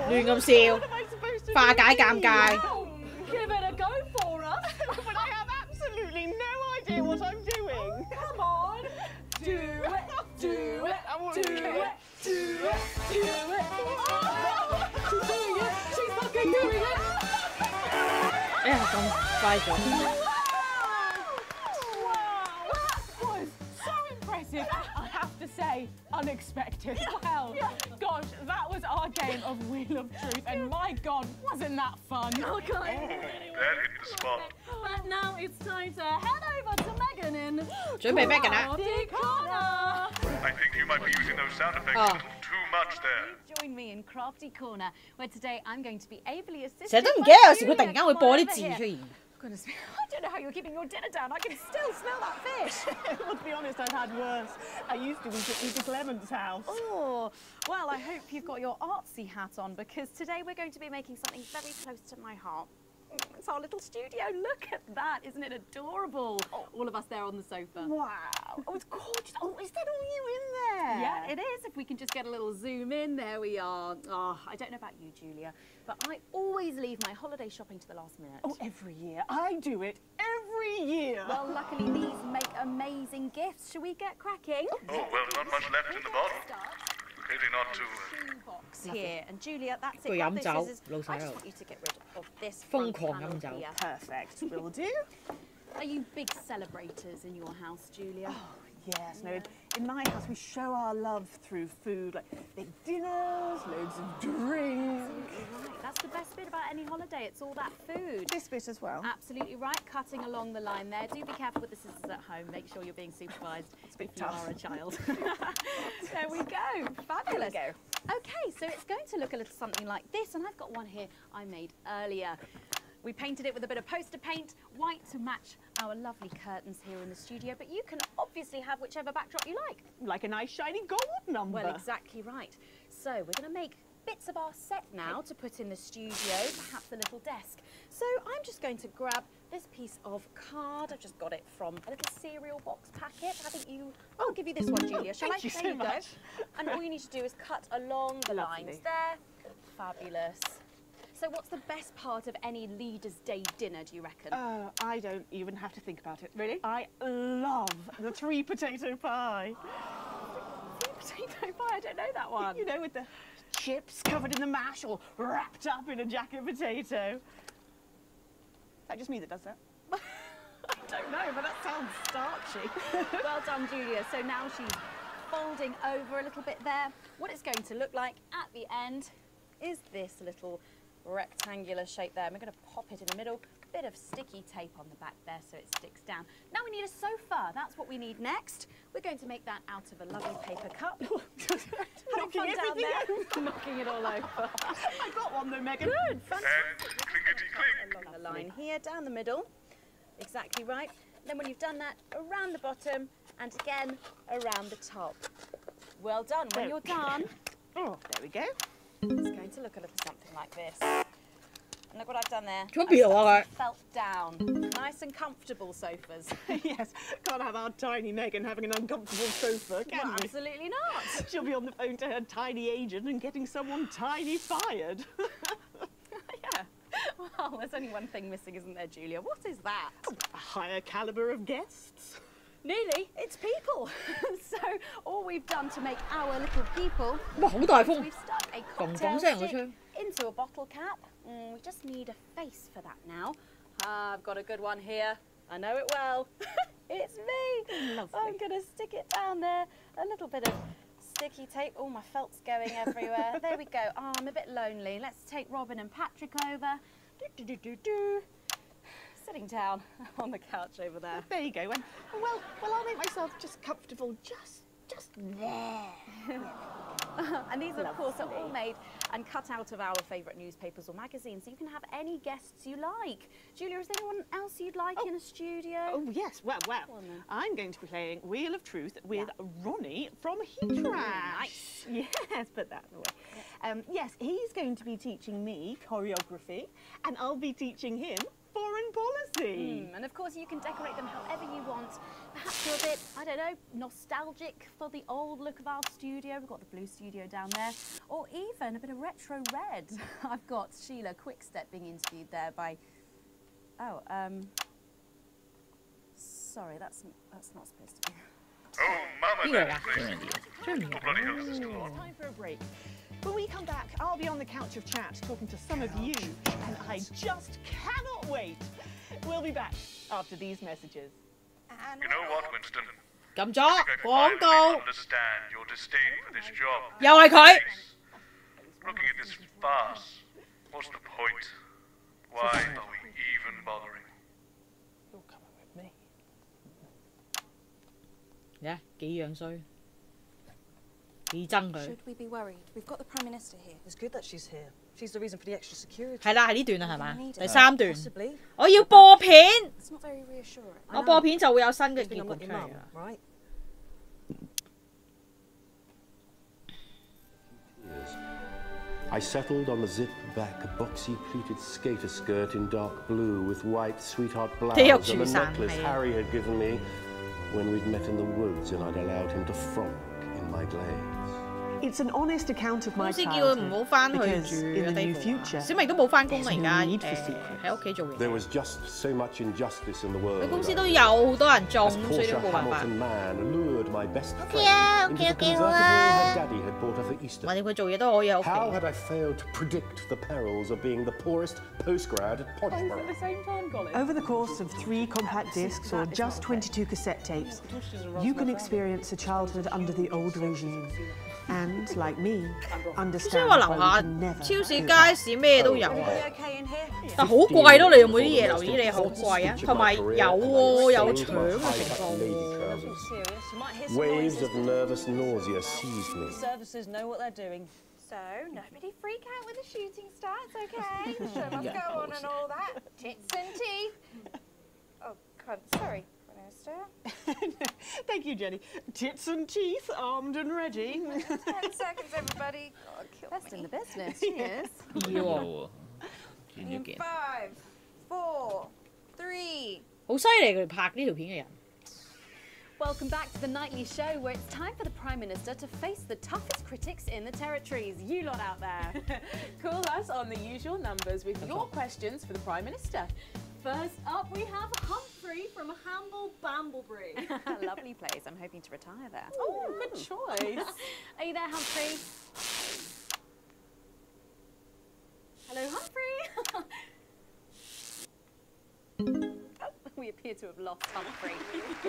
Speaker 8: 亂咁笑，化解尷尬。
Speaker 1: Give it a go for us.
Speaker 4: But I have absolutely no idea what I'm doing.
Speaker 1: Come on. Do it, do it, do it, do it, do it. Oh, she's doing it. She's fucking doing it.
Speaker 8: 哎呀，咁快咗！
Speaker 2: I have to say, unexpected. Well, gosh, that was our game of Wheel of Truth, and my God, wasn't that fun?
Speaker 1: Okay.
Speaker 19: That hit the spot.
Speaker 1: But now it's time to head over to Megan in
Speaker 8: 準備 Megan 啦。
Speaker 19: I think you might be using those sound effects a little too much there.
Speaker 15: Join me in Crafty Corner, where today I'm going to be ably assisted.
Speaker 8: 成日都唔記得，有時佢突然間會播啲字出現。
Speaker 15: Goodness me, I don't know how you're keeping your dinner down. I can still smell that fish.
Speaker 4: Well, to be honest, I've had worse. I used to eat at Mrs. Clement's house.
Speaker 15: Oh, well, I hope you've got your artsy hat on, because today we're going to be making something very close to my heart. It's our little studio. Look at that. Isn't it adorable? All of us there on the sofa.
Speaker 4: Wow. Oh, it's gorgeous. Oh, is that all you in there?
Speaker 15: Yeah, it is. If we can just get a little zoom in, there we are. Oh, I don't know about you, Julia, but I always leave my holiday shopping to the last minute.
Speaker 4: Oh, every year. I do it every year.
Speaker 15: Well, luckily these make amazing gifts. Shall we get cracking?
Speaker 19: Oh, well, not much left in the bottle. Pity not to.
Speaker 15: Box here, and Julia, that's it.
Speaker 8: 佢飲酒，
Speaker 15: I
Speaker 8: 老細
Speaker 15: just
Speaker 8: 喺度
Speaker 15: want you to get rid of this
Speaker 8: 瘋
Speaker 15: front
Speaker 8: 狂
Speaker 15: panel
Speaker 8: 飲酒。
Speaker 15: here.
Speaker 4: Perfect. Will do.
Speaker 15: Are you big celebrators in your house, Julia?
Speaker 4: Yes, no, in my house we show our love through food, like big dinners, loads of drinks.
Speaker 15: Right, that's the best bit about any holiday, it's all that food.
Speaker 4: This bit as well.
Speaker 15: Absolutely right, cutting along the line there. Do be careful with the scissors at home, make sure you're being supervised if you are a child. There we go, fabulous.
Speaker 4: There we go.
Speaker 15: Okay, so it's going to look a little something like this, and I've got one here I made earlier. We painted it with a bit of poster paint, white to match our lovely curtains here in the studio, but you can obviously have whichever backdrop you like.
Speaker 4: Like a nice shiny gold number.
Speaker 15: Well, exactly right. So we're going to make bits of our set now to put in the studio, perhaps a little desk. So I'm just going to grab this piece of card. I've just got it from a little cereal box packet. I think you... I'll give you this one, Julia, shall I?
Speaker 4: Thank you
Speaker 15: there
Speaker 4: so
Speaker 15: you go.
Speaker 4: much.
Speaker 15: And all you need to do is cut along the
Speaker 4: Lovely.
Speaker 15: lines there. Fabulous. So what's the best part of any Leaders' Day dinner, do you reckon?
Speaker 4: I don't even have to think about it. Really? I love the 3 potato pie.
Speaker 15: 3 potato pie? I don't know that one.
Speaker 4: You know, with the chips covered in the mash or wrapped up in a jacket potato. Is that just me that does that? I don't know, but that sounds starchy.
Speaker 15: Well done, Julia. So now she's folding over a little bit there. What it's going to look like at the end is this little rectangular shape there. And we're going to pop it in the middle, bit of sticky tape on the back there so it sticks down. Now we need a sofa. That's what we need next. We're going to make that out of a lovely paper cup. Having fun down there, knocking it all over.
Speaker 4: I got one though, Megan.
Speaker 15: Good, fantastic. Along the line here, down the middle. Exactly right. Then when you've done that, around the bottom and again around the top. Well done. When you're done,
Speaker 4: oh, there we go.
Speaker 15: It's going to look a little something like this. And look what I've done there. Felt down. Nice and comfortable sofas.
Speaker 4: Yes, can't have our tiny Megan having an uncomfortable sofa, can
Speaker 15: Well,
Speaker 4: we?
Speaker 15: absolutely not.
Speaker 4: She'll be on the phone to her tiny agent and getting someone tiny fired.
Speaker 15: Yeah. Well, there's only one thing missing, isn't there, Julia? What is that?
Speaker 4: A higher calibre of guests.
Speaker 15: Nearly. It's people. So all we've done to make our little people,
Speaker 8: 哇，好大風，
Speaker 15: we've stuck a
Speaker 8: 砰
Speaker 15: cocktail
Speaker 8: 砰聲個
Speaker 15: stick
Speaker 8: 窗。
Speaker 15: into a bottle cap. We just need a face for that now. I've got a good one here. I know it well. It's me.
Speaker 4: Lovely.
Speaker 15: I'm going to stick it down there. A little bit of sticky tape. Oh, my felt's going everywhere. There we go. Oh, I'm a bit lonely. Let's take Robin and Patrick over. Sitting down on the couch over there.
Speaker 4: There you go. And, well, I'll make myself just comfortable just there.
Speaker 15: And these, of course, are all made and cut out of our favourite newspapers or magazines, so you can have any guests you like. Julia, is there anyone else you'd like in a studio?
Speaker 4: Oh, yes. Well, I'm going to be playing Wheel of Truth with Ronnie from Heatrash.
Speaker 15: Nice.
Speaker 4: Yes, put that away. Yes, he's going to be teaching me choreography, and I'll be teaching him foreign policy.
Speaker 15: And of course, course, you can decorate them however you want. Perhaps you're a bit, I don't know, nostalgic for the old look of our studio. We've got the blue studio down there. Or even a bit of retro red. I've got Sheila Quickstep being interviewed there by... Oh, sorry, that's not supposed to be...
Speaker 19: Oh, Mama,
Speaker 4: Yeah.
Speaker 19: please. Oh, bloody hell, this is still on.
Speaker 4: It's time for a break. When we come back, I'll be on the couch of chat talking to some of you, and I just cannot wait. We'll be back after these messages.
Speaker 19: You know what, Winston?
Speaker 8: 撳咗廣告。
Speaker 19: Understand your disdain for this job.
Speaker 8: 又係佢。
Speaker 19: Looking at this farce, what's the point? Why are we even bothering?
Speaker 7: You're coming with me.
Speaker 8: 呀，幾樣衰，幾憎佢。
Speaker 3: Should we be worried? We've got the Prime Minister here. It's good that she's here. She's the reason for the extra security.
Speaker 8: 係啦，係呢段啦，係嘛？
Speaker 3: Need it.
Speaker 8: 第3段
Speaker 3: Possibly.，
Speaker 8: 我要播片，
Speaker 3: It's not very reassuring.
Speaker 8: 我播片就會有新嘅結局
Speaker 3: I'm
Speaker 8: 出
Speaker 3: not
Speaker 8: 嚟
Speaker 3: your
Speaker 8: 㗎
Speaker 3: mum,
Speaker 8: 啦。
Speaker 3: right?
Speaker 20: I settled on the zip-back, boxy-pleated skater skirt in dark blue with white sweetheart blouse and the necklace Harry had given me when we'd met in the woods and I'd allowed him to frolic in my glades.
Speaker 4: It's an honest account of my
Speaker 8: 公司叫佢唔好翻去
Speaker 4: because
Speaker 8: 住
Speaker 4: in
Speaker 8: 嘅
Speaker 4: the
Speaker 8: 地
Speaker 4: new
Speaker 8: 方
Speaker 4: future,
Speaker 8: 小明都冇翻工啦，而
Speaker 4: there's
Speaker 8: 家
Speaker 4: no need for secrets.
Speaker 8: 喺屋企做嘢。
Speaker 20: There was just so much injustice in the world.
Speaker 8: 佢公司都有好多人中，
Speaker 20: As
Speaker 8: 所以都
Speaker 20: Portia
Speaker 8: 冇辦法。
Speaker 20: Hamilton Man lured my best
Speaker 8: OK 啊
Speaker 20: friend
Speaker 8: ，OK
Speaker 20: into the
Speaker 8: OK 好
Speaker 20: convertible
Speaker 8: 啊
Speaker 20: her。daddy had bought her for Easter.
Speaker 8: 橫掂佢做嘢都可以喺屋
Speaker 20: How
Speaker 8: 企。
Speaker 20: had I failed to predict the perils of being the poorest postgrad at Podgeborough?
Speaker 4: same time, Colin? Over the course of 3 compact discs or just 22 cassette tapes, you can experience a childhood under the old regime. And, like me,
Speaker 8: 所以
Speaker 4: understand
Speaker 8: 話
Speaker 4: why
Speaker 8: 樓
Speaker 4: we
Speaker 8: 下
Speaker 4: can never
Speaker 8: 超市
Speaker 4: go
Speaker 8: 街
Speaker 4: back.
Speaker 8: 市咩都有啊，
Speaker 3: Okay in here?
Speaker 8: 但好貴咯！你有冇啲嘢留意？你好貴啊，同埋有喎，有搶嘅情況喎。
Speaker 3: Serious? You might hear some
Speaker 20: Waves
Speaker 3: noises.
Speaker 20: of nervous nausea seized me.
Speaker 3: The services know what they're doing.
Speaker 11: So, nobody freak out with the shooting starts, okay? The show must go on and all that. Tits and teeth. Oh, God, sorry, Minister.
Speaker 4: Thank you, Jenny. Tits and teeth, armed and ready.
Speaker 11: 10 seconds, everybody. God, kill
Speaker 15: Best in
Speaker 11: me.
Speaker 15: the business, she is.
Speaker 11: 5, 4, 3.
Speaker 8: 好犀利佢拍呢條片嘅人。
Speaker 15: Welcome back to the nightly show where it's time for the Prime Minister to face the toughest critics in the territories. You lot out there. Call us on the usual numbers with your questions for the Prime Minister.
Speaker 1: First up, we have Humphrey from Hamble Bamblebury.
Speaker 15: Lovely place. I'm hoping to retire there.
Speaker 1: Oh, good choice.
Speaker 15: Are you there, Humphrey?
Speaker 1: Hello, Humphrey.
Speaker 15: We appear to have lost Humphrey.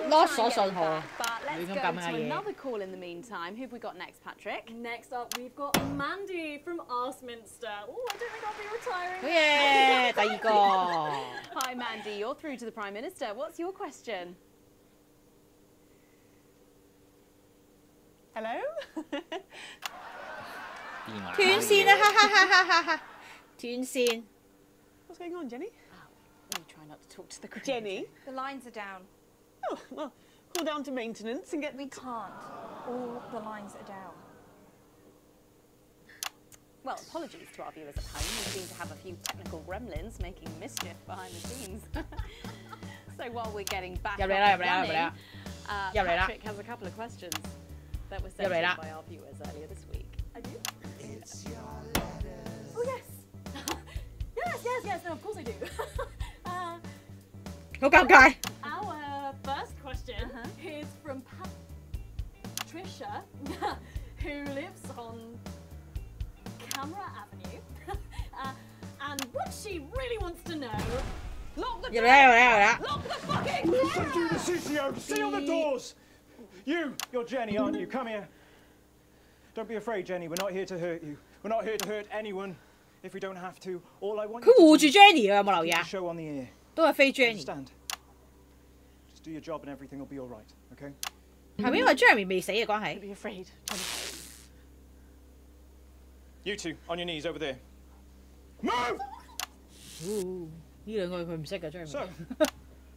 Speaker 8: Lost
Speaker 15: We'll try and get him
Speaker 8: 咗信號
Speaker 15: back, but let's
Speaker 8: 亂咁
Speaker 15: go
Speaker 8: 撳下
Speaker 15: to
Speaker 8: 嘢。
Speaker 15: another call in the meantime. Who have we got next, Patrick?
Speaker 1: Next up, we've got Mandy from Arsminster. Oh, I don't think I'll be retiring.
Speaker 8: 好嘢，第二個。
Speaker 15: Hi, Mandy. You're through to the Prime Minister. What's your question?
Speaker 4: Hello?
Speaker 8: 斷線啊！哈哈哈哈哈哈！斷線。
Speaker 4: What's going on, Jenny?
Speaker 15: We try not to talk to the crew.
Speaker 4: Jenny?
Speaker 11: The lines are down.
Speaker 4: Oh, well, call down to maintenance and get...
Speaker 11: We can't. All the lines are down.
Speaker 15: Well, apologies to our viewers at home. We seem to have a few technical gremlins making mischief behind the scenes. So while we're getting back up and running, Patrick has a couple of questions that were sent in by our viewers earlier this week.
Speaker 1: I do? Oh, yes. Yes, no, of course I do.
Speaker 8: 好尷尬。
Speaker 1: Our first question is from Patricia, who lives on Camera Avenue. And what she really wants to know... Lock the door! Lock the fucking door!
Speaker 6: Listen to the CCO! Stay on the doors! You're Jenny, aren't you? Come here. Don't be afraid, Jenny. We're not here to hurt you. We're not here to hurt anyone if we don't have to. All I want you
Speaker 8: 佢護
Speaker 6: to
Speaker 8: 住
Speaker 6: do
Speaker 8: Jenny 嘅，有冇留意
Speaker 6: is
Speaker 8: 啊
Speaker 6: keep the？show on the air.
Speaker 8: 都係飛 Jenny。
Speaker 6: Understand? Just do your job and everything will be all right, okay?
Speaker 8: 係咪因為 Jeremy 未死嘅關係？
Speaker 4: Be afraid, Jenny.
Speaker 6: You two, on your knees over there. Move!
Speaker 8: 呢兩個佢唔識嘅 Jeremy。
Speaker 6: So,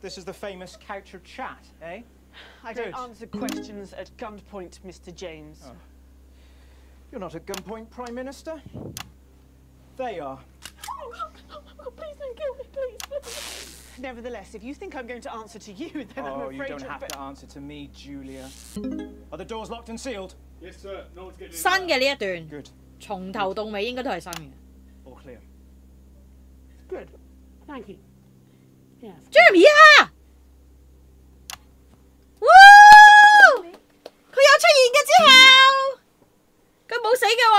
Speaker 6: this is the famous couch of chat, eh?
Speaker 4: I don't answer questions at gunpoint, Mr. James.
Speaker 6: Oh. You're not at gunpoint, Prime Minister. They are.
Speaker 4: Oh, please don't kill me, please. Nevertheless, if you think I'm going to answer to you, then I'm
Speaker 6: Oh,
Speaker 4: afraid
Speaker 6: you don't have to answer to me, Julia. Are the doors locked and sealed?
Speaker 22: Yes, sir. No one's getting in.
Speaker 8: 新嘅呢一段
Speaker 6: Good.
Speaker 8: 從頭到尾應該都係新嘅。
Speaker 6: All clear.
Speaker 18: Good. Thank you. Yes.
Speaker 8: Jeremy 啊！哇！佢有出現嘅之後，佢冇死嘅話。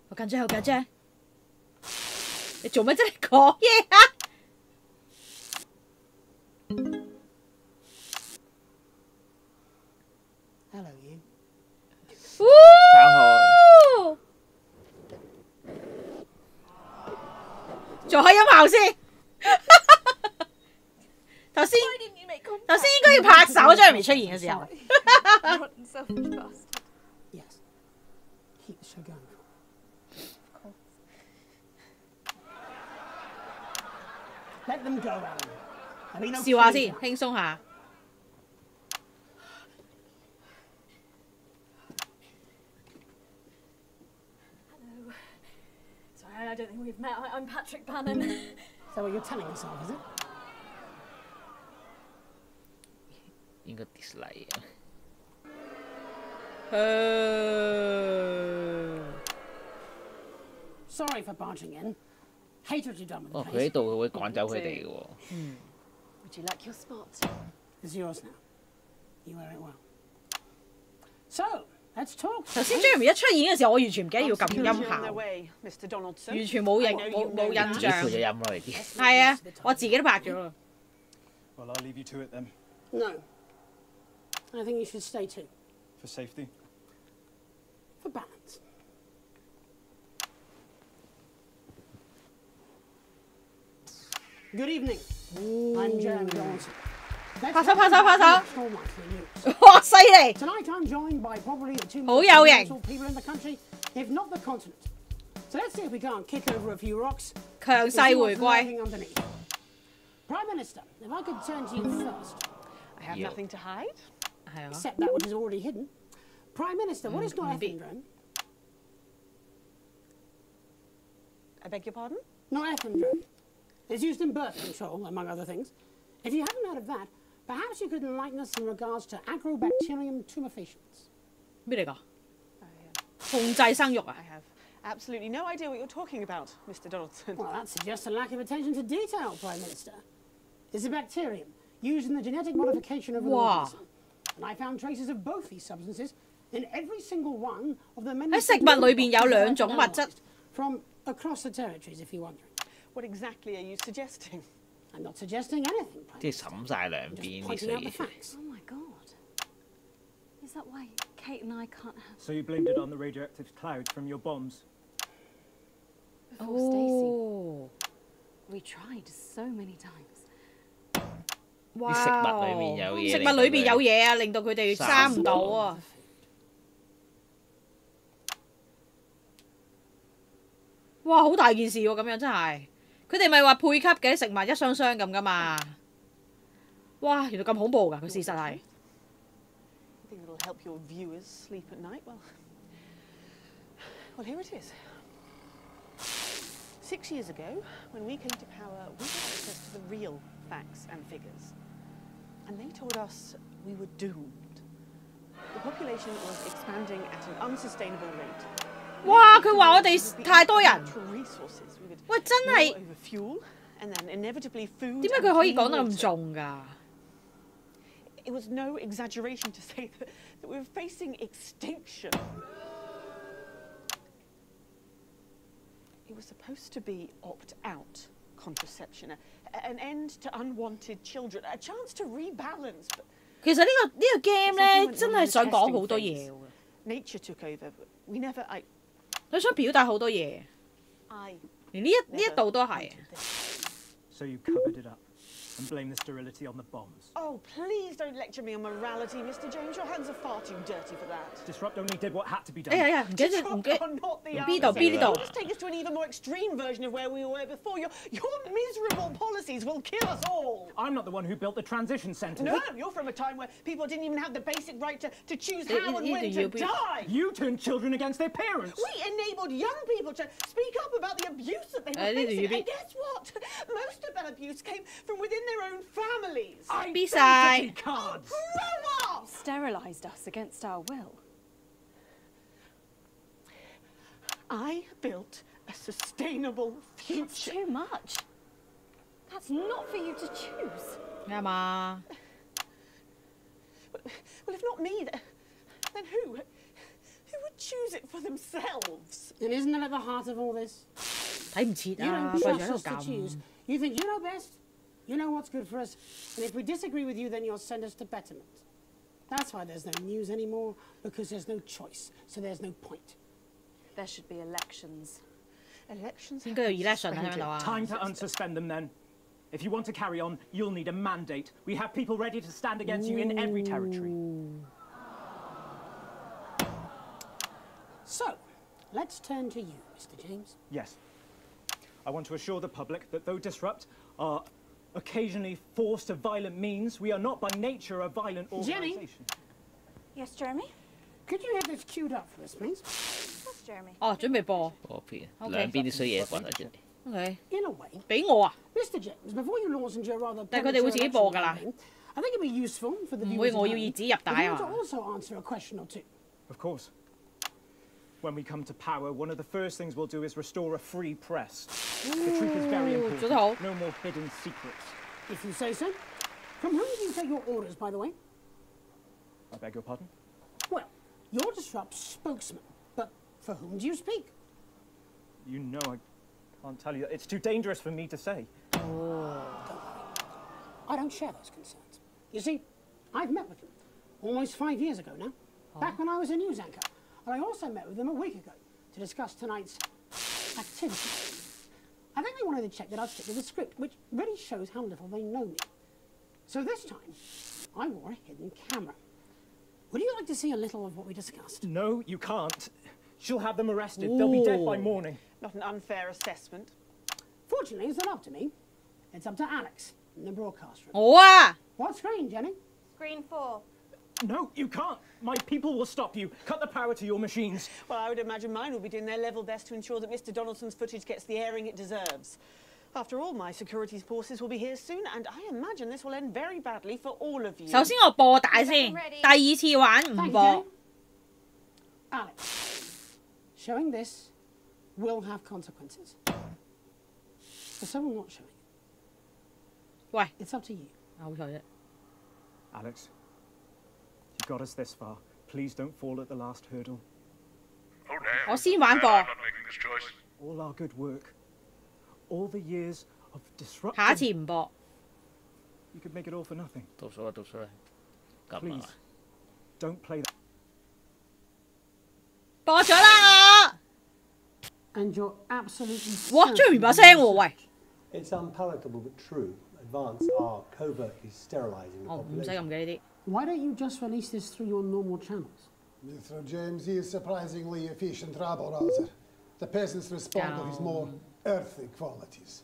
Speaker 8: 好緊張，好緊張！你做乜啫？你講嘢啊
Speaker 18: Hello, you.
Speaker 9: 3號
Speaker 8: 做下音效先。頭先應該要拍手，Jeremy 出現嘅時候。
Speaker 18: Yes. Keep the show going. Let them go, Alan. I mean,
Speaker 8: 笑下先，輕鬆下。
Speaker 10: Hello. Sorry, I don't think we've met. I'm Patrick Bannon.
Speaker 18: Is that what you're telling yourself, is it?
Speaker 9: 應該 dislike 啊。
Speaker 18: Sorry for barging in. Hate what you've done with the
Speaker 9: 哦，
Speaker 18: place.
Speaker 9: 佢喺度佢會趕走佢哋嘅喎。
Speaker 10: Would you like your spot?
Speaker 18: It's yours now. You wear it well. So, let's talk.
Speaker 8: 頭先 Jeremy 一出現嘅時候，我完全唔記得要撳音
Speaker 4: On
Speaker 8: 效，
Speaker 4: their way, Mr. Donaldson.
Speaker 8: 完全冇印
Speaker 9: 自己配咗音
Speaker 8: 象。
Speaker 9: 咯，你啲。
Speaker 8: 係啊，我自己都拍咗啦。
Speaker 6: Well, I'll leave you to it then.
Speaker 18: No. I think you should stay too.
Speaker 6: For safety.
Speaker 18: For balance. Good evening. I'm Jeremy Donaldson.
Speaker 8: 拍手拍手拍手！
Speaker 18: All my three news.
Speaker 8: 哇，犀利！
Speaker 18: Tonight I'm joined by probably the two
Speaker 8: 好
Speaker 18: most
Speaker 8: 有型。
Speaker 18: influential people in the country, if not the continent. So let's see if we can't kick over a few rocks.
Speaker 8: 強勢回歸。
Speaker 18: Underneath. Prime Minister, if I could turn to you first.
Speaker 4: I have nothing to hide.
Speaker 18: Except that which is already hidden. Prime Minister, what is not ephedrine?
Speaker 4: I beg your pardon?
Speaker 18: Not ephedrine. It's used in birth control, among other things. If you haven't heard of that, perhaps you could enlighten us in regards to agrobacterium tumefaciens.
Speaker 8: 咩嚟㗎？控制生育啊
Speaker 4: I have absolutely no idea what you're talking about, Mr. Donaldson.
Speaker 18: Well, that suggests a lack of attention to detail, Prime Minister. It's a bacterium used in the genetic modification of an organism. And I found traces of both these substances in every single one of the many
Speaker 8: 喺食物裏邊有兩種物質。
Speaker 18: from across the territories, if you're wondering.
Speaker 4: What exactly are you suggesting?
Speaker 18: I'm not suggesting anything, Prime
Speaker 9: 即係審晒兩邊啲
Speaker 18: pointing out the
Speaker 9: 水。
Speaker 18: facts.
Speaker 10: Oh my god. Is that why Kate and I can't have...
Speaker 6: So you blamed it on the radioactive cloud from your bombs?
Speaker 10: Before Stacey. We tried so many times.
Speaker 8: 哇！
Speaker 9: 啲食物裏面有嘢。
Speaker 8: 食物裏邊有嘢啊，令到佢哋生唔到啊！哇，好大件事喎！咁樣真係，佢哋咪話配給嘅啲食物一箱箱咁噶嘛？哇，原來咁恐怖㗎！佢事實係。
Speaker 4: I think it'll help your viewers sleep at night. Well, here it is. 6 years ago, when we came to power, we had access to the real facts and figures. And they told us we were doomed. The population was expanding at an unsustainable rate.
Speaker 8: 哇！佢話我哋太多人。喂，真係。點解佢可以講得咁重㗎？
Speaker 4: It was no exaggeration to say that we were facing extinction. It was supposed to be opt-out contraception, an end to unwanted children, a chance to rebalance. But
Speaker 8: 其實呢個 game 咧，真係想講好多嘢喎。
Speaker 4: Nature took over. We never.
Speaker 8: 佢想表達好多嘢，連呢一度都係。
Speaker 6: So you covered it up. and blame the sterility on the bombs.
Speaker 4: Oh, please don't lecture me on morality, Mr. James. Your hands are far too dirty for that.
Speaker 6: Disrupt only did what had to be done.
Speaker 4: Disrupt are not the answer. Just take us to an even more extreme version of where we were before. Your miserable policies will kill us all.
Speaker 6: I'm not the one who built the transition centres.
Speaker 4: No, you're from a time where people didn't even have the basic right to choose how and when to die.
Speaker 6: You turned children against their parents.
Speaker 4: We enabled young people to speak up about the abuse that they were facing. And guess what? Most of that abuse came from within their own families.
Speaker 8: Identity
Speaker 6: cards.
Speaker 4: Grow up!
Speaker 14: Sterilised us against our will.
Speaker 4: I built a sustainable future.
Speaker 14: That's too much. That's not for you to choose.
Speaker 8: Yeah, Ma.
Speaker 4: Well, if not me, then who? Who would choose it for themselves?
Speaker 18: And isn't that at the heart of all this? You don't trust us to choose. You think you know best, you know what's good for us, and if we disagree with you, then you'll send us to betterment. That's why there's no news anymore, because there's no choice, so there's no point.
Speaker 16: There should be elections.
Speaker 4: Elections?
Speaker 6: Time to unsuspend them then. If you want to carry on, you'll need a mandate. We have people ready to stand against you in every territory.
Speaker 18: So, let's turn to you, Mr. James.
Speaker 6: Yes. I want to assure the public that though Disrupt are occasionally forced to violent means, we are not by nature a violent organisation.
Speaker 18: Jenny?
Speaker 11: Yes, Jeremy?
Speaker 18: Could you have this queued up for us, please?
Speaker 11: Yes, Jeremy.
Speaker 8: 哦，準備播。
Speaker 9: 兩邊啲衰嘢滾啊！真係。
Speaker 8: Okay.
Speaker 18: In a way.
Speaker 8: 俾我啊！
Speaker 18: Mr. James, before you launch into your rather
Speaker 8: 但係佢哋會自己播㗎啦。
Speaker 18: I think it'd be useful for the
Speaker 8: 唔會，
Speaker 18: viewers
Speaker 8: 我要耳仔入帶啊。
Speaker 18: to also answer a question or two.
Speaker 6: Of course. When we come to power, one of the first things we'll do is restore a free press. The truth is very important. No more hidden secrets.
Speaker 18: If you say so. From whom do you take your orders, by the way?
Speaker 6: I beg your pardon?
Speaker 18: Well, you're Disrupt's spokesman, but for whom do you speak?
Speaker 6: You know I can't tell you. It's too dangerous for me to say.
Speaker 18: Oh. I don't share those concerns. You see, I've met with them almost 5 years ago now, back when I was a news anchor. And I also met with them a week ago to discuss tonight's activity. I think they wanted to check that I'd stick to the script, which really shows how little they know me. So this time, I wore a hidden camera. Would you like to see a little of what we discussed?
Speaker 6: No, you can't. She'll have them arrested. They'll be dead by morning.
Speaker 4: Not an unfair assessment.
Speaker 18: Fortunately, it's not up to me. It's up to Alex in the broadcast room.
Speaker 8: What?
Speaker 18: What screen, Jenny?
Speaker 11: Screen 4.
Speaker 6: No, you can't. My people will stop you. Cut the power to your machines.
Speaker 4: Well, I would imagine mine will be doing their level best to ensure that Mr. Donaldson's footage gets the airing it deserves. After all, my security forces will be here soon, and I imagine this will end very badly for all of you.
Speaker 8: 首先我播帶先，第二次玩唔播。
Speaker 18: Alex, showing this will have consequences. For someone not showing it.
Speaker 8: Why?
Speaker 18: It's up to you.
Speaker 6: Alex, you got us this far. Please don't fall at the last hurdle.
Speaker 19: Oh, no.
Speaker 8: 我先玩播。
Speaker 19: I'm not making this choice.
Speaker 6: All our good work, all the years of disruption.
Speaker 8: 下一次唔播。
Speaker 6: You could make it all for nothing.
Speaker 9: 讀數啦，讀數啦。
Speaker 6: Please, don't play that.
Speaker 8: 播咗啦我。
Speaker 18: And you're absolutely.
Speaker 8: 哇，終於唔把聲喎，喂。
Speaker 12: It's unpalatable but true. Advance are covertly sterilizing the population.
Speaker 8: 唔使咁嘅呢啲。
Speaker 18: Why don't you just release this through your normal channels?
Speaker 21: Mr. James is surprisingly efficient rabble rouser. The peasants respond to his more earthly qualities.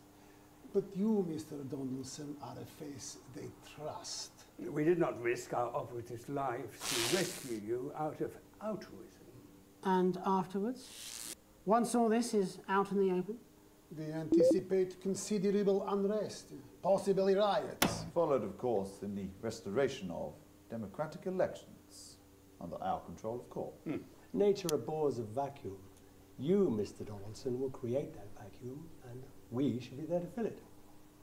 Speaker 21: But you, Mr. Donaldson, are a face they trust.
Speaker 23: We did not risk our operatives' lives to rescue you out of altruism.
Speaker 18: And afterwards? Once all this is out in the open?
Speaker 21: We anticipate considerable unrest, possibly riots.
Speaker 24: Followed, of course, in the restoration of democratic elections under our control, of course.
Speaker 12: Nature abhors a vacuum. You, Mr. Donaldson, will create that vacuum, and we should be there to fill it.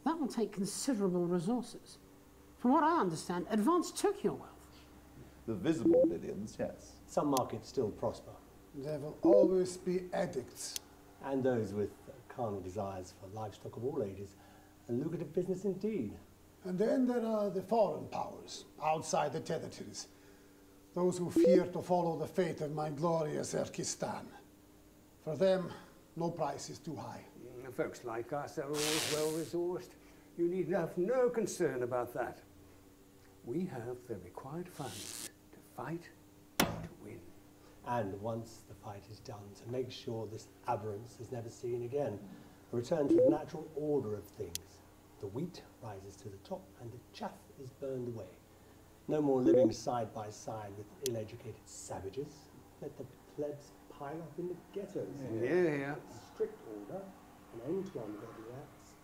Speaker 18: That will take considerable resources. From what I understand, Advance took your wealth.
Speaker 24: The visible billions, yes.
Speaker 12: Some markets still prosper.
Speaker 21: There will always be addicts.
Speaker 12: And those with carnal desires for livestock of all ages. A lucrative business indeed.
Speaker 21: And then there are the foreign powers, outside the territories. Those who fear to follow the fate of my glorious Erkistan. For them, no price is too high.
Speaker 23: Folks like us are always well-resourced. You need have no concern about that. We have the required funds to fight to win.
Speaker 12: And once the fight is done, to make sure this aberrance is never seen again. A return to the natural order of things. The wheat rises to the top and the chaff is burned away. No more living side by side with ill-educated savages. Let the plebs pile up in the ghettos.
Speaker 23: Yeah.
Speaker 12: Strict order, an end to ungodly acts.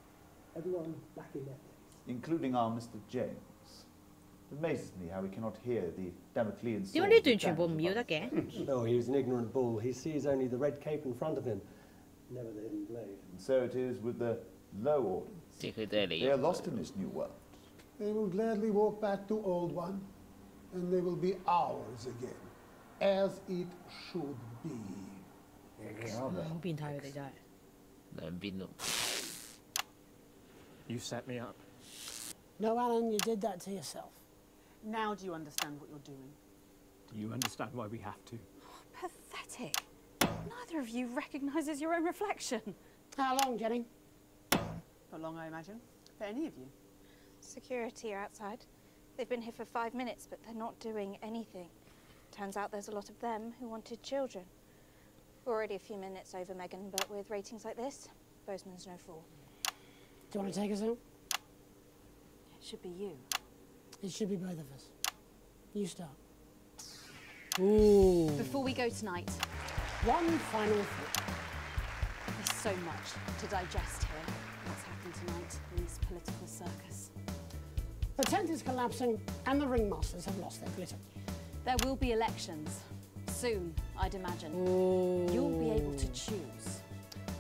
Speaker 12: Everyone back in their place.
Speaker 24: Including our Mr. James. It amazes me how we cannot hear the Damoclean sword.
Speaker 8: 點解呢段全部唔要得嘅？
Speaker 12: No, he was an ignorant bull. He sees only the red cape in front of him, never the hidden blade.
Speaker 24: And so it is with the low orders. They are lost in this new world.
Speaker 21: They will gladly walk back to Old One, and they will be ours again, as it should be.
Speaker 8: 好變態佢哋真係。
Speaker 9: 兩邊都。
Speaker 6: You set me up.
Speaker 18: No, Alan, you did that to yourself.
Speaker 4: Now do you understand what you're doing?
Speaker 6: Do you understand why we have to?
Speaker 15: Pathetic. Neither of you recognises your own reflection.
Speaker 18: How long, Jenny?
Speaker 4: Not long, I imagine. For any of you.
Speaker 11: Security are outside. They've been here for 5 minutes, but they're not doing anything. Turns out there's a lot of them who wanted children. We're already a few minutes over, Megan, but with ratings like this, Bozeman's no fool.
Speaker 18: Do you want to take us out?
Speaker 15: It should be you.
Speaker 18: It should be both of us. You start.
Speaker 8: Ooh.
Speaker 15: Before we go tonight,
Speaker 18: one final thing.
Speaker 15: There's so much to digest here. What's happened tonight in this political circus?
Speaker 18: The tent is collapsing and the ringmasters have lost their glitter.
Speaker 15: There will be elections. Soon, I'd imagine.
Speaker 8: Ooh.
Speaker 15: You'll be able to choose.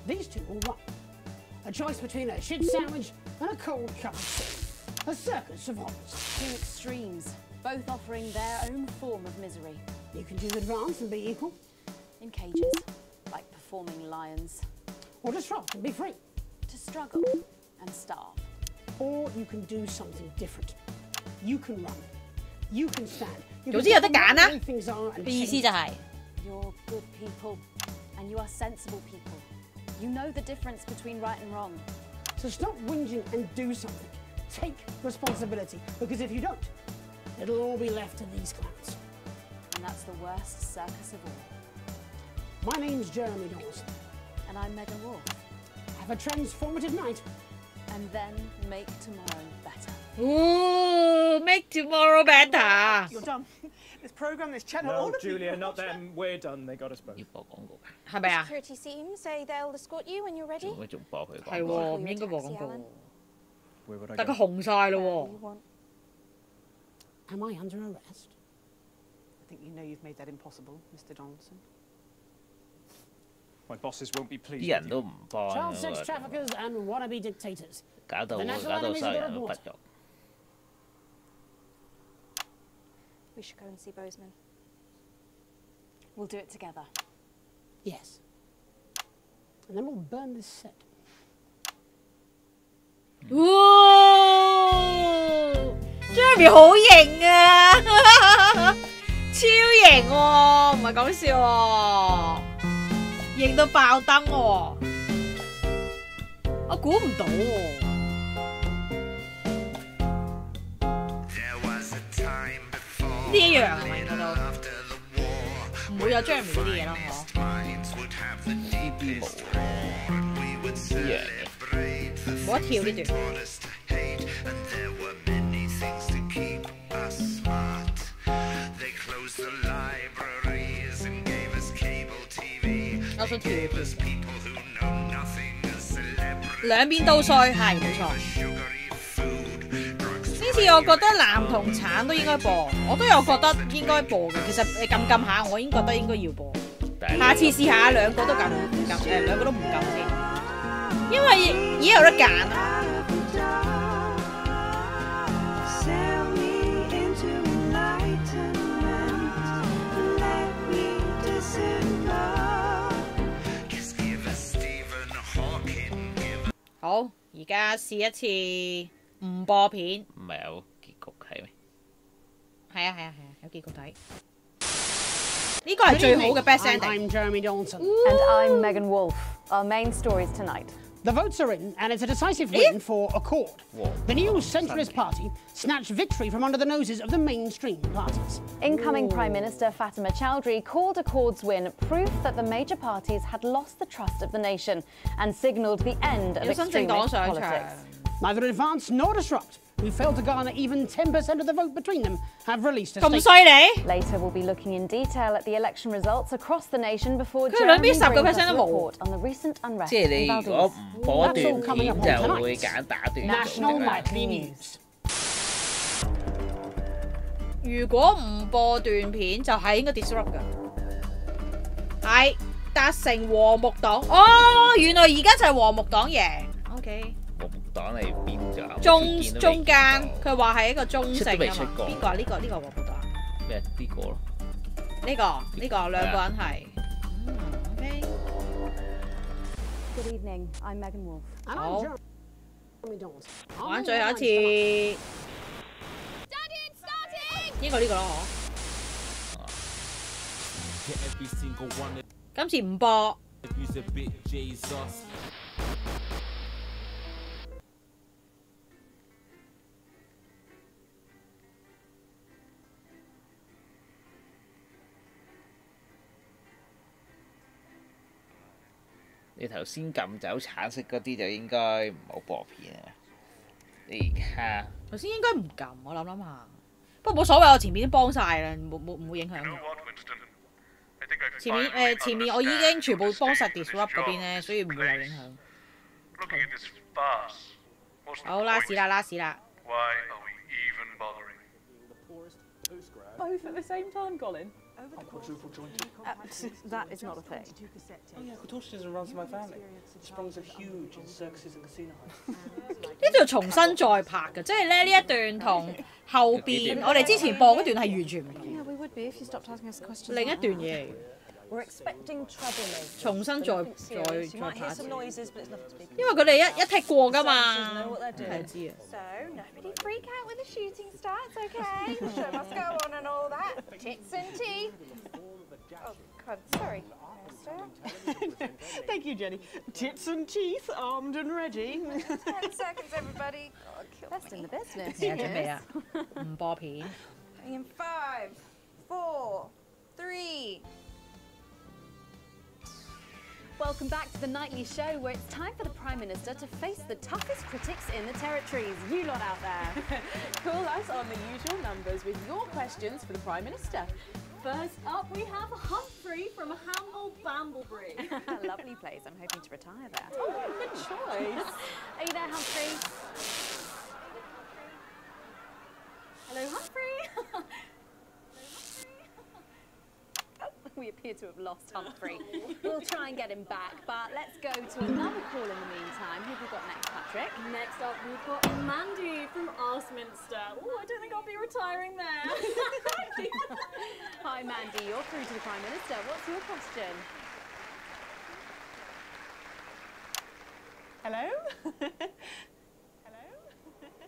Speaker 18: These two will run. A choice between a shit sandwich and a cold cup of soup. A circus of horrors.
Speaker 15: Two extremes, both offering their own form of misery.
Speaker 18: You can choose advance and be equal.
Speaker 15: In cages, like performing lions.
Speaker 18: Or disrupt and be free.
Speaker 15: To struggle and starve.
Speaker 18: Or you can do something different. You can run. You can stand.
Speaker 8: 總之有得揀啦。
Speaker 18: things are
Speaker 8: 嘅意思就係
Speaker 15: You're good people, and you are sensible people. You know the difference between right and wrong.
Speaker 18: So stop whinging and do something. Take responsibility, because if you don't, it'll all be left to these clowns.
Speaker 15: And that's the worst circus of all.
Speaker 18: My name's Jeremy Dawson.
Speaker 15: And I'm Megan Wolf.
Speaker 18: Have a transformative night.
Speaker 15: And then make tomorrow better.
Speaker 8: Ooh, make tomorrow better.
Speaker 4: You're done. This program, this channel, all
Speaker 6: No,
Speaker 4: of you.
Speaker 6: Julia, not them. We're done. They got us both.
Speaker 8: 係咪啊？
Speaker 11: Security team say they'll escort you when you're ready.
Speaker 8: 係喎，唔應該播廣告。
Speaker 6: Where would I
Speaker 8: 但佢
Speaker 6: go?
Speaker 8: 紅晒咯喎。
Speaker 18: Am I under arrest?
Speaker 4: I think you know you've made that impossible, Mr. Donaldson.
Speaker 6: My bosses won't be pleased.
Speaker 9: 啲人都唔幫
Speaker 18: Child sex traffickers and wannabe dictators.
Speaker 9: 搞到
Speaker 18: The national
Speaker 9: 搞到
Speaker 18: enemies
Speaker 9: 所
Speaker 18: of
Speaker 9: 有
Speaker 18: the
Speaker 9: 人都
Speaker 18: report.
Speaker 9: 不咗。
Speaker 11: We should go and see Bozeman.
Speaker 15: We'll do it together.
Speaker 18: Yes. And then we'll burn this set.
Speaker 8: Jeremy 好型啊，超型喎，唔係講笑喎，型到爆燈喎，我估唔到喎。呢一樣係咪應該都唔會有 Jeremy 嗰啲嘢啦，嗬？
Speaker 9: 呢啲冇呢樣嘢，
Speaker 8: 冇得跳呢段。我想跳兩邊都衰，係冇錯。呢次我覺得藍同橙都應該播，我都有覺得應該播嘅。其實你撳下，我已經覺得應該要播。下次試下兩個都撳唔撳，兩個都唔撳先，因為已經有得揀啦。好，而家試一次唔播片。
Speaker 9: 唔係有結局睇咩？
Speaker 8: 係啊，有結局睇。呢個係最好嘅 best ending。
Speaker 18: I'm Jeremy Dawson.
Speaker 16: And I'm Megan Wolf. Our main stories tonight.
Speaker 18: The votes are in, and it's a decisive win for Accord. The new centrist party snatched victory from under the noses of the mainstream parties.
Speaker 16: Incoming Prime Minister Fatima Chowdhury called Accord's win proof that the major parties had lost the trust of the nation and signalled the end of extremist politics.
Speaker 18: Neither advance nor disrupt, who failed to garner even 10% of the vote between them, have released a statement.
Speaker 16: Later, we'll be looking in detail at the election results across the nation before Jeremy brings us a report on the recent unrest in Valdez.
Speaker 9: That's all coming up on tonight.
Speaker 18: National Nightly News.
Speaker 8: 如果唔播段片，就係應該 disrupt 㗎。係達成和睦黨。哦，原來而家就係和睦黨贏。OK。
Speaker 9: 和睦黨係邊咗？
Speaker 8: 中間，佢話係一個中性啊嘛。邊個啊？呢個和睦黨。
Speaker 9: 咩？呢個咯。
Speaker 8: 呢個兩個人係。OK。
Speaker 16: Good evening, I'm Megan Wolf.
Speaker 8: 好。玩最後一次。應該呢個咯，今次唔播。
Speaker 9: 你頭先撳走橙色嗰啲就應該唔好播片啊！你而家
Speaker 8: 頭先應該唔撳，我諗下。不過冇所謂，我前面都幫晒啦，唔會影響。前面我已經全部幫晒 disrupt 嗰邊咧，所以唔會有影響。好，拉屎啦。
Speaker 15: Both at the same time, Colin.
Speaker 4: Quadruple jointed.
Speaker 16: That is not a thing.
Speaker 4: Oh yeah, contortionism runs in my family. Sprungs are huge in circuses and casino halls.
Speaker 8: 呢度重新再拍嘅，即係咧呢一段同後邊我哋之前播嗰段係完全唔同。
Speaker 16: Yeah, we would be if you stopped asking us questions.
Speaker 8: 另一段嘢。
Speaker 3: We're expecting troublemakers.
Speaker 8: 重新再拍一次。因為
Speaker 3: 為
Speaker 8: 佢哋一剔過㗎嘛。係知啊。
Speaker 11: So nobody freak out when the shooting starts, okay? The show must go on and all that. Tits and teeth. Oh God, sorry.
Speaker 4: Thank you, Jenny. Tits and teeth, armed and ready.
Speaker 11: 10 seconds, everybody. Oh,
Speaker 16: Best in the business.
Speaker 8: 準備啊！唔播片。
Speaker 11: In 5, 4, 3.
Speaker 16: Welcome back to the nightly show where it's time for the Prime Minister to face the toughest critics in the territories. You lot out there.
Speaker 15: Call us on the usual numbers with your questions for the Prime Minister. First up, we have Humphrey from Hamble Bamblebury.
Speaker 16: Lovely place. I'm hoping to retire there.
Speaker 15: Oh, good choice.
Speaker 16: Are you there, Humphrey?
Speaker 15: Hello, Humphrey.
Speaker 16: We appear to have lost Humphrey. We'll try and get him back, but let's go to another call in the meantime. Who have we got next, Patrick?
Speaker 15: Next up, we've got Mandy from Arsminster. Oh, I don't think I'll be retiring there.
Speaker 16: Hi, Mandy. You're through to the Prime Minister. What's your question?
Speaker 4: Hello? Hello?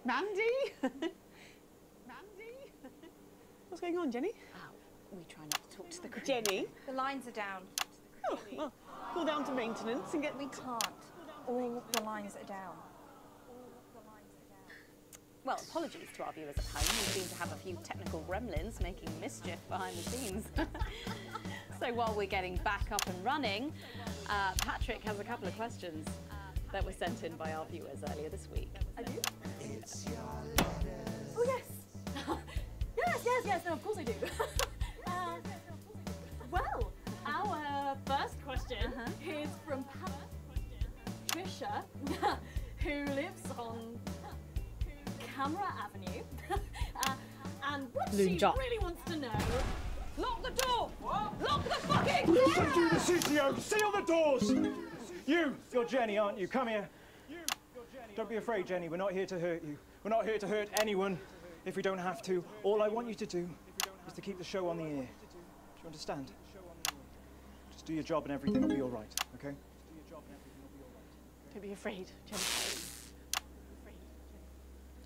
Speaker 4: Mandy? Mandy? What's going on, Jenny?
Speaker 16: We try not to talk to the crew.
Speaker 4: Jenny?
Speaker 11: The lines are down.
Speaker 4: Oh, well, call down to maintenance and get...
Speaker 11: We can't. All the lines are down.
Speaker 16: Well, apologies to our viewers at home. We seem to have a few technical gremlins making mischief behind the scenes. So while we're getting back up and running, Patrick has a couple of questions that were sent in by our viewers earlier this week.
Speaker 15: I do? Oh, yes. Yes, no, of course I do. Well, our first question is from Trisha, who lives on Camera Avenue, and what she really wants to know: lock the door! Lock the fucking door!
Speaker 6: Listen to the CCO! Seal the doors! You're Jenny, aren't you? Come here. Don't be afraid, Jenny. We're not here to hurt you. We're not here to hurt anyone if we don't have to. All I want you to do is to keep the show on the air. Do you understand? Just do your job and everything will be all right, okay?
Speaker 4: Don't be afraid, Jenny.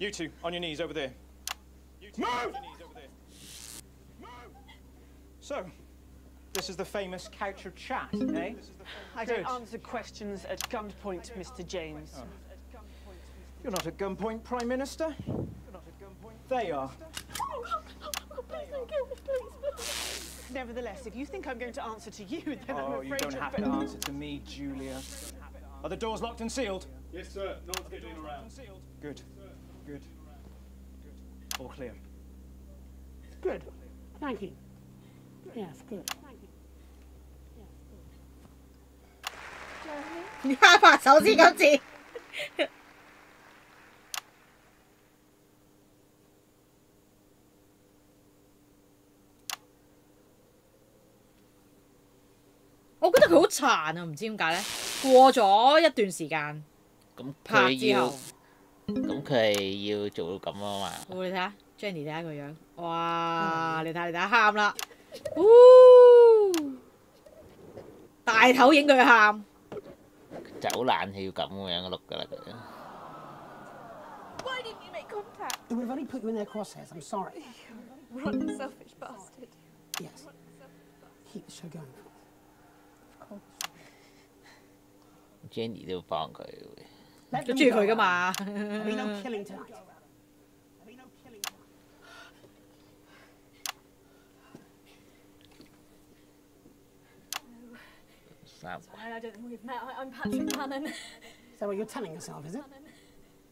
Speaker 6: You two, on your knees over there. Move! So, This is the famous couch of chat, eh?
Speaker 4: I don't answer questions at gunpoint, Mr. James.
Speaker 6: Oh. You're not at gunpoint, Prime Minister. They are.
Speaker 4: Please don't kill me, please. Nevertheless, if you think I'm going to answer to you, then I'm afraid
Speaker 6: you don't have to answer to me, Julia. Are the doors locked and sealed?
Speaker 19: Yes, sir. No one's getting around.
Speaker 6: Good. Good. All clear.
Speaker 18: Good. Thank you. Yes, good.
Speaker 8: 你拍拍手先今次。我覺得佢好殘啊，唔知點解咧。過咗一段時間，
Speaker 9: 咁
Speaker 8: 拍之後，
Speaker 9: 咁佢係要做到咁啊嘛。
Speaker 8: 你睇下 Jenny 睇下個樣，哇！你睇喊啦，大頭影佢喊。
Speaker 9: 走冷氣要咁樣錄㗎啦佢。
Speaker 11: Why didn't you make contact?
Speaker 18: We've only put you in their crosshairs. I'm sorry.
Speaker 11: Rotten, selfish bastard.
Speaker 18: Yes. Keep the show going.
Speaker 9: Jenny 都要幫佢。
Speaker 8: 都中意佢㗎嘛。
Speaker 18: There'll be no killing tonight.
Speaker 10: Sorry, I don't think we've met. I'm Patrick Cannon.
Speaker 18: Is that what you're telling yourself, is it? Is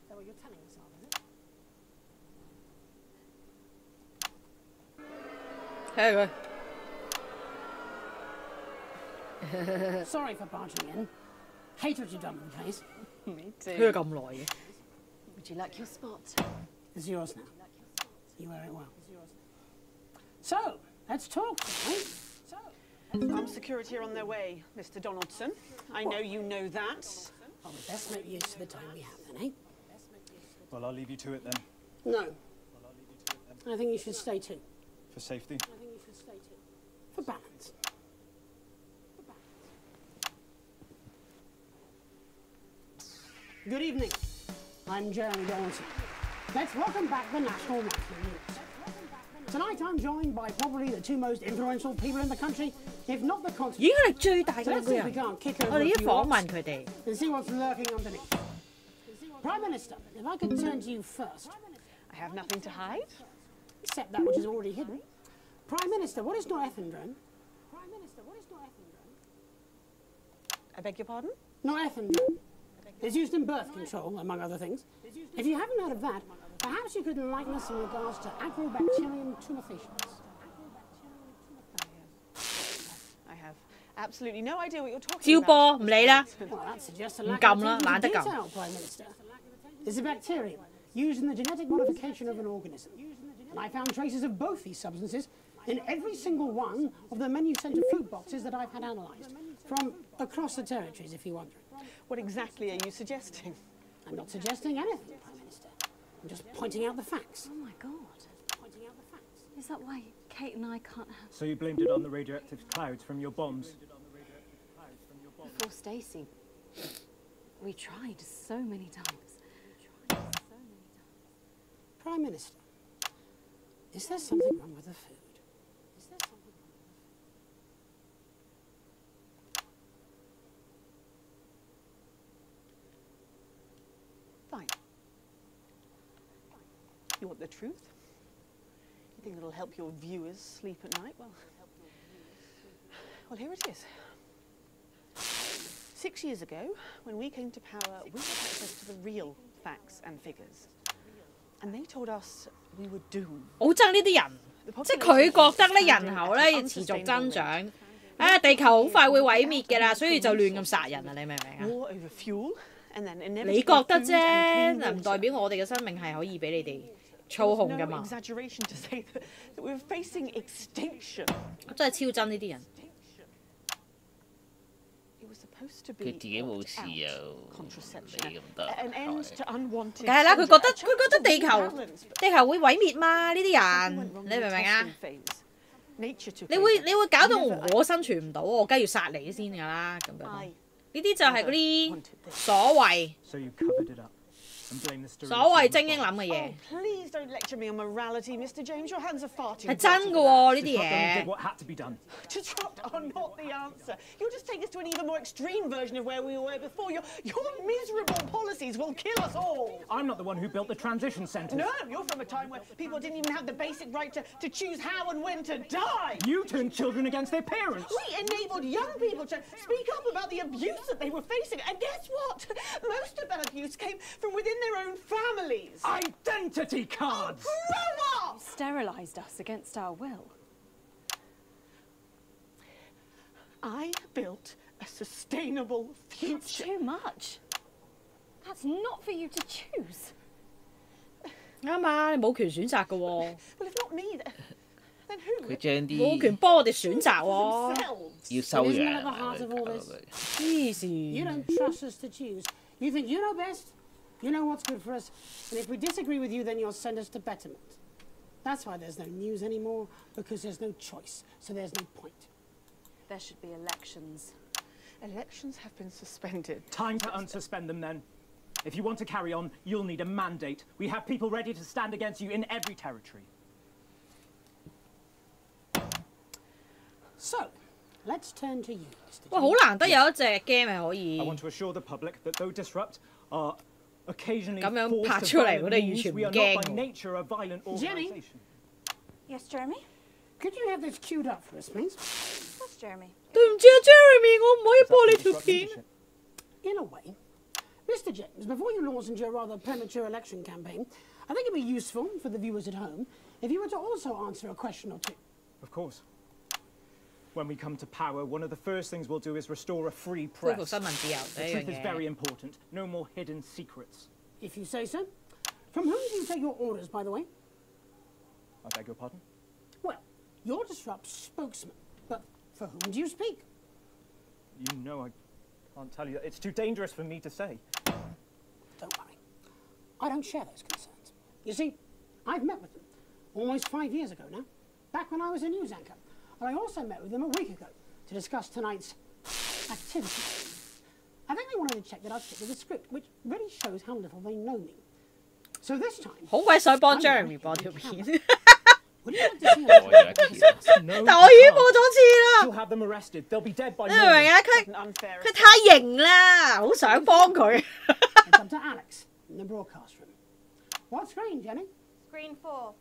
Speaker 18: that what you're telling yourself, is it?
Speaker 8: Hey,
Speaker 18: Sorry for barging in. Hate what you've done with the place.
Speaker 4: Me too.
Speaker 10: Would you like your spot?
Speaker 18: It's yours now. You wear it well. So, let's talk, right?
Speaker 4: Security are on their way, Mr. Donaldson. I know you know that.
Speaker 18: Well, we best make use of the time we have then, eh?
Speaker 6: Well, I'll leave you to it then.
Speaker 18: No. I think you should stay too.
Speaker 6: For safety?
Speaker 18: I think you should stay too. For balance. Good evening. I'm Jeremy Donaldson. Let's welcome back the National Wrestling News. Tonight I'm joined by probably the two most influential people in the country, if not the continent.
Speaker 8: 已經係最大嘅
Speaker 18: So
Speaker 8: 嗰
Speaker 18: let's
Speaker 8: 個
Speaker 18: see if we
Speaker 8: 人。
Speaker 18: can't kick
Speaker 8: 我
Speaker 18: over
Speaker 8: 哋
Speaker 18: a
Speaker 8: 已
Speaker 18: few
Speaker 8: 經訪
Speaker 18: rocks
Speaker 8: 問佢哋。
Speaker 18: and see what's lurking underneath. Prime Minister, if I could turn to you first.
Speaker 4: I have nothing to hide.
Speaker 18: Except that which is already hidden. Prime Minister, what is norethindrone? Prime Minister, what is norethindrone?
Speaker 4: I beg your pardon?
Speaker 18: Norethindrone. It's used in birth control, among other things. If you haven't heard of that, perhaps you could enlighten us in regards to agrobacterium tumefaciens.
Speaker 4: I have absolutely no idea what you're talking
Speaker 8: 招
Speaker 4: about.
Speaker 8: 波唔理啦，
Speaker 18: Well, that suggests a
Speaker 8: 唔
Speaker 18: lack
Speaker 8: 撳
Speaker 18: of
Speaker 8: 啦，
Speaker 18: attention
Speaker 8: 懶
Speaker 18: to
Speaker 8: 得撳。
Speaker 18: detail, Prime Minister. It's a bacterium used in the genetic modification of an organism. And I found traces of both these substances in every single one of the menu centre fruit boxes that I've had analysed, from across the territories, if you're wondering.
Speaker 4: What exactly are you suggesting?
Speaker 18: I'm not suggesting anything, Prime Minister. I'm just pointing out the facts.
Speaker 10: Oh my God.
Speaker 18: Pointing out the facts.
Speaker 10: Is that why Kate and I can't have...
Speaker 6: So you blamed it on the radioactive clouds from your bombs?
Speaker 10: Before Stacey, we tried so many times.
Speaker 18: Prime Minister, is there something wrong with the food? Is there something wrong with the food?
Speaker 4: Fine. You want the truth? You think it'll help your viewers sleep at night? Well, here it is. 6 years ago, when we came to power, we had access to the real facts and figures. And they told us we were doomed.
Speaker 8: 我好憎呢啲人，即係佢覺得咧人口咧要持續增長，地球好快會毀滅嘅啦，所以就亂咁殺人啊！你明唔明啊？
Speaker 4: War over fuel, and then
Speaker 8: 你覺得啫，唔代表我哋嘅生命係可以俾你哋操控㗎
Speaker 4: No
Speaker 8: 嘛？
Speaker 4: exaggeration to say that we're facing extinction.
Speaker 8: 我真係超憎呢啲人。
Speaker 4: It was supposed to
Speaker 9: 佢
Speaker 4: be
Speaker 9: 自己冇事又唔理咁多。
Speaker 4: an end to unwanted.
Speaker 8: 梗係啦，佢覺得地球會毀滅嘛？呢啲人，你明唔明啊？你會搞到我生存唔到，我梗係要殺你先㗎啦，咁樣。呢啲就係嗰啲所謂。
Speaker 6: So you covered it up.
Speaker 8: 所謂精英諗嘅嘢。
Speaker 4: Please don't lecture me on morality, Mr. James. Your hands are far too
Speaker 8: 係真嘅喎呢啲嘢。
Speaker 4: Disrupt are not the answer. You'll just take us to an even more extreme version of where we were before. Your miserable policies will kill us all.
Speaker 6: I'm not the one who built the transition centres.
Speaker 4: No, you're from a time where people didn't even have the basic right to choose how and when to die.
Speaker 6: You turned children against their parents.
Speaker 4: We enabled young people to speak up about the abuse that they were facing. And guess what? Most of that abuse came from within their own families.
Speaker 6: Identity cards!
Speaker 4: Oh, grow up!
Speaker 14: Sterilised us against our will.
Speaker 4: I built a sustainable future.
Speaker 14: That's too much. That's not for you to choose.
Speaker 8: 啱啊，你冇權選擇嘅喎。
Speaker 4: Well, if not me, then who?
Speaker 9: 佢將啲
Speaker 8: 冇權幫我哋選擇喎。
Speaker 9: 要收養
Speaker 18: Isn't that at the heart of all this?
Speaker 8: 黐線。
Speaker 18: You don't trust us to choose. You think you know best. You know what's good for us, and if we disagree with you, then you'll send us to betterment. That's why there's no news anymore, because there's no choice, so there's no point.
Speaker 14: There should be elections.
Speaker 4: Elections have been suspended.
Speaker 6: Time to unsuspend them then. If you want to carry on, you'll need a mandate. We have people ready to stand against you in every territory.
Speaker 18: So, let's turn to you, Mr.
Speaker 8: 哇，好難得有一隻 game 係可以
Speaker 6: I want to assure the public that though disrupt are occasionally
Speaker 8: 咁樣
Speaker 6: forced
Speaker 8: 拍
Speaker 6: to
Speaker 8: 出嚟，
Speaker 6: violent
Speaker 8: 我哋完
Speaker 6: means,
Speaker 8: 全唔
Speaker 6: we are
Speaker 8: 驚
Speaker 6: not by
Speaker 8: 喎。
Speaker 6: nature a violent
Speaker 18: Jenny?
Speaker 6: organisation.
Speaker 11: Yes, Jeremy?
Speaker 18: Could you have this queued up for us, please?
Speaker 11: Yes, Jeremy.
Speaker 8: 對唔住啊 ，Jeremy， 我唔可以播你條片。
Speaker 18: In a way, Mr. James, before you launch into your rather premature election campaign, I think it'd be useful for the viewers at home if you were to also answer a question or two.
Speaker 6: Of course. When we come to power, one of the first things we'll do is restore a free press.
Speaker 8: 恢復新聞自由
Speaker 6: The
Speaker 8: 呢樣
Speaker 6: truth is
Speaker 8: 嘢。
Speaker 6: very important. No more hidden secrets.
Speaker 18: If you say so. From whom do you take your orders, by the way?
Speaker 6: I beg your pardon?
Speaker 18: Well, you're Disrupt's spokesman, but for whom do you speak?
Speaker 6: You know I can't tell you. It's too dangerous for me to say.
Speaker 18: Don't worry. I don't share those concerns. You see, I've met with them almost 5 years ago now, back when I was a news anchor. And I also met with them a week ago to discuss tonight's activities. I think they wanted to check that I'd stick with the script, which really shows how little they know me. So this time,
Speaker 8: 好鬼想幫 Jeremy 播條片，
Speaker 18: would you like to see a
Speaker 6: No,
Speaker 8: 但我已經播咗次
Speaker 6: You'll
Speaker 8: 啦。
Speaker 6: have them arrested. They'll be dead by
Speaker 8: 你明唔明
Speaker 6: morning.
Speaker 8: 啊？佢太型啦，好想幫佢。
Speaker 18: It's up to Alex in the broadcast room. What screen, Jenny?
Speaker 11: Screen 4.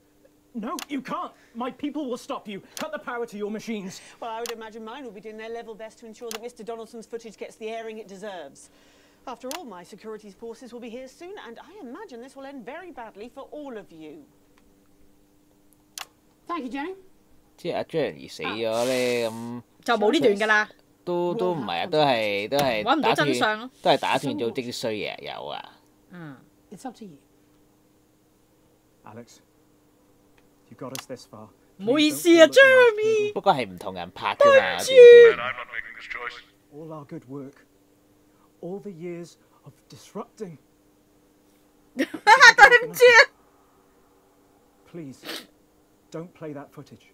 Speaker 6: No, you can't. My people will stop you. Cut the power to your machines.
Speaker 4: Well, I would imagine mine will be doing their level best to ensure that Mr. Donaldson's footage gets the airing it deserves. After all, my security forces will be here soon, and I imagine this will end very badly for all of you.
Speaker 18: Thank you, Jenny.
Speaker 9: 即係阿 Jeremy 死咗咧，咁
Speaker 8: 就冇呢段㗎啦。
Speaker 9: 都唔係啊，都係
Speaker 8: 搵唔到
Speaker 9: 打斷
Speaker 8: 真相咯，
Speaker 9: 都係打斷咗啲衰嘢有啊。
Speaker 18: It's up to you.
Speaker 6: Alex, you got us this far.
Speaker 8: 唔好意思啊 ，Jeremy。
Speaker 9: 不過係唔同人拍㗎嘛。
Speaker 19: But I'm not making this choice.
Speaker 6: All our good work, all the years of disrupting.
Speaker 8: 對唔住啊。
Speaker 6: Please, don't play that footage.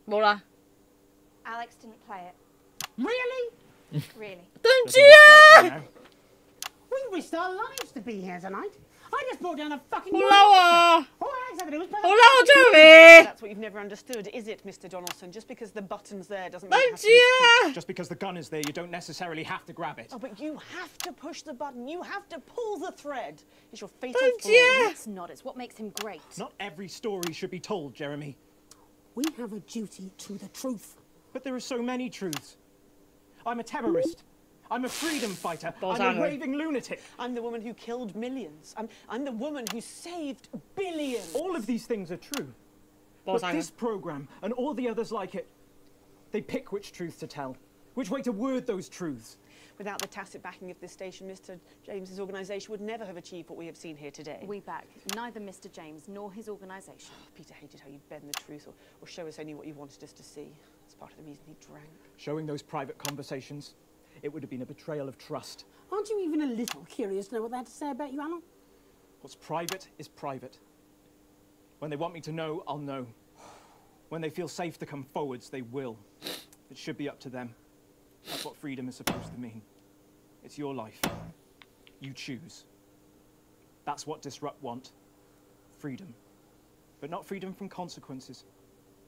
Speaker 8: 冇啦。
Speaker 11: Alex didn't play it.
Speaker 18: Really?
Speaker 11: Really.
Speaker 8: 對唔住啊。
Speaker 18: We risked our lives to be here tonight. I just brought down a fucking...
Speaker 8: 好嬲啊！
Speaker 18: All Alex had to do was...
Speaker 8: 好嬲啊 ，Jeremy。
Speaker 4: That's what you've never understood, is it, Mr. Donaldson? Just because the button's there doesn't mean
Speaker 8: 對
Speaker 4: it
Speaker 8: 唔
Speaker 4: has
Speaker 8: 住
Speaker 4: to be
Speaker 8: 啊。
Speaker 6: Just because the gun is there, you don't necessarily have to grab it.
Speaker 4: Oh, but you have to push the button. You have to pull the thread. It's your fatal
Speaker 8: Don't
Speaker 4: flaw.
Speaker 8: you?
Speaker 14: It's not. It's what makes him great.
Speaker 6: Not every story should be told, Jeremy.
Speaker 18: We have a duty to the truth.
Speaker 6: But there are so many truths. I'm a terrorist. I'm a freedom fighter. I'm a raving lunatic.
Speaker 4: I'm the woman who killed millions. I'm the woman who saved billions.
Speaker 6: All of these things are true. But this program and all the others like it, they pick which truth to tell, which way to word those truths.
Speaker 4: Without the tacit backing of this station, Mr. James's organisation would never have achieved what we have seen here today.
Speaker 14: We back neither Mr. James nor his organisation.
Speaker 4: Peter hated how you'd bend the truth or show us only what you wanted us to see. It's part of the reason he drank.
Speaker 6: Showing those private conversations, it would have been a betrayal of trust.
Speaker 18: Aren't you even a little curious to know what they had to say about you, Alan?
Speaker 6: What's private is private. When they want me to know, I'll know. When they feel safe to come forwards, they will. It should be up to them. That's what freedom is supposed to mean. It's your life. You choose. That's what Disrupt want. Freedom. But not freedom from consequences.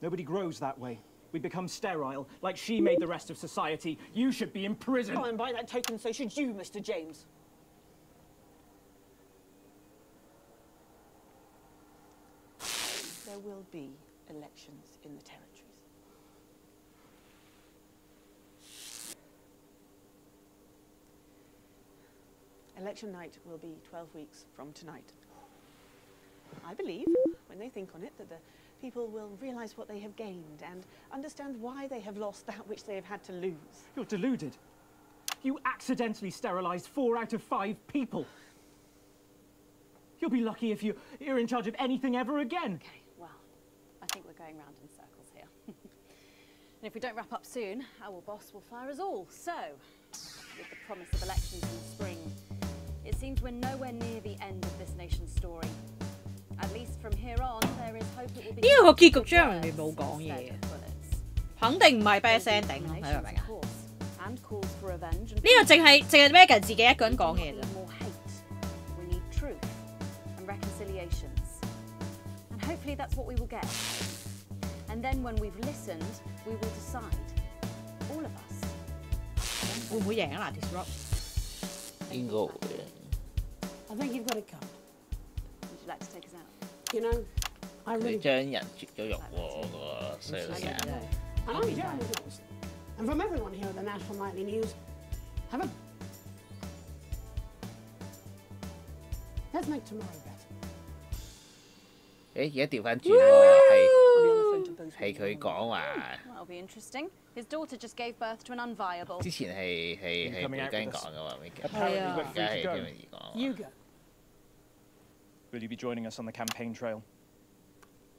Speaker 6: Nobody grows that way. We become sterile, like she made the rest of society. You should be in prison.
Speaker 4: Oh, and by that token, so should you, Mr. James. There will be elections in the territories. Election night will be 12 weeks from tonight. I believe, when they think on it, that the people will realise what they have gained and understand why they have lost that which they have had to lose.
Speaker 6: You're deluded. You accidentally sterilised 4 out of 5 people. You'll be lucky if you're in charge of anything ever again.
Speaker 15: Okay, well, I think we're going round in circles here. And if we don't wrap up soon, our boss will fire us all. So, with the promise of elections in the spring, it seems we're nowhere near the end of this nation's story. At least from here on, there is hope it will be.
Speaker 8: 呢個結局章入面冇講嘢，肯定唔係 bad ending 咯，睇明唔明啊？呢個淨係 Megan 自己一個人講嘢咋。
Speaker 15: We need truth and reconciliations, and hopefully that's what we will get. And then when we've listened, we will decide, all of us.
Speaker 8: 會唔會贏啊？嗱 ，Disrupt
Speaker 9: 應該會嘅。
Speaker 18: I think you've got it covered.
Speaker 15: Would you like to take us out?
Speaker 18: You know, I
Speaker 9: 佢
Speaker 18: really.
Speaker 9: 將人絕咗肉喎，個衰女人。
Speaker 18: And I'm Jeremy Dawson. And from everyone here at the National Nightly News, have a. Let's make tomorrow better.
Speaker 9: 誒，而家調翻轉喎，係佢講話。
Speaker 15: That'll be interesting. His daughter just gave birth to an unviable.
Speaker 9: 之前係梅根講嘅話，
Speaker 6: 而家
Speaker 9: 係 Jeremy 講。
Speaker 18: You go.
Speaker 6: Will you be joining us on the campaign trail?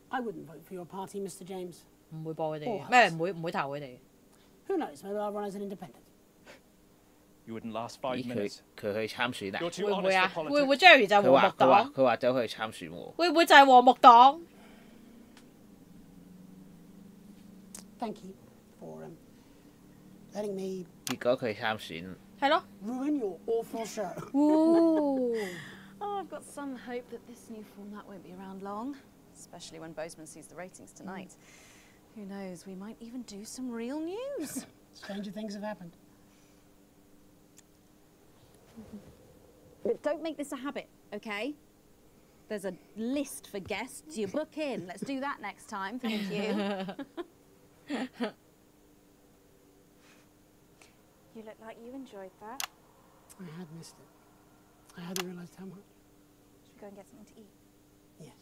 Speaker 18: I wouldn't vote for your party, Mr. James.
Speaker 8: 唔會播佢哋，咩唔會投佢哋。
Speaker 18: Who knows? Maybe I'll run as an independent.
Speaker 6: You wouldn't last 5 minutes.
Speaker 9: 佢去參選啊？
Speaker 8: 會唔會啊？會唔會 Jerry 就和睦黨？
Speaker 9: 佢話走去參選喎。
Speaker 8: 會唔會就係和睦黨
Speaker 18: ？Thank you for letting me.
Speaker 9: 結果佢參選。
Speaker 8: 係咯。
Speaker 18: Ruin your awful show.
Speaker 15: Oh, I've got some hope that this new format won't be around long, especially when Bozeman sees the ratings tonight. Who knows? We might even do some real news.
Speaker 18: Stranger things have happened.
Speaker 15: But don't make this a habit, okay? There's a list for guests. You book in. Let's do that next time. Thank you.
Speaker 11: You look like you enjoyed that.
Speaker 18: I had missed it. I hadn't realised how much.
Speaker 11: Should we go and get something to eat?
Speaker 18: Yes.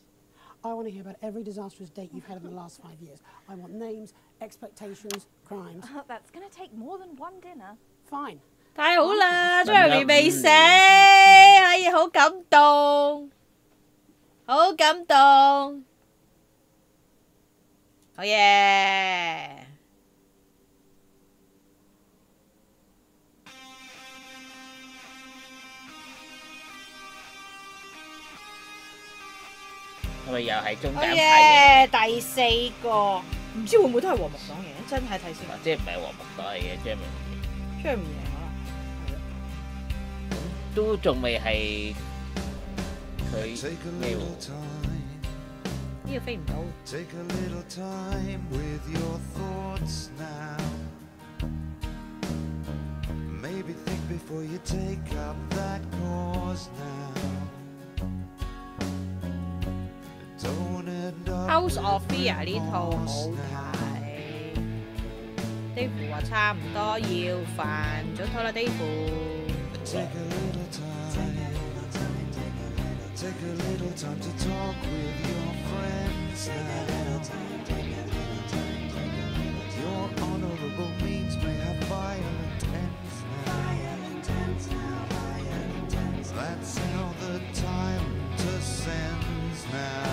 Speaker 18: I want to hear about every disastrous date you've had in the last 5 years. I want names, expectations, crimes.
Speaker 11: That's going to take more than one dinner.
Speaker 18: Fine.
Speaker 8: 太好啦 ，Jeremy 未死，哎呀，好感動，好感動，好嘢！
Speaker 9: 係咪又係中間
Speaker 8: 派嘅？第4個，唔知會唔會都係和睦黨贏？真係睇先。
Speaker 9: 即係唔係和睦黨嚟嘅 Jeremy
Speaker 8: 贏。
Speaker 9: 都仲未係佢咩喎？
Speaker 8: 呢個飛唔到。
Speaker 22: Take a little time with your thoughts now. Maybe think before you take up that cause now. Don't end up
Speaker 8: House of Fear 呢套好睇。Dave 話差唔多要煩咗拖啦 ，Dave。Take
Speaker 22: a little time. Take a little time to talk with your friends now. Your honorable means may have violent ends now. That's how the time descends now.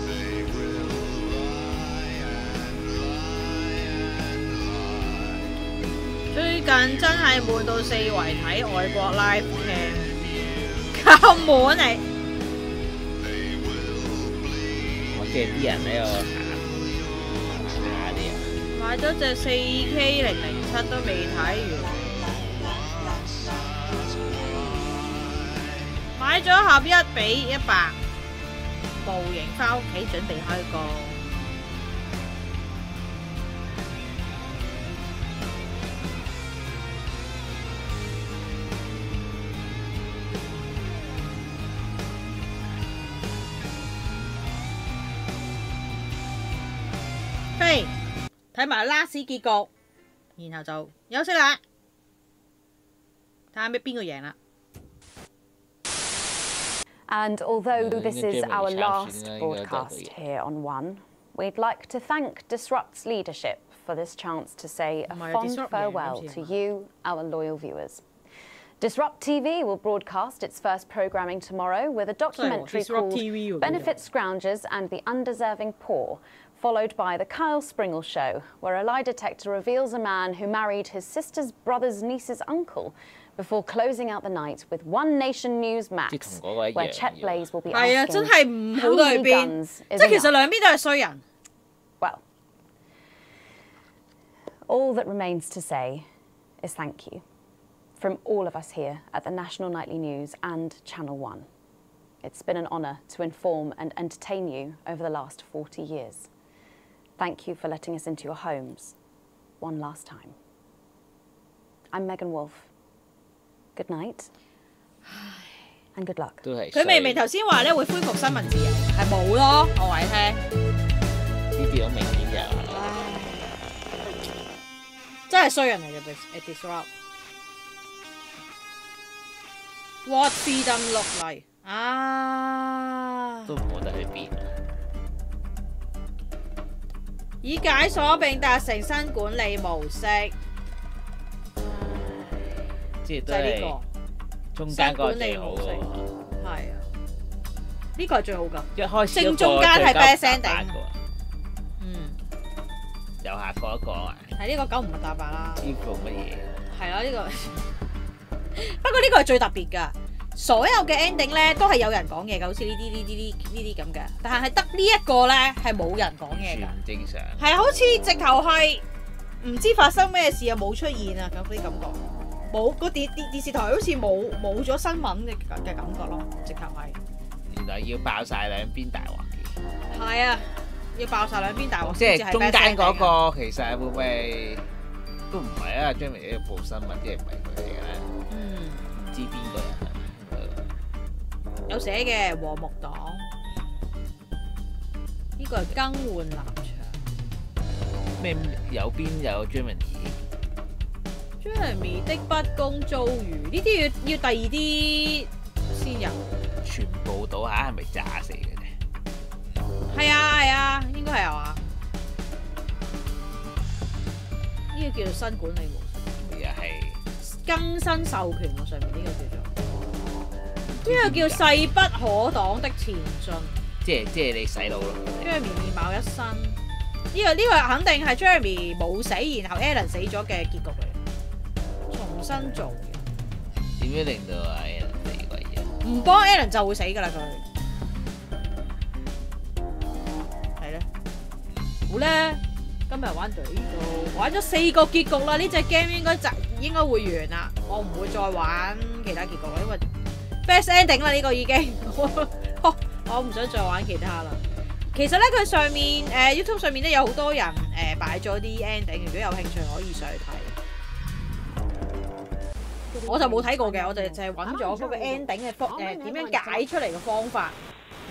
Speaker 22: They will lie and lie.
Speaker 8: 最近真係悶到四圍睇外國 live cam，咁悶你。
Speaker 9: 即係啲人喺度行啲人。
Speaker 8: 買咗隻 4K 007都未睇完，買咗盒1比100模型返屋企準備開工。睇埋 last 結局，然後就休息啦，睇下邊個贏啦。
Speaker 16: And although this is our last broadcast here on One, we'd like to thank Disrupt's leadership for this chance to say a fond farewell to you, our loyal viewers. Disrupt TV will broadcast its first programming tomorrow with a documentary called Benefit Scroungers and the Undeserving Poor, followed by The Kyle Springle Show, where a lie detector reveals a man who married his sister's brother's niece's uncle before closing out the night with One Nation News Max, where Chet Blaze will be asking how many guns is enough. Well, all that remains to say is thank you from all of us here at the National Nightly News and Channel 1. It's been an honour to inform and entertain you over the last 40 years. Thank you for letting us into your homes one last time. I'm Megan Wolf. Good night and good luck.
Speaker 8: 佢明明頭先話咧會恢復新聞自由，係冇咯，我話你聽。
Speaker 9: 呢啲好明顯嘅。
Speaker 8: 真係衰人嚟嘅 Disrupt。What freedom look like？ 啊！
Speaker 9: 都冇得去邊。
Speaker 8: 已解鎖並達成新管理模式。
Speaker 9: 即係都係中間嗰個最好嘅。
Speaker 8: 係啊，呢個係最好㗎。
Speaker 9: 一開始
Speaker 8: 正中間係 best ending。
Speaker 9: 右下角一個啊。
Speaker 8: 係呢個9唔係大白啦。
Speaker 9: 呢個乜嘢？係
Speaker 8: 啊，呢個。不過呢個係最特別㗎。所有嘅 ending 咧都係有人講嘢嘅，好似呢啲咁嘅，但係得呢一個咧係冇人講嘢㗎。
Speaker 9: 正常。
Speaker 8: 係好似直頭係唔知發生咩事啊，冇出現啊咁啲感覺，冇個電視台好似冇咗新聞嘅感覺咯，直頭係。
Speaker 9: 原來要爆晒兩邊大鑊嘅。
Speaker 8: 係啊，要爆晒兩邊大鑊。
Speaker 9: 即係中間嗰個其實會唔會都唔係啊？Jeremy 呢個報新聞即係唔係佢嚟嘅咧？唔知邊個人。
Speaker 8: 有寫嘅和睦黨，呢個係更換立場。
Speaker 9: 咩右邊有 Jeremy
Speaker 8: 的不公遭遇，呢啲要第二啲先有。
Speaker 9: 全部倒下係咪炸死嘅啫？
Speaker 8: 係啊，應該係啊。呢個叫做新管理模式。
Speaker 9: 又係
Speaker 8: 更新授權喎，上面呢個叫做。呢個叫勢不可擋的前進，
Speaker 9: 即係你洗腦咯。
Speaker 8: Jeremy 面貌一新，呢個肯定係 Jeremy 冇死，然後 Alan 死咗嘅結局嚟，重新做嘅。
Speaker 9: 點樣令到阿 Alan 死鬼嘢？
Speaker 8: 唔幫 Alan 就會死㗎啦佢。係咧，好咧，今日玩到呢度，玩咗4個結局啦。呢隻 game 應該會完啦，我唔會再玩其他結局啦，因為。Best ending 啦呢個已經，我唔想再玩其他啦。其實咧佢上面YouTube 上面咧有好多人擺咗啲 ending，如果有興趣可以上去睇。我就冇睇過嘅，我哋就係揾咗嗰個 ending 嘅點樣解出嚟嘅方法，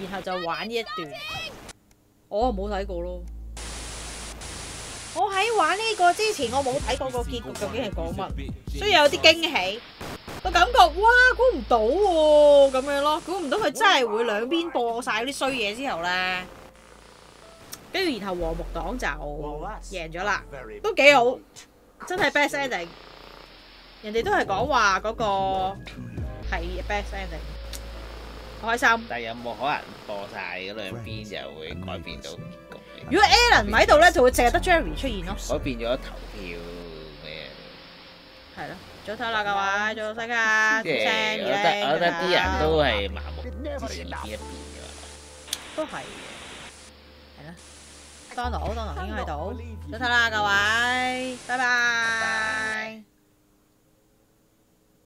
Speaker 8: 然後就玩呢一段。我冇睇過咯。我喺玩呢個之前，我冇睇過個結局究竟係講乜，所以有啲驚喜。個感覺哇，估唔到喎咁樣咯，估唔到佢真係會兩邊播晒嗰啲衰嘢之後咧，跟住然後和睦黨就贏咗啦，都幾好，真係 best ending。人哋都係講話嗰個係 best ending，好開心。
Speaker 9: 但係有冇可能播晒嗰兩邊就會改變到結局？
Speaker 8: 如果 Alan 唔喺度咧，就會淨係得 Jeremy 出現咯。
Speaker 9: 改變咗投票咩？
Speaker 8: 係咯。早唞啦，各位，早唞㗎，
Speaker 9: 即係我覺得啲人都係麻木支持邊一邊㗎嘛。
Speaker 8: 都係嘅。係啦，當勞應該喺度，早唞啦各位，拜拜。